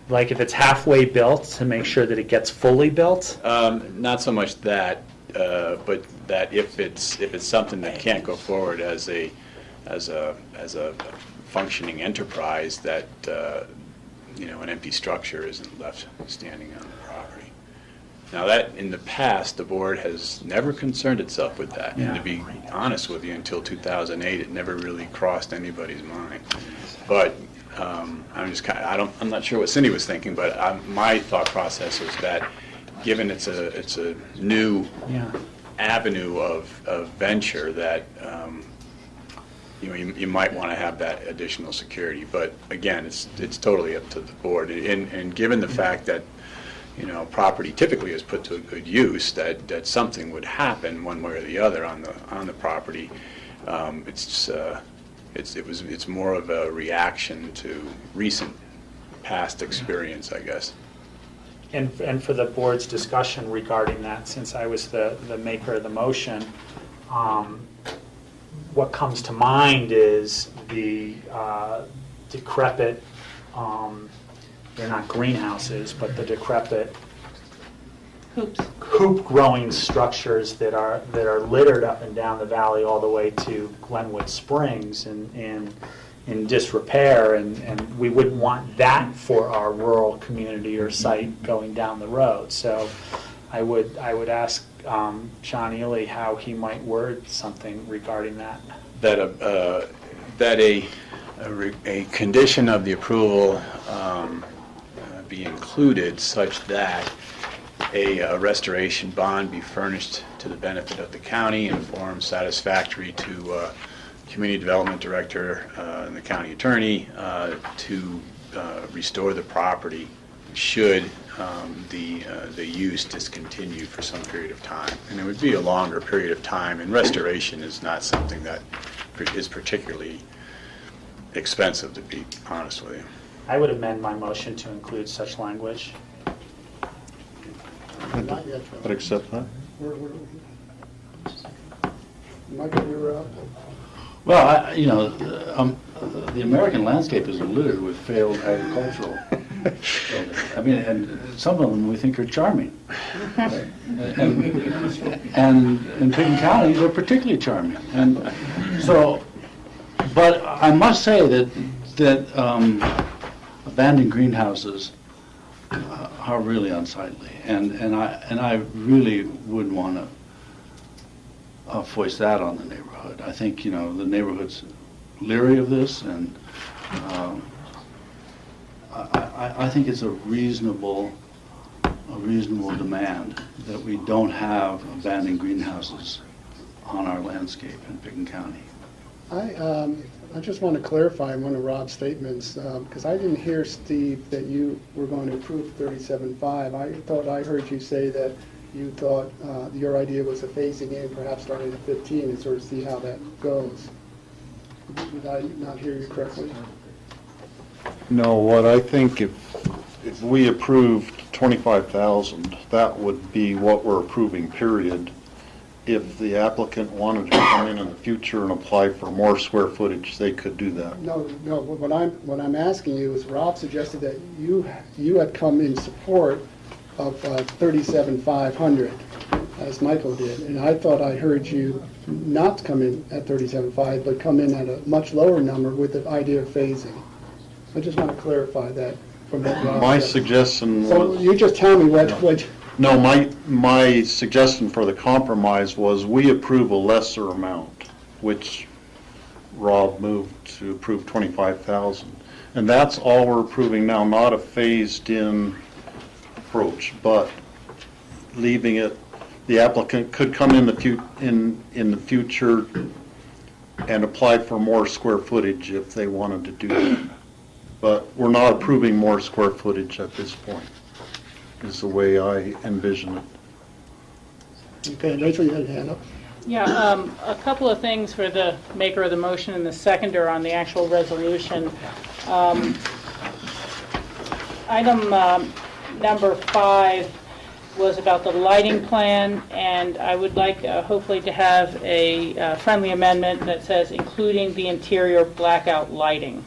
like if it's halfway built, to make sure that it gets fully built? Not so much that, but that if it's something that can't go forward as a functioning enterprise, that an empty structure isn't left standing on the property. Now that, in the past, the board has never concerned itself with that. Yeah. And to be honest with you, until 2008, it never really crossed anybody's mind. But I'm not sure what Cindy was thinking, but my thought process was that, given it's a new avenue of venture, that you might want to have that additional security. But again, it's totally up to the board. And given the fact that property typically is put to a good use, that something would happen one way or the other on the property. It's more of a reaction to recent past experience, I guess. And for the board's discussion regarding that, since I was the maker of the motion, what comes to mind is the decrepit, they're not greenhouses, but the decrepit hoop growing structures that are littered up and down the valley all the way to Glenwood Springs in disrepair, and we wouldn't want that for our rural community or site going down the road. So I would ask John Ely how he might word something regarding that. That a condition of the approval be included such that a restoration bond be furnished to the benefit of the county in form satisfactory to Community Development Director and the county attorney to restore the property should the use discontinue for some period of time. And it would be a longer period of time, and restoration is not something that is particularly expensive, to be honest with you. I would amend my motion to include such language. I'd accept that. Michael, you're up. Well, the American landscape is littered with failed agricultural buildings. I mean, and some of them we think are charming. And in Pickens County, they're particularly charming. And so, but I must say that abandoned greenhouses are really unsightly, and I really wouldn't want to foist that on the neighborhood. I think the neighborhood's leery of this, and I think it's a reasonable demand that we don't have abandoned greenhouses on our landscape in Pickens County. I just want to clarify one of Rob's statements, because I didn't hear, Steve, that you were going to approve 37.5. I thought I heard you say that you thought your idea was a phasing in, perhaps starting at 15, and sort of see how that goes. Did I not hear you correctly? No, what I think, if we approved 25,000, that would be what we're approving, period. If the applicant wanted to come in the future and apply for more square footage, they could do that. No. What I'm asking you is, Rob suggested that you had come in support of 37,500, as Michael did, and I thought I heard you not come in at 37.5, but come in at a much lower number with the idea of phasing. I just want to clarify that from what Rob My said. suggestion was... So you just tell me what... No, my suggestion for the compromise was we approve a lesser amount, which Rob moved to approve 25,000. And that's all we're approving now, not a phased-in approach, but leaving it, the applicant could come in the future and apply for more square footage if they wanted to do that. But we're not approving more square footage at this point, is the way I envision it. Okay, Rachel, you had a hand up. Yeah, a couple of things for the maker of the motion and the seconder on the actual resolution. Item number 5 was about the lighting plan, and I would like hopefully to have a friendly amendment that says including the interior blackout lighting,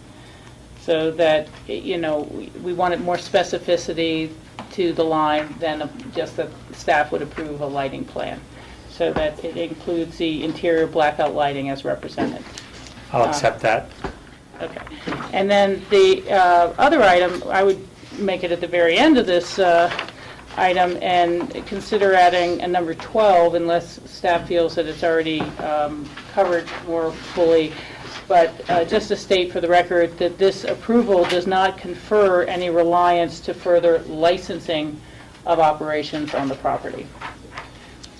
so that, you know, we wanted more specificity to the line than just that staff would approve a lighting plan, so that it includes the interior blackout lighting as represented. I'll accept that. Okay. And then the other item, I would make it at the very end of this item and consider adding a number 12 unless staff feels that it's already covered more fully. But just to state for the record that this approval does not confer any reliance to further licensing of operations on the property.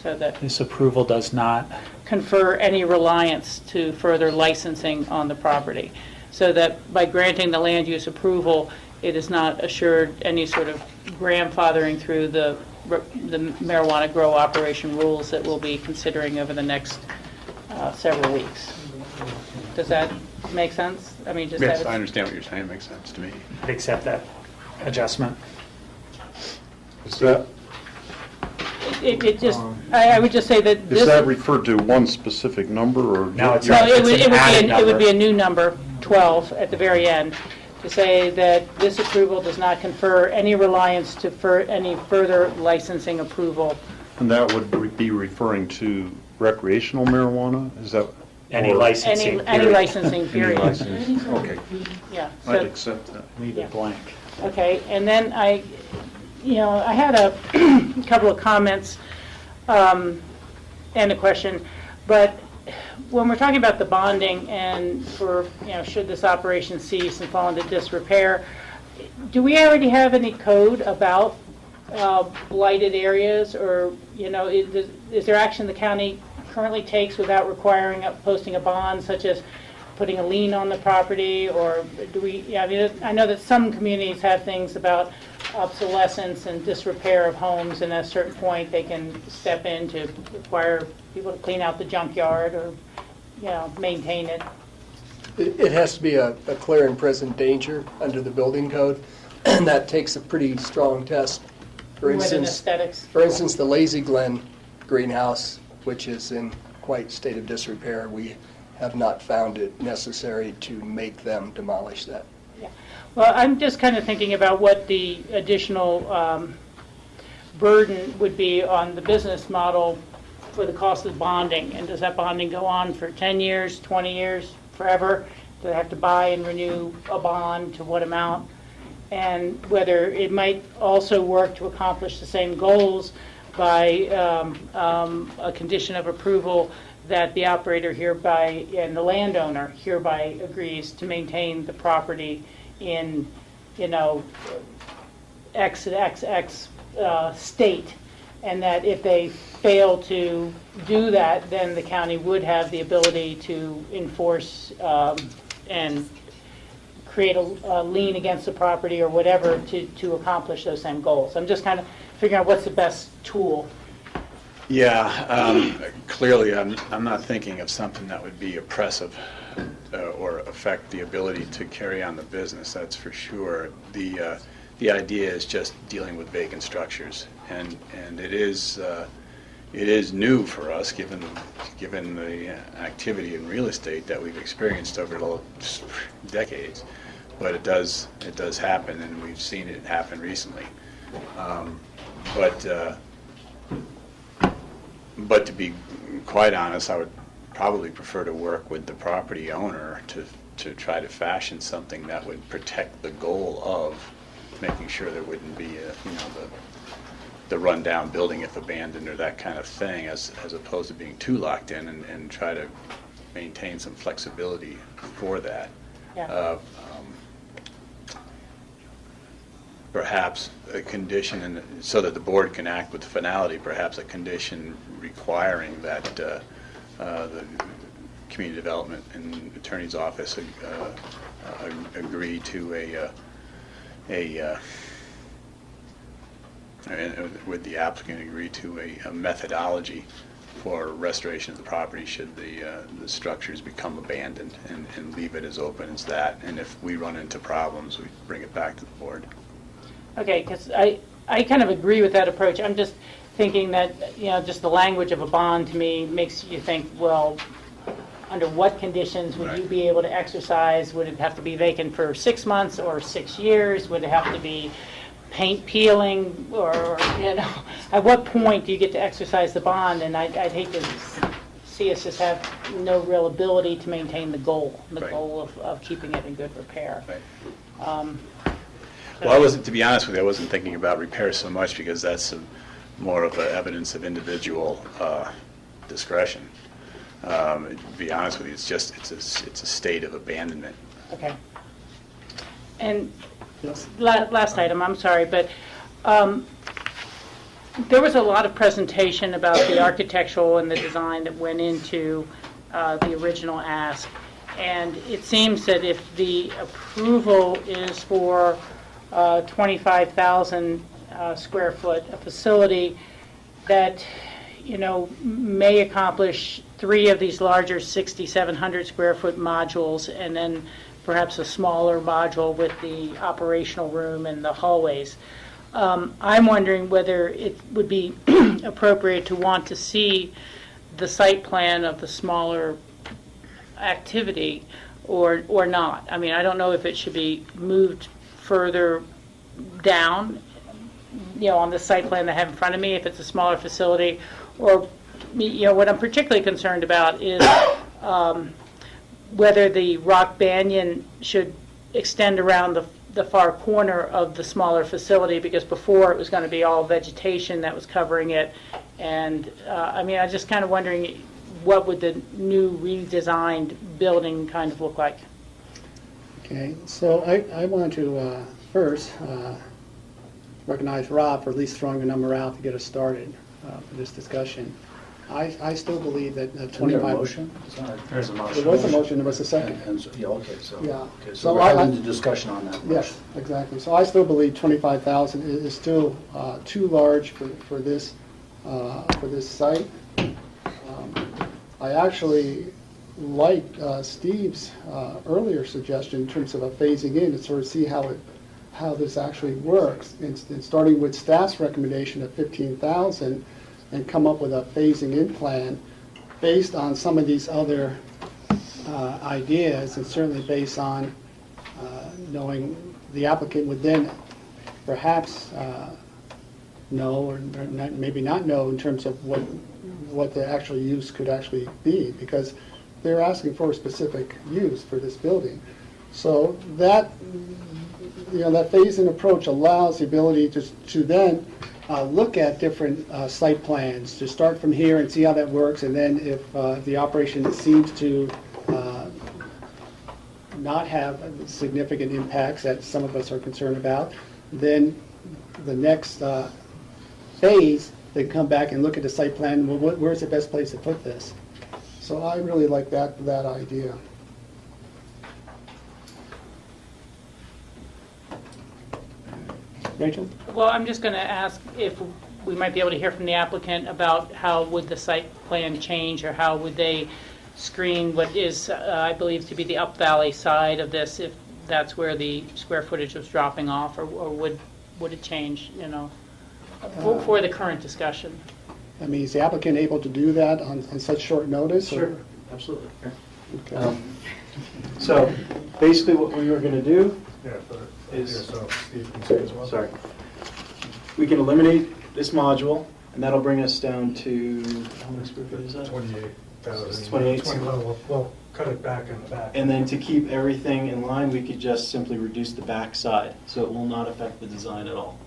So that This approval does not confer any reliance to further licensing on the property. So that by granting the land use approval, it is not assured any sort of grandfathering through the marijuana grow operation rules that we'll be considering over the next several weeks. Does that make sense? I mean, just Yes, I understand what you're saying. It makes sense to me. I'd accept that adjustment. Is that, it just, I would just say that this... is that referred to one specific number, or? No, it's No, an added it would be a number. new number, 12, at the very end, to say that this approval does not confer any reliance to any further licensing approval. And that would be referring to recreational marijuana? Is that? Any or- licensing Any period. licensing Any period. license, okay. Yeah. I'd so- accept that. Leave Yeah. it blank. Okay, and then I had a couple of comments and a question, but when we're talking about the bonding and for, should this operation cease and fall into disrepair, do we already have any code about blighted areas, or, is there action the county currently takes without requiring posting a bond, such as putting a lien on the property, or do we, I know that some communities have things about obsolescence and disrepair of homes, and at a certain point, they can step in to require people to clean out the junkyard or, maintain it. It has to be a clear and present danger under the building code, and that takes a pretty strong test. For More than instance, aesthetics. the Lazy Glen greenhouse, which is in quite state of disrepair, we have not found it necessary to make them demolish that. Well, I'm just kind of thinking about what the additional burden would be on the business model for the cost of bonding. And does that bonding go on for 10 years, 20 years, forever? Do they have to buy and renew a bond, to what amount? And whether it might also work to accomplish the same goals by a condition of approval that the operator hereby and the landowner hereby agrees to maintain the property in, XXX state, and that if they fail to do that, then the county would have the ability to enforce and create a lien against the property or whatever to accomplish those same goals. I'm just kind of figuring out what's the best tool. Yeah, clearly, I'm not thinking of something that would be oppressive or affect the ability to carry on the business, that's for sure. The idea is just dealing with vacant structures, and it is new for us, given the activity in real estate that we've experienced over the decades. But it does happen, and we've seen it happen recently. But to be quite honest, I would probably prefer to work with the property owner to try to fashion something that would protect the goal of making sure there wouldn't be the rundown building if abandoned or that kind of thing, as opposed to being too locked in, and try to maintain some flexibility for that. Yeah. Perhaps a condition, and so that the board can act with finality, perhaps a condition requiring that the community development and attorney's office agree to would the applicant agree to a methodology for restoration of the property should the structures become abandoned, and leave it as open as that. And if we run into problems, we bring it back to the board. Okay, because I kind of agree with that approach. I'm just thinking that, you know, just the language of a bond to me makes you think, well, under what conditions would you be able to exercise? Would it have to be vacant for 6 months or 6 years? Would it have to be paint peeling, or, you know, at what point do you get to exercise the bond? And I'd hate to see us just have no real ability to maintain the goal of keeping it in good repair. Well, I wasn't, to be honest with you, I wasn't thinking about repair so much because that's more of a evidence of individual discretion. To be honest with you, it's just it's a state of abandonment. Okay. And last item, I'm sorry, but there was a lot of presentation about the architectural and the design that went into the original ask, and it seems that if the approval is for 25,000 square foot a facility that, you know, may accomplish 3 of these larger 6,700 square foot modules, and then perhaps a smaller module with the operational room and the hallways. I'm wondering whether it would be appropriate to want to see the site plan of the smaller activity or not. I mean, I don't know if it should be moved further down, you know, on the site plan that I have in front of me, if it's a smaller facility, or, you know, what I'm particularly concerned about is whether the rock banyan should extend around the far corner of the smaller facility, because before it was going to be all vegetation that was covering it. And I mean, I'm just kind of wondering, what would the new redesigned building kind of look like? Okay, so I want to first recognize Rob for at least throwing a number out to get us started for this discussion. I still believe that 25... motion? There's a motion. There was a motion, there was a second. Yeah, okay, so, Yeah. okay, so So we're I- having the discussion on that motion. Yes, exactly. So I still believe 25,000 is still too large for this site. I actually liked Steve's earlier suggestion in terms of a phasing in to sort of see how this actually works, and starting with staff's recommendation of 15,000 and come up with a phasing in plan based on some of these other ideas, and certainly based on knowing the applicant would then perhaps know or maybe not know in terms of what the actual use could actually be, because they're asking for a specific use for this building. So that, you know, that phase-in approach allows the ability to then look at different site plans, to start from here and see how that works, and then if the operation seems to not have significant impacts that some of us are concerned about, then the next phase, they come back and look at the site plan, well, where's the best place to put this? So I really like that idea. Rachel? Well, I'm just going to ask if we might be able to hear from the applicant about how would the site plan change, or how would they screen what is, I believe, to be the up valley side of this, if that's where the square footage was dropping off, or would it change, you know, for the current discussion? I mean, is the applicant able to do that on such short notice? Sure, or? absolutely. Okay. So basically what we were going to do is, so Steve can say as well. sorry, we can eliminate this module, and that'll bring us down to, how many square feet is that? 28,000. 28. We'll cut it back in the back. And then to keep everything in line, we could just simply reduce the back side, so it will not affect the design at all.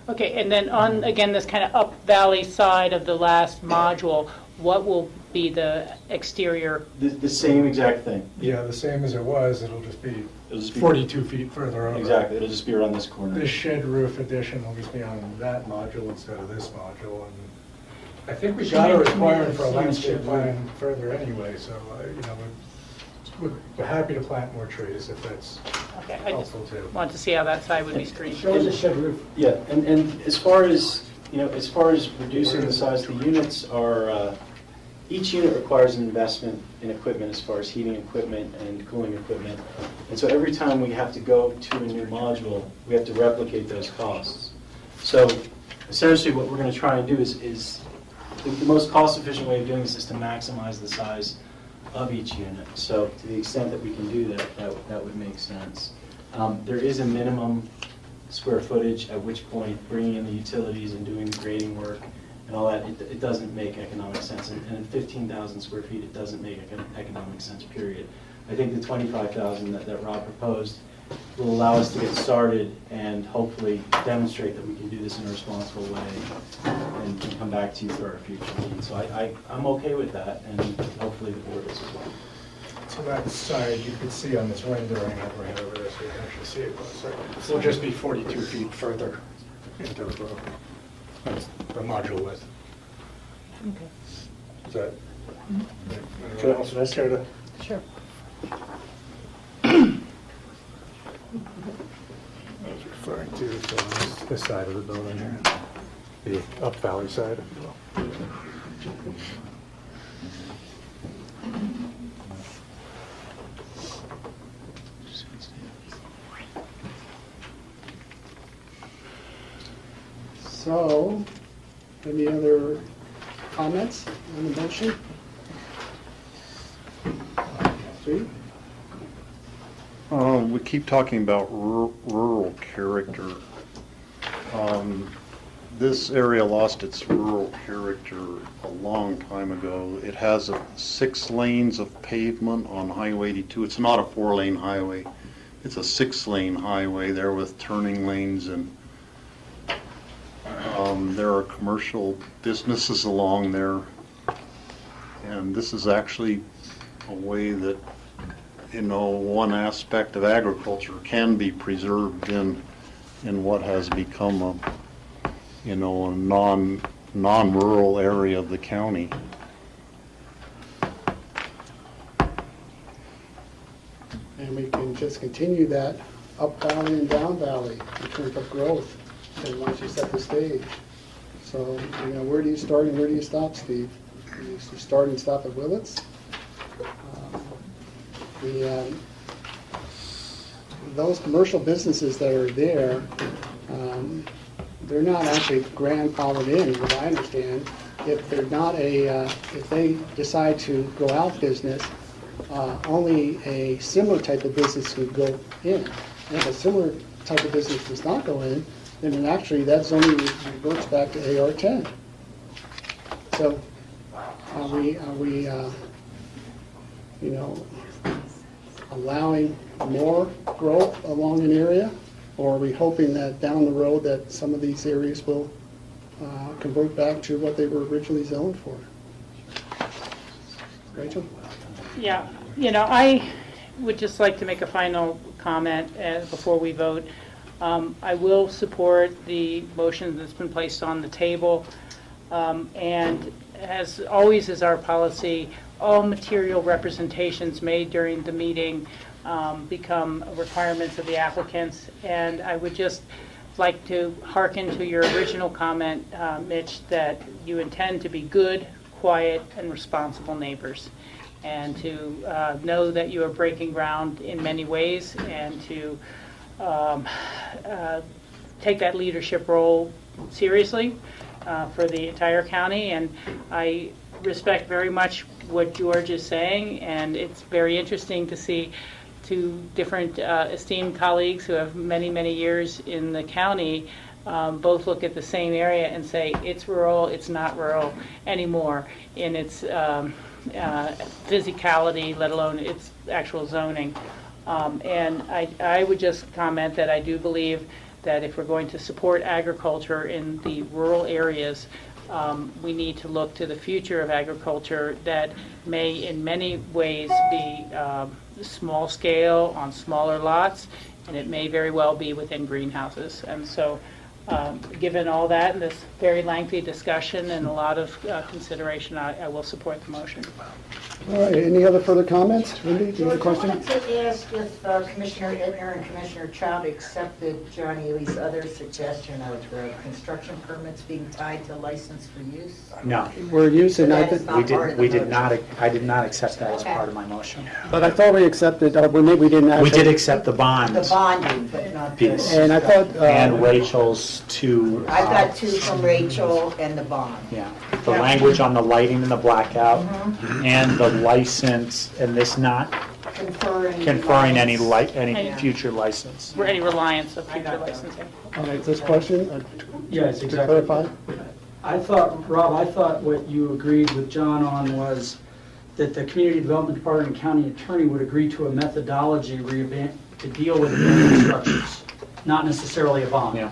Okay, and then on, again, this kind of up valley side of the last module, what will be the exterior? The same exact thing. Yeah, the same as it was. It'll just be It'll just be 42 feet further over. Exactly, it'll just be around this corner. This shed roof addition will just be on that module instead of this module. And I think we got a requirement for a landscape plan further anyway, so, you know, we're happy to plant more trees if that's Okay, I just helpful too. want to see how that side would be screened. Show us the shed roof. Yeah, and as far as, you know, as far as reducing the size, the units are each unit requires an investment in equipment as far as heating equipment and cooling equipment. And so every time we have to go to a new module, we have to replicate those costs. So essentially what we're going to try and do is the most cost-efficient way of doing this is to maximize the size of each unit. So to the extent that we can do that, that would make sense. There is a minimum square footage, at which point bringing in the utilities and doing the grading work and all that, it doesn't make economic sense. And in 15,000 square feet, it doesn't make economic sense, period. I think the 25,000 that Rob proposed will allow us to get started and hopefully demonstrate that we can do this in a responsible way and can come back to you for our future needs. So I'm okay with that, and hopefully the board is as well. So that side you could see on this rendering overhead over there, so you can actually see it closer. So it'll just be 42 feet further into the road. That's the module width. Okay. Is that? Anyone else care to? Sure. I was referring to so this side of the building here, the up valley side, if you will. So, any other comments on the motion? Steve? We keep talking about rural character. This area lost its rural character a long time ago. It has 6 lanes of pavement on Highway 82. It's not a 4-lane highway. It's a 6-lane highway there with turning lanes, and there are commercial businesses along there. And this is actually a way that, one aspect of agriculture can be preserved in what has become a non-rural area of the county. And we can just continue that up valley and down valley in terms of growth, and once you set the stage. So, where do you start and where do you stop, Steve? You start and stop at Willits. Those commercial businesses that are there, they're not actually grandfathered in, what I understand. If they're not if they decide to go out business, only a similar type of business would go in. And if a similar type of business does not go in, then actually that zoning reverts back to AR10. So are we allowing more growth along an area, or are we hoping that down the road that some of these areas will convert back to what they were originally zoned for? Rachel? Yeah, I would just like to make a final comment before we vote. I will support the motion that's been placed on the table, and as always is our policy, all material representations made during the meeting become requirements of the applicants. And I would just like to hearken to your original comment, Mitch, that you intend to be good, quiet, and responsible neighbors, and to know that you are breaking ground in many ways, and to take that leadership role seriously for the entire county. And I respect very much what George is saying, and it's very interesting to see 2 different esteemed colleagues who have many, many years in the county both look at the same area and say it's rural, it's not rural anymore in its physicality, let alone its actual zoning. And I would just comment that I do believe that if we're going to support agriculture in the rural areas, we need to look to the future of agriculture that may in many ways be small scale on smaller lots, and it may very well be within greenhouses. And so Given all that and this very lengthy discussion and a lot of consideration, I will support the motion. All right, any other further comments? Wendy, do you have a question? I wanted to ask if Commissioner Edner and Commissioner Child accepted Johnny Lee's other suggestion of the construction permits being tied to license for use? No. We're using, I think, We did not, I did not accept that as part of my motion. but I thought we accepted, we didn't actually. We did accept the bond The bonding, but not the... piece. And I thought. And Rachel's two. I've got two from Rachel and the bond. Yeah, the language on the lighting and the blackout, and the license, and this not conferring any future license. Any reliance of future licensing. All right, this question, Yes, to exactly. clarify? Rob, I thought what you agreed with John on was that the Community Development Department and County Attorney would agree to a methodology to deal with abandoned structures, not necessarily a bond. Yeah.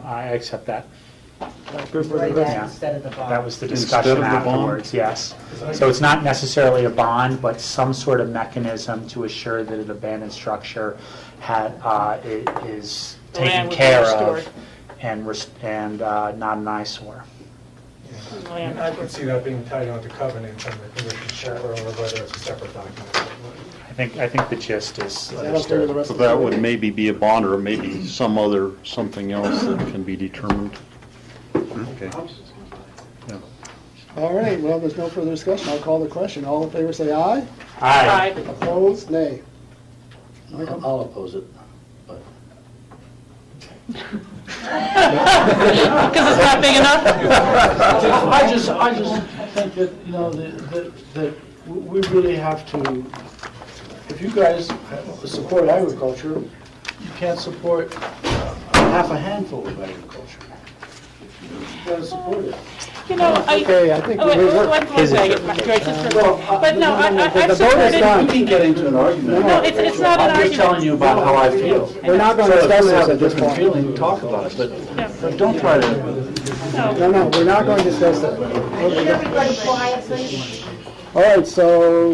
I accept that. Yeah. Instead of the bond. That was the Instead discussion of the bond? afterwards, yes. So it's not necessarily a bond, but some sort of mechanism to assure that an abandoned structure is The land taken would be care restored. of and not an eyesore. I could see that being tied onto covenants and the condition share, or whether it's a separate document. I think the gist is okay with the understood. rest So of the that board? would maybe be a bond or maybe something else that can be determined. Okay. Yeah. All right, well, there's no further discussion. I'll call the question. All in favor, say aye. Aye. Opposed, nay. I'll oppose it. Because it's not big enough? I just think that, you know, that we really have to, if you guys support agriculture, you can't support half a handful of agriculture. You gotta support it. You know, Okay, I think oh, wait, we one worked. second, George, just for- but no, I've the vote is done. We can get into an argument. No, it's not an I'm just telling you about how I feel. We're not going to So if discuss you this have a at this different point. feeling, talk about it, but don't try to. No, we're not going to discuss that. Everybody quiet, please. All right, so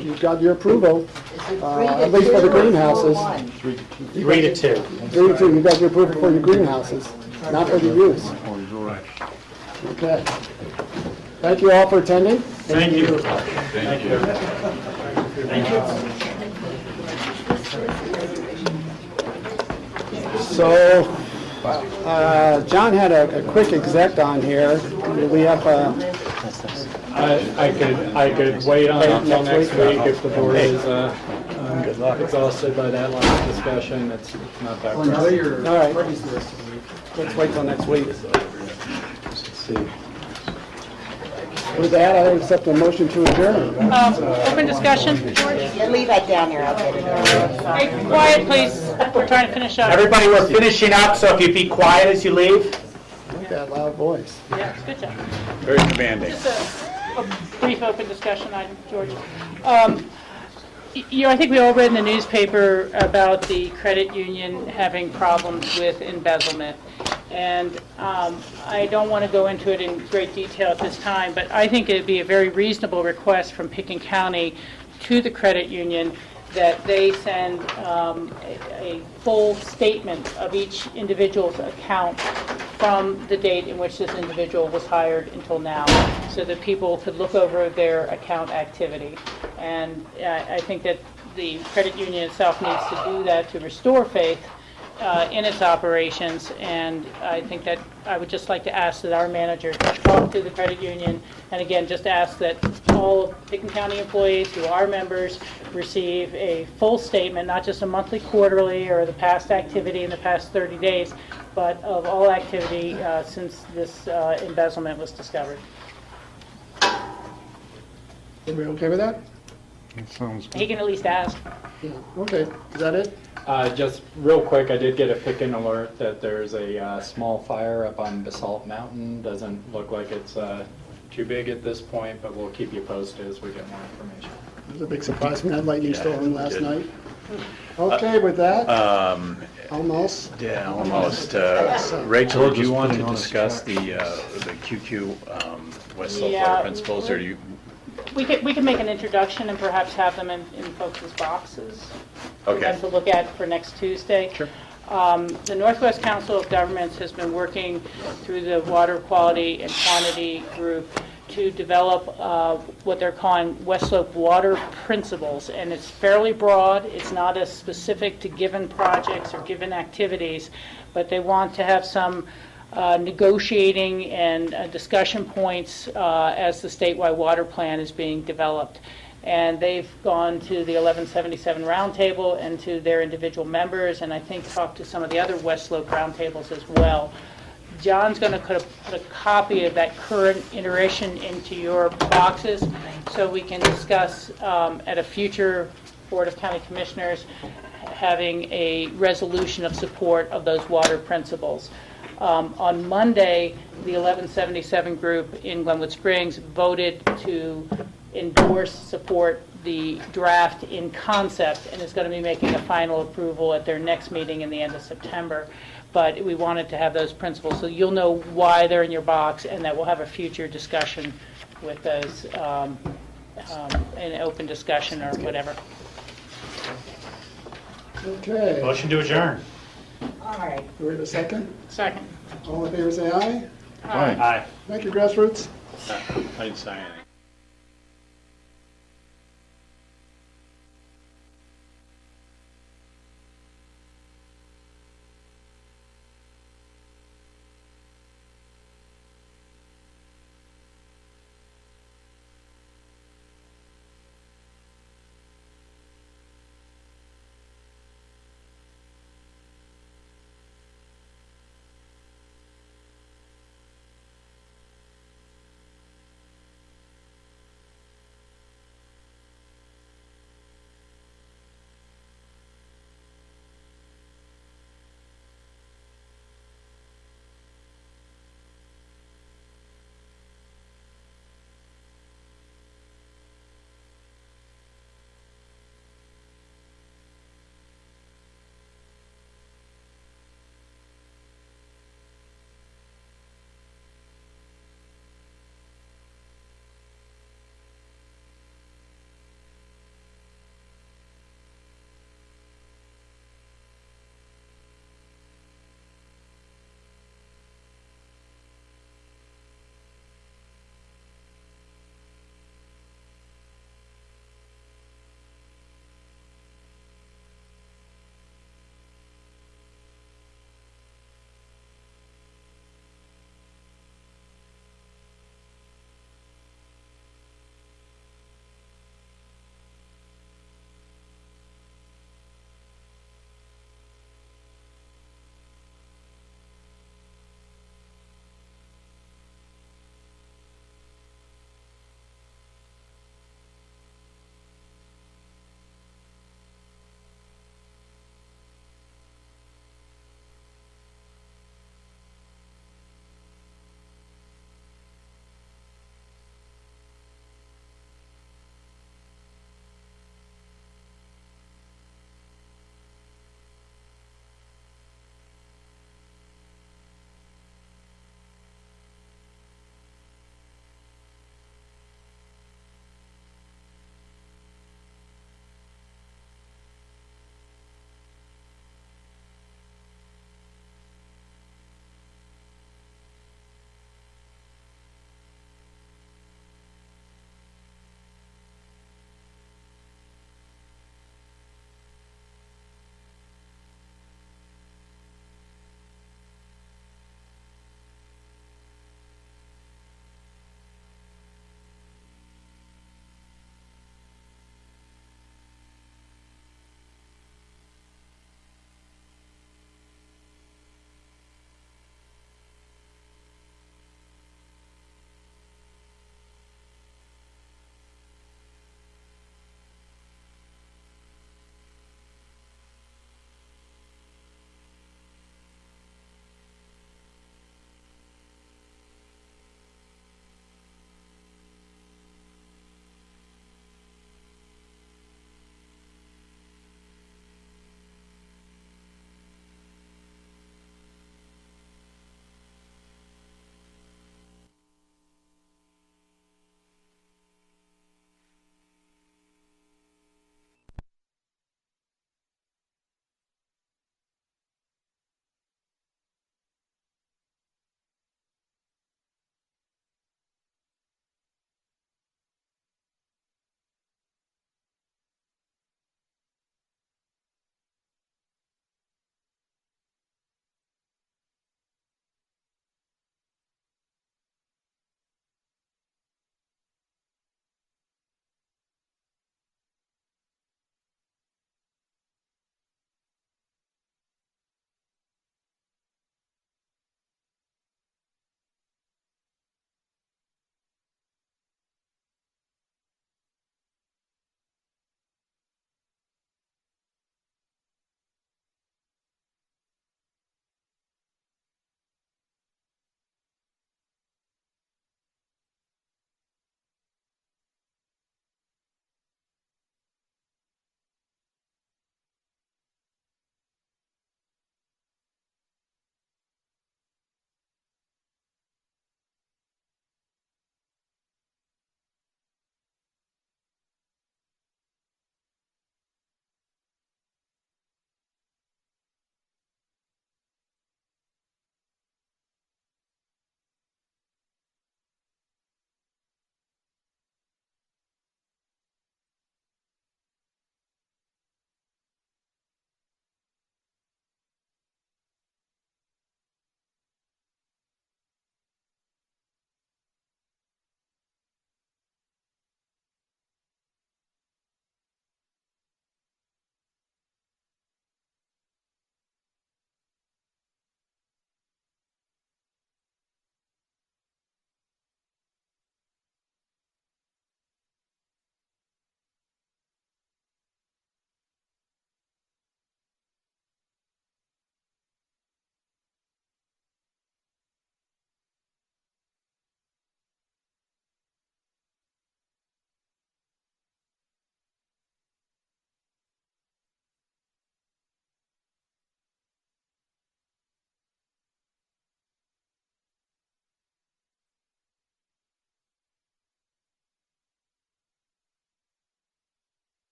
you've got your approval, at least for the greenhouses. 3-2. 3-2, you've got your approval for your greenhouses, not for the use. Okay. Thank you all for attending. Thank you. Thank you. So, John had a quick exec on here. We have, I could wait on it until next week if the board is exhausted by that line of discussion. It's not that. all right, let's wait till next week. With that, I accept a motion to adjourn. Open discussion, George? Yeah, leave that down there, I'll get it. Hey, quiet, please. We're trying to finish up. Everybody, we're finishing up, so if you be quiet as you leave. Look at that loud voice. Yeah, good job. Very demanding. Just a brief open discussion item, George. I think we all read in the newspaper about the credit union having problems with embezzlement. And I don't want to go into it in great detail at this time, but I think it'd be a very reasonable request from Pickens County to the credit union that they send a full statement of each individual's account from the date in which this individual was hired until now, so that people could look over their account activity. And I think that the credit union itself needs to do that to restore faith in its operations, and I think that I would just like to ask that our manager talk to the credit union, and again, just ask that all of Pickens County employees who are members receive a full statement, not just a monthly, quarterly, or the past activity in the past 30 days, but of all activity since this embezzlement was discovered. Everybody okay with that? That sounds He can at least ask. Yeah. Okay, is that it? Just real quick, I did get a Pickens alert that there's a small fire up on Basalt Mountain. Doesn't look like it's too big at this point, but we'll keep you posted as we get more information. It was a big surprise when that lightning storm last night. Okay, with that, almost. Yeah, almost. Rachel, do you want to discuss the QQ West Saltwater principles, or do you? We can make an introduction and perhaps have them in folks' boxes for Okay. them to look at for next Tuesday. Sure. The Northwest Council of Governments has been working through the Water Quality and Quantity Group to develop what they're calling West Slope Water Principles, and it's fairly broad. It's not as specific to given projects or given activities, but they want to have some negotiating and discussion points as the statewide water plan is being developed. And they've gone to the 1177 roundtable and to their individual members, and I think talked to some of the other West Slope roundtables as well. John's going to put a copy of that current iteration into your boxes so we can discuss at a future Board of County Commissioners having a resolution of support of those water principles. On Monday, the 1177 group in Glenwood Springs voted to endorse, support the draft in concept, and is going to be making a final approval at their next meeting in the end of September. But we wanted to have those principles, so you'll know why they're in your box, and that we'll have a future discussion with those, an open discussion or whatever. Okay. Motion to adjourn. All right. Do we have a second? Second. All in favor, say aye. Aye. Thank you, Grassroots. I didn't sign anything.